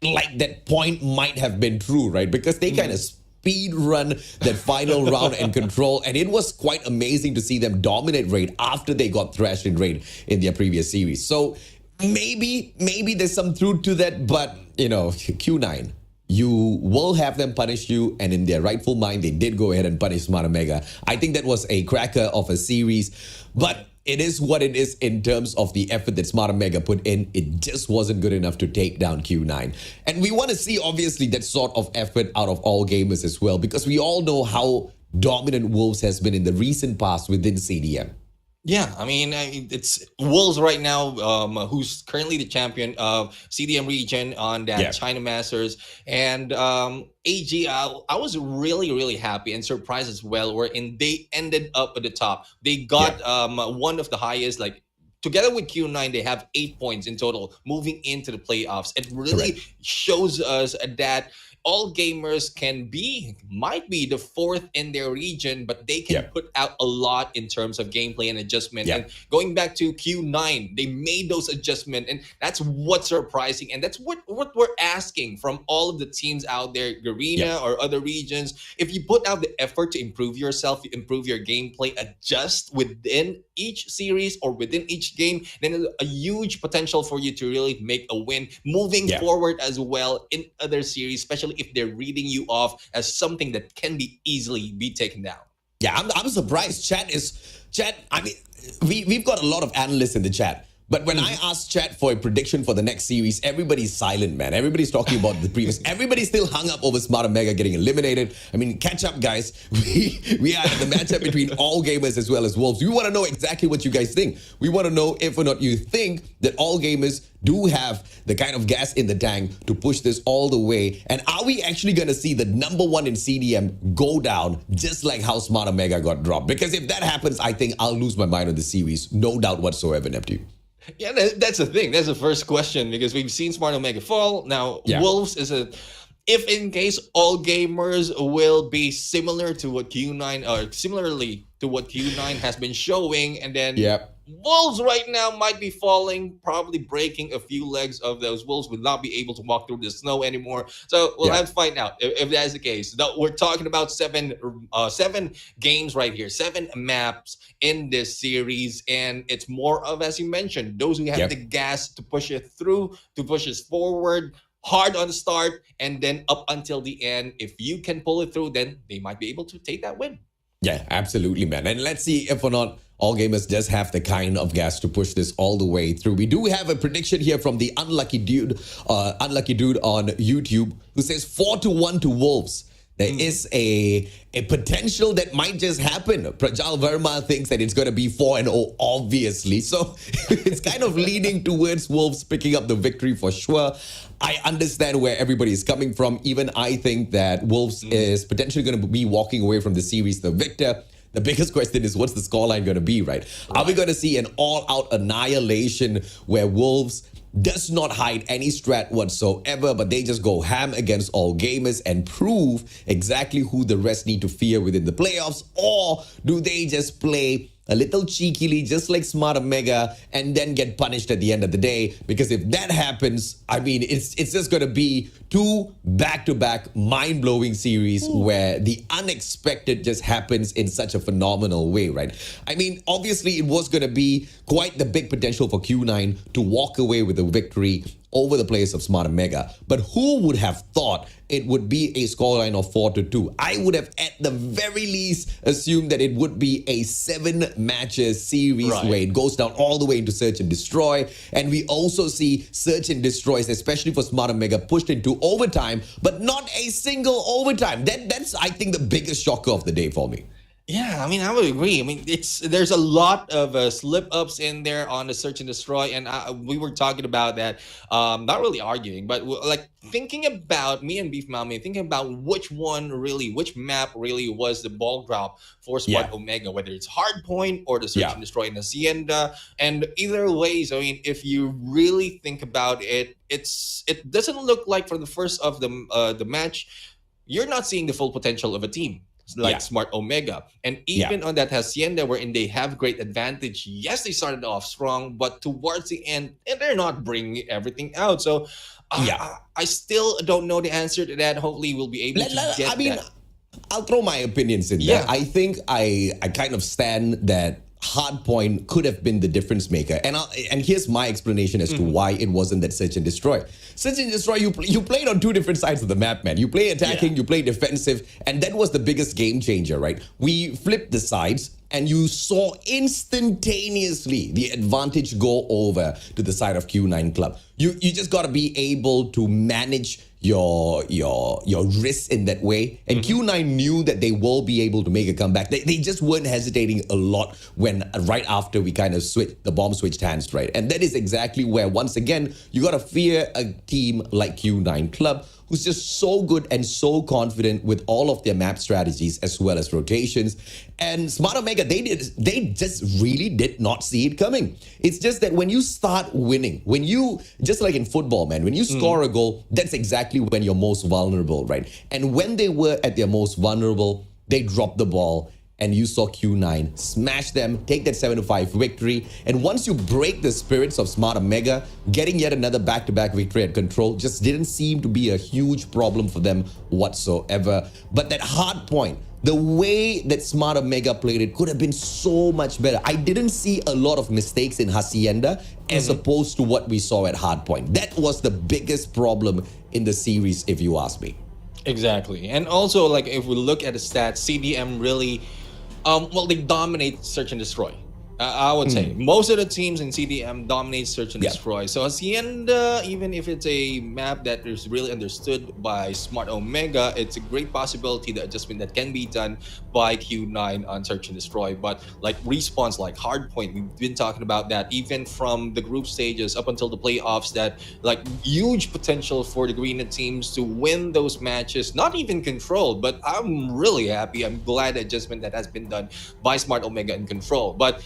like that point might have been true, right? Because they kind of speed run that final round and control, and it was quite amazing to see them dominate Raid after they got thrashed in Raid in their previous series. So maybe there's some truth to that, but Q9, you will have them punish you, and in their rightful mind, they did go ahead and punish Smart Omega. I think that was a cracker of a series, but it is what it is in terms of the effort that Smart Omega put in. It just wasn't good enough to take down Q9. And we want to see, obviously, that sort of effort out of all gamers as well, because we all know how dominant Wolves has been in the recent past within CDM. Yeah, I mean, it's Wolves right now, who's currently the champion of CDM region on that China Masters. And AG, I was really, really happy and surprised as well, wherein they ended up at the top. They got one of the highest, together with Q9, they have 8 points in total moving into the playoffs. It really shows us that all gamers might be the fourth in their region, but they can put out a lot in terms of gameplay and adjustment. And going back to Q9, they made those adjustments, and that's what's surprising. And that's what we're asking from all of the teams out there, Garena or other regions. If you put out the effort to improve yourself, improve your gameplay, adjust within each series or within each game, then there's a huge potential for you to really make a win moving forward as well in other series, especially if they're reading you off as something that can be easily be taken down. Yeah, I'm surprised. Chat, I mean, we've got a lot of analysts in the chat. But when I ask chat for a prediction for the next series, everybody's silent, man. Everybody's talking about the previous. Everybody's still hung up over Smart Omega getting eliminated. I mean, catch up, guys. We are at the matchup between all gamers as well as Wolves. We want to know exactly what you guys think. We want to know if or not you think that all gamers do have the kind of gas in the tank to push this all the way. And are we actually going to see the number one in CDM go down just like how Smart Omega got dropped? Because if that happens, I think I'll lose my mind on the series. No doubt whatsoever, Neptune. Yeah, that's the thing. That's the first question, because we've seen Smart Omega fall. Now, Wolves is if in case all gamers will be similarly to what Q9 has been showing, and then Wolves right now might be falling, probably breaking a few legs of those. Wolves will not be able to walk through the snow anymore. So we'll have to find out if that is the case. We're talking about seven games right here, 7 maps in this series, and it's more of, as you mentioned, those who have the gas to push it through, to push us forward, hard on the start, and then up until the end. If you can pull it through, then they might be able to take that win. Yeah, absolutely, man. And let's see if or not all gamers does have the kind of gas to push this all the way through. We do have a prediction here from the Unlucky Dude on YouTube, who says 4-1 to Wolves. There is a potential that might just happen. Prajal Verma thinks that it's going to be 4-0, obviously. So it's kind of leaning towards Wolves picking up the victory for sure. I understand where everybody is coming from. Even I think that Wolves is potentially going to be walking away from the series the victor. The biggest question is, what's the scoreline going to be, right? Are we going to see an all-out annihilation where Wolves does not hide any strat whatsoever, but they just go ham against all gamers and prove exactly who the rest need to fear within the playoffs? Or do they just play a little cheekily, just like Smart Omega, and then get punished at the end of the day? Because if that happens, I mean, it's just going to be 2 back-to-back mind-blowing series where the unexpected just happens in such a phenomenal way, right? I mean, obviously, it was going to be quite the big potential for Q9 to walk away with a victory over the players of Smart Omega. But who would have thought it would be a scoreline of 4-2? I would have at the very least assumed that it would be a 7 matches series where it goes down all the way into Search and Destroy. And we also see Search and Destroys, especially for Smart Omega, pushed into overtime, but not a single overtime. That's, I think, the biggest shocker of the day for me. Yeah, I mean, I would agree. I mean, there's a lot of slip-ups in there on the Search and Destroy, and we were talking about that, not really arguing, but like thinking about, me and Beef Mami, thinking about which map really was the ball drop for Smart Omega, whether it's Hardpoint or the Search and Destroy in Hacienda. And either ways, I mean, if you really think about it, it doesn't look like for the first of the match, you're not seeing the full potential of a team. like Yeah. Smart Omega. And even on that Hacienda, wherein they have great advantage, yes, they started off strong, but towards the end, they're not bringing everything out. So I still don't know the answer to that. Hopefully, we'll be able to get that. I'll throw my opinions in Yeah. there. I think I kind of stand that Hardpoint could have been the difference maker, and here's my explanation as to why it wasn't that search and destroy. Search and destroy, you played on two different sides of the map, man. You play attacking, you play defensive, and that was the biggest game changer, right? We flipped the sides, and you saw instantaneously the advantage go over to the side of Q9 Club. You just got to be able to manage your risks in that way. And Q9 knew that they will be able to make a comeback. They just weren't hesitating a lot when right after we kind of the bomb switched hands, right? And that is exactly where, once again, you got to fear a team like Q9 Club, who's just so good and so confident with all of their map strategies as well as rotations. And Smart Omega, they just really did not see it coming. It's just that when you start winning, when you, just like in football, man, when you score a goal, that's exactly when you're most vulnerable, right? And when they were at their most vulnerable, they dropped the ball. And you saw Q9 smash them, take that 7-5 victory. And once you break the spirits of Smart Omega, getting yet another back-to-back victory at Control just didn't seem to be a huge problem for them whatsoever. But that Hardpoint, the way that Smart Omega played it could have been so much better. I didn't see a lot of mistakes in Hacienda as opposed to what we saw at Hardpoint. That was the biggest problem in the series, if you ask me. Exactly. And also, like, if we look at the stats, CDM really, they dominate search and destroy. I would say most of the teams in CDM dominate search and destroy. So Hacienda, even if it's a map that is really understood by Smart Omega, it's a great possibility, the adjustment that can be done by Q9 on search and destroy. But like respawns like Hardpoint, we've been talking about that even from the group stages up until the playoffs, that like huge potential for the green teams to win those matches, not even Control. But I'm really happy. I'm glad the adjustment that has been done by Smart Omega and Control. But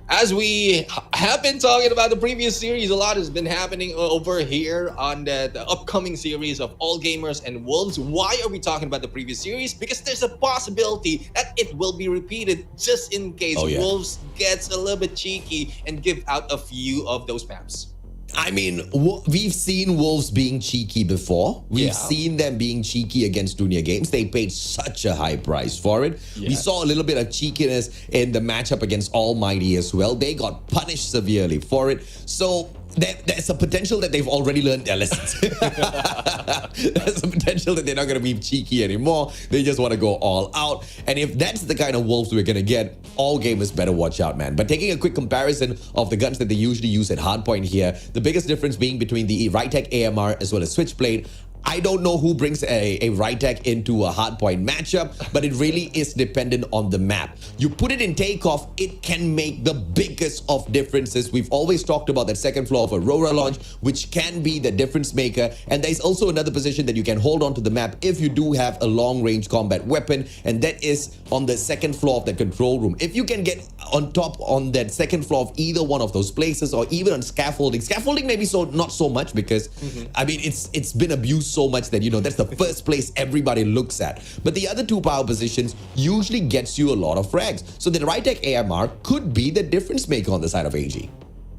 as we have been talking about the previous series, a lot has been happening over here on the upcoming series of All Gamers and Wolves. Why are we talking about the previous series? Because there's a possibility that it will be repeated just in case Wolves gets a little bit cheeky and give out a few of those maps. I mean, we've seen Wolves being cheeky before. We've seen them being cheeky against Dunia Games. They paid such a high price for it. We saw a little bit of cheekiness in the matchup against Almighty as well. They got punished severely for it. So there's a potential that they've already learned their lessons. There's a potential that they're not going to be cheeky anymore. They just want to go all out. And if that's the kind of Wolves we're going to get, all gamers better watch out, man. But taking a quick comparison of the guns that they usually use at Hardpoint here, the biggest difference being between the Rytech AMR as well as Switchblade. I don't know who brings a Rytech into a Hardpoint matchup, but it really is dependent on the map. You put it in takeoff, it can make the biggest of differences. We've always talked about that second floor of Aurora launch, which can be the difference maker. And there's also another position that you can hold on to the map if you do have a long-range combat weapon, and that is on the second floor of the control room. If you can get on top on that second floor of either one of those places, or even on scaffolding maybe not so much, because I mean it's been abused so much that, you know, that's the first place everybody looks at. But the other two power positions usually gets you a lot of frags. So the Rytech AMR could be the difference maker on the side of AG.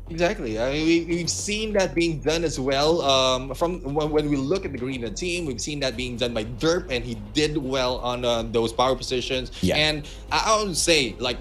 Exactly. I mean, we've seen that being done as well. From when we look at the green team, we've seen that being done by Derp, and he did well on those power positions. And I would say, like,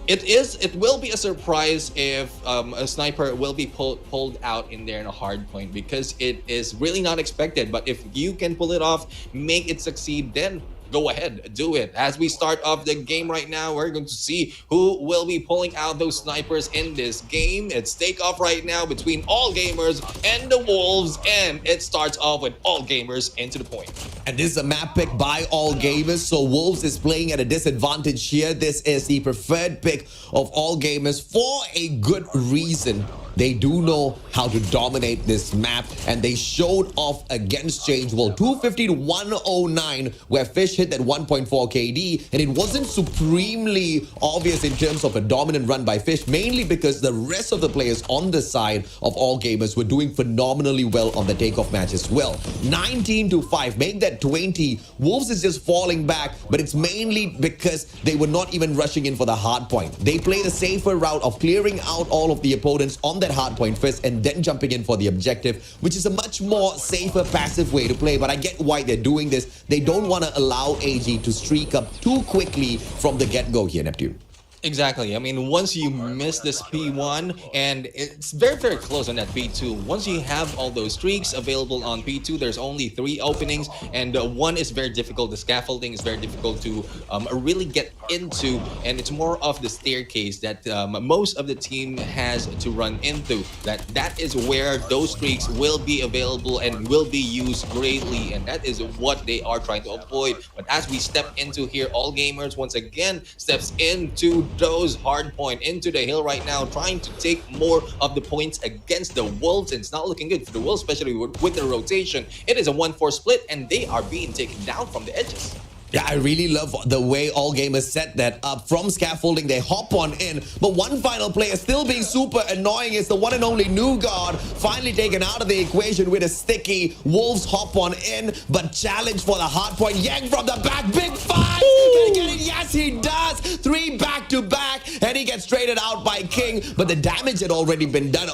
it will be a surprise if a sniper will be pulled out in there in a hard point, because it is really not expected. But if you can pull it off, make it succeed, then go ahead, do it. As we start off the game right now, we're going to see who will be pulling out those snipers in this game. It's takeoff right now between All Gamers and the Wolves, and it starts off with All Gamers into the point. And this is a map pick by All Gamers, so Wolves is playing at a disadvantage here. This is the preferred pick of All Gamers for a good reason. they do know how to dominate this map, and they showed off against Change World 250 to 109, where Fish hit that 1.4 KD, and it wasn't supremely obvious in terms of a dominant run by Fish, mainly because the rest of the players on the side of All Gamers were doing phenomenally well on the takeoff match as well. 19 to 5, make that 20. Wolves is just falling back, but it's mainly because they were not even rushing in for the hard point. They play the safer route of clearing out all of the opponents on that hard point first and then jumping in for the objective, which is a much more safer passive way to play. But I get why they're doing this. They don't want to allow AG to streak up too quickly from the get-go here, Neptune. Exactly. I mean, once you miss this P1, and it's very, very close on that P2. Once you have all those streaks available on P2, there's only 3 openings, and one is very difficult. The scaffolding is very difficult to really get into, and it's more of the staircase that most of the team has to run into. That is where those streaks will be available and will be used greatly, and that is what they are trying to avoid. But as we step into here, All Gamers once again steps into those hard point into the hill right now, trying to take more of the points against the Wolves, and it's not looking good for the Wolves, especially with the rotation. It is a 1-4 split, and they are being taken down from the edges. Yeah, I really love the way All Gamers set that up. From scaffolding, they hop on in. But one final player still being super annoying is the one and only New God, finally taken out of the equation with a sticky. Wolves hop on in, but challenge for the hard point. Yang from the back, big five. Can he get it? Yes, he does. 3 back-to-back, and he gets traded out by King. But the damage had already been done.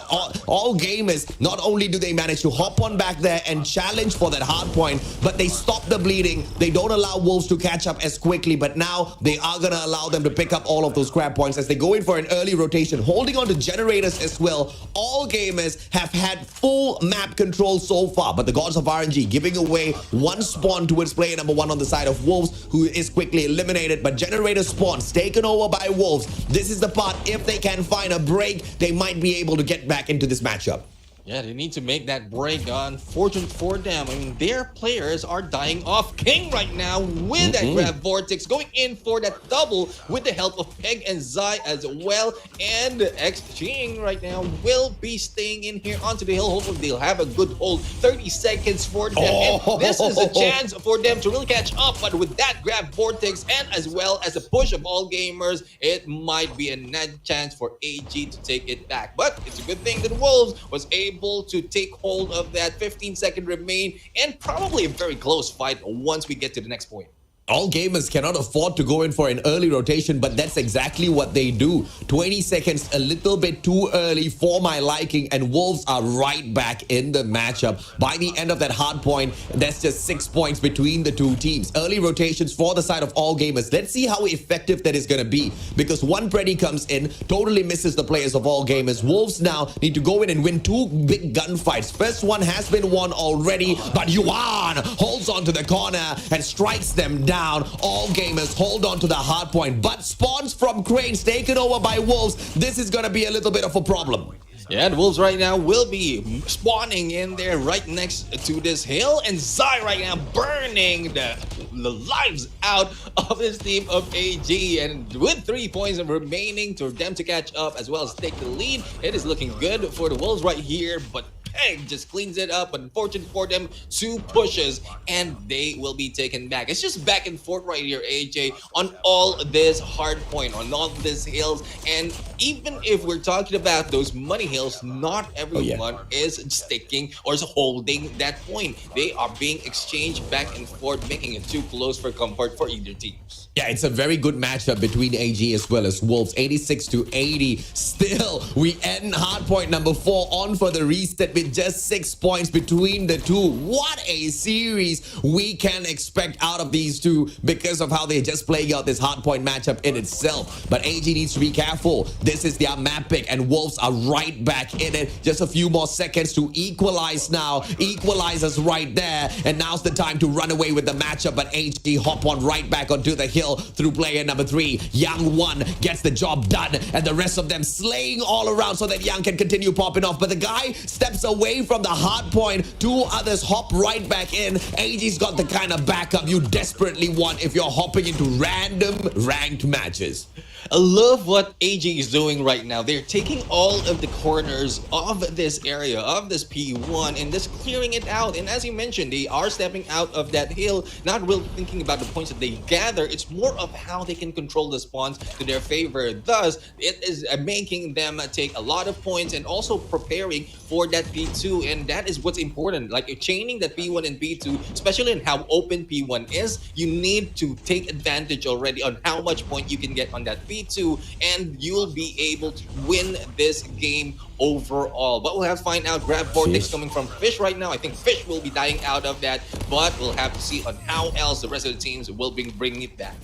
All Gamers, not only do they manage to hop on back there and challenge for that hard point, but they stop the bleeding. They don't allow Wolves to catch up as quickly, but now they are going to allow them to pick up all of those crab points as they go in for an early rotation, holding on to generators as well. All Gamers have had full map control so far, but the gods of RNG giving away 1 spawn towards player number 1 on the side of Wolves, who is quickly eliminated. But generator spawns taken over by Wolves. This is the part, if they can find a break, they might be able to get back into this matchup. Yeah, they need to make that break. Unfortunate for them. I mean, their players are dying off. King right now with that grab vortex, going in for that double with the help of Peg and Zai as well. And X-Ching right now will be staying in here onto the hill. Hopefully they'll have a good hold. 30 seconds for them. And this is a chance for them to really catch up. But with that grab vortex and as well as a push of All Gamers, it might be a net chance for AG to take it back. But it's a good thing that Wolves was able to take hold of that. 15-second remain, and probably a very close fight once we get to the next point. All Gamers cannot afford to go in for an early rotation, but that's exactly what they do. 20 seconds, a little bit too early for my liking, and Wolves are right back in the matchup. By the end of that hard point, that's just 6 points between the two teams. Early rotations for the side of All Gamers. Let's see how effective that is going to be, because one Preddy comes in, totally misses the players of All Gamers. Wolves now need to go in and win 2 big gunfights. First one has been won already, but Yuan holds on to the corner and strikes them down. All Gamers hold on to the hard point, but spawns from Cranes taken over by Wolves. This is going to be a little bit of a problem. Yeah, the Wolves right now will be spawning in there right next to this hill, and Zai right now burning the lives out of this team of AG, and with 3 points remaining for them to catch up as well as take the lead. It is looking good for the Wolves right here, but Peg just cleans it up. Unfortunate for them, 2 pushes and they will be taken back. It's just back and forth right here, AJ, on all this hard point, on all these hills. And even if we're talking about those money hills, not everyone is sticking or is holding that point. They are being exchanged back and forth, making it too close for comfort for either teams. Yeah, it's a very good matchup between AG as well as Wolves. 86 to 80. Still, we end hardpoint number 4 on for the reset with just 6 points between the two. What a series we can expect out of these two because of how they're just playing out this hardpoint matchup in itself. But AG needs to be careful. This is their map pick, and Wolves are right back in it. Just a few more seconds to equalize now. Equalizers right there, and now's the time to run away with the matchup. But AG hop on right back onto the hill through player number 3. Young 1 gets the job done, and the rest of them slaying all around so that Young can continue popping off. But the guy steps away from the hard point. 2 others hop right back in. AG's got the kind of backup you desperately want if you're hopping into random ranked matches. I love what AG is doing right now. They're taking all of the corners of this area, of this P1, and just clearing it out. And as you mentioned, they are stepping out of that hill, not really thinking about the points that they gather. It's more of how they can control the spawns to their favor. Thus, it is making them take a lot of points and also preparing for that P2. And that is what's important. Like chaining that P1 and P2, especially in how open P1 is, you need to take advantage already on how much point you can get on that P2, and you'll be able to win this game overall. But we'll have to find out. Grab Vortex coming from Fish right now. I think Fish will be dying out of that, but we'll have to see on how else the rest of the teams will be bringing it back.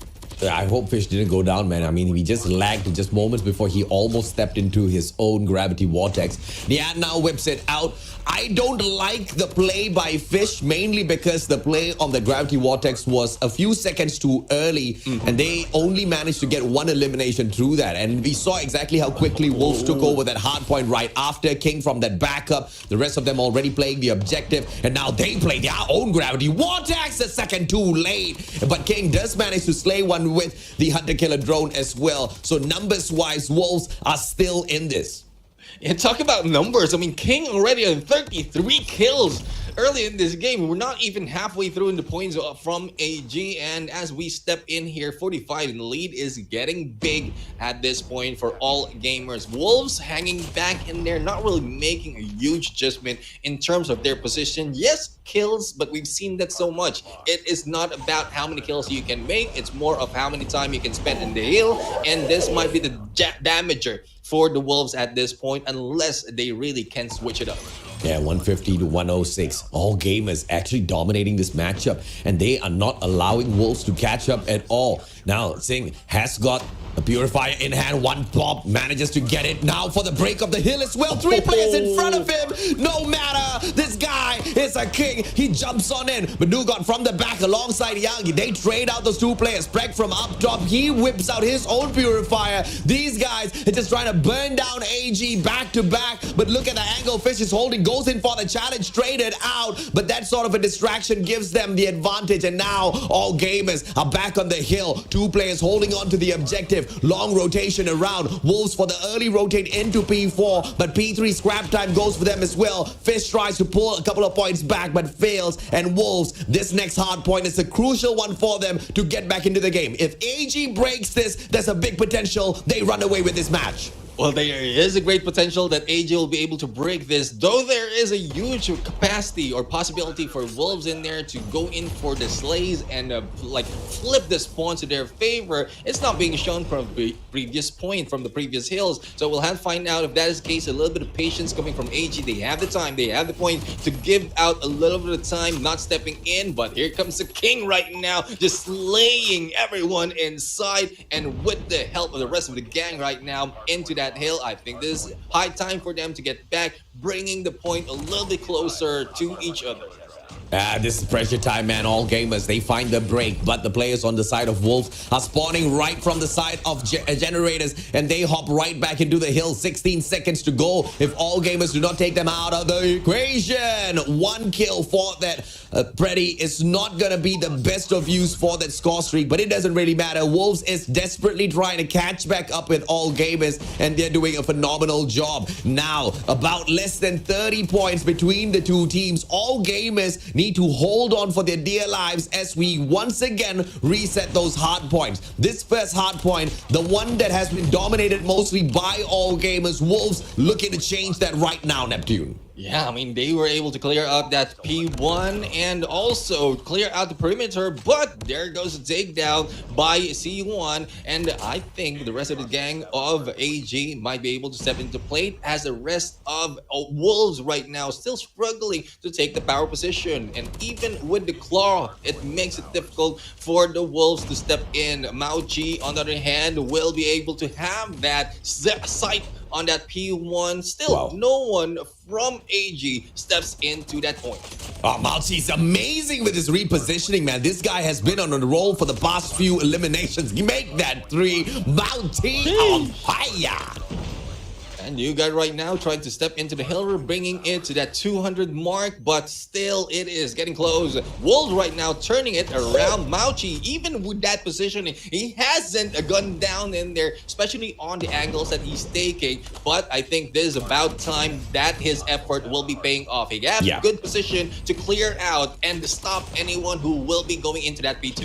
I hope Fish didn't go down, man. I mean, he just lagged just moments before he almost stepped into his own gravity vortex. Nian now whips it out. I don't like the play by Fish, mainly because the play on the gravity vortex was a few seconds too early, and they only managed to get one elimination through that. And we saw exactly how quickly Wolves took over that hardpoint right after. King from that backup. The rest of them already playing the objective, and now they play their own gravity vortex a second too late. But King does manage to slay one with the hunter-killer drone as well. So numbers-wise, Wolves are still in this. And talk about numbers. I mean, King already on 33 kills early in this game. We're not even halfway through in the points from AG. And as we step in here, 45 in the lead is getting big at this point for all gamers. Wolves hanging back in there, not really making a huge adjustment in terms of their position. Yes, kills, but we've seen that so much. It is not about how many kills you can make. It's more of how many time you can spend in the hill. And this might be the damager for the Wolves at this point, unless they really can switch it up. Yeah, 150 to 106. All gamers actually dominating this matchup, and they are not allowing Wolves to catch up at all. Now, Singh has got a purifier in hand. One pop manages to get it now for the break of the hill as well. 3 players in front of him. No matter. This guy is a king. He jumps on in. But Nugot from the back alongside Yangi. They trade out those 2 players. Preg from up top. He whips out his own purifier. These guys are just trying to burn down AG back to back. But look at the angle Fish is holding. Goes in for the challenge. Traded out. But that sort of a distraction gives them the advantage. And now all gamers are back on the hill. 2 players holding on to the objective. Long rotation around. Wolves for the early rotate into P4, but P3 scrap time goes for them as well. Fish tries to pull a couple of points back, but fails. And Wolves, this next hard point is a crucial one for them to get back into the game. If AG breaks this, there's a big potential they run away with this match. Well, there is a great potential that AG will be able to break this, though there is a huge capacity or possibility for Wolves in there to go in for the slays and like flip the spawn to their favor. It's not being shown from the previous point, from the previous hills. So we'll have to find out if that is the case. A little bit of patience coming from AG. They have the time, they have the point to give out a little bit of time, not stepping in. But here comes the King right now, just slaying everyone inside, and with the help of the rest of the gang right now into that hill. I think this is high time for them to get back, bringing the point a little bit closer to each other. This is pressure time, man. All gamers, they find the break, but the players on the side of Wolves are spawning right from the side of generators, and they hop right back into the hill. 16 seconds to go if all gamers do not take them out of the equation. 1 kill for that Preddy is not gonna be the best of use for that score streak, but it doesn't really matter. Wolves is desperately trying to catch back up with all gamers, and they're doing a phenomenal job. Now, about less than 30 points between the 2 teams. All gamers need to hold on for their dear lives as we once again reset those hard points. This first hard point, the one that has been dominated mostly by all gamers, Wolves looking to change that right now, Neptune. Yeah, I mean, they were able to clear out that P1 and also clear out the perimeter, but there goes the takedown by C1, and I think the rest of the gang of AG might be able to step into play as the rest of Wolves right now still struggling to take the power position. And even with the claw, it makes it difficult for the Wolves to step in. Mao Chi, on the other hand, will be able to have that sight on that P1. Still, no one from AG steps into that point. Malchi's amazing with his repositioning, man. This guy has been on a roll for the past few eliminations. You make that 3. Malchi on fire. And you got right now trying to step into the hill, bringing it to that 200 mark, but still it is getting close. Wolves right now turning it around. Mauchi, even with that positioning, he hasn't gone down in there, especially on the angles that he's taking. But I think this is about time that his effort will be paying off. He has a good position to clear out and stop anyone who will be going into that P2.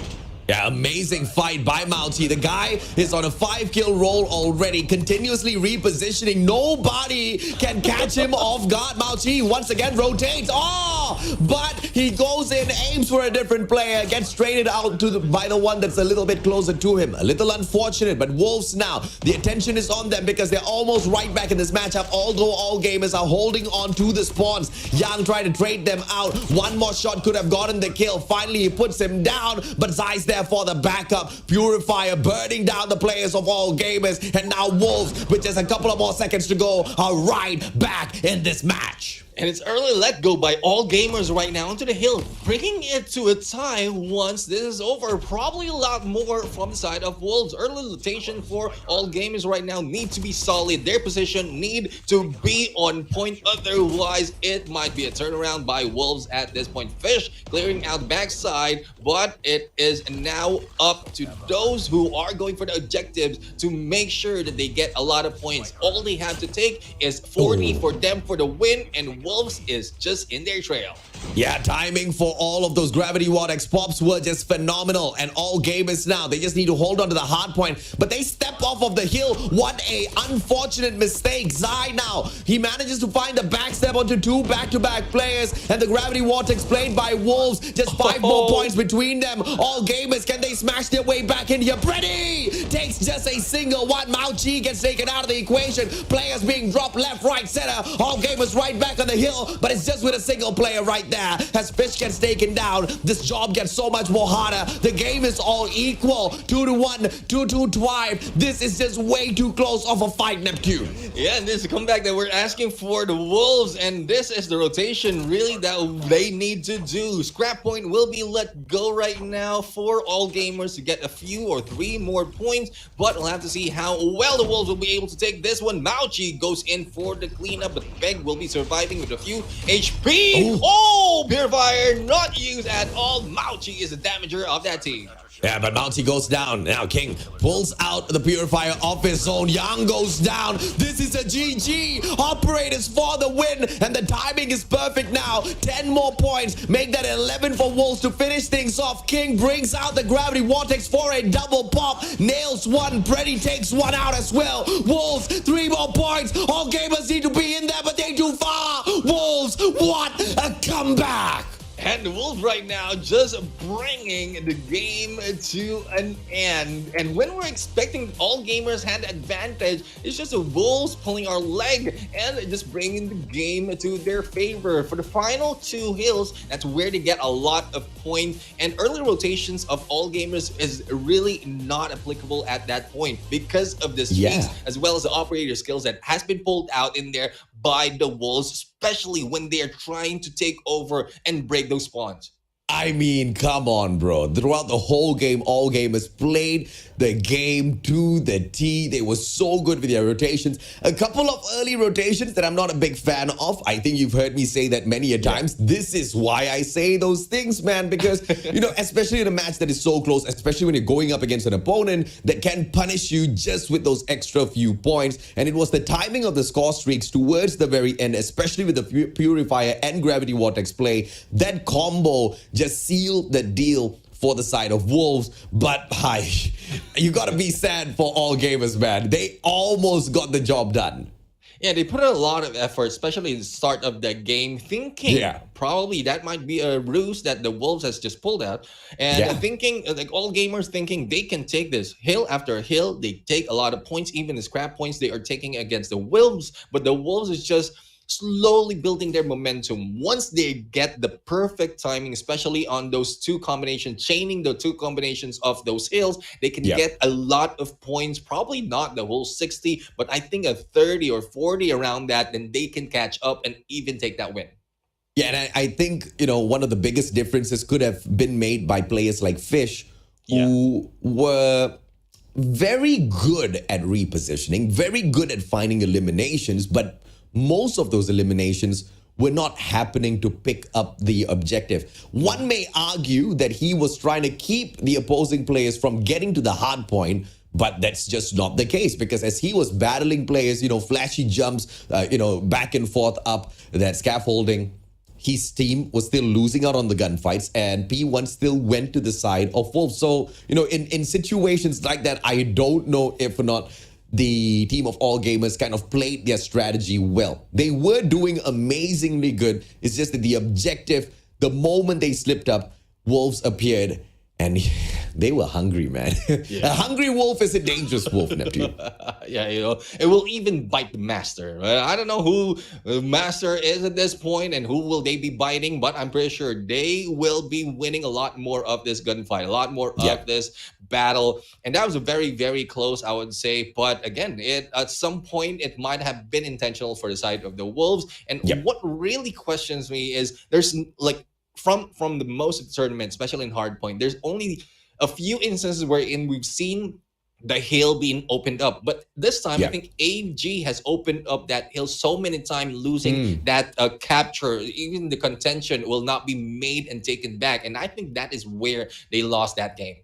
Yeah, amazing fight by Mauchi. The guy is on a 5-kill roll already, continuously repositioning. Nobody can catch him off guard. Mauchi once again rotates. Oh, but he goes in, aims for a different player, gets traded out by the one that's a little bit closer to him. A little unfortunate, but Wolves now, the attention is on them because they're almost right back in this matchup, although all gamers are holding on to the spawns. Yang tried to trade them out. One more shot could have gotten the kill. Finally, he puts him down, but Zai's there for the backup. Purifier burning down the players of all gamers, and now Wolves, with just a couple of more seconds to go, are right back in this match. And it's early let go by all gamers right now onto the hill, bringing it to a tie once this is over. Probably a lot more from the side of Wolves. Early rotation for all gamers right now need to be solid. Their position need to be on point. Otherwise, it might be a turnaround by Wolves at this point. Fish clearing out backside, but it is now up to those who are going for the objectives to make sure that they get a lot of points. All they have to take is 40 for them for the win, and Wolves is just in their trail. Yeah, timing for all of those Gravity Vortex pops were just phenomenal. And all gamers now, they just need to hold on to the hard point. But they step off of the hill. What a unfortunate mistake. Zai now, he manages to find the backstep onto 2 back-to-back players. And the Gravity Vortex played by Wolves. Just 5 more points between them. All gamers, can they smash their way back in here? Pretty takes just a single one. Mauchi gets taken out of the equation. Players being dropped left, right, center. All gamers right back on the hill. But it's just with a single player right there. As Fish gets taken down, this job gets so much more harder. The game is all equal. 2-1, 2-2-5. This is just way too close of a fight, Neptune. Yeah, and this is the comeback that we're asking for the Wolves, and this is the rotation really that they need to do. Scrap point will be let go right now for all gamers to get a few or 3 more points, but we'll have to see how well the Wolves will be able to take this one. Mauchi goes in for the cleanup, but Peg will be surviving with a few HP. Oh, Purifier not used at all. Mauchi is the damager of that team. Yeah, but Mauchi goes down. Now King pulls out the Purifier off his zone. Yang goes down. This is a GG. Operators for the win. And the timing is perfect now. 10 more points. Make that 11 for Wolves to finish things off. King brings out the Gravity Vortex for a double pop. Nails one. Pretty takes one out as well. Wolves, 3 more points. All gamers need to be in there, but they too far. Wolves, what a comeback. And the Wolves right now just bringing the game to an end. And when we're expecting all gamers had advantage, it's just the Wolves pulling our leg and just bringing the game to their favor. For the final 2 hills, that's where they get a lot of points. And early rotations of all gamers is really not applicable at that point because of the streaks as well as the operator skills that has been pulled out in there by the Wolves, especially when they are trying to take over and break those spawns. I mean, come on, bro. Throughout the whole game, all gamers played the game to the T. They were so good with their rotations. A couple of early rotations that I'm not a big fan of. I think you've heard me say that many a times. This is why I say those things, man. Because, especially in a match that is so close, especially when you're going up against an opponent that can punish you just with those extra few points. And it was the timing of the score streaks towards the very end, especially with the Purifier and Gravity Vortex play. That combo just sealed the deal for the side of Wolves. But hi, you gotta be sad for all gamers, man. They almost got the job done. Yeah, they put a lot of effort, especially in the start of the game, thinking probably that might be a ruse that the Wolves has just pulled out. And thinking, like all gamers thinking they can take this hill after hill. They take a lot of points, even the scrap points they are taking against the Wolves. But the Wolves is just slowly building their momentum. Once they get the perfect timing, especially on those 2 combinations, chaining the 2 combinations of those hills, they can get a lot of points, probably not the whole 60, but I think a 30 or 40 around that, then they can catch up and even take that win. Yeah, and I think, one of the biggest differences could have been made by players like Fish, who were very good at repositioning, very good at finding eliminations, but most of those eliminations were not happening to pick up the objective. One may argue that he was trying to keep the opposing players from getting to the hard point, but that's just not the case, because as he was battling players, flashy jumps, back and forth up that scaffolding, his team was still losing out on the gunfights, and P1 still went to the side of Wolves. So, in situations like that, I don't know if or not the team of All Gamers kind of played their strategy well. They were doing amazingly good. It's just that the objective, the moment they slipped up, Wolves appeared. And they were hungry, man. A hungry wolf is a dangerous wolf, Neptune. Yeah, it will even bite the master. Right? I don't know who the master is at this point and who will they be biting, but I'm pretty sure they will be winning a lot more of this gunfight, a lot more of this battle. And that was a very, very close, I would say. But again, at some point, it might have been intentional for the side of the Wolves. And what really questions me is there's like, from the most of the tournament, especially in Hardpoint, there's only a few instances wherein we've seen the hill being opened up. But this time, I think AG has opened up that hill so many times, losing that capture. Even the contention will not be made and taken back. And I think that is where they lost that game.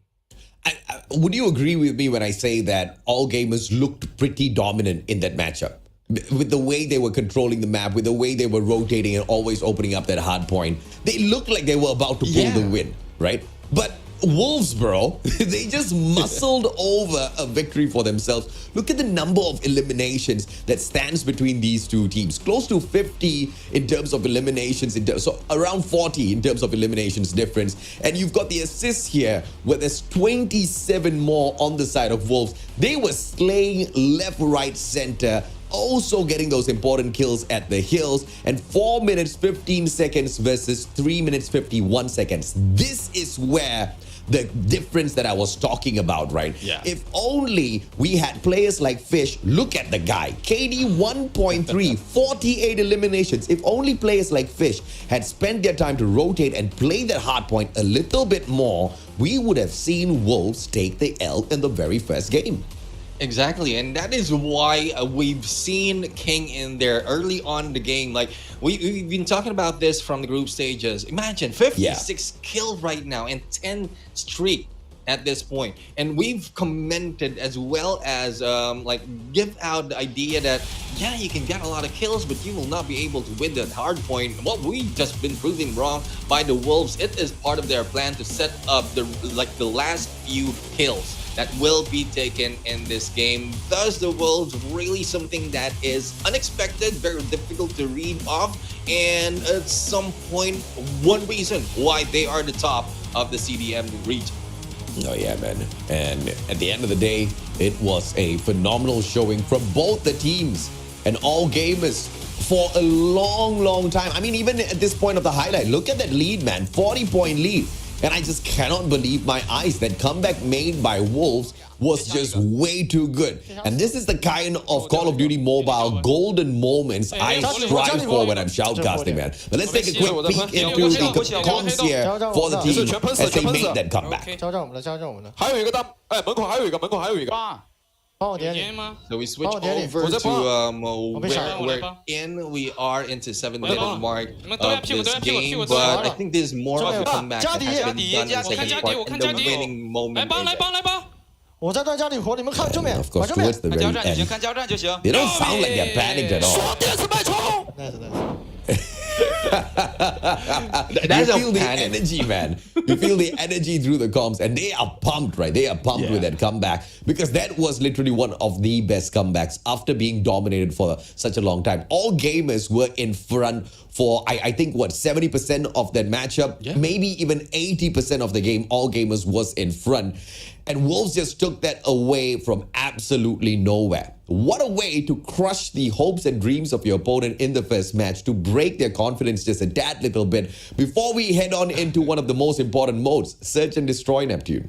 Would you agree with me when I say that All Gamers looked pretty dominant in that matchup? With the way they were controlling the map, with the way they were rotating and always opening up that hard point, they looked like they were about to pull the win, right? But Wolves, bro, they just muscled over a victory for themselves. Look at the number of eliminations that stands between these two teams. Close to 50 in terms of eliminations, so around 40 in terms of eliminations difference. And you've got the assists here, where there's 27 more on the side of Wolves. They were slaying left, right, center, also getting those important kills at the hills, and 4 minutes 15 seconds versus 3 minutes 51 seconds. This is where the difference that I was talking about, right? Yeah. If only we had players like Fish. Look at the guy, KD 1.3, 48 eliminations. If only players like Fish had spent their time to rotate and play that hard point a little bit more, we would have seen Wolves take the L in the very first game. Exactly, and that is why we've seen King in there early on in the game. Like, we've been talking about this from the group stages. Imagine 56 kills right now and 10 streak at this point. And we've commented as well as give out the idea that, yeah, you can get a lot of kills, but you will not be able to win that hard point. What we've just been proven wrong by the Wolves. It is part of their plan to set up the last few kills that will be taken in this game. Thus, the Wolves really something that is unexpected, very difficult to read off, and at some point, one reason why they are the top of the CDM region. Oh yeah, man. And at the end of the day, it was a phenomenal showing from both the teams and All Gamers for a long, long time. I mean, even at this point of the highlight, look at that lead, man. 40-point lead. And I just cannot believe my eyes. That comeback made by Wolves was just way too good. And this is the kind of Call of Duty Mobile golden moments I strive for when I'm shoutcasting, man. But let's take a quick peek into the comms here for the team as they made that comeback. 交战我们的，交战我们的。还有一个单，哎，门口还有一个，门口还有一个。帮我点你。 So we switch over to we are into 7-minute mark of this game, but I think there's more of a comeback that has been done in the second part and the winning moment. 我在断家里活，你们看正面， Of course, 正面。 towards the very end, they don't sound like they're panicked at all. 电视麦冲。nice. You feel the energy, man. You feel the energy through the comms, and they are pumped, right? They are pumped with that comeback, because that was literally one of the best comebacks after being dominated for such a long time. All Gamers were in front for, I think, 70% of that matchup, maybe even 80% of the game. All Gamers was in front. And Wolves just took that away from absolutely nowhere. What a way to crush the hopes and dreams of your opponent in the first match, to break their confidence just a tad little bit before we head on into one of the most important modes, Search and Destroy, Neptune.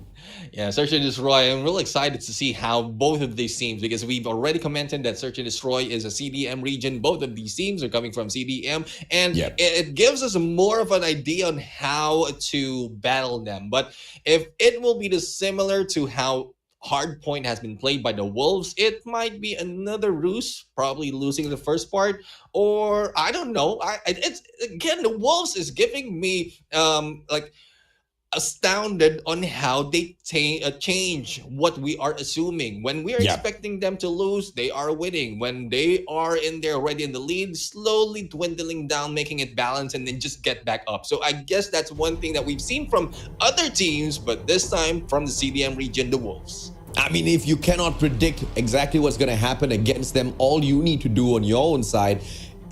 Yeah, Search and Destroy. I'm really excited to see how both of these teams, because we've already commented that Search and Destroy is a CDM region. Both of these teams are coming from CDM, and it gives us more of an idea on how to battle them. But if it will be similar to how Hardpoint has been played by the Wolves, it might be another ruse, probably losing the first part, or I don't know. It's again, the Wolves is giving me like astounded on how they change what we are assuming. When we are Yeah. expecting them to lose, they are winning. When they are in there already in the lead, slowly dwindling down, making it balance, and then just get back up. So I guess that's one thing that we've seen from other teams, but this time from the CDM region, the Wolves. I mean, if you cannot predict exactly what's going to happen against them, all you need to do on your own side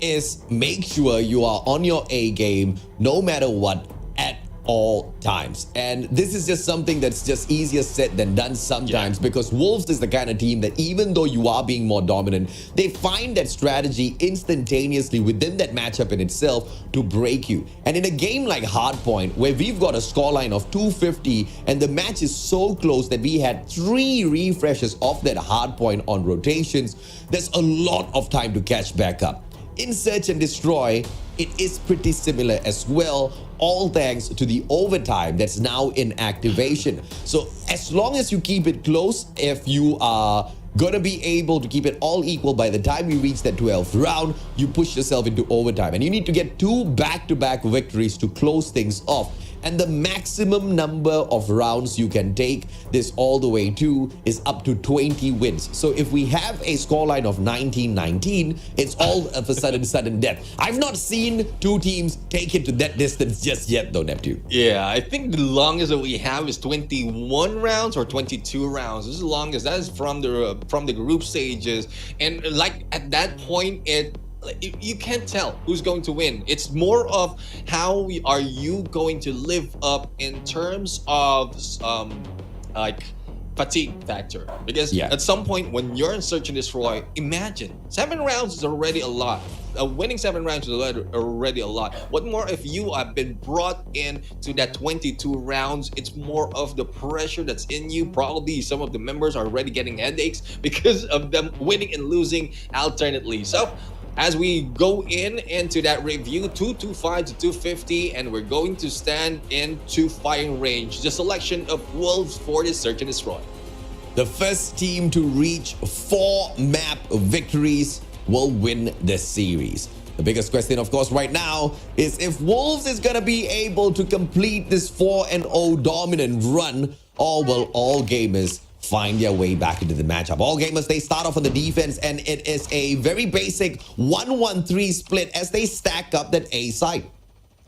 is make sure you are on your A game no matter what at all times. And this is just something that's just easier said than done sometimes, because Wolves is the kind of team that even though you are being more dominant, they find that strategy instantaneously within that matchup in itself to break you. And in a game like Hardpoint, where we've got a scoreline of 250 and the match is so close that we had 3 refreshes of that Hardpoint on rotations, there's a lot of time to catch back up. In Search and Destroy, it is pretty similar as well, all thanks to the overtime that's now in activation. So as long as you keep it close, if you are gonna be able to keep it all equal by the time you reach that 12th round, you push yourself into overtime. And you need to get 2 back-to-back victories to close things off. And the maximum number of rounds you can take this all the way to is up to 20 wins. So if we have a scoreline of 19-19, it's all of a sudden death. I've not seen 2 teams take it to that distance just yet though, Neptune. Yeah, I think the longest that we have is 21 rounds or 22 rounds. This is the longest. That is from the group stages, and like at that point, you can't tell who's going to win. It's more of how are you going to live up in terms of like fatigue factor, because at some point when you're in Search and Destroy, imagine 7 rounds is already a lot. Winning 7 rounds is already a lot. What more if you have been brought in to that 22 rounds? It's more of the pressure that's in you. Probably some of the members are already getting headaches because of them winning and losing alternately. So as we go into that review, 225 to 250, and we're going to stand into firing range. The selection of Wolves for the Search and Destroy. The first team to reach 4 map victories will win the series. The biggest question, of course, right now is if Wolves is gonna be able to complete this 4-0 dominant run, or will all gamers find their way back into the matchup. All gamers, they start off on the defense, and it is a very basic 1-1-3 split as they stack up that A side.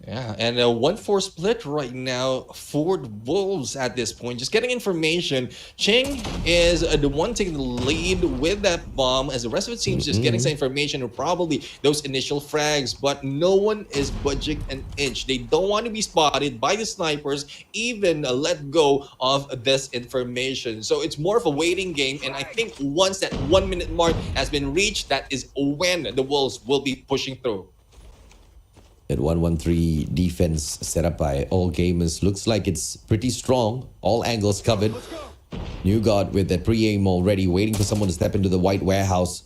Yeah, and a 1-4 split right now for the Wolves at this point. Just getting information. Ching is the one taking the lead with that bomb, as the rest of the team's just getting some information, or probably those initial frags, but no one is budging an inch. They don't want to be spotted by the snipers, even let go of this information. So it's more of a waiting game, and I think once that 1 minute mark has been reached, that is when the Wolves will be pushing through. That 1-1-3 defense set up by all gamers looks like it's pretty strong. All angles covered. New God with their pre-aim already, waiting for someone to step into the white warehouse.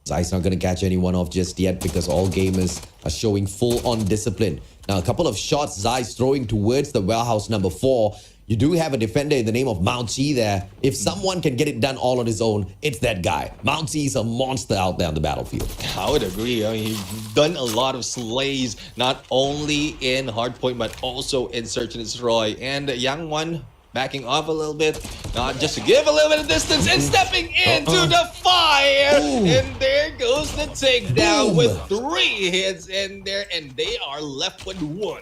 Zai's not going to catch anyone off just yet because all gamers are showing full-on discipline. Now, a couple of shots Zai's throwing towards the warehouse number 4. You do have a defender in the name of Mount Chi there. If someone can get it done all on his own, it's that guy. Mount Chi is a monster out there on the battlefield. I would agree. I mean, he's done a lot of slays, not only in Hardpoint, but also in Search and Destroy. And Yang One backing off a little bit, not just to give a little bit of distance, and stepping into the fire. And there goes the takedown with 3 hits in there, and they are left with 1.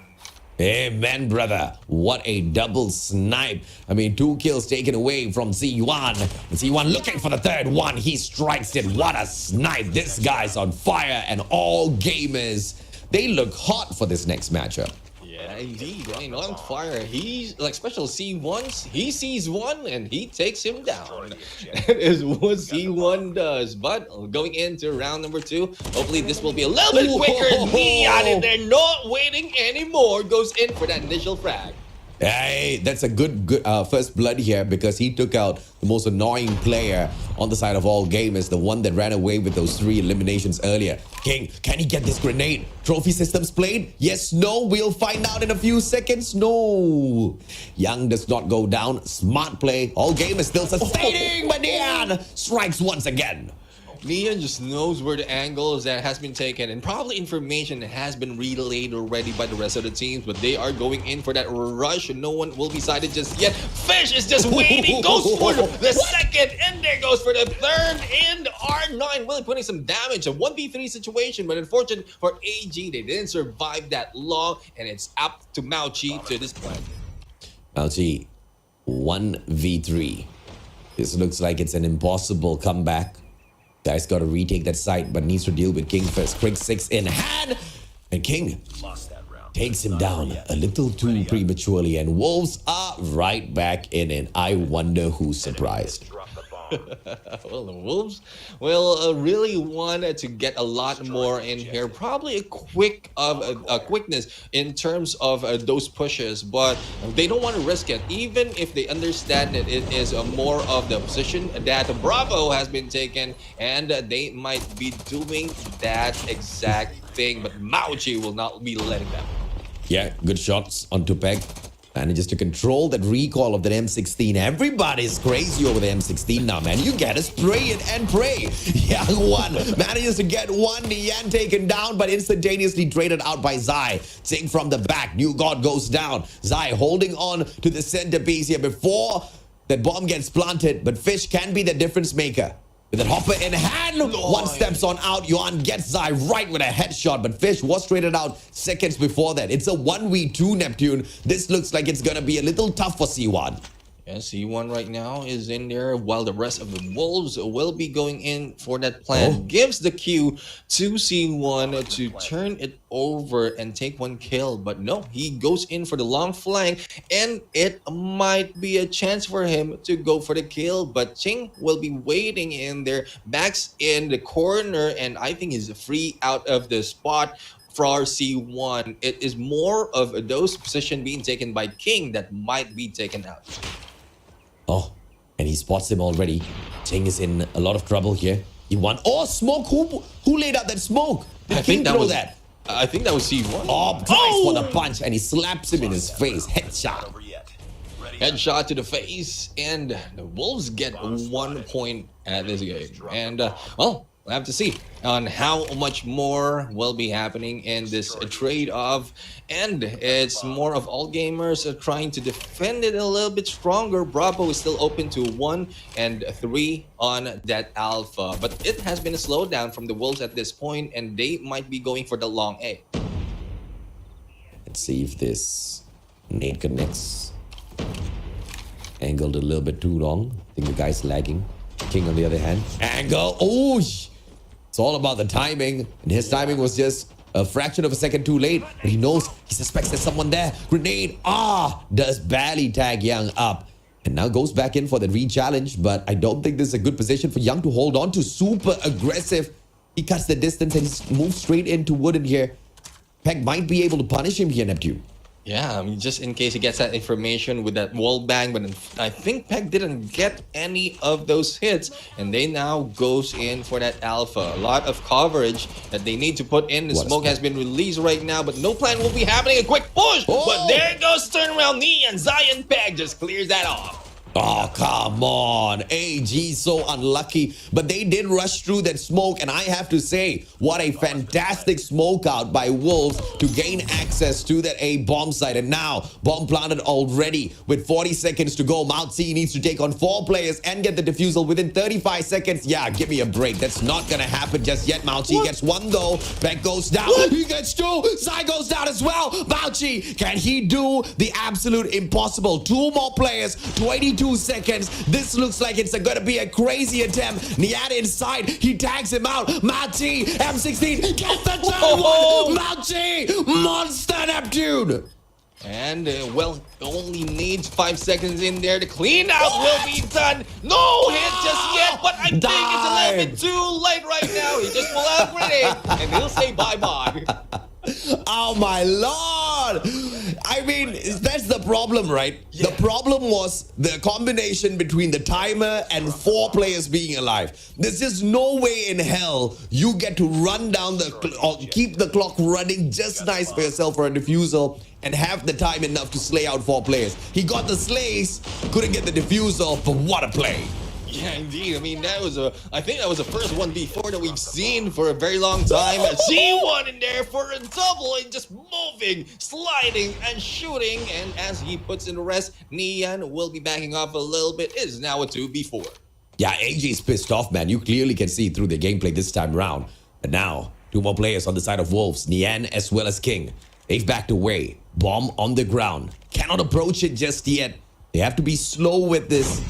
Amen, brother. What a double snipe. I mean, 2 kills taken away from C1. And C1 looking for the 3rd one. He strikes it. What a snipe. This guy's on fire, and all gamers, they look hot for this next matchup. Yeah, indeed. I mean, on fire. He's like special C1s. He sees one and he takes him down. That is what C1 does. But going into round number 2, hopefully this will be a little bit quicker. Neon, and they're not waiting anymore. Goes in for that initial frag. Hey, that's a good first blood here because he took out the most annoying player on the side of all gamers, the one that ran away with those 3 eliminations earlier. King, can he get this grenade? Trophy systems played? Yes, no, we'll find out in a few seconds. No. Young does not go down. Smart play. All gamers still sustaining, but Nian strikes once again. Nian just knows where the angles that has been taken and probably information that has been relayed already by the rest of the teams, but they are going in for that rush and no one will be sighted just yet. Fish is just waiting, goes for the second, and there goes for the third, and R9 really putting some damage. A 1v3 situation, but unfortunate for AG, they didn't survive that long, and it's up to Mauchi to this point. Mauchi, 1v3. This looks like it's an impossible comeback. Guy's got to retake that site, but needs to deal with King first. Quick 6 in hand, and King takes him down a little too prematurely, and Wolves are right back in it. I wonder who's surprised. Well, the Wolves will really want to get a lot more in here. Probably a quickness in terms of those pushes, but they don't want to risk it. Even if they understand that it is more of the position that Bravo has been taken, and they might be doing that exact thing. But Mauchi will not be letting them. Yeah, good shots on Tupek. Manages to control that recall of that M16. Everybody's crazy over the M16 now, man. You gotta spray it and pray. Young one manages to get one. Nian taken down, but instantaneously traded out by Zai. Ting from the back. New God goes down. Zai holding on to the centerpiece here before that bomb gets planted, but Fish can be the difference maker. With that hopper in hand, one steps on out. Yuan gets Zai right with a headshot, but Fish was traded out seconds before that. It's a 1v2 Neptune. This looks like it's gonna be a little tough for C1. Yeah, C1 right now is in there while the rest of the Wolves will be going in for that plan. Gives the cue to C1 to turn it over and take one kill. But no, he goes in for the long flank and it might be a chance for him to go for the kill. But Ching will be waiting in there, backs in the corner, and I think he's free out of the spot. For C1, it is more of those position being taken by King that might be taken out. Oh, and he spots him already. Ting is in a lot of trouble here. He won. Oh, smoke. Who laid out that smoke? Did King throw that? I think that was C1. Oh, tries for the punch, and he slaps him in his face. Headshot. Headshot to the face, and the Wolves get 1 point at this game. And, well, we'll have to see on how much more will be happening in this trade-off. And it's more of all gamers trying to defend it a little bit stronger. Bravo is still open to 1 and 3 on that alpha. But it has been a slowdown from the Wolves at this point, and they might be going for the long A. Let's see if this nade connects. Angled a little bit too long. I think the guy's lagging. King on the other hand. Angle. Oh, it's all about the timing. And his timing was just a fraction of a second too late. But he knows, he suspects there's someone there. Grenade. Does barely tag Young up. And now goes back in for the re-challenge. But I don't think this is a good position for Young to hold on to. Super aggressive. He cuts the distance and he moves straight into Wooden here. Peg might be able to punish him here, Neptune. Yeah, I mean, just in case he gets that information with that wall bang, but I think Peg didn't get any of those hits, and they now goes in for that alpha. A lot of coverage that they need to put in. The smoke has been released right now, but no plan will be happening. A quick push, but there goes turnaround knee, and Zion Peg just clears that off. Oh, come on. AG so unlucky. But they did rush through that smoke. And I have to say, what a fantastic smoke out by Wolves to gain access to that A bomb site. And now, bomb planted already with 40 seconds to go. Mount C needs to take on 4 players and get the defusal within 35 seconds. Yeah, give me a break. That's not going to happen just yet. Mount C gets 1 though. Beck goes down. He gets 2. Zai goes down as well. Mount C, can he do the absolute impossible? 2 more players, 22 seconds. This looks like it's gonna be a crazy attempt. Nian inside. He tags him out. Mauchi, M16, gets the third one. Mauchi, monster Neptune. And, well, only needs 5 seconds in there. The clean out will be done. No hit just yet, but I think it's a little bit too late right now. He just pull out a grenade, and he'll say bye-bye. Oh my lord! I mean, that's the problem, right? The problem was the combination between the timer and 4 players being alive. There's just no way in hell you get to run down or keep the clock running just nice for yourself for a defusal and have the time enough to slay out 4 players. He got the slays, couldn't get the defusal, but what a play. Yeah, indeed. I mean, I think that was the first 1v4 that we've seen for a very long time. C1 in there for a double and just moving, sliding, and shooting. And as he puts in the rest, Nian will be backing off a little bit. It is now a 2v4. Yeah, AJ's pissed off, man. You clearly can see through the gameplay this time round. But now, 2 more players on the side of Wolves, Nian as well as King. They've backed away. Bomb on the ground. Cannot approach it just yet. They have to be slow with this.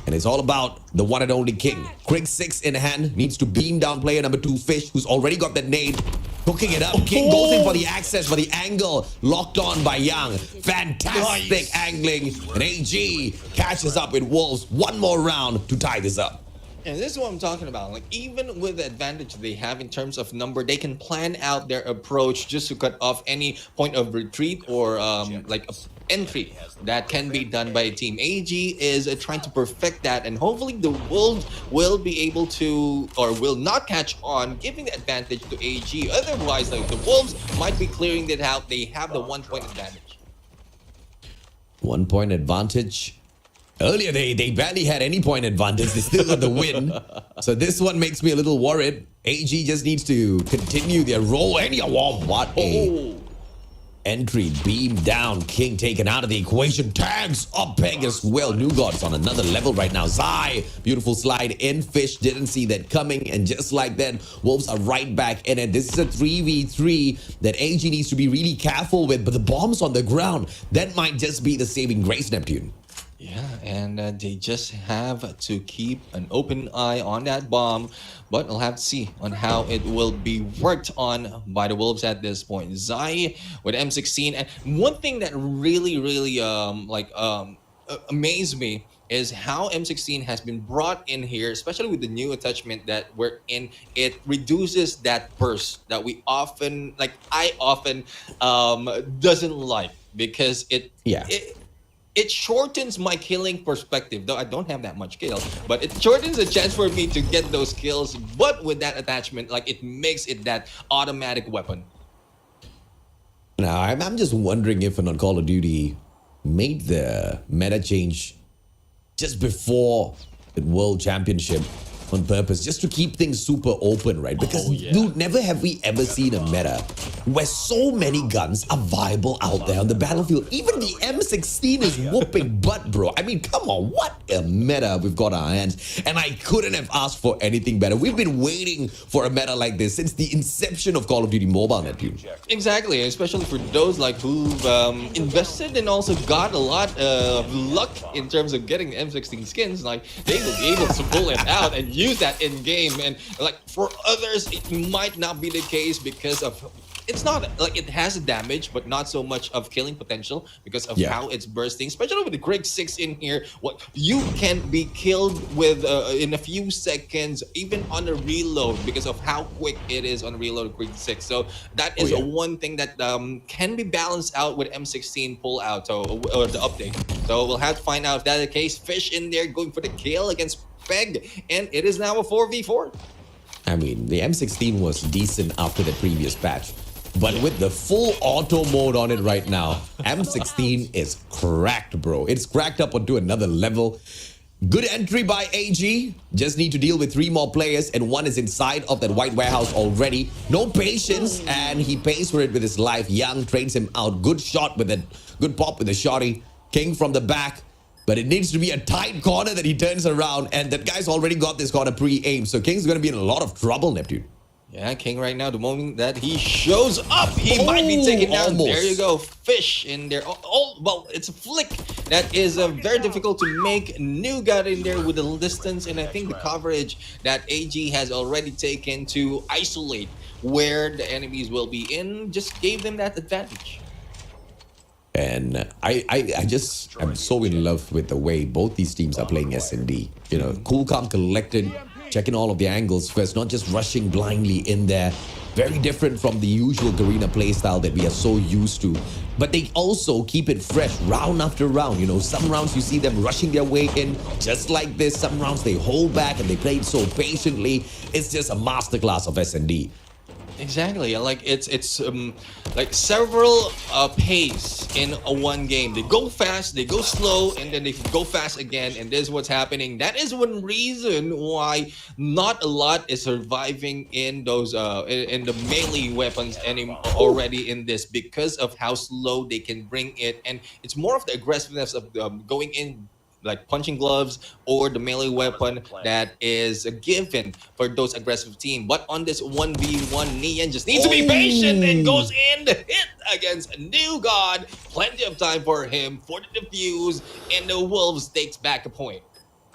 And it's all about the one and only King. Krig 6 in hand, needs to beam down player number 2, Fish, who's already got that nade. Hooking it up. King goes in for the access, for the angle. Locked on by Young. Fantastic angling. And AG catches up with Wolves. One more round to tie this up. And this is what I'm talking about. Like, even with the advantage they have in terms of number, they can plan out their approach just to cut off any point of retreat or like entry that can be done by a team. AG is trying to perfect that, and hopefully the Wolves will be able to, or will not catch on, giving the advantage to AG. Otherwise, like, the Wolves might be clearing it out. They have the 1-point advantage. 1-point advantage. Earlier, they barely had any point advantage. They still got the win. So this one makes me a little worried. AG just needs to continue their roll. What a entry. Beam down. King taken out of the equation. Tags up Peg as well. New Gods on another level right now. Zai. Beautiful slide in. Fish didn't see that coming. And just like that, Wolves are right back in it. This is a 3v3 that AG needs to be really careful with. But the bomb's on the ground. That might just be the saving grace, Neptune. Yeah, and they just have to keep an open eye on that bomb, but we'll have to see on how it will be worked on by the Wolves at this point. Zai with M16, and one thing that really amazed me is how M16 has been brought in here, especially with the new attachment that we're in. It reduces that burst that I often doesn't like, because it shortens my killing perspective, though I don't have that much kill, but it shortens the chance for me to get those kills. But with that attachment, like, it makes it that automatic weapon. Now, I'm just wondering if on Call of Duty made the meta change just before the World Championship on purpose, just to keep things super open, right? Because, dude, never have we ever seen a meta where so many guns are viable out there on the battlefield. Even the M16 is whooping butt, bro. I mean, come on, what a meta we've got on our hands. And I couldn't have asked for anything better. We've been waiting for a meta like this since the inception of Call of Duty Mobile, Neptune. Exactly, especially for those like who've invested and also got a lot of luck in terms of getting M16 skins. Like, they will be able to pull it out and use that in game. And like, for others, it might not be the case because of, it's not like it has a damage, but not so much of killing potential because of how it's bursting. Especially with the Krig 6 in here, what you can be killed with in a few seconds, even on a reload, because of how quick it is on reload Krig 6. So that is one thing that can be balanced out with M16 pull out or the update. So we'll have to find out if that's the case. Fish in there going for the kill against Peg, and it is now a 4v4. I mean, the M16 was decent after the previous patch, but with the full auto mode on it right now, M16 is cracked, bro. It's cracked up onto another level. Good entry by AG. Just need to deal with 3 more players, and one is inside of that white warehouse already. No patience, and he pays for it with his life. Young trains him out. Good shot with a good pop with the shotty. King from the back. But it needs to be a tight corner that he turns around, and that guy's already got this corner pre-aimed. So King's going to be in a lot of trouble, Neptune. Yeah, King right now, the moment that he shows up, he might be taken down. Almost. There you go. Fish in there. Well, it's a flick that is very difficult to make. New got in there with the distance, and I think the coverage that AG has already taken to isolate where the enemies will be in just gave them that advantage. And I'm so in love with the way both these teams are playing S&D. You know, cool, calm, collected, checking all of the angles first, not just rushing blindly in there. Very different from the usual Garena playstyle that we are so used to. But they also keep it fresh round after round. You know, some rounds you see them rushing their way in just like this. Some rounds they hold back and they play it so patiently. It's just a masterclass of S&D. Exactly, like it's like several pace in one game. They go fast, they go slow, and then they go fast again. And this is what's happening. That is one reason why not a lot is surviving in those in the melee weapons already in this, because of how slow they can bring it, and it's more of the aggressiveness of going in, like punching gloves or the melee weapon that is given for those aggressive team. But on this 1v1, Nian just needs to be patient and goes in to hit against New God. Plenty of time for him for the defuse, and the Wolves takes back a point.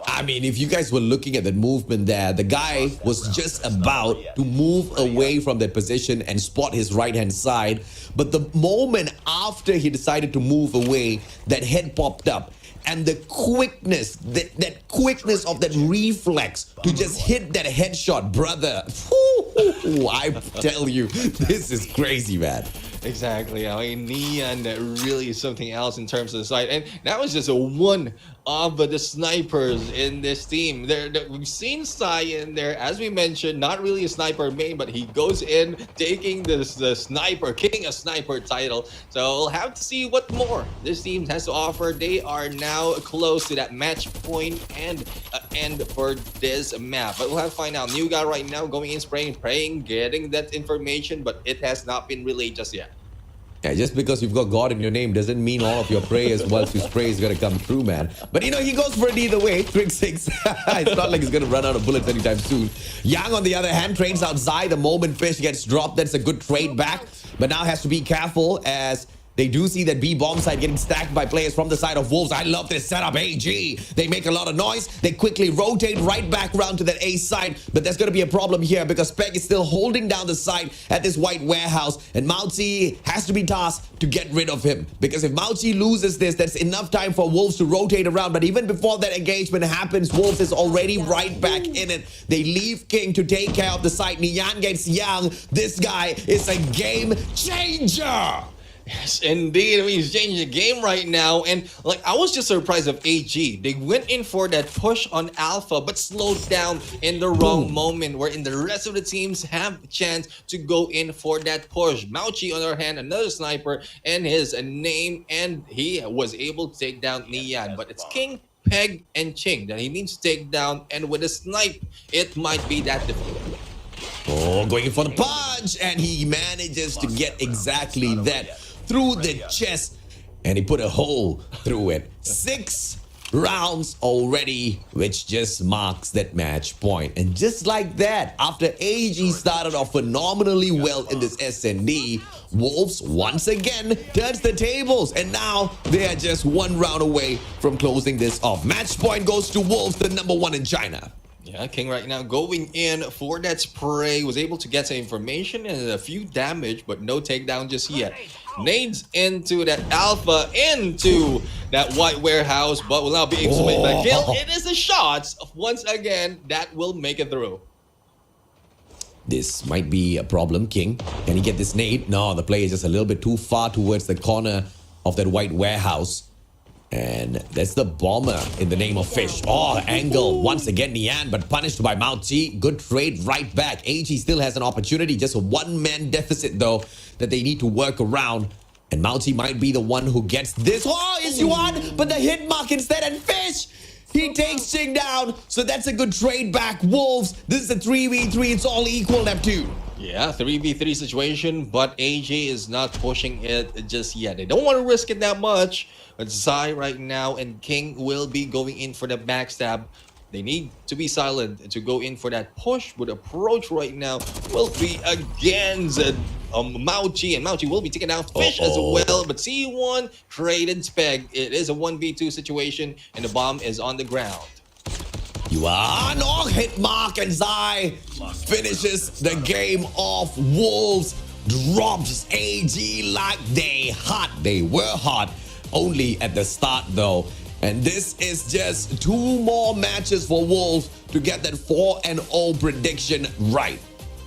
I mean, if you guys were looking at the movement there, the guy was just about to move away from that position and spot his right-hand side. But the moment after he decided to move away, that head popped up. And the quickness, that quickness of that reflex to just hit that headshot, brother. Whew, I tell you, this is crazy, man. Exactly. I mean, Nian really is something else in terms of the side. And that was just one of the snipers in this team. We've seen Sai in there, as we mentioned, not really a sniper main, but he goes in taking the sniper, king of sniper title. So we'll have to see what more this team has to offer. They are now close to that match point and end for this map. But we'll have to find out. New guy right now going in, spraying, praying, getting that information, but it has not been relayed just yet. Yeah, just because you've got God in your name doesn't mean all of your prayers whilst you spray is going to come true, man. But you know, he goes for it either way. Trick 6. It's not like he's going to run out of bullets anytime soon. Yang, on the other hand, trades out Zai the moment Fish gets dropped. That's a good trade back. But now has to be careful as they do see that B bomb side getting stacked by players from the side of Wolves. I love this setup, AG. They make a lot of noise. They quickly rotate right back around to that A side. But there's going to be a problem here because Peg is still holding down the side at this white warehouse. And Mauzi has to be tasked to get rid of him. Because if Mauzi loses this, that's enough time for Wolves to rotate around. But even before that engagement happens, Wolves is already right back in it. They leave King to take care of the side. Nian gets Yang. This guy is a game changer. Yes, indeed. I mean, he's changing the game right now. And like, I was just surprised of AG. They went in for that push on Alpha, but slowed down in the wrong moment, wherein the rest of the teams have a chance to go in for that push. Mauchi, on the other hand, another sniper, and his name, and he was able to take down Nian. But it's King, Peg, and Ching that he needs to take down. And with a snipe, it might be that difficult. Oh, going for the punch, and he manages to get exactly that through the chest, and he put a hole through it. 6 rounds already, which just marks that match point. And just like that, after AG started off phenomenally well in this S&D, Wolves once again turns the tables, and now they are just 1 round away from closing this off. Match point goes to Wolves, the #1 in China. Yeah, King right now going in for that spray, was able to get some information and a few damage, but no takedown just yet. Nades into that Alpha, into that white warehouse, but will now be able to make that kill. It is the shots, once again, that will make it through. This might be a problem, King. Can he get this nade? No, the play is just a little bit too far towards the corner of that white warehouse. And that's the bomber in the name of Fish. Oh, angle once again, Nian, but punished by Mao Chi. Good trade right back. AG still has an opportunity, just a 1-man deficit though that they need to work around. And Mao Chi might be the one who gets this. Oh, is Yuan, but the hit mark instead, and Fish, he takes Ching down. So that's a good trade back. Wolves, this is a 3v3. It's all equal, Neptune. Yeah, 3v3 situation, but AJ is not pushing it just yet. They don't want to risk it that much. But Zai right now and King will be going in for the backstab. They need to be silent to go in for that push. But approach right now will be against Mauchi, and Mauchi will be taking out Fish as well. But C1 traded Speg. It is a 1v2 situation, and the bomb is on the ground. Yuan, oh, hit mark, and Zai finishes the game off. Wolves drops AG like they hot. They were hot only at the start though. And this is just 2 more matches for Wolves to get that 4-0 prediction right.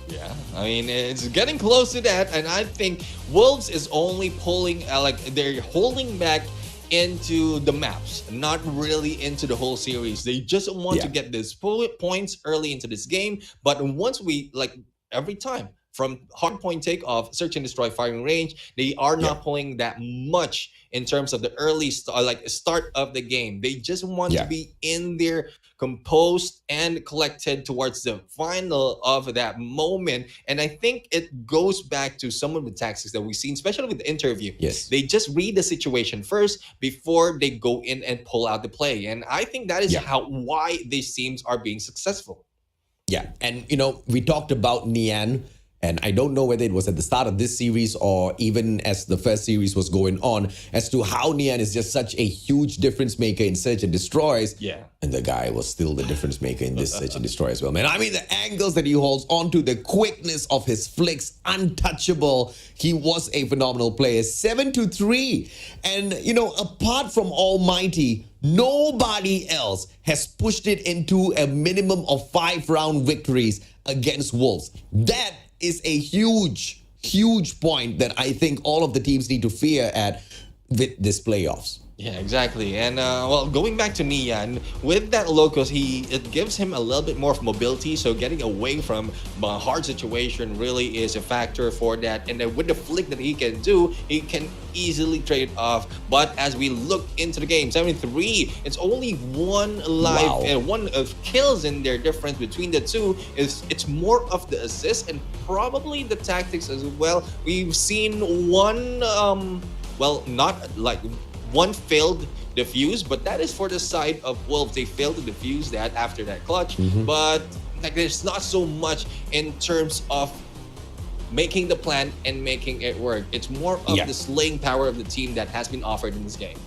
Yeah, I mean, it's getting close to that, and I think Wolves is only pulling, they're holding back into the maps, not really into the whole series. They just want to get these points early into this game, but once we, every time, from hardpoint takeoff, search and destroy firing range, they are not pulling that much in terms of the early start of the game. They just want to be in there, composed and collected towards the final of that moment. And I think it goes back to some of the tactics that we've seen, especially with the interview. Yes. They just read the situation first before they go in and pull out the play. And I think that is why these teams are being successful. Yeah, and we talked about Nian, and I don't know whether it was at the start of this series or even as the first series was going on, as to how Nian is just such a huge difference maker in Search and Destroys. Yeah. And the guy was still the difference maker in this Search and Destroy as well, man. I mean, the angles that he holds onto, the quickness of his flicks, untouchable. He was a phenomenal player. 7-3. And, apart from Almighty, nobody else has pushed it into a minimum of 5-round victories against Wolves. That is a huge point that I think all of the teams need to fear at with this playoffs. Yeah, exactly. And going back to Nian, with that locus, it gives him a little bit more of mobility. So getting away from a hard situation really is a factor for that. And then with the flick that he can do, he can easily trade off. But as we look into the game, 7-3, it's only one life and one of kills in there. Difference between the two is it's more of the assist and probably the tactics as well. We've seen one, one failed defuse, but that is for the side of Wolves. They failed to defuse that after that clutch, but there's not so much in terms of making the plan and making it work. It's more of the slaying power of the team that has been offered in this game.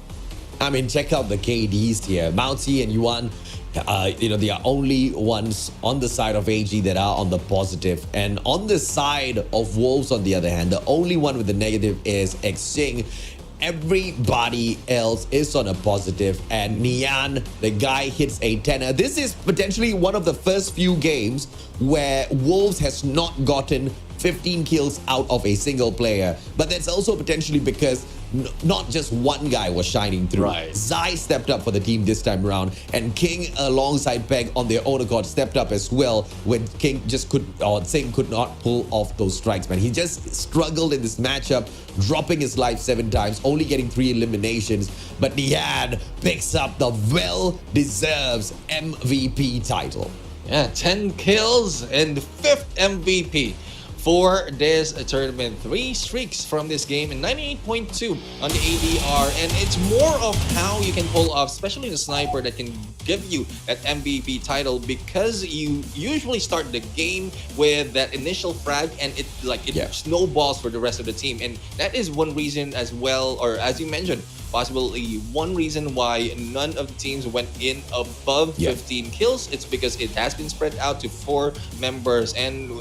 I mean, check out the KDs here. Mounty and Yuan, they are only ones on the side of AG that are on the positive. And on the side of Wolves, on the other hand, the only one with the negative is Xing. Everybody else is on a positive, and Nian, the guy, hits a 10er. This is potentially one of the first few games where Wolves has not gotten 15 kills out of a single player, but that's also potentially because not just one guy was shining through. Right. Zai stepped up for the team this time around, and King alongside Peg on their own accord stepped up as well when King Singh could not pull off those strikes, man. He just struggled in this matchup, dropping his life 7 times, only getting 3 eliminations, but Nian picks up the well-deserved MVP title. Yeah, 10 kills and 5th MVP for this tournament. 3 streaks from this game and 98.2 on the ADR, and it's more of how you can pull off, especially the sniper, that can give you that MVP title, because you usually start the game with that initial frag and it snowballs for the rest of the team. And that is one reason as well, or as you mentioned, possibly one reason why none of the teams went in above 15 kills. It's because it has been spread out to 4 members, and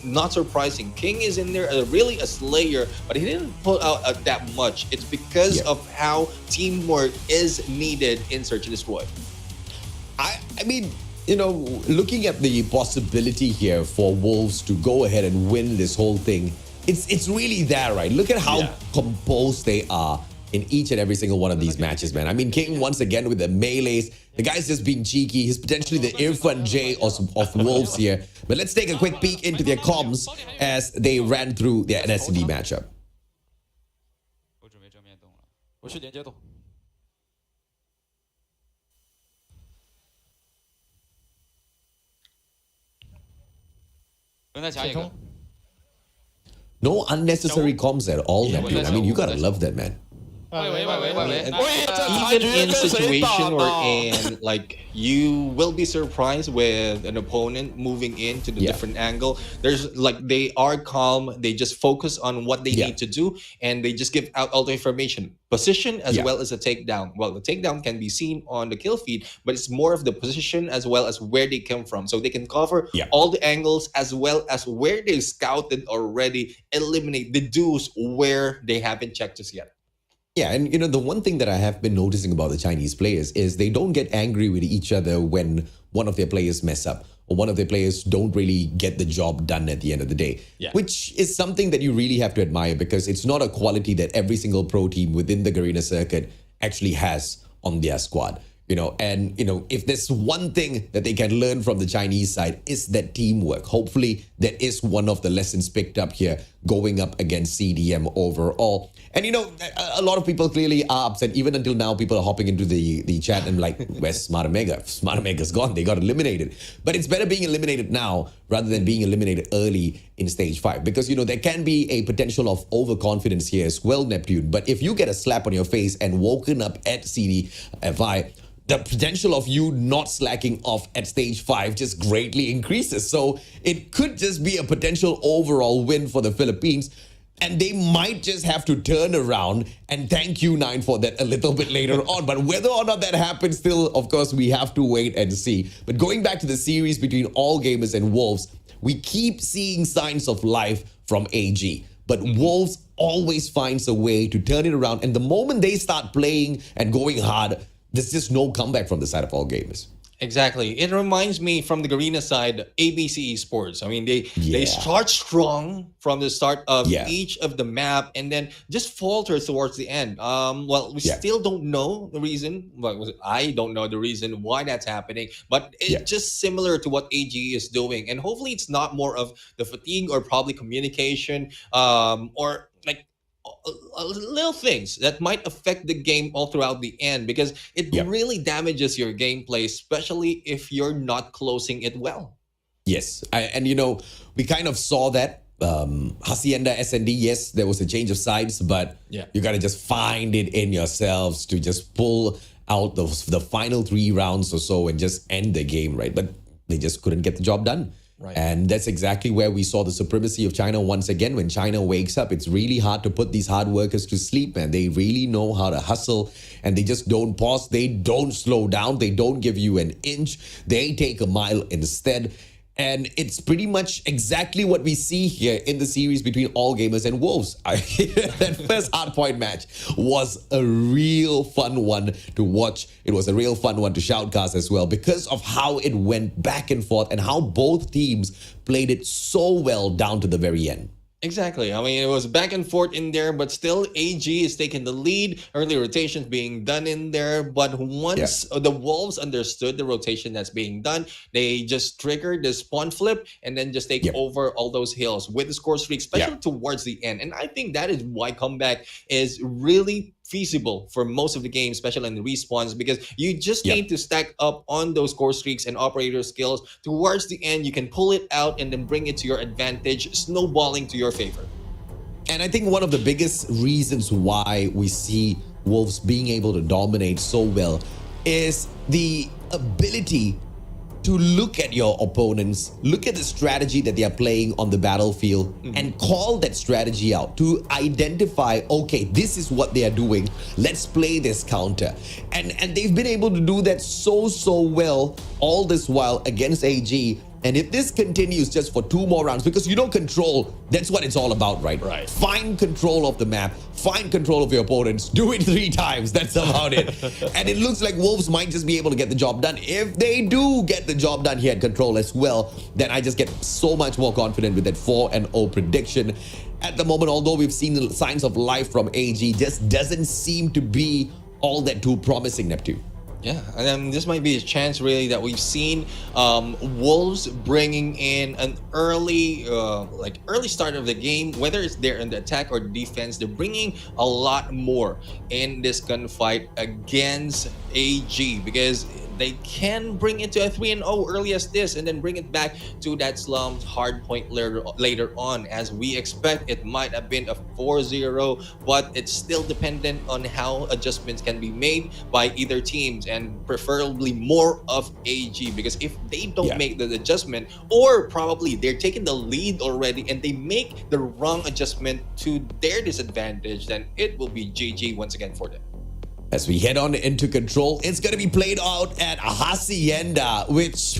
not surprising, King is in there, really a slayer, but he didn't pull out that much. It's because of how teamwork is needed in Search and Destroy. I mean, looking at the possibility here for Wolves to go ahead and win this whole thing, it's really there, right? Look at how composed they are in each and every single one of these matches, man. I mean, King once again with the melees. The guy's just being cheeky. He's potentially the Irfan J of Wolves here. But let's take a quick peek into their comms as they ran through their NSD matchup. No unnecessary comms at all, man, dude. I mean, you gotta love that, man. Even in situation wherein you will be surprised with an opponent moving into the different angle, there's they are calm, they just focus on what they need to do, and they just give out all the information, position as well as a takedown. Well, the takedown can be seen on the kill feed, but it's more of the position as well as where they come from, so they can cover all the angles as well as where they scouted already, eliminate the dudes where they haven't checked us yet. Yeah, and the one thing that I have been noticing about the Chinese players is they don't get angry with each other when one of their players mess up or one of their players don't really get the job done at the end of the day, which is something that you really have to admire because it's not a quality that every single pro team within the Garena circuit actually has on their squad. If there's one thing that they can learn from the Chinese side is that teamwork. Hopefully, that is one of the lessons picked up here going up against CDM overall. And a lot of people clearly are upset. Even until now, people are hopping into the chat and like, where's Smart Omega? Smart Omega's gone. They got eliminated. But it's better being eliminated now rather than being eliminated early in stage 5. Because, there can be a potential of overconfidence here as well, Neptune. But if you get a slap on your face and woken up at CDFI, the potential of you not slacking off at stage 5 just greatly increases. So it could just be a potential overall win for the Philippines. And they might just have to turn around and thank you, Nine, for that a little bit later on. But whether or not that happens still, of course, we have to wait and see. But going back to the series between All Gamers and Wolves, we keep seeing signs of life from AG. But Wolves always finds a way to turn it around. And the moment they start playing and going hard, there's just no comeback from the side of All Gamers. Exactly. It reminds me from the Garena side, ABC Esports. I mean, they start strong from the start of each of the map and then just falter towards the end. We still don't know the reason. Well, I don't know the reason why that's happening, but it's just similar to what AG is doing. And hopefully it's not more of the fatigue or probably communication or like little things that might affect the game all throughout the end because it really damages your gameplay, especially if you're not closing it well. Yes, we kind of saw that. Hacienda SND, yes, there was a change of sides, but you got to just find it in yourselves to just pull out the final 3 rounds or so and just end the game, right? But they just couldn't get the job done. Right. And that's exactly where we saw the supremacy of China once again. When China wakes up, it's really hard to put these hard workers to sleep, man. They really know how to hustle and they just don't pause. They don't slow down. They don't give you an inch. They take a mile instead. And it's pretty much exactly what we see here in the series between All Gamers and Wolves. That first Hardpoint match was a real fun one to watch. It was a real fun one to shoutcast as well because of how it went back and forth and how both teams played it so well down to the very end. Exactly. I mean, it was back and forth in there, but still AG is taking the lead. Early rotations being done in there. But once the Wolves understood the rotation that's being done, they just triggered the spawn flip and then just take over all those hills with the score streak, especially towards the end. And I think that is why comeback is really feasible for most of the game, especially in the respawns, because you just need to stack up on those score streaks and operator skills. Towards the end, you can pull it out and then bring it to your advantage, snowballing to your favor. And I think one of the biggest reasons why we see Wolves being able to dominate so well is the ability to look at your opponents, look at the strategy that they are playing on the battlefield and call that strategy out to identify, okay, this is what they are doing. Let's play this counter. And they've been able to do that so well all this while against AG. And if this continues just for 2 more rounds, because control, that's what it's all about, right? Right. Find control of the map, find control of your opponents, do it 3 times, that's about it. And it looks like Wolves might just be able to get the job done. If they do get the job done here at control as well, then I just get so much more confident with that 4-0 prediction. At the moment, although we've seen the signs of life from AG, just doesn't seem to be all that too promising, Neptune. Yeah, and then this might be a chance really that we've seen Wolves bringing in an early start of the game, whether it's there in the attack or defense. They're bringing a lot more in this gunfight against AG because they can bring it to a 3-0 early as this and then bring it back to that slump hard point later on. As we expect, it might have been a 4-0, but it's still dependent on how adjustments can be made by either teams, and preferably more of AG, because if they don't make the adjustment, or probably they're taking the lead already and they make the wrong adjustment to their disadvantage, then it will be GG once again for them. As we head on into control, it's going to be played out at Hacienda, which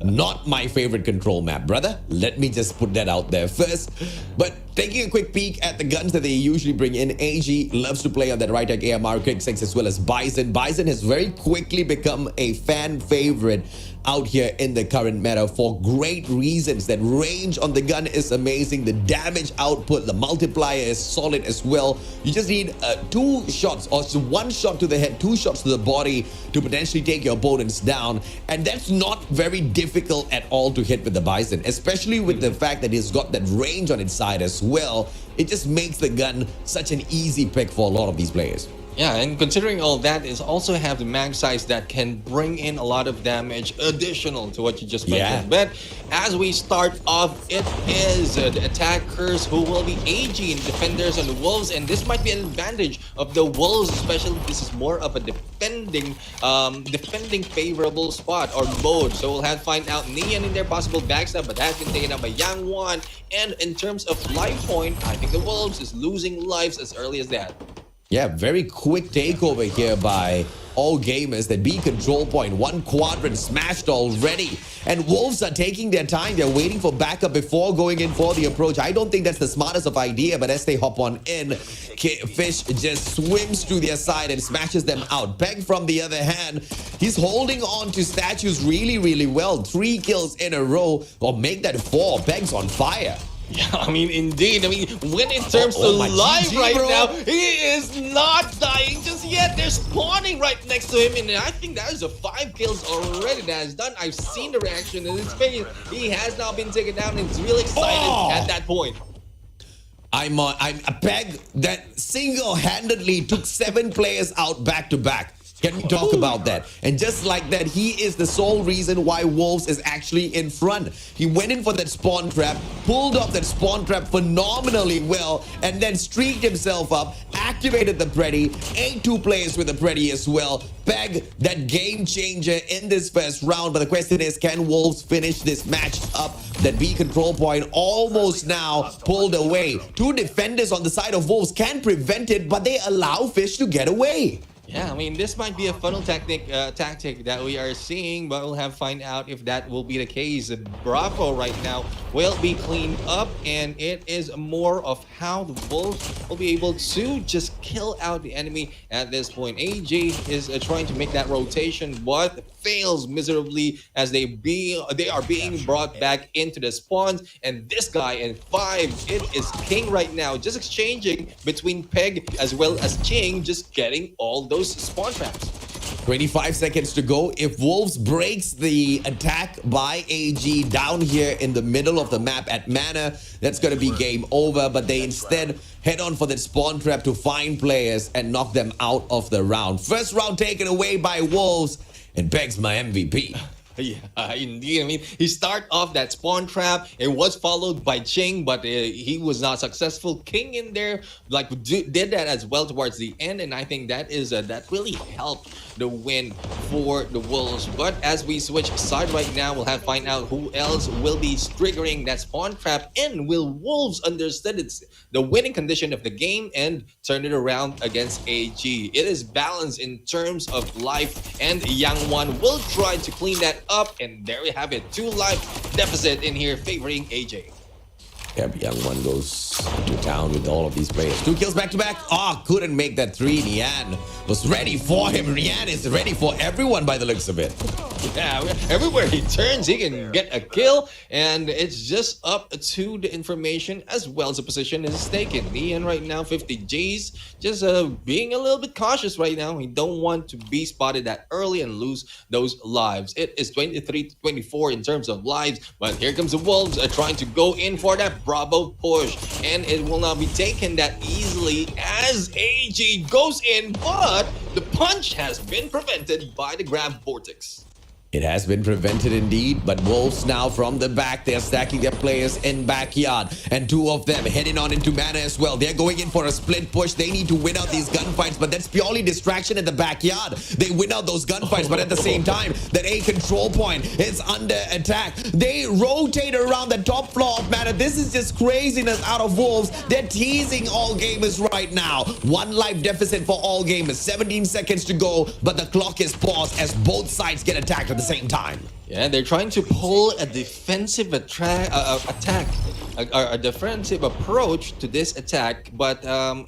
Not my favorite control map, brother. Let me just put that out there first. But taking a quick peek at the guns that they usually bring in, AG loves to play on that right-tech AMR Quick 6 as well as Bison. Bison has very quickly become a fan favorite out here in the current meta for great reasons. That range on the gun is amazing. The damage output, the multiplier is solid as well. You just need 2 shots or 1 shot to the head, 2 shots to the body to potentially take your opponents down. And that's not very difficult at all to hit with the Bison, especially with the fact that it's got that range on its side as well. It just makes the gun such an easy pick for a lot of these players. Yeah, and considering all that, is also have the mag size that can bring in a lot of damage additional to what you just mentioned. But as we start off, it is the attackers who will be AG and defenders on the Wolves, and this might be an advantage of the Wolves, especially this is more of a defending favorable spot or mode. So we'll have to find out Nian in their possible backstab, but that's been taken up by Yang Wan. And in terms of life point, I think the Wolves is losing lives as early as that. Yeah, very quick takeover here by all gamers. That B control point, 1 quadrant smashed already. And Wolves are taking their time. They're waiting for backup before going in for the approach. I don't think that's the smartest of idea, but as they hop on in, Fish just swims to their side and smashes them out. Peg, from the other hand, he's holding on to statues really, really well. 3 kills in a row, or make that 4. Peg's on fire. Yeah, I mean, indeed. I mean, when in terms of life right now, he is not dying just yet. They're spawning right next to him, and I think that is a 5 kills already that is done. I've seen the reaction in his face. He has now been taken down, and he's really excited at that point. I'm a Peg that single-handedly took 7 players out back to back. Can we talk about that? And just like that, he is the sole reason why Wolves is actually in front. He went in for that spawn trap, pulled off that spawn trap phenomenally well, and then streaked himself up, activated the Pretty, ate 2 players with the Pretty as well. Peg, that game changer in this first round. But the question is, can Wolves finish this match up? That B control point almost now pulled away. 2 defenders on the side of Wolves can prevent it, but they allow Fish to get away. Yeah, I mean, this might be a funnel tactic that we are seeing, but we'll have to find out if that will be the case. Bravo right now will be cleaned up, and it is more of how the Wolves will be able to just kill out the enemy at this point. AG is trying to make that rotation, but fails miserably as they are being brought back into the spawns. And this guy in 5, it is King right now, just exchanging between Peg as well as King, just getting all those spawn traps. 25 seconds to go. If Wolves breaks the attack by AG down here in the middle of the map at Mana, that's going to be game over. But they instead head on for that spawn trap to find players and knock them out of the round. First round taken away by Wolves, and Peg's my MVP. Yeah, indeed. I mean, he started off that spawn trap. It was followed by Ching, but he was not successful. King in there, like, did that as well towards the end, and I think that is that really helped the win for the Wolves. But as we switch side right now, we'll have to find out who else will be triggering that spawn trap, and will Wolves understand it's the winning condition of the game and turn it around against AG. It is balanced in terms of life, and Yang Wan will try to clean that up, and there we have it. 2 life deficit in here favoring AJ. Yep, Young One goes to town with all of these players. 2 kills back to back. Couldn't make that 3. Nian was ready for him. Nian is ready for everyone by the looks of it. Yeah, everywhere he turns, he can get a kill, and it's just up to the information as well as the position is taken. Nian right now, 50 Gs, just being a little bit cautious right now. He don't want to be spotted that early and lose those lives. It is 23-24 in terms of lives, but here comes the Wolves trying to go in for that Bravo push, and it will not be taken that easily as AG goes in, but the punch has been prevented by the grab vortex. It has been prevented indeed, but Wolves now from the back, they're stacking their players in backyard, and 2 of them heading on into Mana as well. They're going in for a split push. They need to win out these gunfights, but that's purely distraction in the backyard. They win out those gunfights, but at the same time, that A control point is under attack. They rotate around the top floor of Mana. This is just craziness out of Wolves. They're teasing all gamers right now. 1 life deficit for all gamers. 17 seconds to go, but the clock is paused as both sides get attacked at the same time. Yeah, they're trying to pull a defensive attack, a defensive approach to this attack, but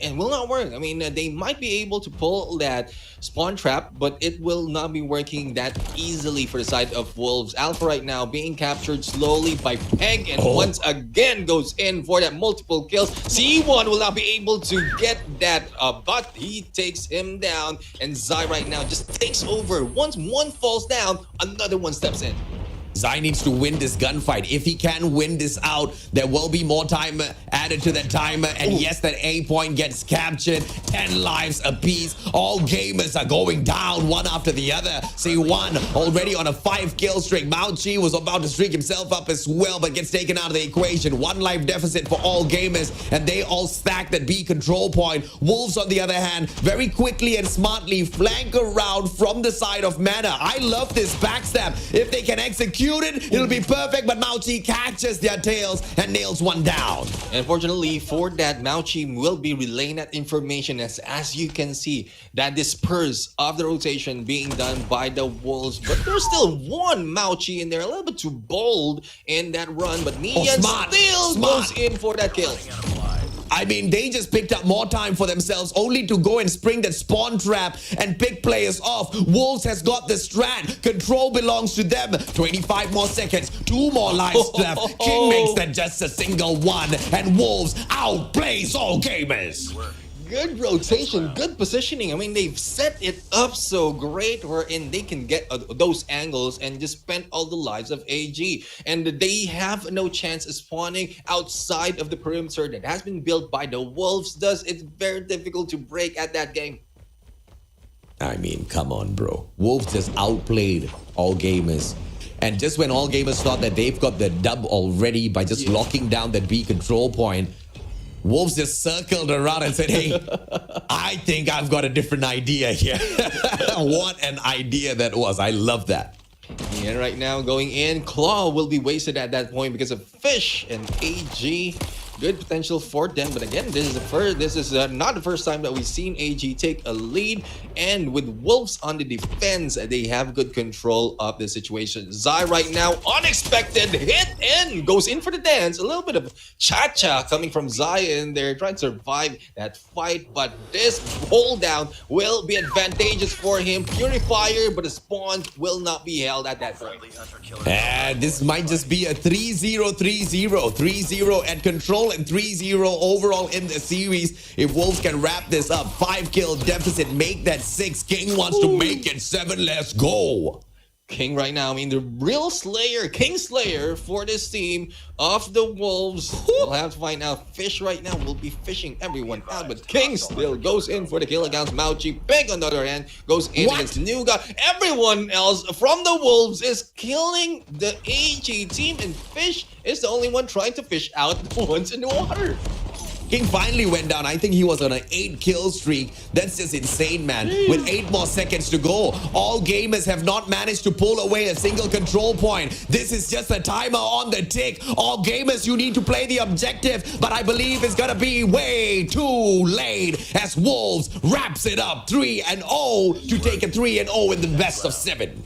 it will not work. I mean, they might be able to pull that spawn trap, but it will not be working that easily for the side of Wolves. Alpha right now being captured slowly by Peg, and once again goes in for that multiple kills. C1 will not be able to get that, but he takes him down, and Zai right now just takes over. Once one falls down, another one steps in. Zai needs to win this gunfight. If he can win this out, there will be more time added to that timer. And yes, that A point gets captured. 10 lives apiece. All gamers are going down one after the other. C1 already on a 5-kill streak. Mao Chi was about to streak himself up as well, but gets taken out of the equation. 1 life deficit for all gamers, and they all stack that B control point. Wolves, on the other hand, very quickly and smartly flank around from the side of Mana. I love this backstab. If they can execute it, it'll be perfect, but Mao Chi catches their tails and nails one down. Unfortunately for that, Mao Chi will be relaying that information as you can see, that disperse of the rotation being done by the Wolves, but there's still one Mao Chi in there, a little bit too bold in that run, but Nian still goes in for that kill. I mean, they just picked up more time for themselves only to go and spring that spawn trap and pick players off. Wolves has got the strat. Control belongs to them. 25 more seconds. 2 more lives left. King makes that just a single one. And Wolves outplays all gamers. Good rotation, good positioning. I mean, they've set it up so great wherein they can get those angles and just spend all the lives of AG. And they have no chance of spawning outside of the perimeter that has been built by the Wolves. Thus, it's very difficult to break at that game. I mean, come on, bro. Wolves just outplayed all gamers. And just when all gamers thought that they've got the dub already by just locking down that B control point, Wolves just circled around and said, hey, I think I've got a different idea here. What an idea that was. I love that. And right now going in, Claw will be wasted at that point because of Fish and AG. Good potential for them, but again, this is not the first time that we've seen AG take a lead. And with Wolves on the defense, they have good control of the situation. Zai right now, unexpected hit in, goes in for the dance. A little bit of cha-cha coming from Zai in there, trying to survive that fight. But this hold down will be advantageous for him. Purifier, but the spawn will not be held at that point. And this might just be a 3-0, 3-0. 3-0 at control and 3-0 overall in the series. If Wolves can wrap this up, 5-kill deficit, make that 6. King wants to make it 7. Let's go. King right now, I mean, the real Slayer, King Slayer for this team of the Wolves. We'll have to find out. Fish right now will be fishing everyone out, but King still goes in for the kill against Mao Chi. Peg, on the other hand, goes in against Nuga. Everyone else from the Wolves is killing the AG team, and Fish is the only one trying to fish out the ones in the water. King finally went down. I think he was on an 8-kill streak. That's just insane, man. With 8 more seconds to go, all gamers have not managed to pull away a single control point. This is just a timer on the tick. All gamers, you need to play the objective, but I believe it's gonna be way too late as Wolves wraps it up 3-0 to take a 3-0 in the best of 7.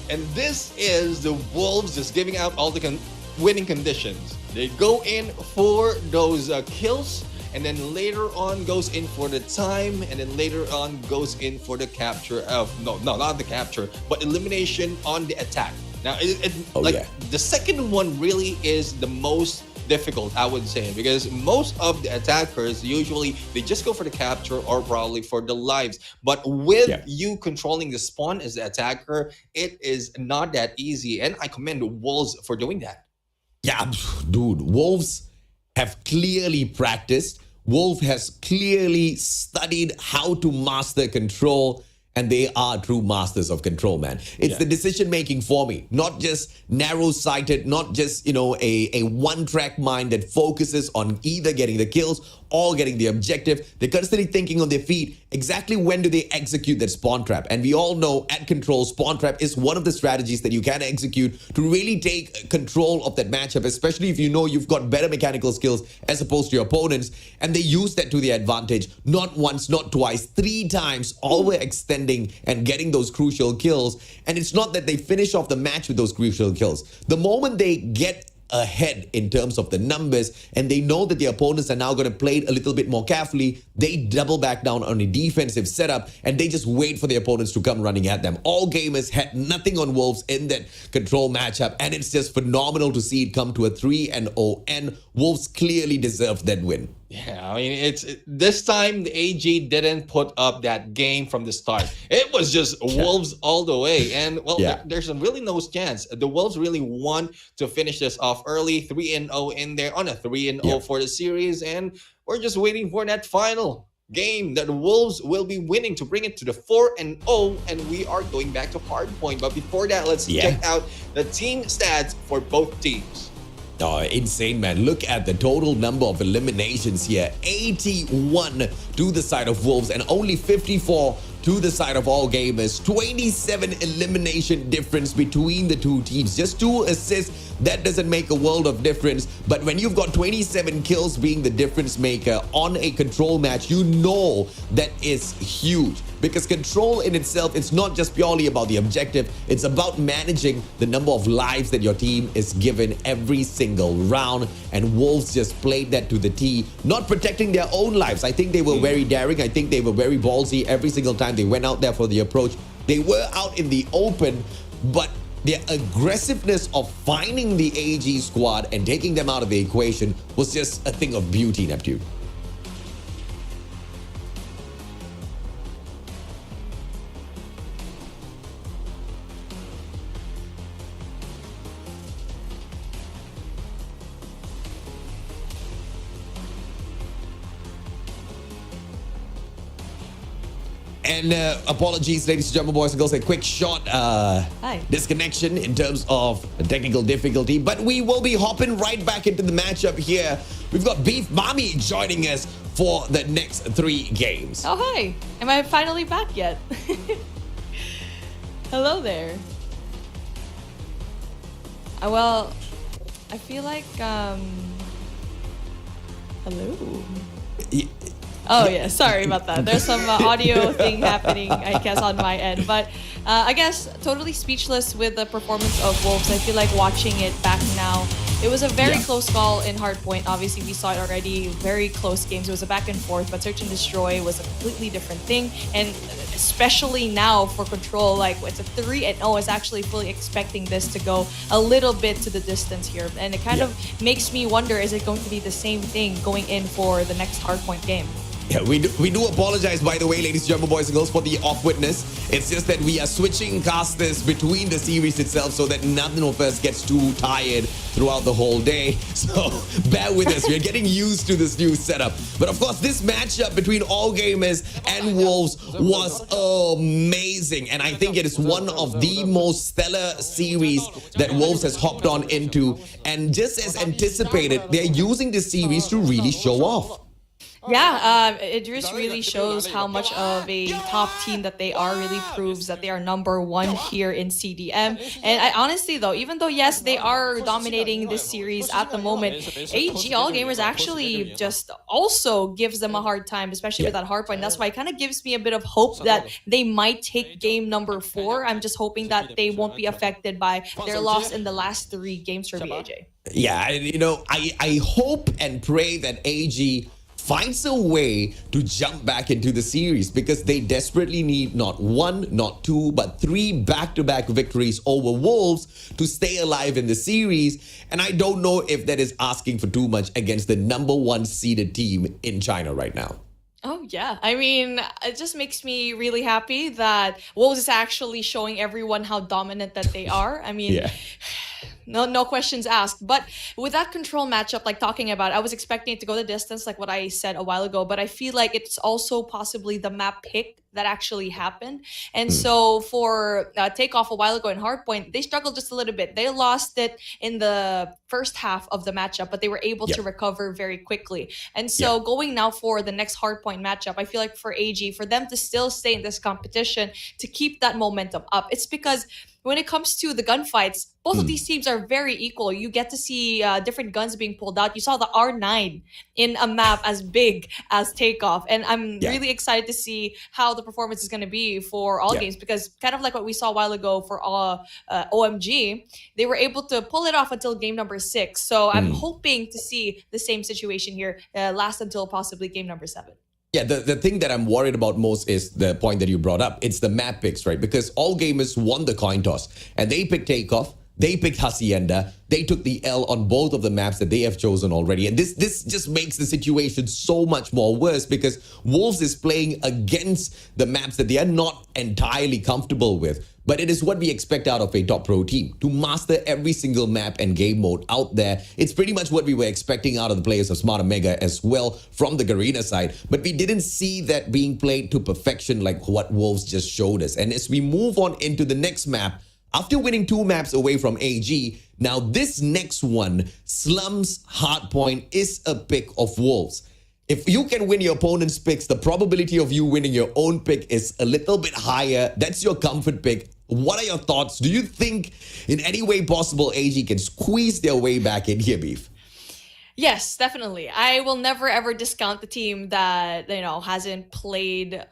And this is the Wolves just giving out all the winning conditions. They go in for those kills, and then later on goes in for the time, and then later on goes in for the capture of, no, not the capture, but elimination on the attack. Now, the second one really is the most difficult, I would say, because most of the attackers usually they just go for the capture or probably for the lives. But with you controlling the spawn as the attacker, it is not that easy, and I commend the Wolves for doing that. Yeah, dude, Wolves have clearly practiced. Wolf has clearly studied how to master control, and they are true masters of control, man. It's the decision-making for me, not just narrow-sighted, not just, you know, a one-track mind that focuses on either getting the kills or getting the objective. They're constantly thinking on their feet, exactly when do they execute that spawn trap? And we all know at control, spawn trap is one of the strategies that you can execute to really take control of that matchup, especially if you know you've got better mechanical skills as opposed to your opponents. And they use that to their advantage, not once, not twice, 3 times, all were extended defending and getting those crucial kills. And it's not that they finish off the match with those crucial kills. The moment they get ahead in terms of the numbers and they know that the opponents are now going to play it a little bit more carefully, they double back down on a defensive setup and they just wait for the opponents to come running at them. All gamers had nothing on Wolves in that control matchup, and it's just phenomenal to see it come to a 3-0, and Wolves clearly deserved that win. Yeah, I mean, this time the AG didn't put up that game from the start. It was just Wolves all the way. And, well, there's really no chance. The Wolves really want to finish this off early, 3-0 in there, on a 3-0 for the series. And we're just waiting for that final game that the Wolves will be winning to bring it to the 4-0. And we are going back to Hardpoint. But before that, let's check out the team stats for both teams. Oh, insane, man. Look at the total number of eliminations here. 81 to the side of Wolves and only 54 to the side of All Gamers. 27 elimination difference between the two teams. Just 2 assists, that doesn't make a world of difference. But when you've got 27 kills being the difference maker on a control match, you know that is huge. Because control in itself, it's not just purely about the objective. It's about managing the number of lives that your team is given every single round. And Wolves just played that to the T, not protecting their own lives. I think they were very daring. I think they were very ballsy every single time they went out there for the approach. They were out in the open, but their aggressiveness of finding the AG squad and taking them out of the equation was just a thing of beauty, Neptune. And apologies, ladies and gentlemen, boys and girls, a quick short disconnection in terms of technical difficulty. But we will be hopping right back into the matchup here. We've got Beef Mommy joining us for the next 3 games. Oh, hi. Am I finally back yet? Hello there. Well, I feel like, hello. Oh yeah, sorry about that. There's some audio thing happening, I guess, on my end. But I guess totally speechless with the performance of Wolves. I feel like watching it back now. It was a very close call in Hardpoint. Obviously, we saw it already. Very close games. It was a back and forth, but Search and Destroy was a completely different thing. And especially now for Control, like it's a 3-0. Is actually fully expecting this to go a little bit to the distance here. And it kind of makes me wonder, is it going to be the same thing going in for the next Hardpoint game? Yeah, we do apologize, by the way, ladies and gentlemen, boys and girls, for the awkwardness. It's just that we are switching casters between the series itself so that none of us gets too tired throughout the whole day. So bear with us. We're getting used to this new setup. But of course, this matchup between All Gamers and Wolves was amazing. And I think it is one of the most stellar series that Wolves has hopped on into. And just as anticipated, they're using this series to really show off. Yeah, it just really shows how much of a top team that they are. Really proves that they are #1 here in CDM. And I honestly, though, even though, yes, they are dominating this series at the moment, AG All Gamers actually just also gives them a hard time, especially with that Hardpoint. That's why it kind of gives me a bit of hope that they might take game #4. I'm just hoping that they won't be affected by their loss in the last 3 games for BAJ. Yeah, you know, I hope and pray that AG finds a way to jump back into the series, because they desperately need not 1, not 2, but 3 back-to-back victories over Wolves to stay alive in the series. And I don't know if that is asking for too much against the #1 seeded team in China right now. Oh, yeah. I mean, it just makes me really happy that Wolves is actually showing everyone how dominant that they are. I mean, no questions asked. But with that Control matchup, like talking about, I was expecting it to go the distance, like what I said a while ago. But I feel like it's also possibly the map pick that actually happened. And so for Takeoff a while ago in Hardpoint, they struggled just a little bit. They lost it in the first half of the matchup, but they were able to recover very quickly. And so going now for the next Hardpoint matchup, I feel like for AG, for them to still stay in this competition, to keep that momentum up, it's because when it comes to the gunfights, both of these teams are very equal. You get to see different guns being pulled out. You saw the R9 in a map as big as Takeoff. And I'm really excited to see how the performance is going to be for all Yeah. games, because kind of like what we saw a while ago for OMG, they were able to pull it off until game number 6. So I'm hoping to see the same situation here last until possibly game number 7. Yeah, the thing that I'm worried about most is the point that you brought up. It's the map picks, right? Because all gamers won the coin toss and they picked Takeoff. They picked Hacienda. They took the L on both of the maps that they have chosen already. And this just makes the situation so much more worse because Wolves is playing against the maps that they are not entirely comfortable with. But it is what we expect out of a top pro team, to master every single map and game mode out there. It's pretty much what we were expecting out of the players of Smart Omega as well from the Garena side. But we didn't see that being played to perfection like what Wolves just showed us. And as we move on into the next map, after winning 2 maps away from AG, now this next one, Slums Hardpoint, is a pick of Wolves. If you can win your opponent's picks, the probability of you winning your own pick is a little bit higher. That's your comfort pick. What are your thoughts? Do you think in any way possible AG can squeeze their way back in here, Beef? Yes, definitely. I will never ever discount the team that, hasn't played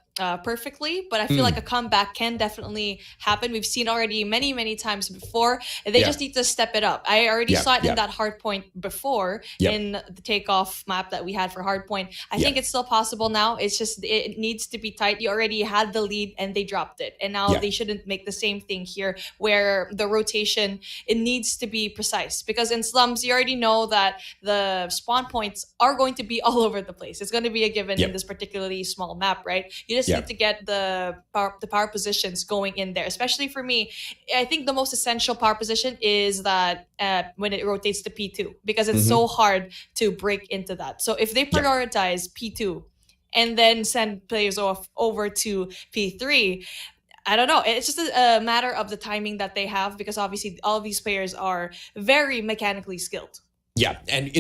perfectly, but I feel like a comeback can definitely happen. We've seen already many times before. They just need to step it up. I already saw it in that Hardpoint before in the takeoff map that we had for Hardpoint. I think it's still possible now. It's just it needs to be tight. You already had the lead and they dropped it, and now they shouldn't make the same thing here where the rotation, it needs to be precise, because in Slums you already know that the spawn points are going to be all over the place. It's going to be a given in this particularly small map, right? You just need to get the power positions going in there. Especially for me, I think the most essential power position is that when it rotates to P2, because it's so hard to break into that. So if they prioritize P2 and then send players off over to P3, I don't know. It's just a matter of the timing that they have, because obviously all of these players are very mechanically skilled. Yeah, and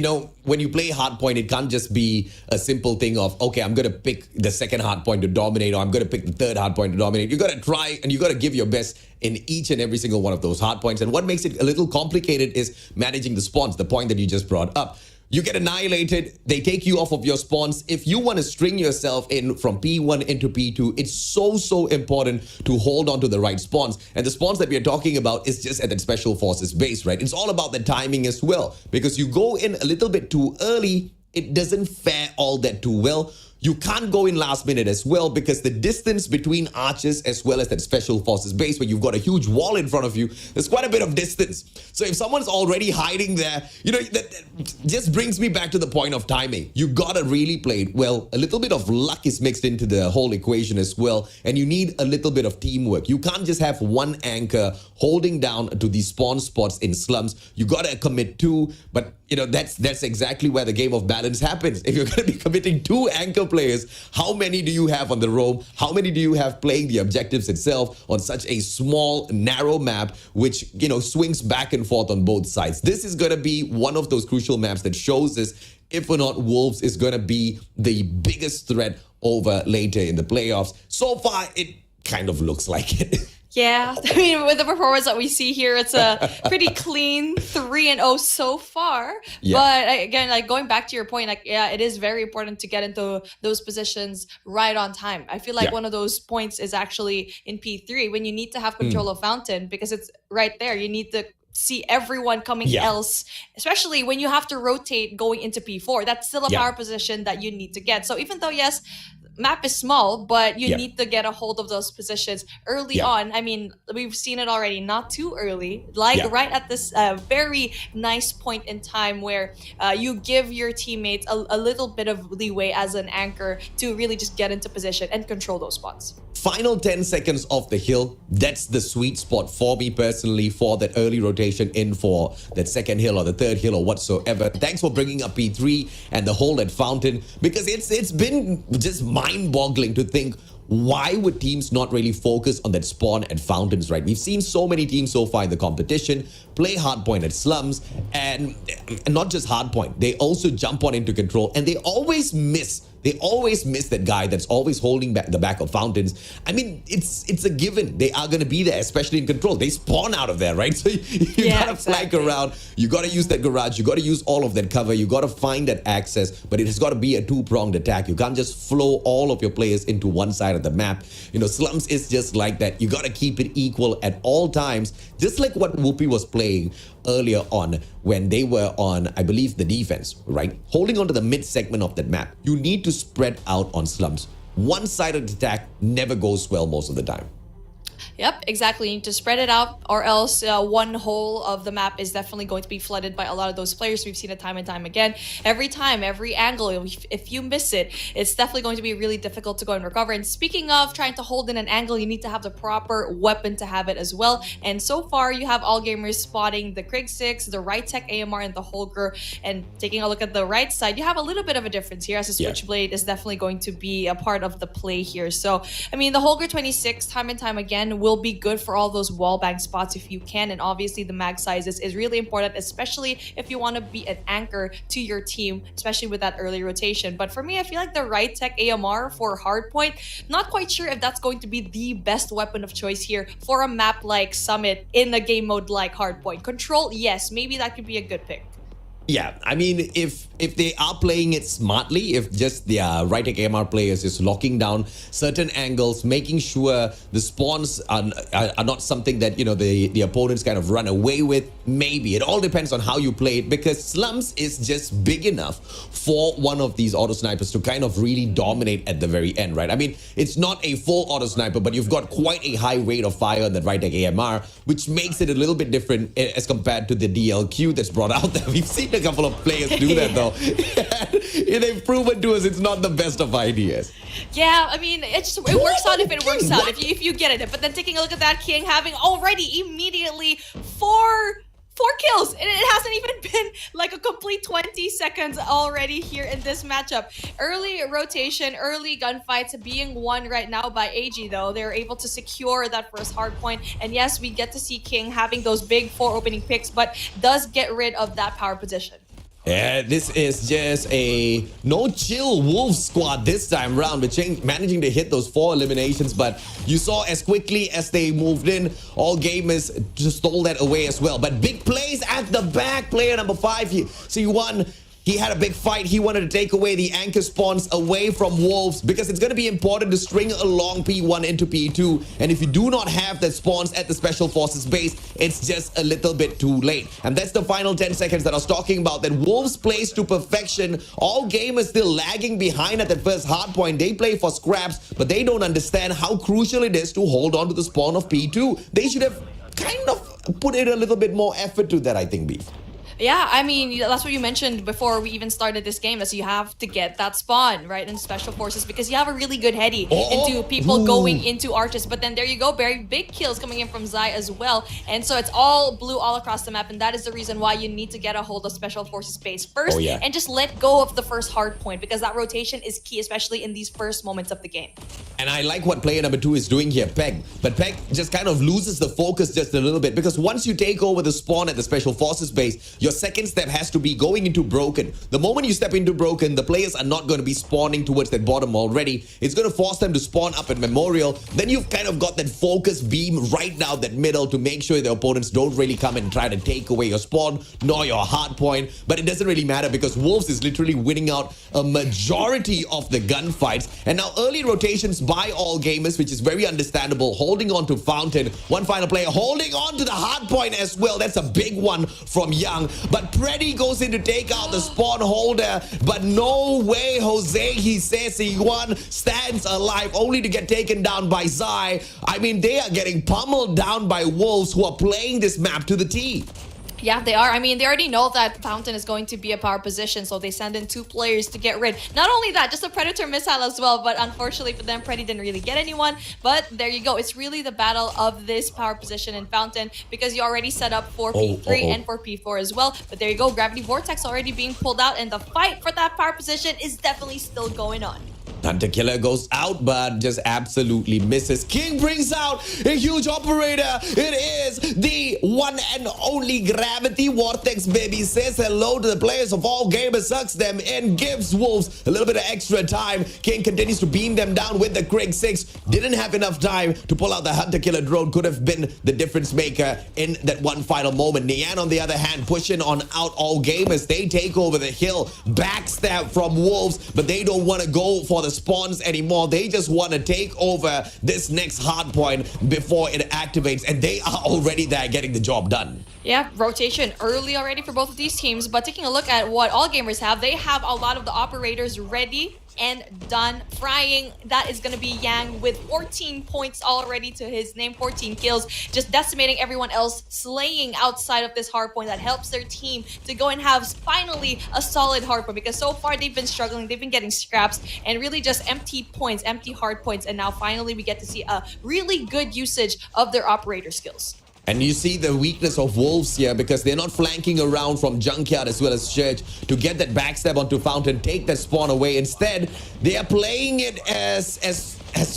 when you play Hardpoint, it can't just be a simple thing of, okay, I'm going to pick the second Hardpoint to dominate, or I'm going to pick the third Hardpoint to dominate. You got to try and you got to give your best in each and every single one of those Hardpoints. And what makes it a little complicated is managing the spawns, the point that you just brought up. You get annihilated, they take you off of your spawns. If you want to string yourself in from P1 into P2, it's so important to hold on to the right spawns. And the spawns that we are talking about is just at that Special Forces base, right? It's all about the timing as well. Because you go in a little bit too early, it doesn't fare all that too well. You can't go in last minute as well, because the distance between archers as well as that Special Forces base where you've got a huge wall in front of you, there's quite a bit of distance. So if someone's already hiding there, that just brings me back to the point of timing. You gotta really play it well. A little bit of luck is mixed into the whole equation as well, and you need a little bit of teamwork. You can't just have one anchor holding down to these spawn spots in Slums. You gotta commit 2, but that's exactly where the game of balance happens. If you're going to be committing 2 anchor players, how many do you have on the roam? How many do you have playing the objectives itself on such a small, narrow map, which, swings back and forth on both sides? This is going to be one of those crucial maps that shows us if or not Wolves is going to be the biggest threat over later in the playoffs. So far, it kind of looks like it. Yeah, I mean, with the performance that we see here, it's a pretty clean 3-0 so far. Yeah. But again, like going back to your point, it is very important to get into those positions right on time. I feel like one of those points is actually in P3 when you need to have control of Fountain, because it's right there. You need to see everyone coming else, especially when you have to rotate going into P4. That's still a power position that you need to get. So even though, yes, map is small, but you need to get a hold of those positions early on. I mean, we've seen it already, not too early, right at this very nice point in time where you give your teammates a little bit of leeway as an anchor to really just get into position and control those spots. Final 10 seconds off the hill, that's the sweet spot for me personally for that early rotation in for that second hill or the third hill or whatsoever. Thanks for bringing up P3 and the hold at Fountain, because it's been just mind-boggling to think, why would teams not really focus on that spawn at Fountains, right? We've seen so many teams so far in the competition play Hardpoint at Slums, and not just Hardpoint, they also jump on into Control, and they always miss. They always miss that guy that's always holding back the back of Fountains. I mean, it's a given. They are going to be there, especially in Control. They spawn out of there, right? So you got to flank around. You got to use that garage. You got to use all of that cover. You got to find that access, but it has got to be a 2-pronged attack. You can't just flow all of your players into one side of the map. You know, Slums is just like that. You got to keep it equal at all times, just like what Whoopi was playing earlier on when they were on, I believe, the defense, right? Holding on to the mid segment of that map. You need to spread out on Slums. One-sided attack never goes well most of the time. Yep, exactly. You need to spread it out, or else one whole of the map is definitely going to be flooded by a lot of those players. We've seen it time and time again. Every time, every angle, if you miss it, it's definitely going to be really difficult to go and recover. And speaking of trying to hold in an angle, you need to have the proper weapon to have it as well. And so far, you have all gamers spotting the Krig 6, the right tech AMR, and the Holger. And taking a look at the right side, you have a little bit of a difference here, as the Switchblade is definitely going to be a part of the play here. So, I mean, the Holger 26, time and time again, will be good for all those wallbang spots if you can. And obviously the mag sizes is really important, especially if you want to be an anchor to your team, especially with that early rotation. But for me, I feel like the right tech AMR for Hardpoint, not quite sure if that's going to be the best weapon of choice here for a map like Summit in a game mode like Hardpoint. Control, yes, maybe that could be a good pick. Yeah, I mean, if they are playing it smartly, if just the right tech AMR players is locking down certain angles, making sure the spawns are not something that, you know, the opponents kind of run away with, maybe. It all depends on how you play it, because Slums is just big enough for one of these auto snipers to kind of really dominate at the very end, right? I mean, it's not a full auto sniper, but you've got quite a high rate of fire on that right tech AMR, which makes it a little bit different as compared to the DLQ that's brought out there. We've seen a couple of players do that though. They've proven to us it's not the best of ideas. Yeah, I mean, it works out if it works out, if you get it. But then taking a look at that King having already immediately four kills, and it hasn't even been like a complete 20 seconds already here in this matchup. Early rotation, early gunfights being won right now by AG though. They're able to secure that first hard point, and yes, we get to see King having those big 4 opening picks, but does get rid of that power position. Yeah, this is just a no-chill Wolves squad this time round. We're managing to hit those 4 eliminations, but you saw as quickly as they moved in, all gamers just stole that away as well. But big plays at the back, player number 5 here. C1, he had a big fight. He wanted to take away the anchor spawns away from Wolves, because it's going to be important to string along P1 into P2. And if you do not have the spawns at the Special Forces base, it's just a little bit too late. And that's the final 10 seconds that I was talking about, that Wolves plays to perfection. All gamers still lagging behind at that first hard point. They play for scraps, but they don't understand how crucial it is to hold on to the spawn of P2. They should have kind of put in a little bit more effort to that, I think, Beef. Yeah, I mean, that's what you mentioned before we even started this game, is you have to get that spawn, right, in Special Forces, because you have a really good heady into people going into arches. But then there you go, very big kills coming in from Zai as well. And so it's all blue all across the map, and that is the reason why you need to get a hold of Special Forces base first and just let go of the first hard point, because that rotation is key, especially in these first moments of the game. And I like what player number 2 is doing here, Peg. But Peg just kind of loses the focus just a little bit, because once you take over the spawn at the Special Forces base, your second step has to be going into Broken. The moment you step into Broken, the players are not going to be spawning towards that bottom already. It's going to force them to spawn up at Memorial. Then you've kind of got that focus beam right now, that middle, to make sure the opponents don't really come and try to take away your spawn, nor your hard point. But it doesn't really matter, because Wolves is literally winning out a majority of the gunfights. And now early rotations by all gamers, which is very understandable, holding on to Fountain. One final player holding on to the hard point as well. That's a big one from Young. But Preddy goes in to take out the spawn holder, but no way, Jose, he says. C1 stands alive, only to get taken down by Zai. I mean, they are getting pummeled down by Wolves, who are playing this map to the T. Yeah, they are. I mean, they already know that Fountain is going to be a power position, so they send in 2 players to get rid. Not only that, just a Predator missile as well, but unfortunately for them, Preddy didn't really get anyone. But there you go. It's really the battle of this power position in Fountain, because you already set up for P3 and for P4 as well. But there you go. Gravity Vortex already being pulled out, and the fight for that power position is definitely still going on. Hunter Killer goes out, but just absolutely misses. King brings out a huge operator. It is the one and only Gravity Vortex, baby. Says hello to the players of all gamers, sucks them in, gives Wolves a little bit of extra time. King continues to beam them down with the Krig 6. Didn't have enough time to pull out the Hunter Killer drone. Could have been the difference maker in that one final moment. Nian, on the other hand, pushing on out all gamers. They take over the hill. Backstab from Wolves, but they don't want to go for the the spawns anymore. They just want to take over this next hard point before it activates, and they are already there getting the job done. Yeah, rotation early already for both of these teams. But taking a look at what All Gamers have, they have a lot of the operators ready and done. Frying, that is going to be Yang with 14 points already to his name, 14 kills, just decimating everyone else, slaying outside of this hardpoint. That helps their team to go and have finally a solid hardpoint, because so far they've been struggling, they've been getting scraps and really just empty points, empty hardpoints, and now finally we get to see a really good usage of their operator skills. And you see the weakness of Wolves here, because they're not flanking around from Junkyard as well as Church to get that backstab onto Fountain, take that spawn away. Instead, they are playing it as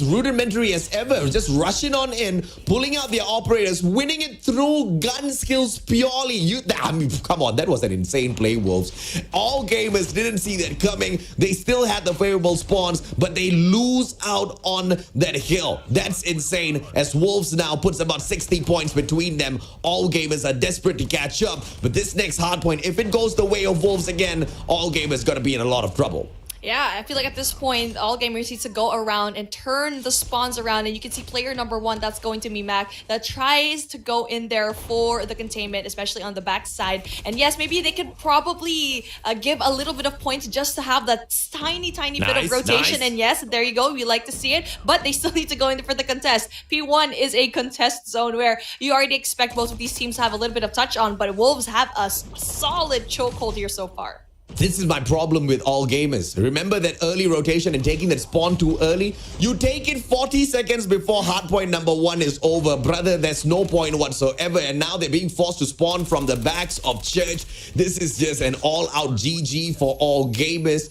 rudimentary as ever, just rushing on in, pulling out their operators, winning it through gun skills purely. I mean, come on, that was an insane play, Wolves. All Gamers didn't see that coming. They still had the favorable spawns, but they lose out on that hill. That's insane, as Wolves now puts about 60 points between them. All Gamers are desperate to catch up, but this next hardpoint, if it goes the way of Wolves again, All Gamers gonna be in a lot of trouble. Yeah, I feel like at this point, All Gamers needs to go around and turn the spawns around. And you can see player number 1, that's going to be Mac, that tries to go in there for the containment, especially on the backside. And yes, maybe they could probably give a little bit of points just to have that tiny bit of rotation. And yes, there you go. We like to see it. But they still need to go in there for the contest. P1 is a contest zone where you already expect both of these teams to have a little bit of touch on. But Wolves have a solid chokehold here so far. This is my problem with All Gamers. Remember that early rotation and taking that spawn too early? You take it 40 seconds before hardpoint number 1 is over. Brother, there's no point whatsoever. And now they're being forced to spawn from the backs of Church. This is just an all-out GG for All Gamers,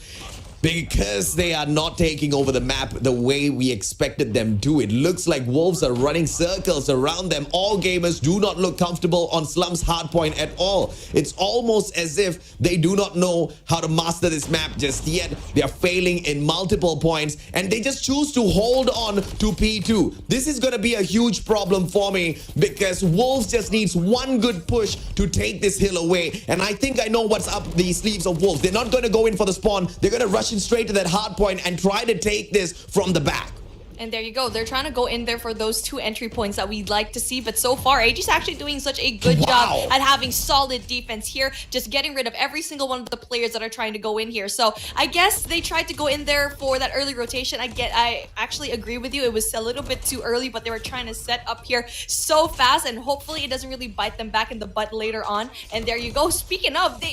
because they are not taking over the map the way we expected them to. It looks like Wolves are running circles around them. All Gamers do not look comfortable on Slum's hardpoint at all. It's almost as if they do not know how to master this map just yet. They are failing in multiple points, and they just choose to hold on to P2. This is going to be a huge problem for me, because Wolves just needs one good push to take this hill away. And I think I know what's up the sleeves of Wolves. They're not going to go in for the spawn. They're going to rush straight to that hard point and try to take this from the back. And there you go. They're trying to go in there for those 2 entry points that we'd like to see. But so far, AG's actually doing such a good job at having solid defense here, just getting rid of every single one of the players that are trying to go in here. So I guess they tried to go in there for that early rotation. I actually agree with you. It was a little bit too early, but they were trying to set up here so fast, and hopefully it doesn't really bite them back in the butt later on. And there you go. Speaking of,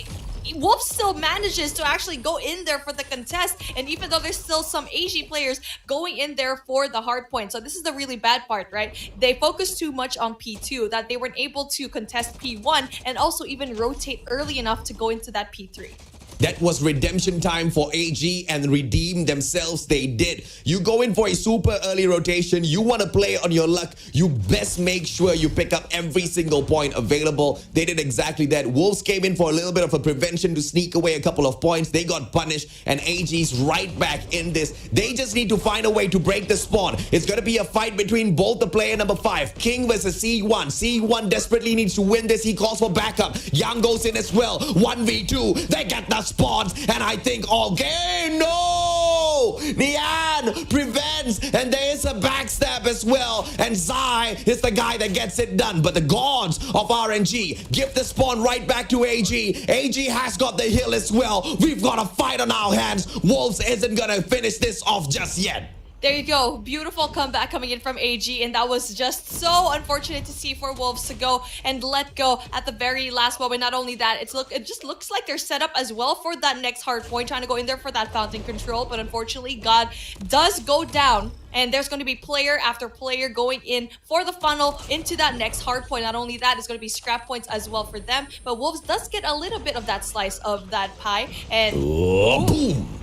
Wolf still manages to actually go in there for the contest, and even though there's still some AG players going in there for the hard point. So this is the really bad part, right? They focused too much on P2 that they weren't able to contest P1 and also even rotate early enough to go into that P3. That was redemption time for AG, and redeem themselves they did. You go in for a super early rotation. You want to play on your luck. You best make sure you pick up every single point available. They did exactly that. Wolves came in for a little bit of a prevention to sneak away a couple of points. They got punished, and AG's right back in this. They just need to find a way to break the spawn. It's going to be a fight between both the player number 5, King versus C1. C1 desperately needs to win this. He calls for backup. Yang goes in as well. 1v2. They get the spawns, and I think all game. No! Nian prevents, and there is a backstab as well, and Zai is the guy that gets it done. But the gods of RNG give the spawn right back to AG. AG has got the hill as well. We've got a fight on our hands. Wolves isn't gonna finish this off just yet. There you go. Beautiful comeback coming in from AG, and that was just so unfortunate to see for Wolves to go and let go at the very last moment. Not only that, it just looks like they're set up as well for that next hard point, trying to go in there for that fountain control, but unfortunately, God does go down. And there's going to be player after player going in for the funnel into that next hard point. Not only that, it's going to be scrap points as well for them. But Wolves does get a little bit of that slice of that pie. And boom!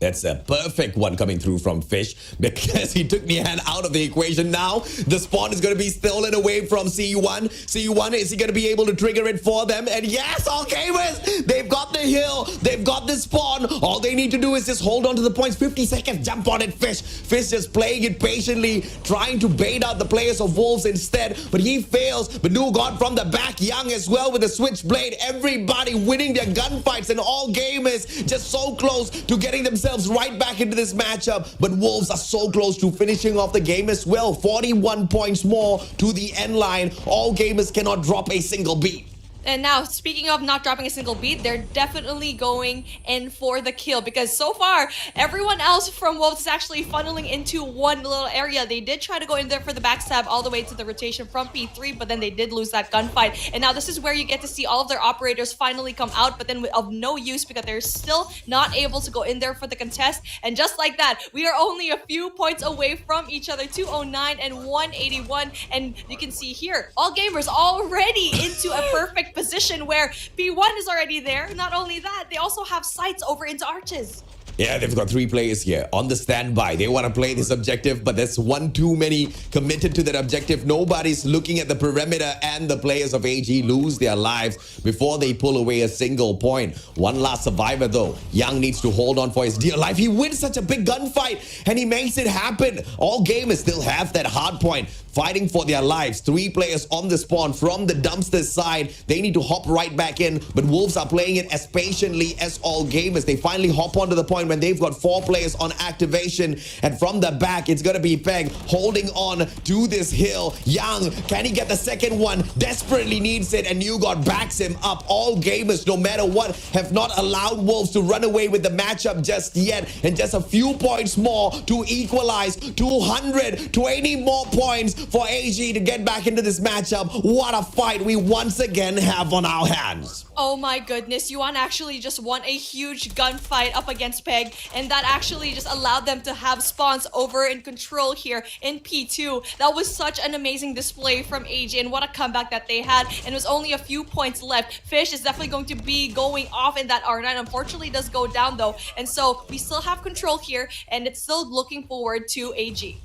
That's a perfect one coming through from Fish, because he took Nian out of the equation. Now the spawn is going to be stolen away from C1. C1, is he going to be able to trigger it for them? And yes, All Gamers, they've got the hill, they've got the spawn. All they need to do is just hold on to the points. 50 seconds, jump on it, Fish. Fish just playing it patiently, trying to bait out the players of Wolves instead, but he fails. Banu got from the back, Young as well with the switchblade. Everybody winning their gunfights, and All Gamers just so close to getting themselves themselves right back into this matchup. But Wolves are so close to finishing off the game as well. 41 points more to the end line. All gamers cannot drop a single beat. And now, speaking of not dropping a single beat, they're definitely going in for the kill, because so far, everyone else from Wolves is actually funneling into one little area. They did try to go in there for the backstab all the way to the rotation from P3, but then they did lose that gunfight. And now this is where you get to see all of their operators finally come out, but then of no use because they're still not able to go in there for the contest. And just like that, we are only a few points away from each other, 209 and 181. And you can see here, all gamers already into a perfect position where P1 is already there. Not only that, they also have sights over into arches. Yeah, they've got 3 players here on the standby. They want to play this objective, but there's one too many committed to that objective. Nobody's looking at the perimeter, and the players of AG lose their lives before they pull away a single point. One last survivor, though. Young needs to hold on for his dear life. He wins such a big gunfight, and he makes it happen. All gamers still have that hard point, fighting for their lives. 3 players on the spawn from the dumpster side. They need to hop right back in, but Wolves are playing it as patiently as all gamers. They finally hop onto the point when they've got 4 players on activation, and from the back it's gonna be Peg holding on to this hill. Young, can he get the second one? Desperately needs it, and you got backs him up. All gamers, no matter what, have not allowed Wolves to run away with the matchup just yet, and just a few points more to equalize. 220 more points for AG to get back into this matchup. What a fight we once again have on our hands. Oh my goodness, Yuan actually just won a huge gunfight up against Peg, and that actually just allowed them to have spawns over in control here in P2. That was such an amazing display from AG, and what a comeback that they had, and it was only a few points left. Fish is definitely going to be going off in that R9. Unfortunately, it does go down though, and so we still have control here, and it's still looking forward to AG.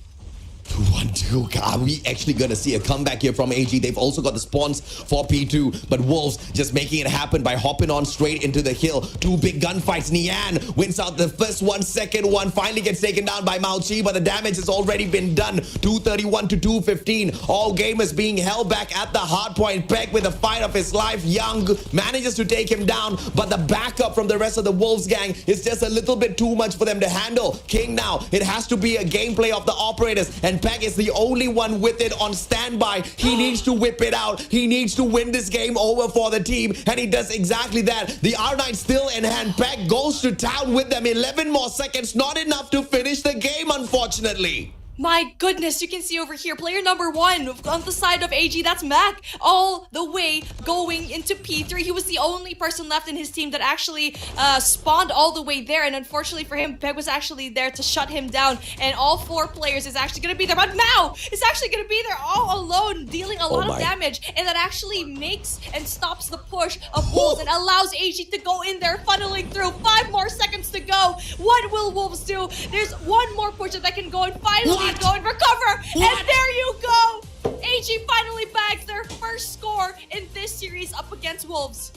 2-1-2. Are we actually gonna see a comeback here from AG? They've also got the spawns for P2, but Wolves just making it happen by hopping on straight into the hill. 2 big gunfights. Nian wins out the first one, second one finally gets taken down by Mao Chi, but the damage has already been done. 231 to 215. All gamers being held back at the hardpoint. Peg with the fight of his life. Young manages to take him down, but the backup from the rest of the Wolves gang is just a little bit too much for them to handle. King now, it has to be a gameplay of the operators, and Peg is the only one with it on standby. He needs to whip it out. He needs to win this game over for the team, and he does exactly that. The R9 still in hand. Peg goes to town with them. 11 more seconds, not enough to finish the game, unfortunately. My goodness, you can see over here, player number 1 on the side of AG, that's Mac, all the way going into P3. He was the only person left in his team that actually spawned all the way there, and unfortunately for him, Peg was actually there to shut him down, and all 4 players is actually going to be there, but Mao is actually going to be there all alone, dealing a lot of damage, and that actually makes and stops the push of Wolves and allows AG to go in there, funneling through. 5 more seconds to go. What will Wolves do? There's one more push that they can go, and finally go and recover, and there you go. AG finally bags their first score in this series up against Wolves.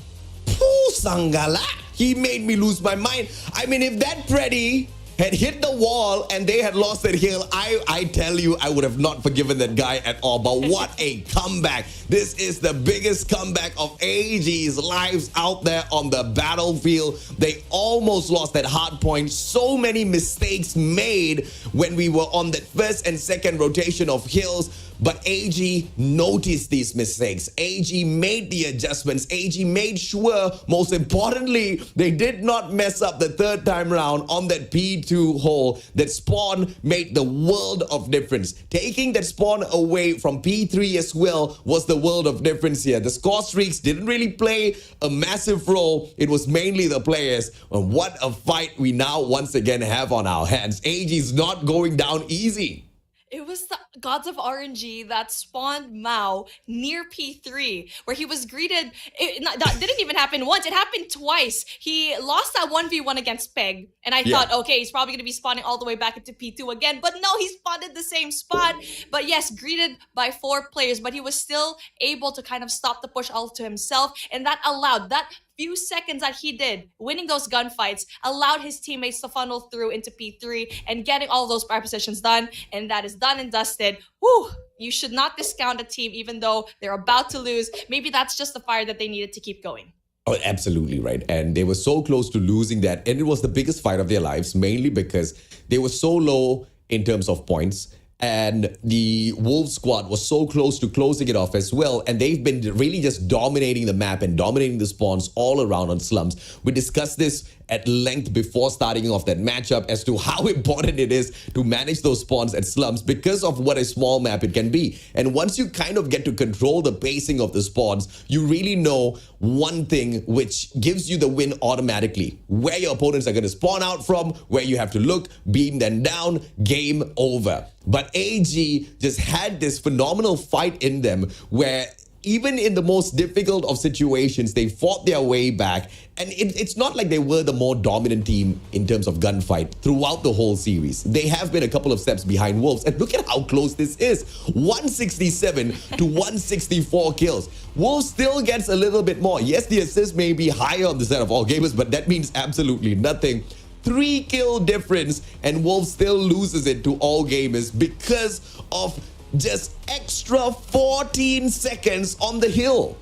Ooh, Sangala, he made me lose my mind. I mean, if that Freddy had hit the wall and they had lost that hill, I tell you, I would have not forgiven that guy at all. But what a comeback. This is the biggest comeback of AG's lives out there on the battlefield. They almost lost that hard point. So many mistakes made when we were on that first and second rotation of hills. But AG noticed these mistakes. AG made the adjustments. AG made sure, most importantly, they did not mess up the third time round on that P2 hole. That spawn made the world of difference. Taking that spawn away from P3 as well was the world of difference here. The score streaks didn't really play a massive role. It was mainly the players. And what a fight we now once again have on our hands. AG is not going down easy. It was the gods of RNG that spawned Mao near P3, where he was greeted. That didn't even happen once. It happened twice. He lost that 1v1 against Peg, and I thought, okay, he's probably going to be spawning all the way back into P2 again. But no, he spawned at the same spot. But yes, greeted by 4 players, but he was still able to kind of stop the push all to himself, and that allowed that few seconds that he did winning those gunfights allowed his teammates to funnel through into P3 and getting all those fire positions done, and that is done and dusted. Whew, you should not discount a team even though they're about to lose. Maybe that's just the fire that they needed to keep going. Oh, absolutely right. And they were so close to losing that. And it was the biggest fight of their lives, mainly because they were so low in terms of points. And the Wolves squad was so close to closing it off as well. And they've been really just dominating the map and dominating the spawns all around on slums. We discussed this at length before starting off that matchup as to how important it is to manage those spawns at slums because of what a small map it can be. And once you kind of get to control the pacing of the spawns, you really know one thing which gives you the win automatically. Where your opponents are going to spawn out from, where you have to look, beam them down, game over. But AG just had this phenomenal fight in them where even in the most difficult of situations, they fought their way back. And it's not like they were the more dominant team in terms of gunfight throughout the whole series. They have been a couple of steps behind Wolves. And look at how close this is. 167 to 164 kills. Wolves still gets a little bit more. Yes, the assist may be higher on the side of all gamers, but that means absolutely nothing. 3 kill difference, and Wolves still loses it to all gamers because of just extra 14 seconds on the hill.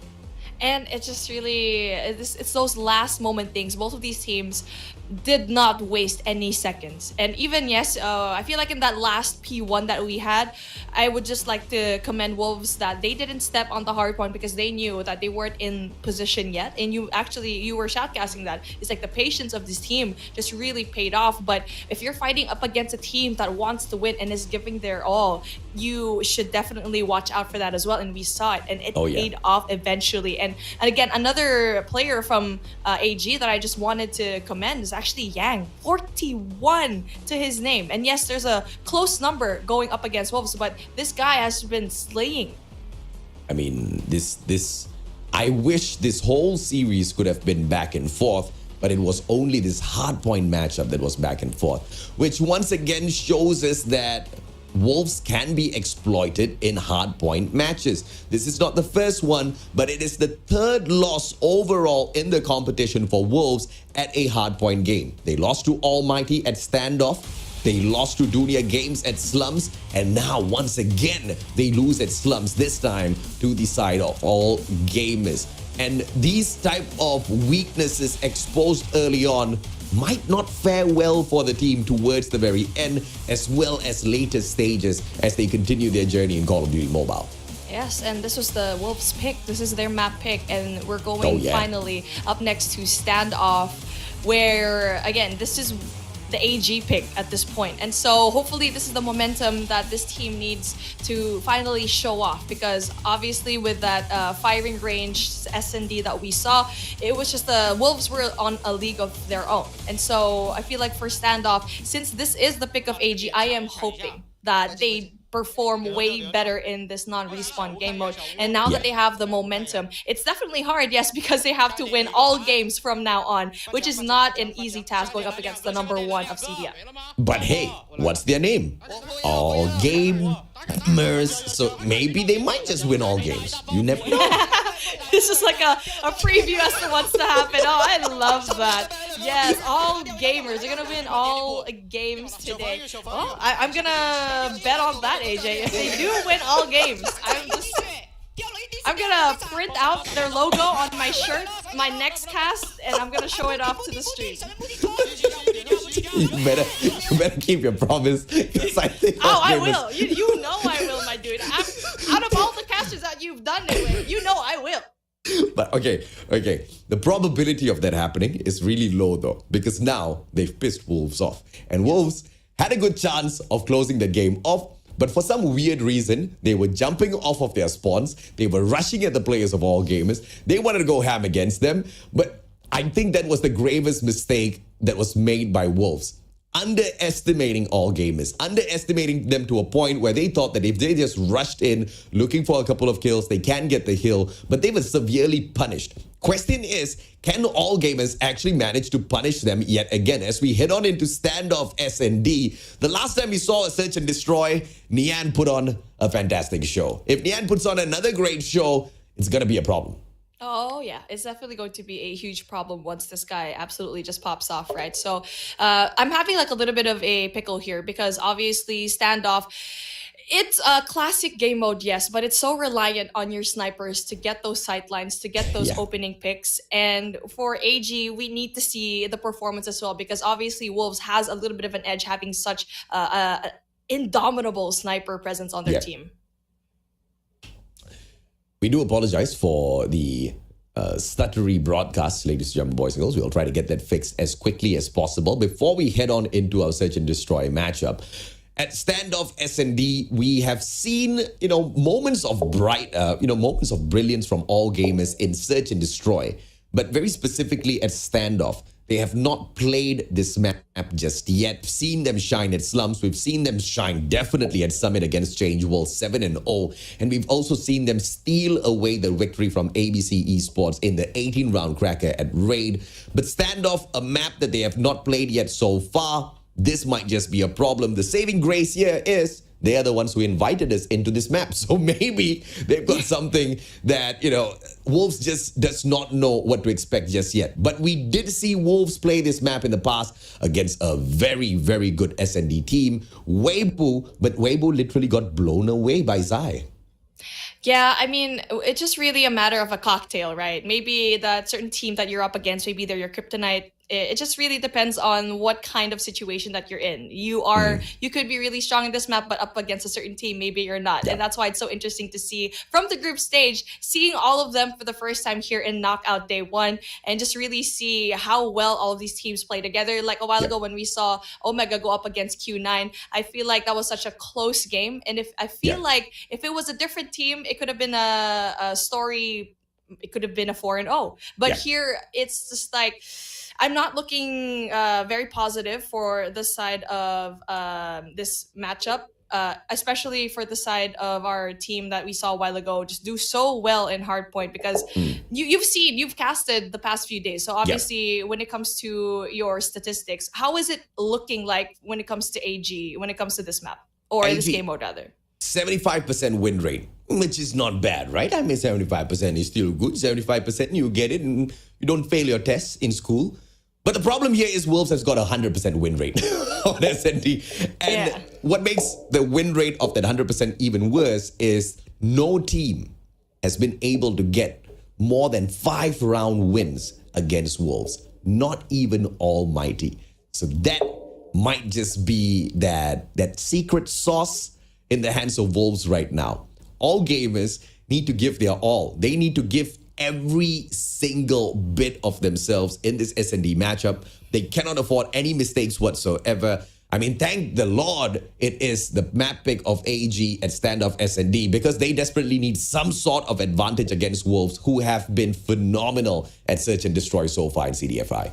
And it's just really, it's those last moment things. Both of these teams did not waste any seconds. And even, yes, I feel like in that last P1 that we had, I would just like to commend Wolves that they didn't step on the hard point because they knew that they weren't in position yet. And you were shoutcasting that. It's like the patience of this team just really paid off. But if you're fighting up against a team that wants to win and is giving their all, you should definitely watch out for that as well. And we saw it, and it paid off eventually. And again, another player from AG that I just wanted to commend is actually Yang. 41 to his name. And yes, there's a close number going up against Wolves, but this guy has been slaying. I mean, I wish this whole series could have been back and forth, but it was only this Hardpoint matchup that was back and forth, which once again shows us that Wolves can be exploited in hardpoint matches. This is not the first one, but it is the 3rd loss overall in the competition for Wolves at a hardpoint game. They lost to Almighty at Standoff. They lost to Dunia Games at Slums. And now, once again, they lose at Slums, this time to the side of All Gamers. And these type of weaknesses exposed early on might not fare well for the team towards the very end, as well as later stages as they continue their journey in Call of Duty Mobile. Yes, and this was the Wolves pick. This is their map pick, and we're going finally up next to Standoff, where, again, this is the AG pick at this point. And so hopefully this is the momentum that this team needs to finally show off, because obviously with that firing range S&D that we saw, it was just the Wolves were on a league of their own. And so I feel like for Standoff, since this is the pick of AG, I am hoping that they perform way better in this non-respawn game mode. And now that they have the momentum, it's definitely hard, yes, because they have to win all games from now on, which is not an easy task going up against the #1 of CDF. But hey, what's their name? All Gamers. So maybe they might just win all games. You never know. This is like a preview as to what's to happen. Oh, I love that. Yes, all gamers. They're going to win all games today. Oh, I'm going to bet on that, AJ. If they do win all games, I'm going to print out their logo on my shirt, my next cast, and I'm going to show it off to the street. You better keep your promise. I think I will. You know I will, my dude. Out of all the casters that you've done it with, you know I will. But okay. The probability of that happening is really low though, because now they've pissed Wolves off. And Wolves had a good chance of closing the game off, but for some weird reason, they were jumping off of their spawns. They were rushing at the players of All Gamers. They wanted to go ham against them, but I think that was the gravest mistake that was made by Wolves. Underestimating All Gamers, underestimating them to a point where they thought that if they just rushed in looking for a couple of kills, they can get the hill, but they were severely punished. Question is, can All Gamers actually manage to punish them yet again? As we head on into Standoff S&D, the last time we saw a Search and Destroy, Nian put on a fantastic show. If Nian puts on another great show, it's going to be a problem. Oh, yeah. It's definitely going to be a huge problem once this guy absolutely just pops off, right? So I'm having like a little bit of a pickle here because obviously Standoff, It's a classic game mode, yes, but it's so reliant on your snipers to get those sightlines, to get those opening picks. And for AG, we need to see the performance as well, because obviously Wolves has a little bit of an edge having such indomitable sniper presence on their team. We do apologize for the stuttery broadcast, ladies and gentlemen, boys and girls. We'll try to get that fixed as quickly as possible. Before we head on into our Search and Destroy matchup, at Standoff S&D, we have seen, moments of moments of brilliance from all gamers in Search and Destroy. But very specifically at Standoff, they have not played this map just yet. We've seen them shine at Slums. We've seen them shine definitely at Summit against Change World 7-0. And we've also seen them steal away the victory from ABC Esports in the 18-round cracker at Raid. But Standoff, a map that they have not played yet so far, this might just be a problem. The saving grace here is they are the ones who invited us into this map. So maybe they've got something that, Wolves just does not know what to expect just yet. But we did see Wolves play this map in the past against a very, very good S&D team, Weibo, but Weibo literally got blown away by Zai. Yeah, I mean, it's just really a matter of a cocktail, right? Maybe that certain team that you're up against, maybe they're your kryptonite. It just really depends on what kind of situation that you're in. You could be really strong in this map, but up against a certain team, maybe you're not. And that's why it's so interesting to see from the group stage, seeing all of them for the first time here in Knockout Day 1, and just really see how well all of these teams play together. Like a while ago when we saw Omega go up against Q9, I feel like that was such a close game. And if it was a different team, it could have been a story. It could have been a 4-0. But here, it's just like, I'm not looking very positive for the side of this matchup, especially for the side of our team that we saw a while ago just do so well in Hardpoint, because you've casted the past few days. So obviously, when it comes to your statistics, how is it looking like when it comes to AG, when it comes to this map, or this game mode rather? 75% win rate, which is not bad, right? I mean, 75% is still good. 75%, you get it, and you don't fail your tests in school. But the problem here is Wolves has got a 100% win rate on S&D. And what makes the win rate of that 100% even worse is no team has been able to get more than 5-round wins against Wolves. Not even Almighty. So that might just be that secret sauce in the hands of Wolves right now. All gamers need to give their all. They need to give every single bit of themselves in this S&D matchup. They cannot afford any mistakes whatsoever. I mean, thank the Lord it is the map pick of AG at Standoff S&D, because they desperately need some sort of advantage against Wolves, who have been phenomenal at Search and Destroy so far in CDFI.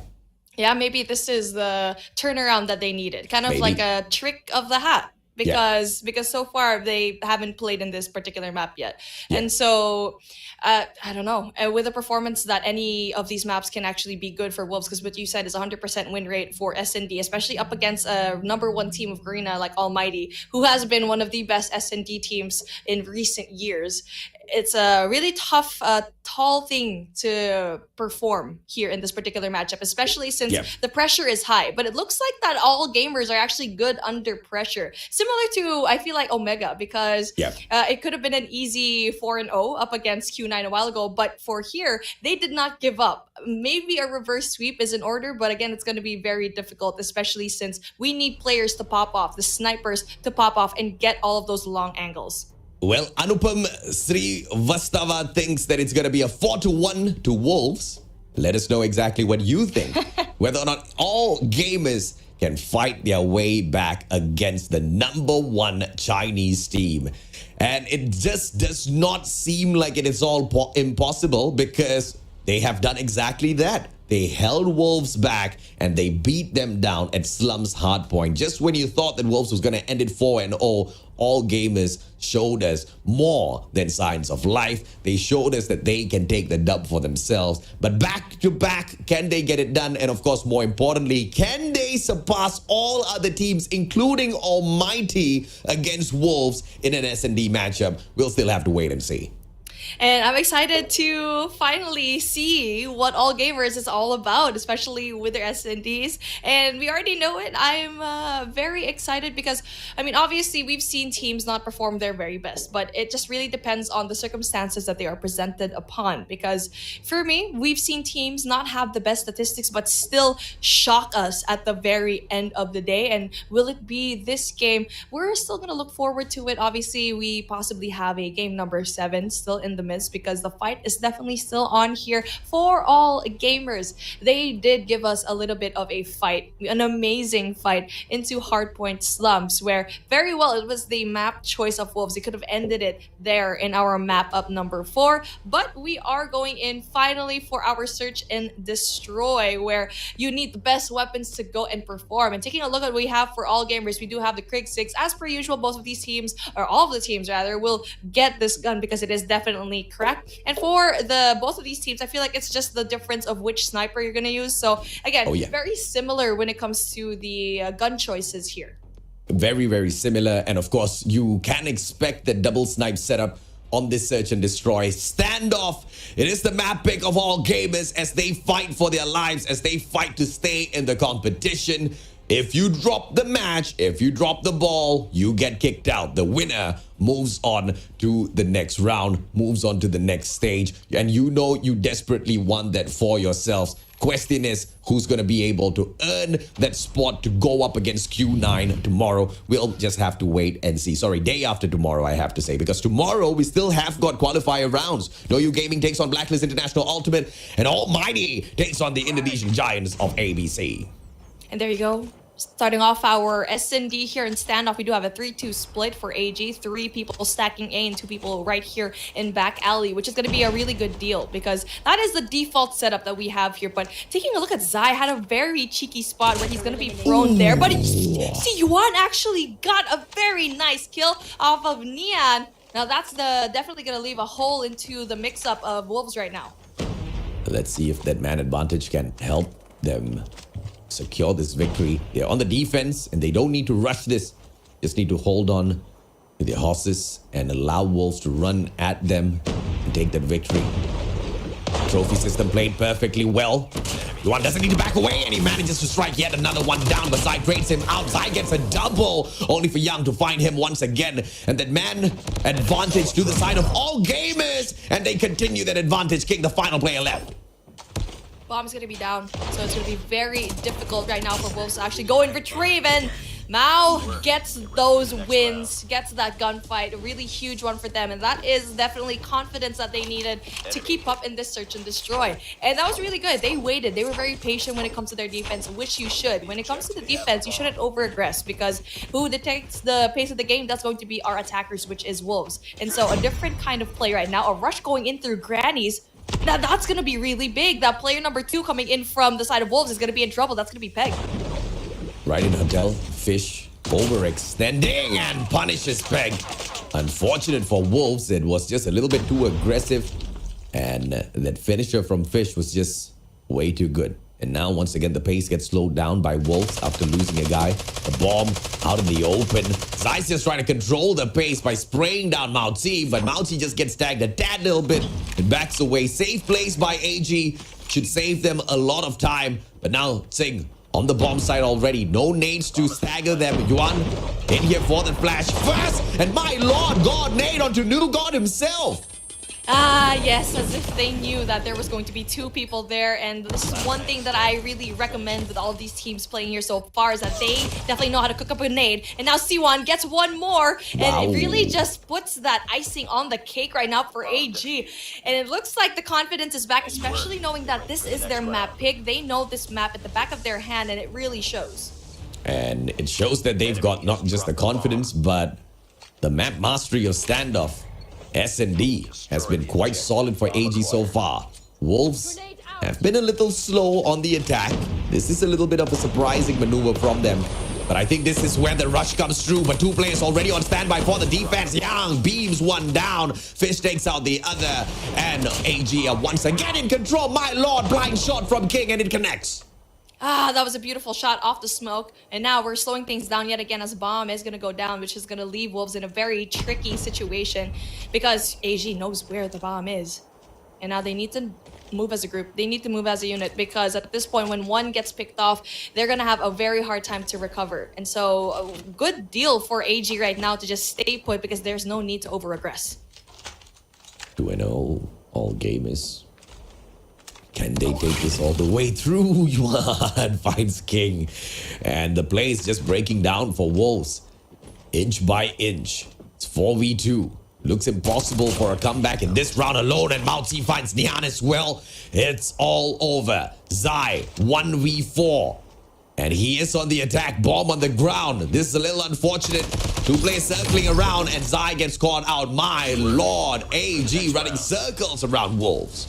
Yeah, maybe this is the turnaround that they needed. Kind of like a trick of the hat. Because so far they haven't played in this particular map yet. And so, I don't know, with a performance that any of these maps can actually be good for Wolves, because what you said is 100% win rate for S&D, especially up against a #1 team of Garena like Almighty, who has been one of the best S&D teams in recent years. It's a really tough, tall thing to perform here in this particular matchup, especially since the pressure is high. But it looks like that all gamers are actually good under pressure. Similar to, I feel like, Omega, because it could have been an easy 4-0 up against Q9 a while ago. But for here, they did not give up. Maybe a reverse sweep is in order, but again, it's going to be very difficult, especially since we need players to pop off, the snipers to pop off and get all of those long angles. Well, Anupam Srivastava thinks that it's going to be a 4-1 to Wolves. Let us know exactly what you think. Whether or not all gamers can fight their way back against the #1 Chinese team. And it just does not seem like it is all impossible, because they have done exactly that. They held Wolves back and they beat them down at Slums Hardpoint. Just when you thought that Wolves was going to end it 4-0, all gamers showed us more than signs of life. They showed us that they can take the dub for themselves. But back to back, can they get it done? And of course, more importantly, can they surpass all other teams, including Almighty, against Wolves in an S&D matchup? We'll still have to wait and see. And I'm excited to finally see what All Gamers is all about, especially with their S&Ds. And we already know it. I'm very excited because, I mean, obviously we've seen teams not perform their very best, but it just really depends on the circumstances that they are presented upon. Because for me, we've seen teams not have the best statistics, but still shock us at the very end of the day. And will it be this game? We're still going to look forward to it. Obviously, we possibly have a game number 7 still in the midst because the fight is definitely still on here for All Gamers. They did give us a little bit of a fight, an amazing fight into Hardpoint Slums, where very well it was the map choice of Wolves. They could have ended it there in our map up number 4, but we are going in finally for our search and destroy, where you need the best weapons to go and perform. And taking a look at what we have for All Gamers, we do have the Krig 6. As per usual, both of these teams, or all of the teams rather, will get this gun because it is definitely cracked. And for the both of these teams, I feel like it's just the difference of which sniper you're going to use. So again, very similar when it comes to the gun choices here. Very, very similar. And of course, you can expect the double snipe setup on this search and destroy standoff. It is the map pick of All Gamers as they fight for their lives, as they fight to stay in the competition. If you drop the match, if you drop the ball, you get kicked out. The winner moves on to the next round, moves on to the next stage. And you know you desperately want that for yourselves. Question is, who's going to be able to earn that spot to go up against Q9 tomorrow? We'll just have to wait and see. Sorry, day after tomorrow, I have to say, because tomorrow we still have got qualifier rounds. No You Gaming takes on Blacklist International Ultimate, and Almighty takes on the Indonesian Giants of ABC. And there you go. Starting off our S&D here in standoff, we do have a 3-2 split for AG. 3 people stacking A and 2 people right here in back alley, which is going to be a really good deal because that is the default setup that we have here. But taking a look at Zai, had a very cheeky spot where he's going to be prone there. But see, Yuan actually got a very nice kill off of Nian. Now that's definitely going to leave a hole into the mix-up of Wolves right now. Let's see if that man advantage can help them secure this victory. They're on the defense and they don't need to rush this. Just need to hold on to their horses and allow Wolves to run at them and take that victory. Trophy system played perfectly well. Yuan doesn't need to back away and he manages to strike yet another one down, but Zai trades him out. Zai gets a double, only for Young to find him once again. And that man advantage to the side of All Gamers, and they continue that advantage. King, the final player left. Bomb's going to be down, so it's going to be very difficult right now for Wolves to actually go and retrieve, and Mao gets those wins, gets that gunfight, a really huge one for them, and that is definitely confidence that they needed to keep up in this search and destroy. And that was really good. They waited. They were very patient when it comes to their defense, which you should. When it comes to the defense, you shouldn't over-aggress because who detects the pace of the game, that's going to be our attackers, which is Wolves. And so a different kind of play right now, a rush going in through Grannies. Now that's going to be really big. That player number 2 coming in from the side of Wolves is going to be in trouble. That's going to be Peg. Right in Hotel, Fish overextending and punishes Peg. Unfortunate for Wolves, it was just a little bit too aggressive. And that finisher from Fish was just way too good. And now, once again, the pace gets slowed down by Wolves after losing a guy. The bomb out in the open. Zai's just trying to control the pace by spraying down Mao T, but Mao T just gets tagged a tad little bit and backs away. Safe place by AG. Should save them a lot of time. But now, Tsing on the bomb side already. No nades to stagger them. Yuan in here for the flash first. And my lord, God nade onto New God himself. Yes, as if they knew that there was going to be 2 people there. And this is one thing that I really recommend with all of these teams playing here so far is that they definitely know how to cook up a nade. And now Siwan gets one more. And it really just puts that icing on the cake right now for AG. And it looks like the confidence is back, especially knowing that this is their map pick. They know this map at the back of their hand, and it really shows. And it shows that they've got not just the confidence, but the map mastery of standoff. S&D has been quite solid for AG so far. Wolves have been a little slow on the attack. This is a little bit of a surprising maneuver from them. But I think this is where the rush comes through. But 2 players already on standby for the defense. Young beams one down. Fish takes out the other. And AG are once again in control. My lord, blind shot from King, and it connects. Ah, that was a beautiful shot off the smoke. And now we're slowing things down yet again as bomb is going to go down, which is going to leave Wolves in a very tricky situation because AG knows where the bomb is. And now they need to move as a group. They need to move as a unit because at this point, when one gets picked off, they're going to have a very hard time to recover. And so a good deal for AG right now to just stay put because there's no need to over-aggress. 2-0, all gamers. Can they take this all the way through? Yuan finds King. And the play is just breaking down for Wolves. Inch by inch. It's 4v2. Looks impossible for a comeback in this round alone. And Mauzi finds Nian as well. It's all over. Zai, 1v4. And he is on the attack. Bomb on the ground. This is a little unfortunate. Two players circling around. And Zai gets caught out. My lord. AG running circles around Wolves.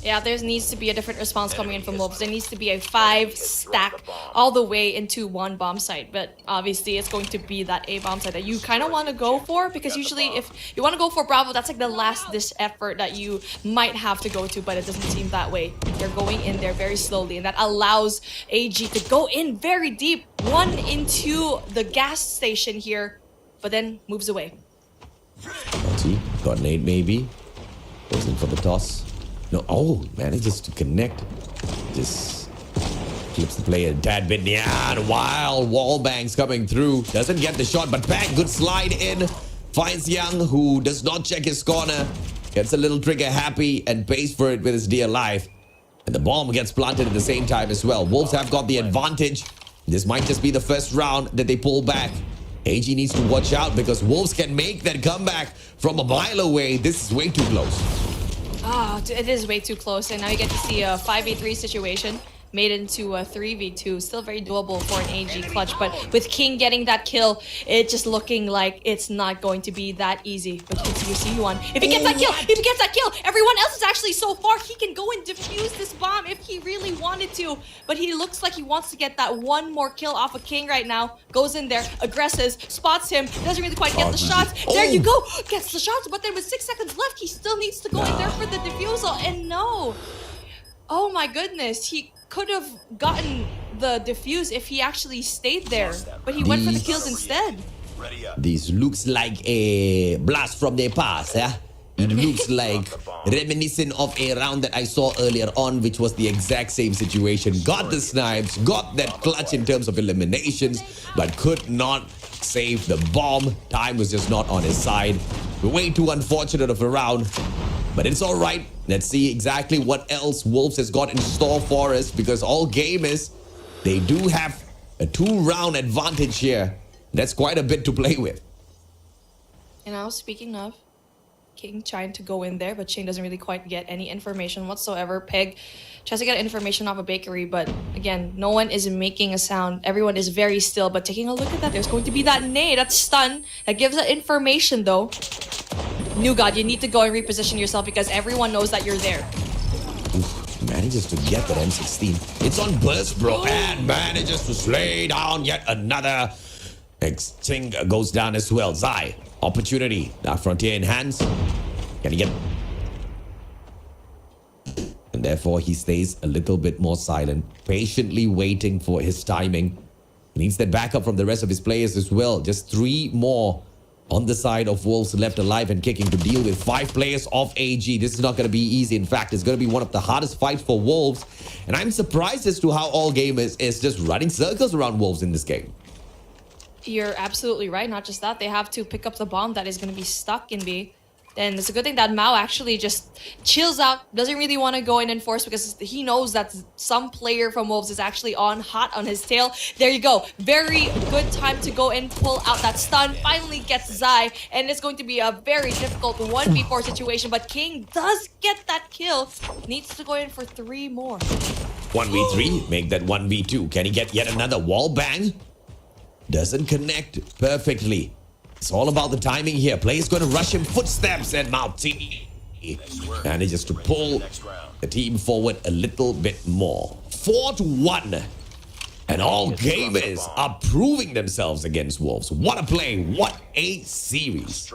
Yeah, there needs to be a different response coming in from Wolves. There needs to be a 5-stack all the way into one bomb site. But obviously, it's going to be that A bomb site that you kind of want to go for. Because usually, if you want to go for Bravo, that's like the last-ditch effort that you might have to go to. But it doesn't seem that way. They're going in there very slowly. And that allows AG to go in very deep. One into the gas station here. But then moves away. See, got nade maybe. Goes in for the toss. No, oh, manages to connect. Just keeps the play a tad bit. Yeah, wild wall bangs coming through. Doesn't get the shot, but bang, good slide in. Finds Young, who does not check his corner. Gets a little trigger happy and pays for it with his dear life. And the bomb gets planted at the same time as well. Wolves have got the advantage. This might just be the first round that they pull back. AG needs to watch out because Wolves can make that comeback from a mile away. This is way too close. Ah, it is way too close. And now you get to see a 5v3 situation made into a 3v2. Still very doable for an AG clutch. But with King getting that kill, it's just looking like it's not going to be that easy. But you see Yuan. If he gets that kill, everyone else is actually so far. He can go and defuse this bomb if he really wanted to. But he looks like he wants to get that one more kill off of King right now. Goes in there, aggresses, spots him, doesn't really quite get the shots. There you go, gets the shots. But then with 6 seconds left, he still needs to go in there for the defusal. And no. Oh my goodness, he could have gotten the defuse if he actually stayed there, but he went for the kills instead. This looks like a blast from the past, eh? It looks like reminiscent of a round that I saw earlier on, which was the exact same situation. Got the snipes, got that clutch in terms of eliminations, but could not save the bomb. Time was just not on his side. Way too unfortunate of a round. But it's all right. Let's see exactly what else Wolves has got in store for us, because all gamers, they do have a 2-round advantage here. That's quite a bit to play with. And now, speaking of, King trying to go in there, but Shane doesn't really quite get any information whatsoever. Peg tries to get information off a bakery, but again, no one is making a sound. Everyone is very still, but taking a look at that, there's going to be that nade, that stun, that gives that information though. New God, you need to go and reposition yourself because everyone knows that you're there. Oof, manages to get that M16. It's on burst, bro, and manages to slay down yet another. Xing goes down as well. Zai, opportunity. That frontier in hands. Can he get... And therefore, he stays a little bit more silent, patiently waiting for his timing. He needs that backup from the rest of his players as well. Just 3 more on the side of Wolves left alive and kicking to deal with 5 players of AG. This is not going to be easy. In fact, it's going to be one of the hardest fights for Wolves. And I'm surprised as to how all gamers is just running circles around Wolves in this game. You're absolutely right. Not just that, they have to pick up the bomb that is going to be stuck in B. Then it's a good thing that Mao actually just chills out, doesn't really want to go in and force because he knows that some player from Wolves is actually on hot on his tail. There you go. Very good time to go and pull out that stun. Finally gets Zai, and it's going to be a very difficult 1v4 situation, but King does get that kill. Needs to go in for 3 more. 1v3, make that 1v2. Can he get yet another wall bang? Doesn't connect perfectly. It's all about the timing here. Player's going to rush him. Footsteps and Mauzi manages to pull the team forward a little bit more. 4-1. And all gamers are proving themselves against Wolves. What a play. What a series.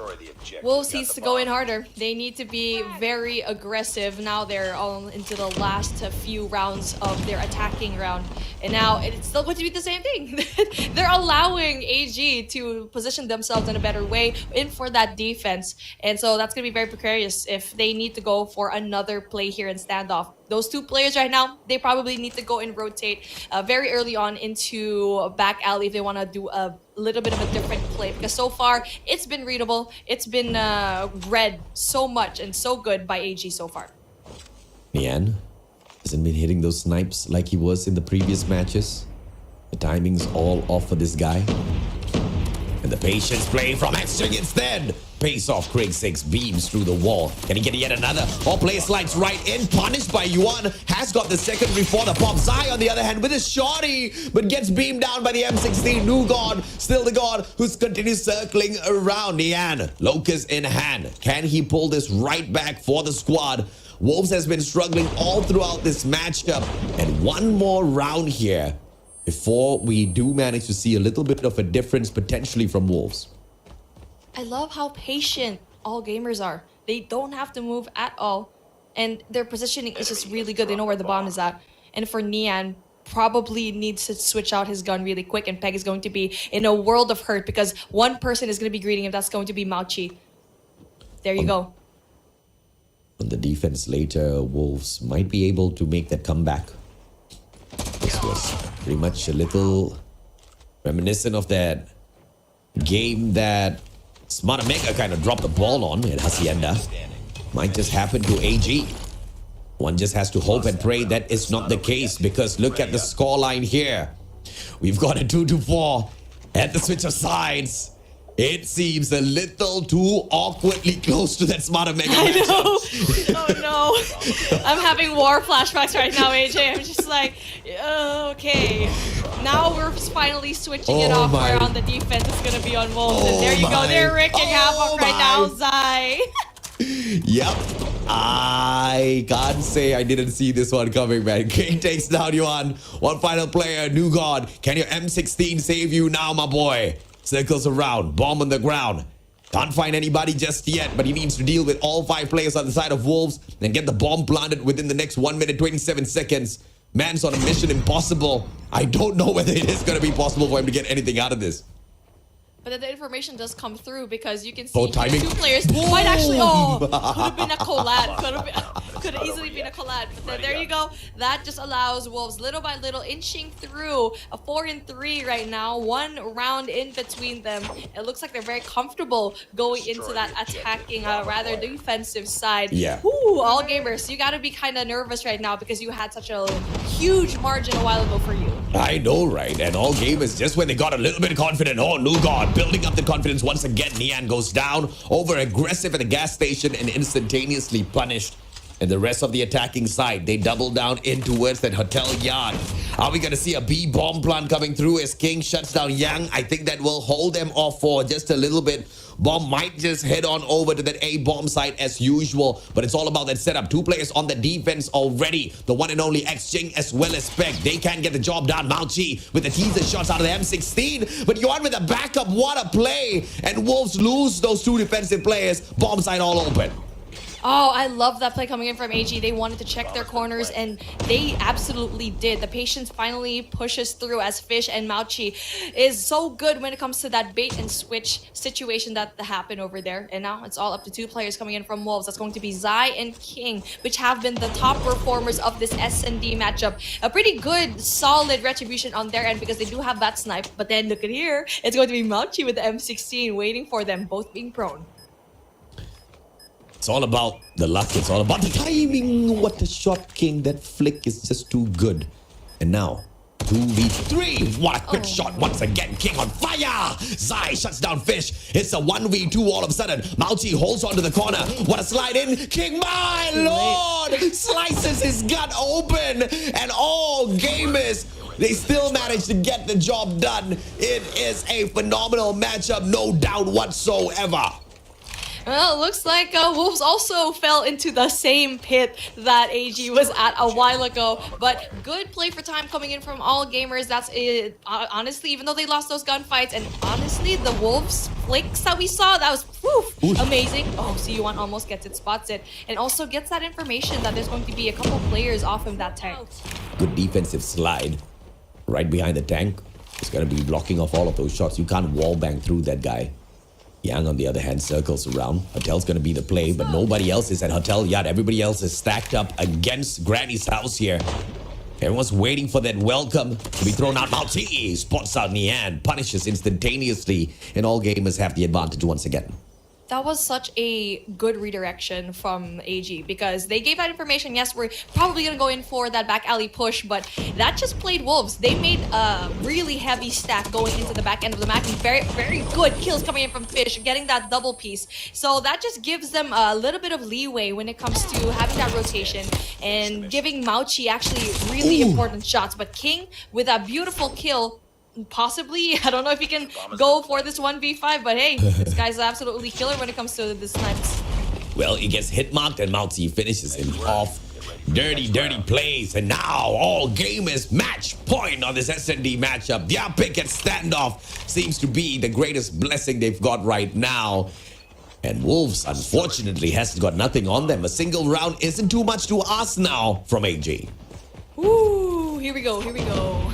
Wolves needs to go in harder. They need to be very aggressive. Now they're all into the last few rounds of their attacking round. And now it's still going to be the same thing. They're allowing AG to position themselves in a better way in for that defense. And so that's going to be very precarious if they need to go for another play here in standoff. Those two players right now, they probably need to go and rotate very early on into back alley if they want to do a little bit of a different play. Because so far, it's been readable. It's been read so much and so good by AG so far. Nian hasn't been hitting those snipes like he was in the previous matches. The timing's all off for this guy. And the patience play from Xing instead. Pace off Craig 6, beams through the wall. Can he get yet another? All play slides right in, punished by Yuan. Has got the secondary for the pop. Zai on the other hand with a shorty, but gets beamed down by the M16. New God, still the God who's continues circling around. Nian, Locust in hand. Can he pull this right back for the squad? Wolves has been struggling all throughout this matchup. And one more round here before we do manage to see a little bit of a difference potentially from Wolves. I love how patient all gamers are. They don't have to move at all. And their positioning is just really good. They know where the bomb is at. And for Nian, probably needs to switch out his gun really quick. And Peg is going to be in a world of hurt because one person is going to be greeting him. That's going to be Mauchi. There you go. On the defense later, Wolves might be able to make that comeback. This was pretty much a little reminiscent of that game that Smart Mega kind of dropped the ball on at Hacienda. Might just happen to AG. One just has to hope and pray that it's not the case, because look at the scoreline here. We've got a 2-4 at the switch of sides. It seems a little too awkwardly close to that Smart Mega. I know. Oh no. I'm having war flashbacks right now, AJ. I'm just like, okay. Now we're finally switching it off where on the defense it's going to be on Wolves. And there you go. They're wrecking havoc right now, Zai. Yep. I can't say I didn't see this one coming, man. King takes down Yuan. One final player, New God. Can your M16 save you now, my boy? Circles around, bomb on the ground. Can't find anybody just yet, but he needs to deal with all 5 players on the side of Wolves and get the bomb planted within the next 1 minute, 27 seconds. Man's on a mission impossible. I don't know whether it is going to be possible for him to get anything out of this. But then the information does come through because you can see timing. 2 players might actually, could have been a collab. Could have easily been a collab. But then there you go. That just allows Wolves little by little inching through a 4-3 right now. 1 round in between them. It looks like they're very comfortable going into that attacking, rather defensive side. Yeah. Ooh, all gamers, you got to be kind of nervous right now because you had such a huge margin a while ago for you. I know, right? And all gamers, just when they got a little bit confident, oh, New God, building up the confidence once again. Nian goes down, over aggressive at the gas station and instantaneously punished. And the rest of the attacking side, they double down in towards that hotel yard. Are we going to see a B bomb plant coming through as King shuts down Yang? I think that will hold them off for just a little bit. Bomb might just head on over to that A bomb site as usual, but it's all about that setup. 2 players on the defense already. The one and only Xing as well as Spec. They can't get the job done. Mauchi with the teaser shots out of the M16, but Yuan with a backup. What a play! And Wolves lose those 2 defensive players. Bomb site all open. Oh, I love that play coming in from AG. They wanted to check their corners, and they absolutely did. The patience finally pushes through as Fish and Mauchi is so good when it comes to that bait and switch situation that happened over there. And now it's all up to 2 players coming in from Wolves. That's going to be Zai and King, which have been the top performers of this S&D matchup. A pretty good, solid retribution on their end because they do have that snipe. But then look at here. It's going to be Mauchi with the M16 waiting for them, both being prone. It's all about the luck. It's all about the timing. What a shot, King. That flick is just too good. And now, 2v3. What a quick shot once again. King on fire. Zai shuts down Fish. It's a 1v2 all of a sudden. Mauchi holds onto the corner. What a slide in. King, my lord, slices his gut open. And all gamers, they still manage to get the job done. It is a phenomenal matchup, no doubt whatsoever. Well, it looks like Wolves also fell into the same pit that AG was at a while ago. But good play for time coming in from all gamers. That's it. Honestly, even though they lost those gunfights, and honestly, the Wolves flicks that we saw, that was amazing. Oh, CU1 almost gets it, spots it, and also gets that information that there's going to be a couple players off of that tank. Good defensive slide right behind the tank. It's going to be blocking off all of those shots. You can't wall bang through that guy. Yang, on the other hand, circles around. Hotel's going to be the play, but nobody else is at Hotel yet. Everybody else is stacked up against Granny's house here. Everyone's waiting for that welcome to be thrown out. Malti spots out Nian, punishes instantaneously, and all gamers have the advantage once again. That was such a good redirection from AG because they gave that information. Yes, we're probably going to go in for that back alley push, but that just played Wolves. They made a really heavy stack going into the back end of the map. And very, very good kills coming in from Fish, getting that double piece. So that just gives them a little bit of leeway when it comes to having that rotation and giving Mauchi actually really important shots. But King, with a beautiful kill, possibly, I don't know if he can go for this 1v5, but hey, this guy's absolutely killer when it comes to the snipes. Well, he gets hit marked and Mauzi finishes him off. Dirty plays, and now all gamers match point on this S&D matchup. Their pick and standoff seems to be the greatest blessing they've got right now. And Wolves, unfortunately, has got nothing on them. A single round isn't too much to ask now from AG. Ooh, here we go.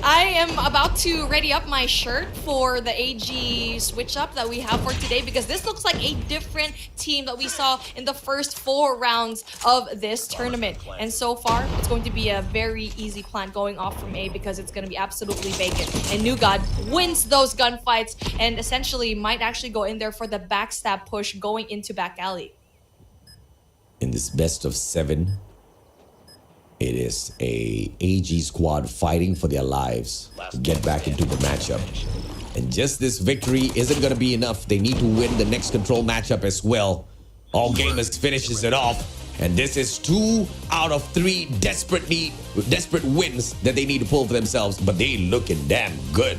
I am about to ready up my shirt for the AG switch up that we have for today because this looks like a different team that we saw in the first 4 rounds of this tournament. And so far, it's going to be a very easy plan going off from A because it's going to be absolutely vacant. And New God wins those gunfights and essentially might actually go in there for the backstab push going into back alley. In this best of 7, it is a AG squad fighting for their lives to get back into the matchup. And just this victory isn't going to be enough. They need to win the next control matchup as well. All gamers finishes it off. And this is 2 out of 3 desperate wins that they need to pull for themselves. But they looking damn good.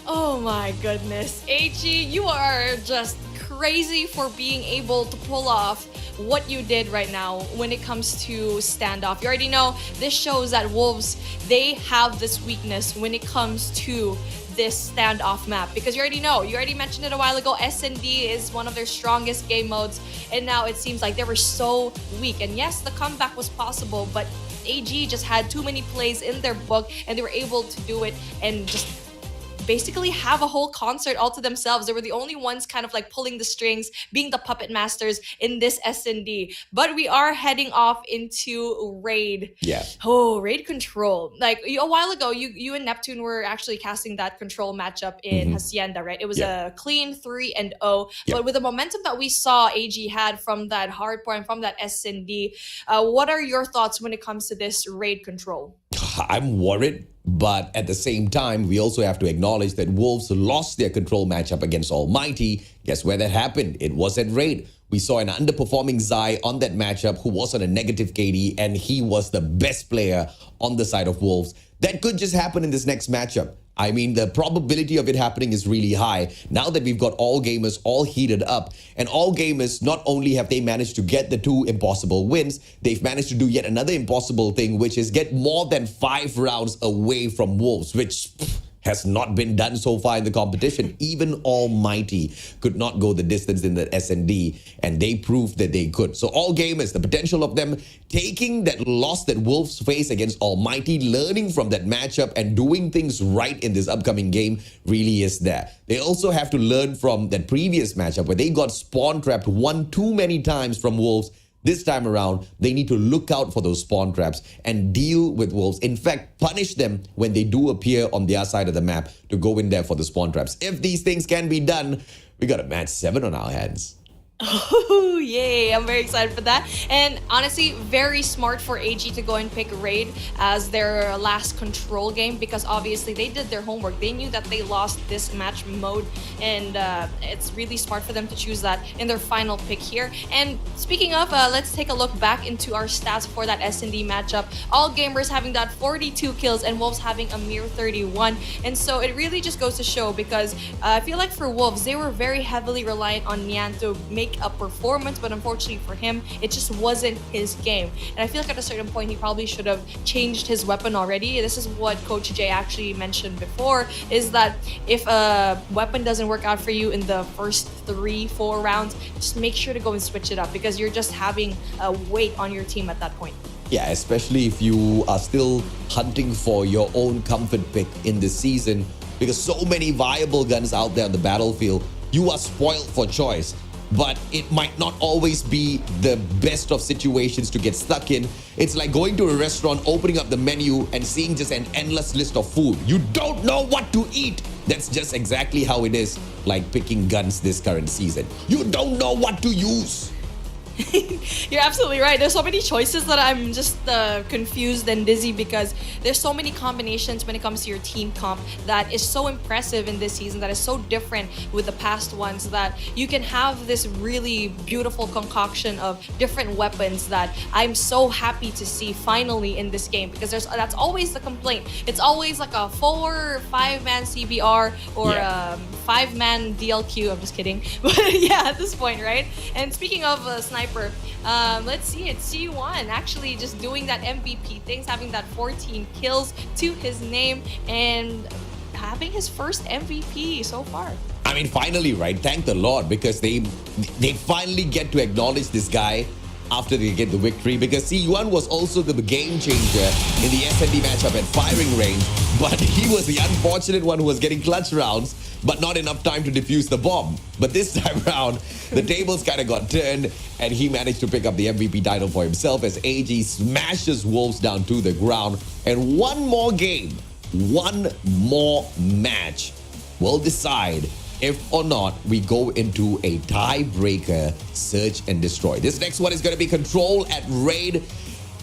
Oh my goodness. AG, you are just crazy for being able to pull off what you did right now when it comes to standoff. You already know this shows that Wolves, they have this weakness when it comes to this standoff map because you already mentioned it a while ago. S&D is one of their strongest game modes, and now it seems like they were so weak. And yes, the comeback was possible, but AG just had too many plays in their book and they were able to do it and just basically have a whole concert all to themselves. They were the only ones kind of like pulling the strings, being the puppet masters in this S&D. But we are heading off into Raid. Yeah. Oh, Raid Control. Like a while ago, you and Neptune were actually casting that Control matchup in Hacienda, right? It was a clean 3-0. But with the momentum that we saw AG had from that Hardpoint, from that S&D, what are your thoughts when it comes to this Raid Control? I'm worried, but at the same time, we also have to acknowledge that Wolves lost their control matchup against Almighty. Guess where that happened? It was at Raid. We saw an underperforming Zai on that matchup who was on a negative KD, and he was the best player on the side of Wolves. That could just happen in this next matchup. I mean, the probability of it happening is really high. Now that we've got all gamers all heated up, and all gamers, not only have they managed to get the 2 impossible wins, they've managed to do yet another impossible thing, which is get more than 5 rounds away from Wolves, which has not been done so far in the competition. Even Almighty could not go the distance in the S&D, and they proved that they could. So all gamers, the potential of them taking that loss that Wolves face against Almighty, learning from that matchup and doing things right in this upcoming game really is there. They also have to learn from that previous matchup where they got spawn trapped one too many times from Wolves. This time around, they need to look out for those spawn traps and deal with Wolves. In fact, punish them when they do appear on their side of the map to go in there for the spawn traps. If these things can be done, we got a match 7 on our hands. Oh, yay. I'm very excited for that. And honestly, very smart for AG to go and pick Raid as their last control game because obviously they did their homework. They knew that they lost this match mode, and it's really smart for them to choose that in their final pick here. And speaking of, let's take a look back into our stats for that S&D matchup. All gamers having that 42 kills and Wolves having a mere 31. And so it really just goes to show because I feel like for Wolves, they were very heavily reliant on Nian to make a performance, but unfortunately for him, it just wasn't his game. And I feel like at a certain point, he probably should have changed his weapon already. This is what Coach Jay actually mentioned before, is that if a weapon doesn't work out for you in the first 3-4 rounds, just make sure to go and switch it up because you're just having a weight on your team at that point. Yeah, especially if you are still hunting for your own comfort pick in this season, because so many viable guns out there on the battlefield, you are spoiled for choice. But it might not always be the best of situations to get stuck in. It's like going to a restaurant, opening up the menu and seeing just an endless list of food. You don't know what to eat. That's just exactly how it is like picking guns this current season. You don't know what to use. You're absolutely right. There's so many choices that I'm just confused and dizzy because there's so many combinations when it comes to your team comp that is so impressive in this season, that is so different with the past ones, that you can have this really beautiful concoction of different weapons that I'm so happy to see finally in this game, because that's always the complaint. It's always like a 4 or 5-man CBR or a 5-man DLQ. I'm just kidding. But yeah, at this point, right? And speaking of sniper, let's see, it's C1 actually just doing that MVP things, having that 14 kills to his name and having his first MVP so far. I mean, finally, right? Thank the Lord, because they finally get to acknowledge this guy after they get the victory, because C1 was also the game changer in the S&D matchup at firing range, but he was the unfortunate one who was getting clutch rounds, but not enough time to defuse the bomb. But this time around, the tables kind of got turned, and he managed to pick up the MVP title for himself as AG smashes Wolves down to the ground. And one more game, one more match will decide if or not we go into a tiebreaker search and destroy. This next one is going to be control at Raid.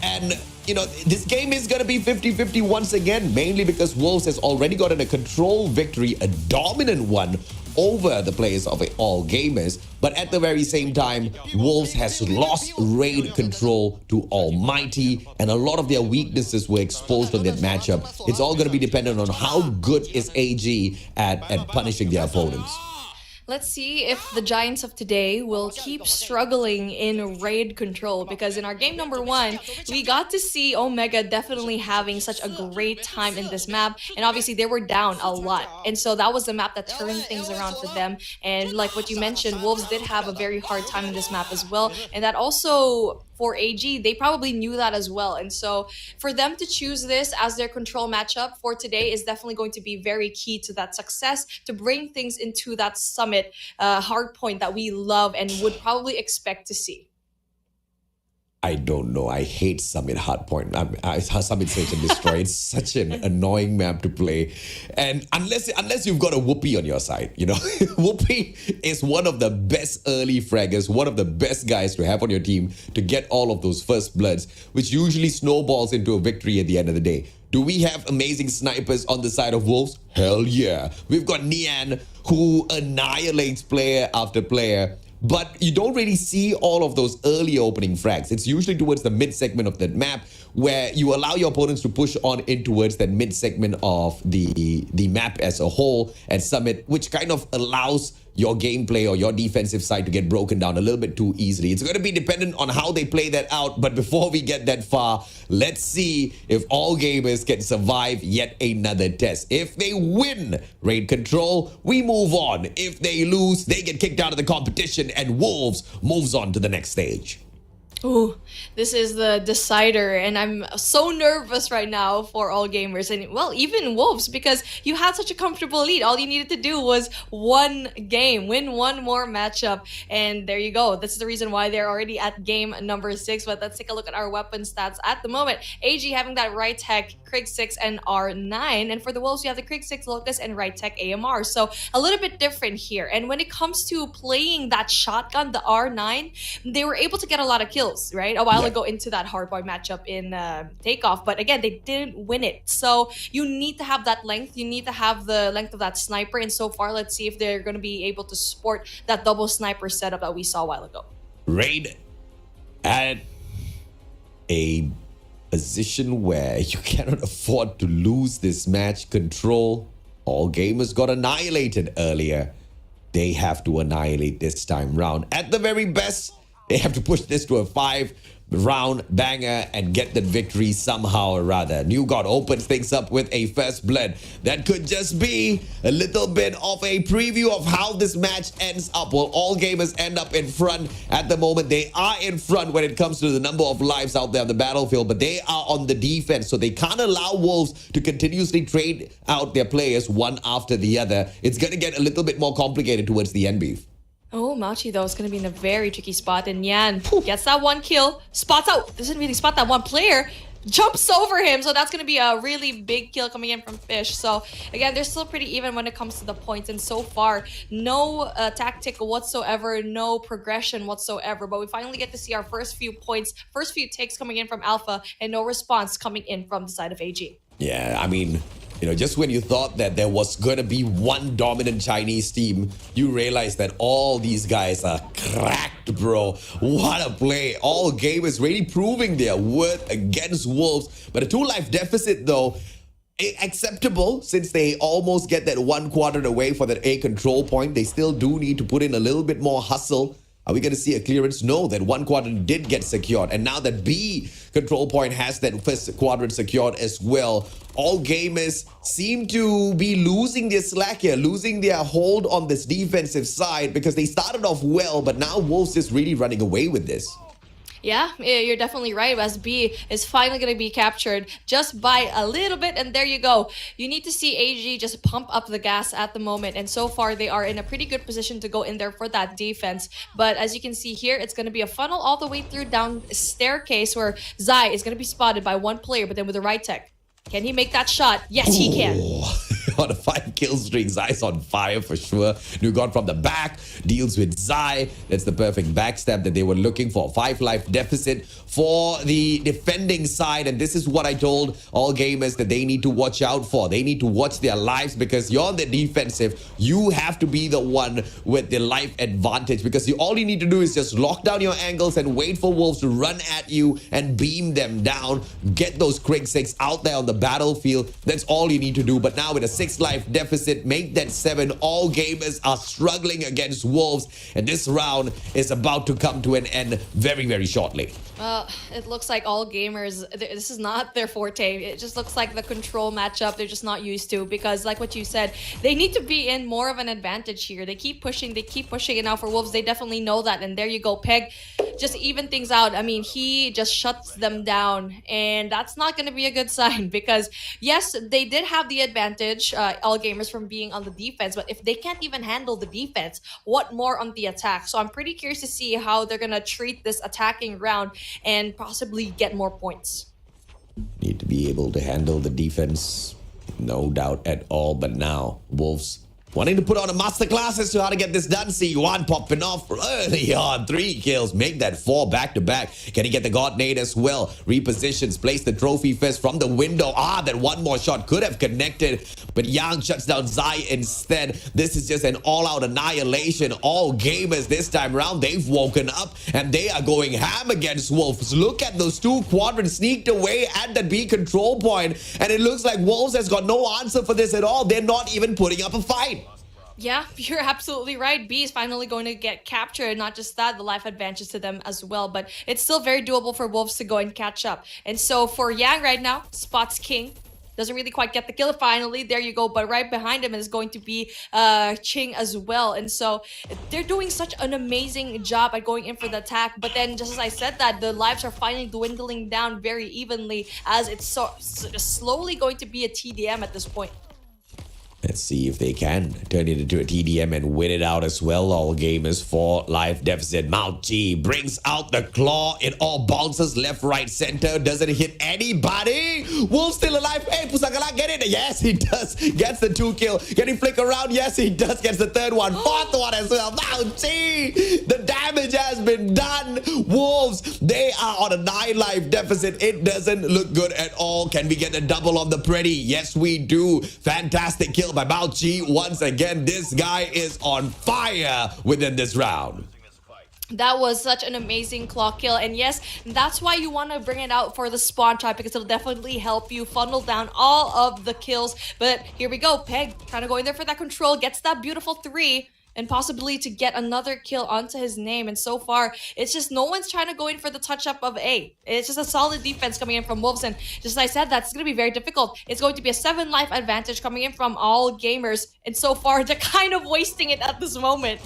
And, you know, this game is going to be 50-50 once again, mainly because Wolves has already gotten a control victory, a dominant one over the players of All Gamers. But at the very same time, Wolves has lost Raid control to Almighty, and a lot of their weaknesses were exposed on that matchup. It's all going to be dependent on how good is AG at punishing their opponents. Let's see if the Giants of today will keep struggling in raid control, because in our game number 1, we got to see Omega definitely having such a great time in this map, and obviously they were down a lot, and so that was the map that turned things around for them. And like what you mentioned, Wolves did have a very hard time in this map as well, and that also for AG, they probably knew that as well. And so for them to choose this as their control matchup for today is definitely going to be very key to that success, to bring things into that summit hard point that we love and would probably expect to see. I don't know. I hate Summit Hardpoint. Summit Search and Destroy. It's such an annoying map to play. And unless you've got a Whoopi on your side, you know. Whoopi is one of the best early fraggers, one of the best guys to have on your team to get all of those first bloods, which usually snowballs into a victory at the end of the day. Do we have amazing snipers on the side of Wolves? Hell yeah. We've got Nian, who annihilates player after player. But you don't really see all of those early opening frags. It's usually towards the mid segment of that map where you allow your opponents to push on in towards that mid segment of the map as a whole at Summit, which kind of allows your gameplay or your defensive side to get broken down a little bit too easily. It's going to be dependent on how they play that out. But before we get that far, let's see if All Gamers can survive yet another test. If they win raid control, we move on. If they lose, they get kicked out of the competition and Wolves moves on to the next stage. Ooh, this is the decider, and I'm so nervous right now for All Gamers and, well, even Wolves, because you had such a comfortable lead. All you needed to do was one game, win one more matchup, and there you go. That's the reason why they're already at game number 6. But let's take a look at our weapon stats at the moment. AG having that right tech, Krig 6 and R9. And for the Wolves, you have the Krig 6 Locust and Right Tech AMR. So a little bit different here. And when it comes to playing that shotgun, the R9, they were able to get a lot of kills, right? A while ago into that Hardpoint matchup in Takeoff. But again, they didn't win it. So you need to have that length. You need to have the length of that sniper. And so far, let's see if they're going to be able to sport that double sniper setup that we saw a while ago. Raid at a position where you cannot afford to lose this match. Control. All gamers got annihilated earlier. They have to annihilate this time round. At the very best, they have to push this to a 5-round banger and get the victory somehow or rather. New God opens things up with a first blood. That could just be a little bit of a preview of how this match ends up. Will all gamers end up in front? At the moment, they are in front when it comes to the number of lives out there on the battlefield, but they are on the defense, so they can't allow Wolves to continuously trade out their players one after the other. It's going to get a little bit more complicated towards the end, Beef. Oh, Machi, though, is going to be in a very tricky spot. And Yan gets that one kill, spots out, doesn't really spot that one player, jumps over him. So that's going to be a really big kill coming in from Fish. So again, they're still pretty even when it comes to the points. And so far, no tactic whatsoever, no progression whatsoever. But we finally get to see our first few points, first few takes coming in from Alpha, and no response coming in from the side of AG. Yeah, I mean, you know, just when you thought that there was going to be one dominant Chinese team, you realize that all these guys are cracked, bro. What a play. All gamers really proving their worth against Wolves. But a 2-life deficit, though, acceptable since they almost get that 1 quadrant away for that A control point. They still do need to put in a little bit more hustle. Are we going to see a clearance? No, that 1 quadrant did get secured. And now that B control point has that first quadrant secured as well. All gamers seem to be losing their slack here, losing their hold on this defensive side because they started off well, but now Wolves is really running away with this. Yeah, you're definitely right. As B is finally going to be captured just by a little bit. And there you go. You need to see AG just pump up the gas at the moment. And so far, they are in a pretty good position to go in there for that defense. But as you can see here, it's going to be a funnel all the way through down a staircase where Zai is going to be spotted by one player, but then with the right tech. Can he make that shot? Yes, he can. On a 5-kill streak, Zai's on fire for sure. New God from the back deals with Zai. That's the perfect backstab that they were looking for. 5-life deficit for the defending side. And this is what I told all gamers that they need to watch out for. They need to watch their lives because you're on the defensive. You have to be the one with the life advantage because all you need to do is just lock down your angles and wait for Wolves to run at you and beam them down. Get those Krig 6 out there on the battlefield. That's all you need to do. But now with a 6-life deficit, make that 7. All gamers are struggling against Wolves, and this round is about to come to an end very, very shortly. It looks like all gamers, this is not their forte. It just looks like the control matchup they're just not used to because like what you said, they need to be in more of an advantage here. They keep pushing, and now for Wolves, they definitely know that. And there you go, Peg, just even things out. I mean, he just shuts them down, and that's not going to be a good sign because yes, they did have the advantage, all gamers, from being on the defense, but if they can't even handle the defense, what more on the attack? So I'm pretty curious to see how they're going to treat this attacking round and possibly get more points. Need to be able to handle the defense, no doubt at all. But now, Wolves wanting to put on a masterclass as to how to get this done. C1 popping off early on. 3 kills. Make that 4 back-to-back. Can he get the God Nade as well? Repositions. Place the trophy fist from the window. That one more shot could have connected. But Yang shuts down Zai instead. This is just an all-out annihilation. All gamers this time around, they've woken up and they are going ham against Wolves. Look at those 2 quadrants sneaked away at that B control point. And it looks like Wolves has got no answer for this at all. They're not even putting up a fight. Yeah, you're absolutely right. B is finally going to get captured. Not just that, the life advantage to them as well. But it's still very doable for Wolves to go and catch up. And so for Yang right now, spots King. Doesn't really quite get the kill finally. There you go. But right behind him is going to be Ching as well. And so they're doing such an amazing job at going in for the attack. But then just as I said that, the lives are finally dwindling down very evenly as it's slowly going to be a TDM at this point. Let's see if they can turn it into a TDM and win it out as well. All gamers 4 life deficit. Mount G brings out the claw. It all bounces left, right, center. Doesn't hit anybody. Wolf still alive. Hey, Pusagala, get it. Yes, he does. Gets the 2 kill. Can he flick around? Yes, he does. Gets the 3rd one. 4th one as well. Mount G. The damage has been done. Wolves, they are on a 9 life deficit. It doesn't look good at all. Can we get a double on the Pretty? Yes, we do. Fantastic kill by Mao Chi. Once again, this guy is on fire within this round. That was such an amazing claw kill, and yes, that's why you want to bring it out for the spawn trap, because it'll definitely help you funnel down all of the kills. But here we go, Peg trying to go in there for that control, gets that beautiful 3, and possibly to get another kill onto his name. And so far, it's just no one's trying to go in for the touch-up of A. It's just a solid defense coming in from Wolves, and just as I said, that's going to be very difficult. It's going to be a 7 life advantage coming in from all gamers, and so far, they're kind of wasting it at this moment.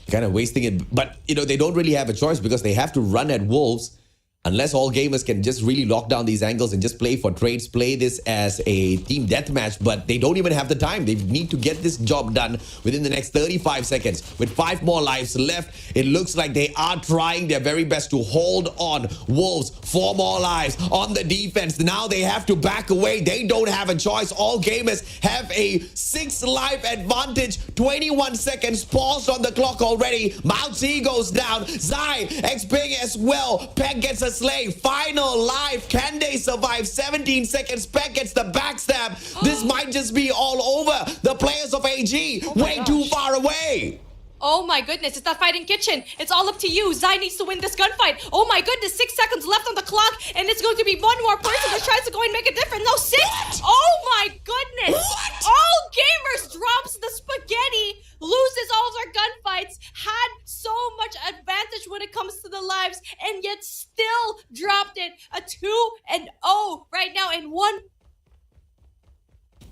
Kind of wasting it, but they don't really have a choice because they have to run at Wolves. Unless all gamers can just really lock down these angles and just play for trades, play this as a team deathmatch, but they don't even have the time. They need to get this job done within the next 35 seconds. With 5 more lives left, it looks like they are trying their very best to hold on. Wolves, 4 more lives on the defense. Now they have to back away. They don't have a choice. All gamers have a 6 life advantage. 21 seconds paused on the clock already. Mao Zi goes down. Zai, Xping as well. Peg gets a slay. Final life. Can they survive? 17 seconds. Peck gets the backstab. This might just be all over. The players of AG way too far away. Oh my goodness, it's that fighting kitchen. It's all up to you. Zai needs to win this gunfight. Oh my goodness, 6 seconds left on the clock, and it's going to be one more person that tries to go and make a difference. No, 6. What? Oh my goodness. What? All gamers drops the spaghetti, loses all their gunfights, had so much advantage when it comes to the lives, and yet still dropped it. A 2-0 right now in one.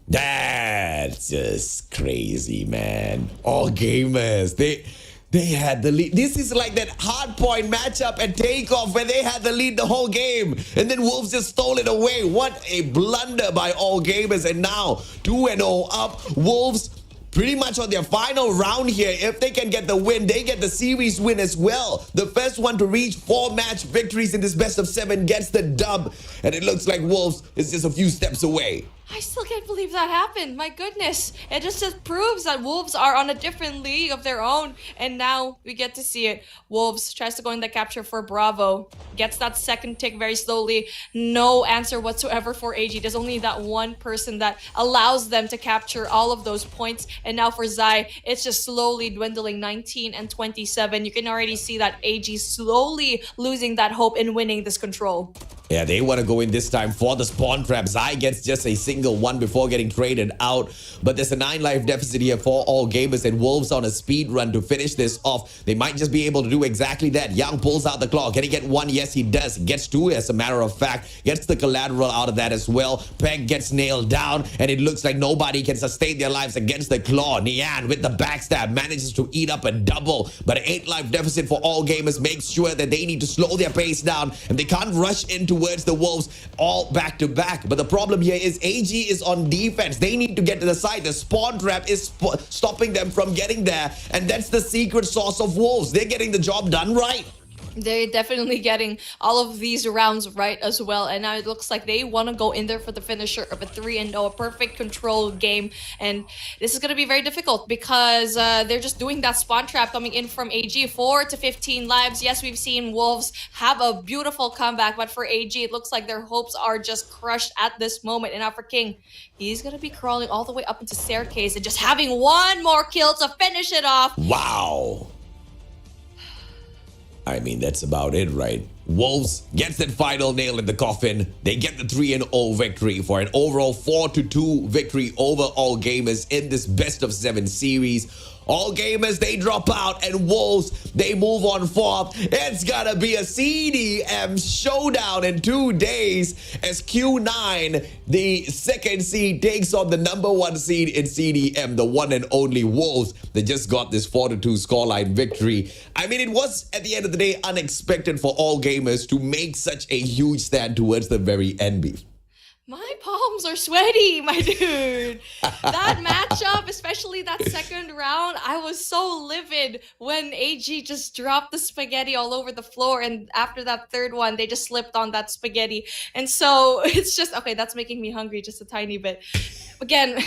That's just crazy, man. All gamers, they had the lead. This is like that Hardpoint matchup at Takeoff where they had the lead the whole game, and then Wolves just stole it away. What a blunder by all gamers. And now 2-0 up. Wolves pretty much on their final round here. If they can get the win, they get the series win as well. The first one to reach 4 match victories in this best of 7 gets the dub. And it looks like Wolves is just a few steps away. I still can't believe that happened. My goodness. It just proves that Wolves are on a different league of their own. And now we get to see it. Wolves tries to go in the capture for Bravo. Gets that second tick very slowly. No answer whatsoever for AG. There's only that one person that allows them to capture all of those points. And now for Zai, it's just slowly dwindling, 19 and 27. You can already see that AG slowly losing that hope in winning this control. Yeah, they want to go in this time for the spawn trap. Zai gets just a single one before getting traded out. But there's a 9 life deficit here for all gamers, and Wolves on a speed run to finish this off. They might just be able to do exactly that. Young pulls out the claw. Can he get 1? Yes, he does. Gets 2 as a matter of fact. Gets the collateral out of that as well. Peg gets nailed down, and it looks like nobody can sustain their lives against the claw. Nian with the backstab manages to eat up a double. But an 8 life deficit for all gamers makes sure that they need to slow their pace down, and they can't rush in towards the Wolves all back to back. But the problem here is AG is on defense. They need to get to the side. The spawn trap is stopping them from getting there, and that's the secret sauce of Wolves. They're getting the job done right. They're definitely getting all of these rounds right as well. And now it looks like they want to go in there for the finisher of a 3-0, a perfect control game. And this is going to be very difficult because they're just doing that spawn trap coming in from AG. 4 to 15 lives. Yes, we've seen Wolves have a beautiful comeback, but for AG, it looks like their hopes are just crushed at this moment. And now for King, he's going to be crawling all the way up into staircase and just having one more kill to finish it off. Wow. I mean, that's about it, right? Wolves gets that final nail in the coffin. They get the 3-0 victory for an overall 4-2 victory over all gamers in this best of 7 series. All gamers, they drop out, and Wolves, they move on 4th. It's gonna be a CDM showdown in 2 days as Q9, the 2nd seed, takes on the number 1 seed in CDM, the one and only Wolves. They just got this 4-2 scoreline victory. I mean, it was, at the end of the day, unexpected for all gamers to make such a huge stand towards the very end, Beef. My palms are sweaty, my dude. That matchup, especially that second round, I was so livid when AG just dropped the spaghetti all over the floor. And after that third one, they just slipped on that spaghetti. And so it's just, okay, that's making me hungry just a tiny bit. Again,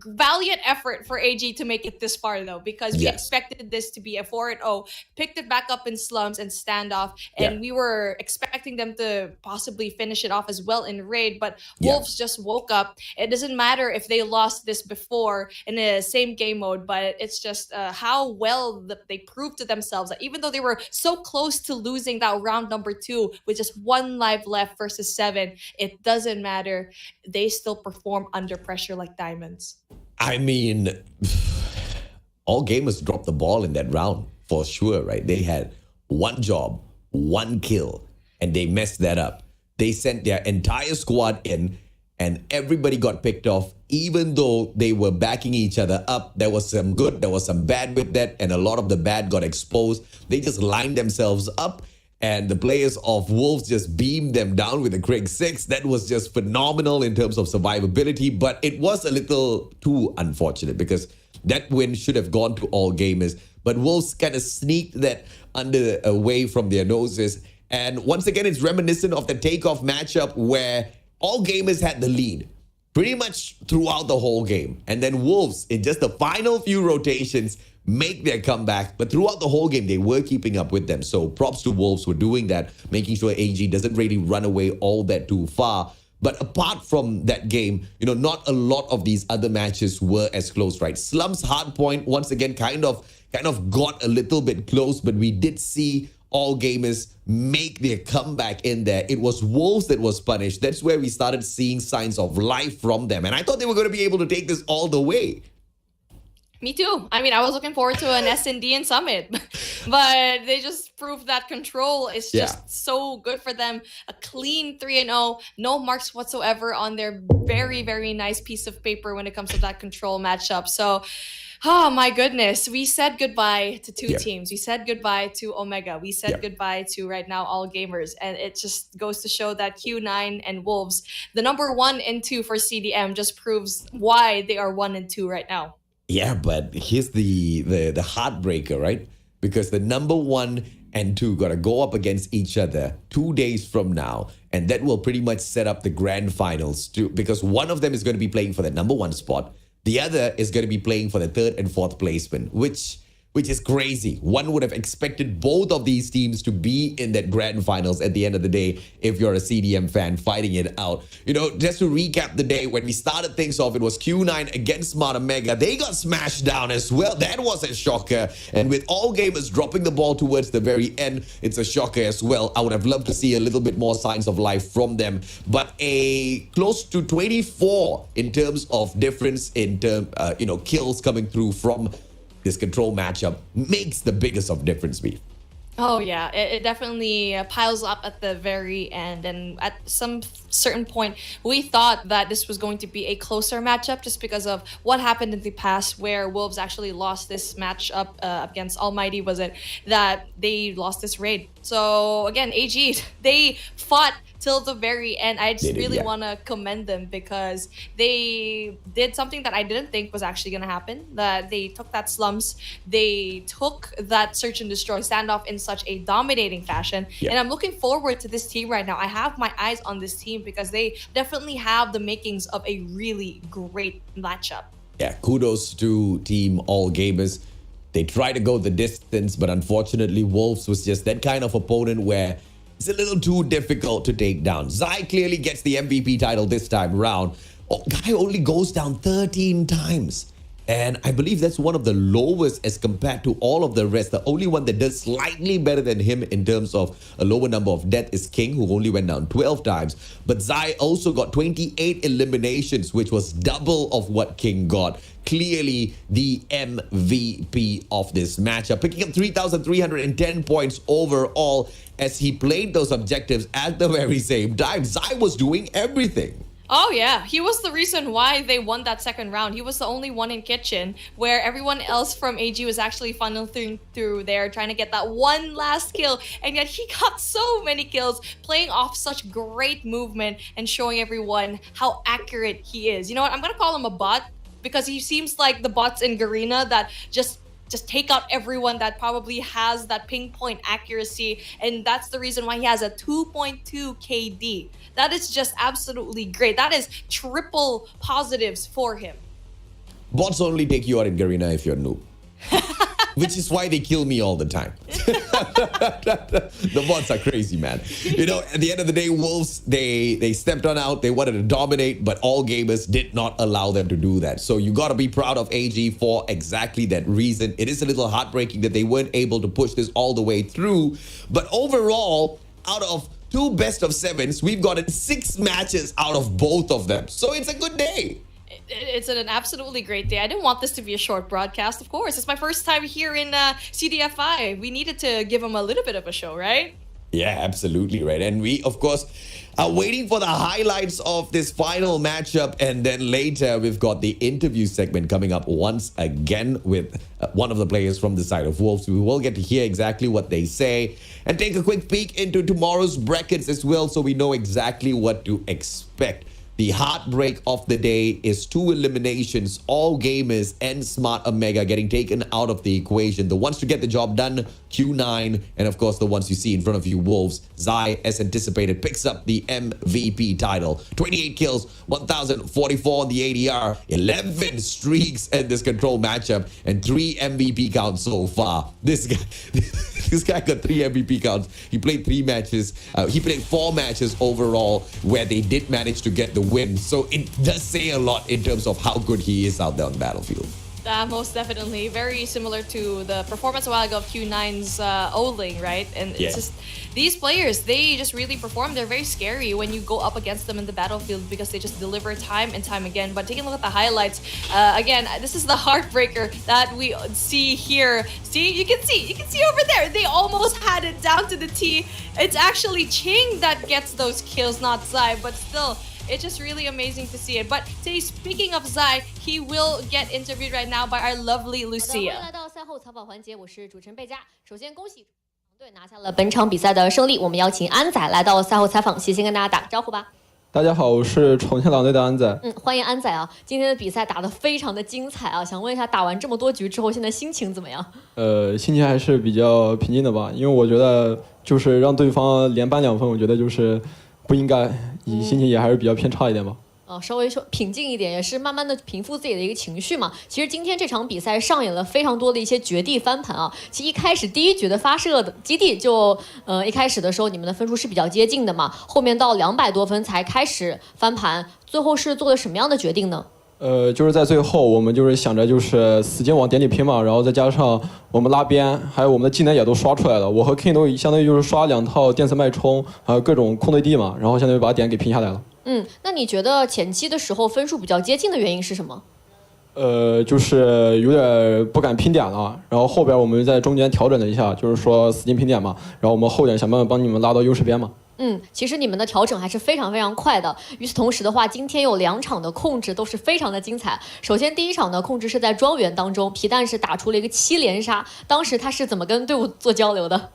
valiant effort for AG to make it this far though, because we expected this to be a 4-0, picked it back up in slums and standoff, and we were expecting them to possibly finish it off as well in raid, but Wolves just woke up. It doesn't matter if they lost this before in the same game mode, but it's just how well they proved to themselves that even though they were so close to losing that round number 2 with just 1 life left versus 7, it doesn't matter. They still perform under pressure like diamonds. I mean, all gamers dropped the ball in that round for sure, right? They had one job, one kill, and they messed that up. They sent their entire squad in, and everybody got picked off, even though they were backing each other up. There was some good, there was some bad with that, and a lot of the bad got exposed. They just lined themselves up, and the players of Wolves just beamed them down with the Krieg 6. That was just phenomenal in terms of survivability, but it was a little too unfortunate because that win should have gone to all gamers. But Wolves kind of sneaked that away from their noses. And once again, it's reminiscent of the takeoff matchup where all gamers had the lead pretty much throughout the whole game. And then Wolves, in just the final few rotations, make their comeback. But throughout the whole game, they were keeping up with them. So props to Wolves for doing that, making sure AG doesn't really run away all that too far. But apart from that game, not a lot of these other matches were as close, right? Slums Hardpoint, once again, kind of got a little bit close, but we did see all gamers make their comeback in there. It was Wolves that was punished. That's where we started seeing signs of life from them. And I thought they were going to be able to take this all the way. Me too. I mean, I was looking forward to an S&D and Summit, but they just proved that control is just so good for them. A clean 3-0, no marks whatsoever on their very, very nice piece of paper when it comes to that control matchup. So, oh my goodness, we said goodbye to two teams. We said goodbye to Omega. We said goodbye to right now all gamers. And it just goes to show that Q9 and Wolves, the number 1 and 2 for CDM, just proves why they are 1 and 2 right now. Yeah, but here's the heartbreaker, right? Because the number 1 and 2 got to go up against each other 2 days from now. And that will pretty much set up the grand finals too, because one of them is going to be playing for the number 1 spot. The other is going to be playing for the 3rd and 4th placement, which is crazy. One would have expected both of these teams to be in that grand finals at the end of the day if you're a CDM fan fighting it out. Just to recap the day, when we started things off, it was Q9 against Smart Omega. They got smashed down as well. That was a shocker. And with all gamers dropping the ball towards the very end, it's a shocker as well. I would have loved to see a little bit more signs of life from them. But a close to 24 in terms of difference in kills coming through from this control matchup makes the biggest of difference, Beef. Oh yeah, it definitely piles up at the very end, and at some certain point we thought that this was going to be a closer matchup just because of what happened in the past where Wolves actually lost this matchup against Almighty. Was it that they lost this raid? So again, AG, they fought till the very end. I just really want to commend them because they did something that I didn't think was actually going to happen. That they took that slums, they took that search and destroy standoff in such a dominating fashion. And I'm looking forward to this team right now. I have my eyes on this team because they definitely have the makings of a really great matchup. Yeah, kudos to Team All Gamers. They tried to go the distance, but unfortunately, Wolves was just that kind of opponent where it's a little too difficult to take down. Zai clearly gets the MVP title this time round. Guy only goes down 13 times. And I believe that's one of the lowest as compared to all of the rest. The only one that does slightly better than him in terms of a lower number of death is King, who only went down 12 times. But Zai also got 28 eliminations, which was double of what King got. Clearly the MVP of this matchup, picking up 3,310 points overall as he played those objectives at the very same time. Zai was doing everything. Oh yeah, he was the reason why they won that second round. He was the only one in kitchen where everyone else from AG was actually funneling through there trying to get that one last kill, and yet he got so many kills playing off such great movement and showing everyone how accurate he is. You know what, I'm gonna call him a bot because he seems like the bots in Garena that just take out everyone that probably has that pinpoint accuracy, and that's the reason why he has a 2.2 KD. That is just absolutely great. That is triple positives for him. Bots only take you out in Garena if you're a noob. Which is why they kill me all the time. The bots are crazy, man. You know, at the end of the day, Wolves, they stepped on out. They wanted to dominate, but all gamers did not allow them to do that. So you got to be proud of AG for exactly that reason. It is a little heartbreaking that they weren't able to push this all the way through. But overall, out of 2 best of 7s, we've gotten 6 matches out of both of them. So it's a good day. It's an absolutely great day. I didn't want this to be a short broadcast, of course. It's my first time here in CDFI. We needed to give them a little bit of a show, right? Yeah, absolutely right. And we, of course, are waiting for the highlights of this final matchup. And then later, we've got the interview segment coming up once again with one of the players from the side of Wolves. We will get to hear exactly what they say and take a quick peek into tomorrow's brackets as well, so we know exactly what to expect. The heartbreak of the day is 2 eliminations, all gamers and Smart Omega getting taken out of the equation. The ones to get the job done, Q9, and of course the ones you see in front of you, Wolves. Zai, as anticipated, picks up the MVP title. 28 kills, 1,044 on the ADR, 11 streaks in this control matchup, and 3 MVP counts so far. This guy got 3 MVP counts. He played 3 matches. He played 4 matches overall where they did manage to get the win. So it does say a lot in terms of how good he is out there on the battlefield. Most definitely. Very similar to the performance a while ago of Q9's Oling, right? And it's just, these players, they just really perform. They're very scary when you go up against them in the battlefield because they just deliver time and time again. But taking a look at the highlights, again, this is the heartbreaker that we see here. See, you can see over there. They almost had it down to the T. It's actually Ching that gets those kills, not Zai, but still, it's just really amazing to see it. But today, speaking of Zai, he will get interviewed right now by our lovely Lucia. 来到赛后采访环节，我是主持人贝佳。首先恭喜队拿下了本场比赛的胜利。我们邀请安仔来到赛后采访席，先跟大家打个招呼吧。大家好，我是重庆狼队的安仔。欢迎安仔啊！今天的比赛打得非常的精彩啊！想问一下，打完这么多局之后，现在心情怎么样？心情还是比较平静的吧，因为我觉得就是让对方连扳2分，我觉得就是不应该，心情也还是比较偏差一点吧。稍微平静一点，也是慢慢的平复自己的一个情绪嘛。其实今天这场比赛上演了非常多的一些绝地翻盘啊。其实一开始第一局的发射的基地就一开始的时候你们的分数是比较接近的嘛，后面到200多分才开始翻盘，最后是做了什么样的决定呢？就是在最后我们就是想着就是使劲往点里拼嘛，然后再加上我们拉边，还有我们的技能也都刷出来了。我和 King 都相当于就是刷2套电磁脉冲，还有各种空对地嘛，然后相当于把点给拼下来了。那你觉得前期的时候分数比较接近的原因是什么？就是有点不敢拼点了，然后后边我们在中间调整了一下，就是说使劲拼点嘛，然后我们后点想办法帮你们拉到优势边嘛。其实你们的调整还是非常非常快的。与此同时的话，今天有2场的控制都是非常的精彩。首先第一场的控制是在庄园当中，皮蛋是打出了一个7连杀，当时他是怎么跟队伍做交流的？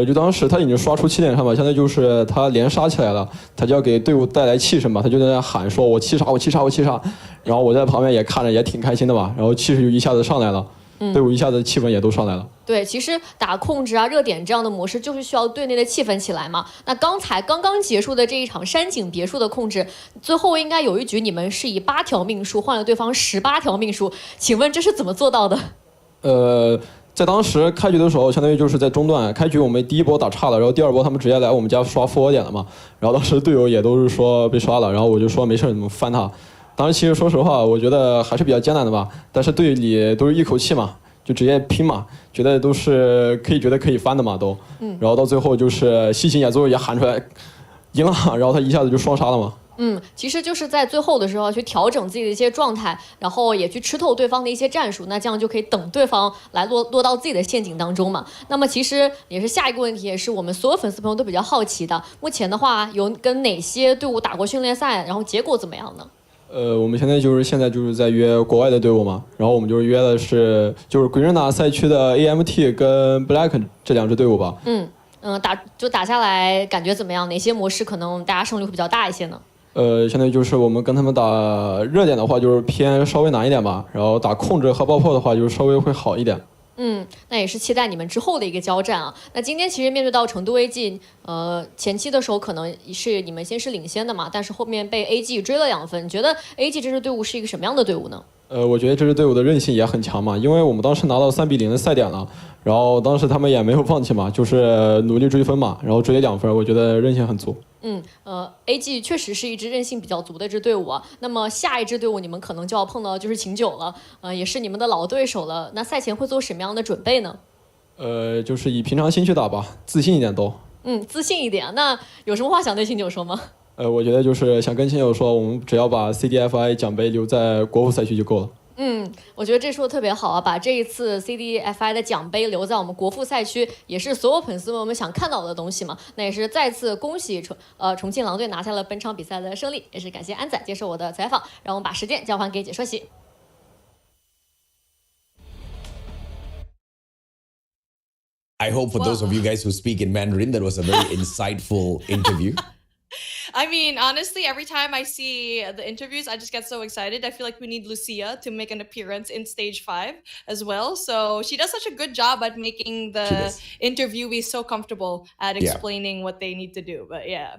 就当时他已经刷出7连杀嘛，现在就是他连杀起来了，他就要给队伍带来气势嘛，他就在那喊说我7杀我7杀我7杀，然后我在旁边也看着也挺开心的吧，然后气势就一下子上来了。队伍一下子气氛也都上来了。对，其实打控制啊、热点这样的模式，就是需要队内的气氛起来嘛。那刚刚结束的这一场山景别墅的控制，最后应该有一局你们是以8条命数换了对方18条命数，请问这是怎么做到的？在当时开局的时候，相当于就是在中段开局，我们第一波打差了，然后第2波他们直接来我们家刷复活点了嘛。然后当时队友也都是说被刷了，然后我就说没事，你们翻他。当时其实说实话，我觉得还是比较艰难的吧，但是队里都是一口气嘛，就直接拼嘛，觉得都是觉得可以翻的嘛都。然后到最后就是西芹也最后也喊出来赢了，然后他一下子就双杀了嘛。其实就是在最后的时候去调整自己的一些状态，然后也去吃透对方的一些战术，那这样就可以等对方来落到自己的陷阱当中嘛。那么其实也是下一个问题，也是我们所有粉丝朋友都比较好奇的。目前的话，有跟哪些队伍打过训练赛，然后结果怎么样呢？我们现在就是在约国外的队伍嘛，然后我们就是约的是就是 Garena 赛区的 AMT 跟 Black 这2支队伍吧。打下来感觉怎么样？哪些模式可能大家胜率会比较大一些呢？相当于就是我们跟他们打热点的话，就是偏稍微难一点吧，然后打控制和爆破的话，就是稍微会好一点。那也是期待你们之后的一个交战啊。那今天其实面对到成都 AG，前期的时候可能是你们先是领先的嘛，但是后面被 AG 追了2分。你觉得 AG 这支队伍是一个什么样的队伍呢？我觉得这支队伍的韧性也很强嘛，因为我们当时拿到3-0的赛点了，然后当时他们也没有放弃嘛，就是努力追分嘛，然后追了2分，我觉得韧性很足。AG 确实是一支韧性比较足的一支队伍啊。那么下一支队伍你们可能就要碰到就是秦9了，也是你们的老对手了。那赛前会做什么样的准备呢？就是以平常心去打吧，自信一点都。自信一点。那有什么话想对秦9说吗？我觉得就是想跟秦9说，我们只要把 CDFI 奖杯留在国服赛区就够了。我觉得这说的特别好啊，把这一次 CDFI 的奖杯留在我们国服赛区，也是所有粉丝们想看到的东西嘛。那也是再次恭喜重庆狼队拿下了本场比赛的胜利，也是感谢安仔接受我的采访，让我们把时间交还给解说席。I hope for those of you guys who speak in Mandarin, that was a very insightful interview. I mean, honestly, every time I see the interviews, I just get so excited. I feel like we need Lucia to make an appearance in stage 5 as well. So she does such a good job at making the interviewees so comfortable at explaining what they need to do. But yeah.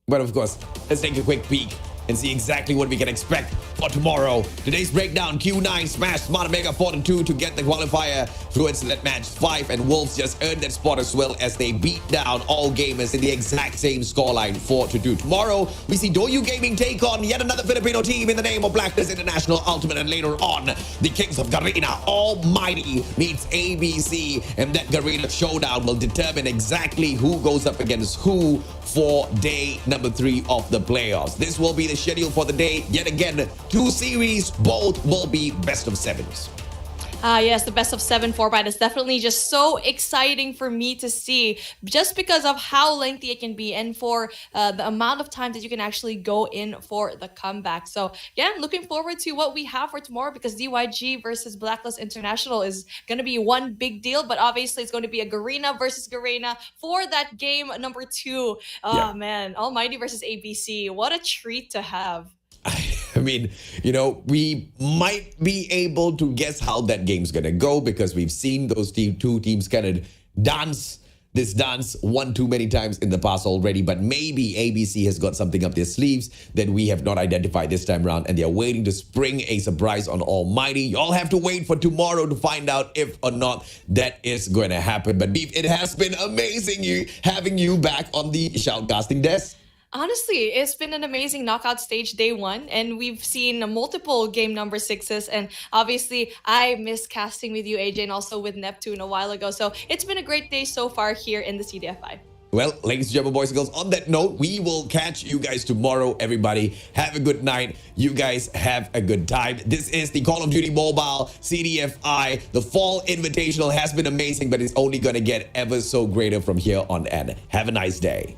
But of course, let's take a quick peek and see exactly what we can expect for tomorrow. Today's breakdown, Q9 smashed Smart Mega 4-2 to get the qualifier through its net match 5, and Wolves just earned that spot as well as they beat down all gamers in the exact same scoreline 4-2. Tomorrow, we see Doyu Gaming take on yet another Filipino team in the name of Blackness International Ultimate, and later on, the Kings of Garena Almighty meets ABC, and that Garena showdown will determine exactly who goes up against who for day number 3 of the playoffs. This will be the schedule for the day. Yet again, 2 series, both will be best of 7s. Yes, the best of 7 format is definitely just so exciting for me to see, just because of how lengthy it can be and for the amount of time that you can actually go in for the comeback. So yeah, looking forward to what we have for tomorrow, because DYG versus Blacklist International is going to be one big deal, but obviously it's going to be a Garena versus Garena for that game number 2. Oh man, Almighty versus ABC. What a treat to have. I mean, you know, we might be able to guess how that game's going to go, because we've seen those two teams kind of dance this dance one too many times in the past already. But maybe ABC has got something up their sleeves that we have not identified this time around, and they're waiting to spring a surprise on Almighty. Y'all have to wait for tomorrow to find out if or not that is going to happen. But Beef, it has been amazing having you back on the shoutcasting desk. Honestly, it's been an amazing knockout stage day 1, and we've seen multiple game number 6s, and obviously I missed casting with you, AJ, and also with Neptune a while ago. So it's been a great day so far here in the CDFI. Well, ladies and gentlemen, boys and girls, on that note, we will catch you guys tomorrow. Everybody, have a good night. You guys have a good time. This is the Call of Duty Mobile CDFI. The Fall Invitational has been amazing, but it's only going to get ever so greater from here on in. Have a nice day.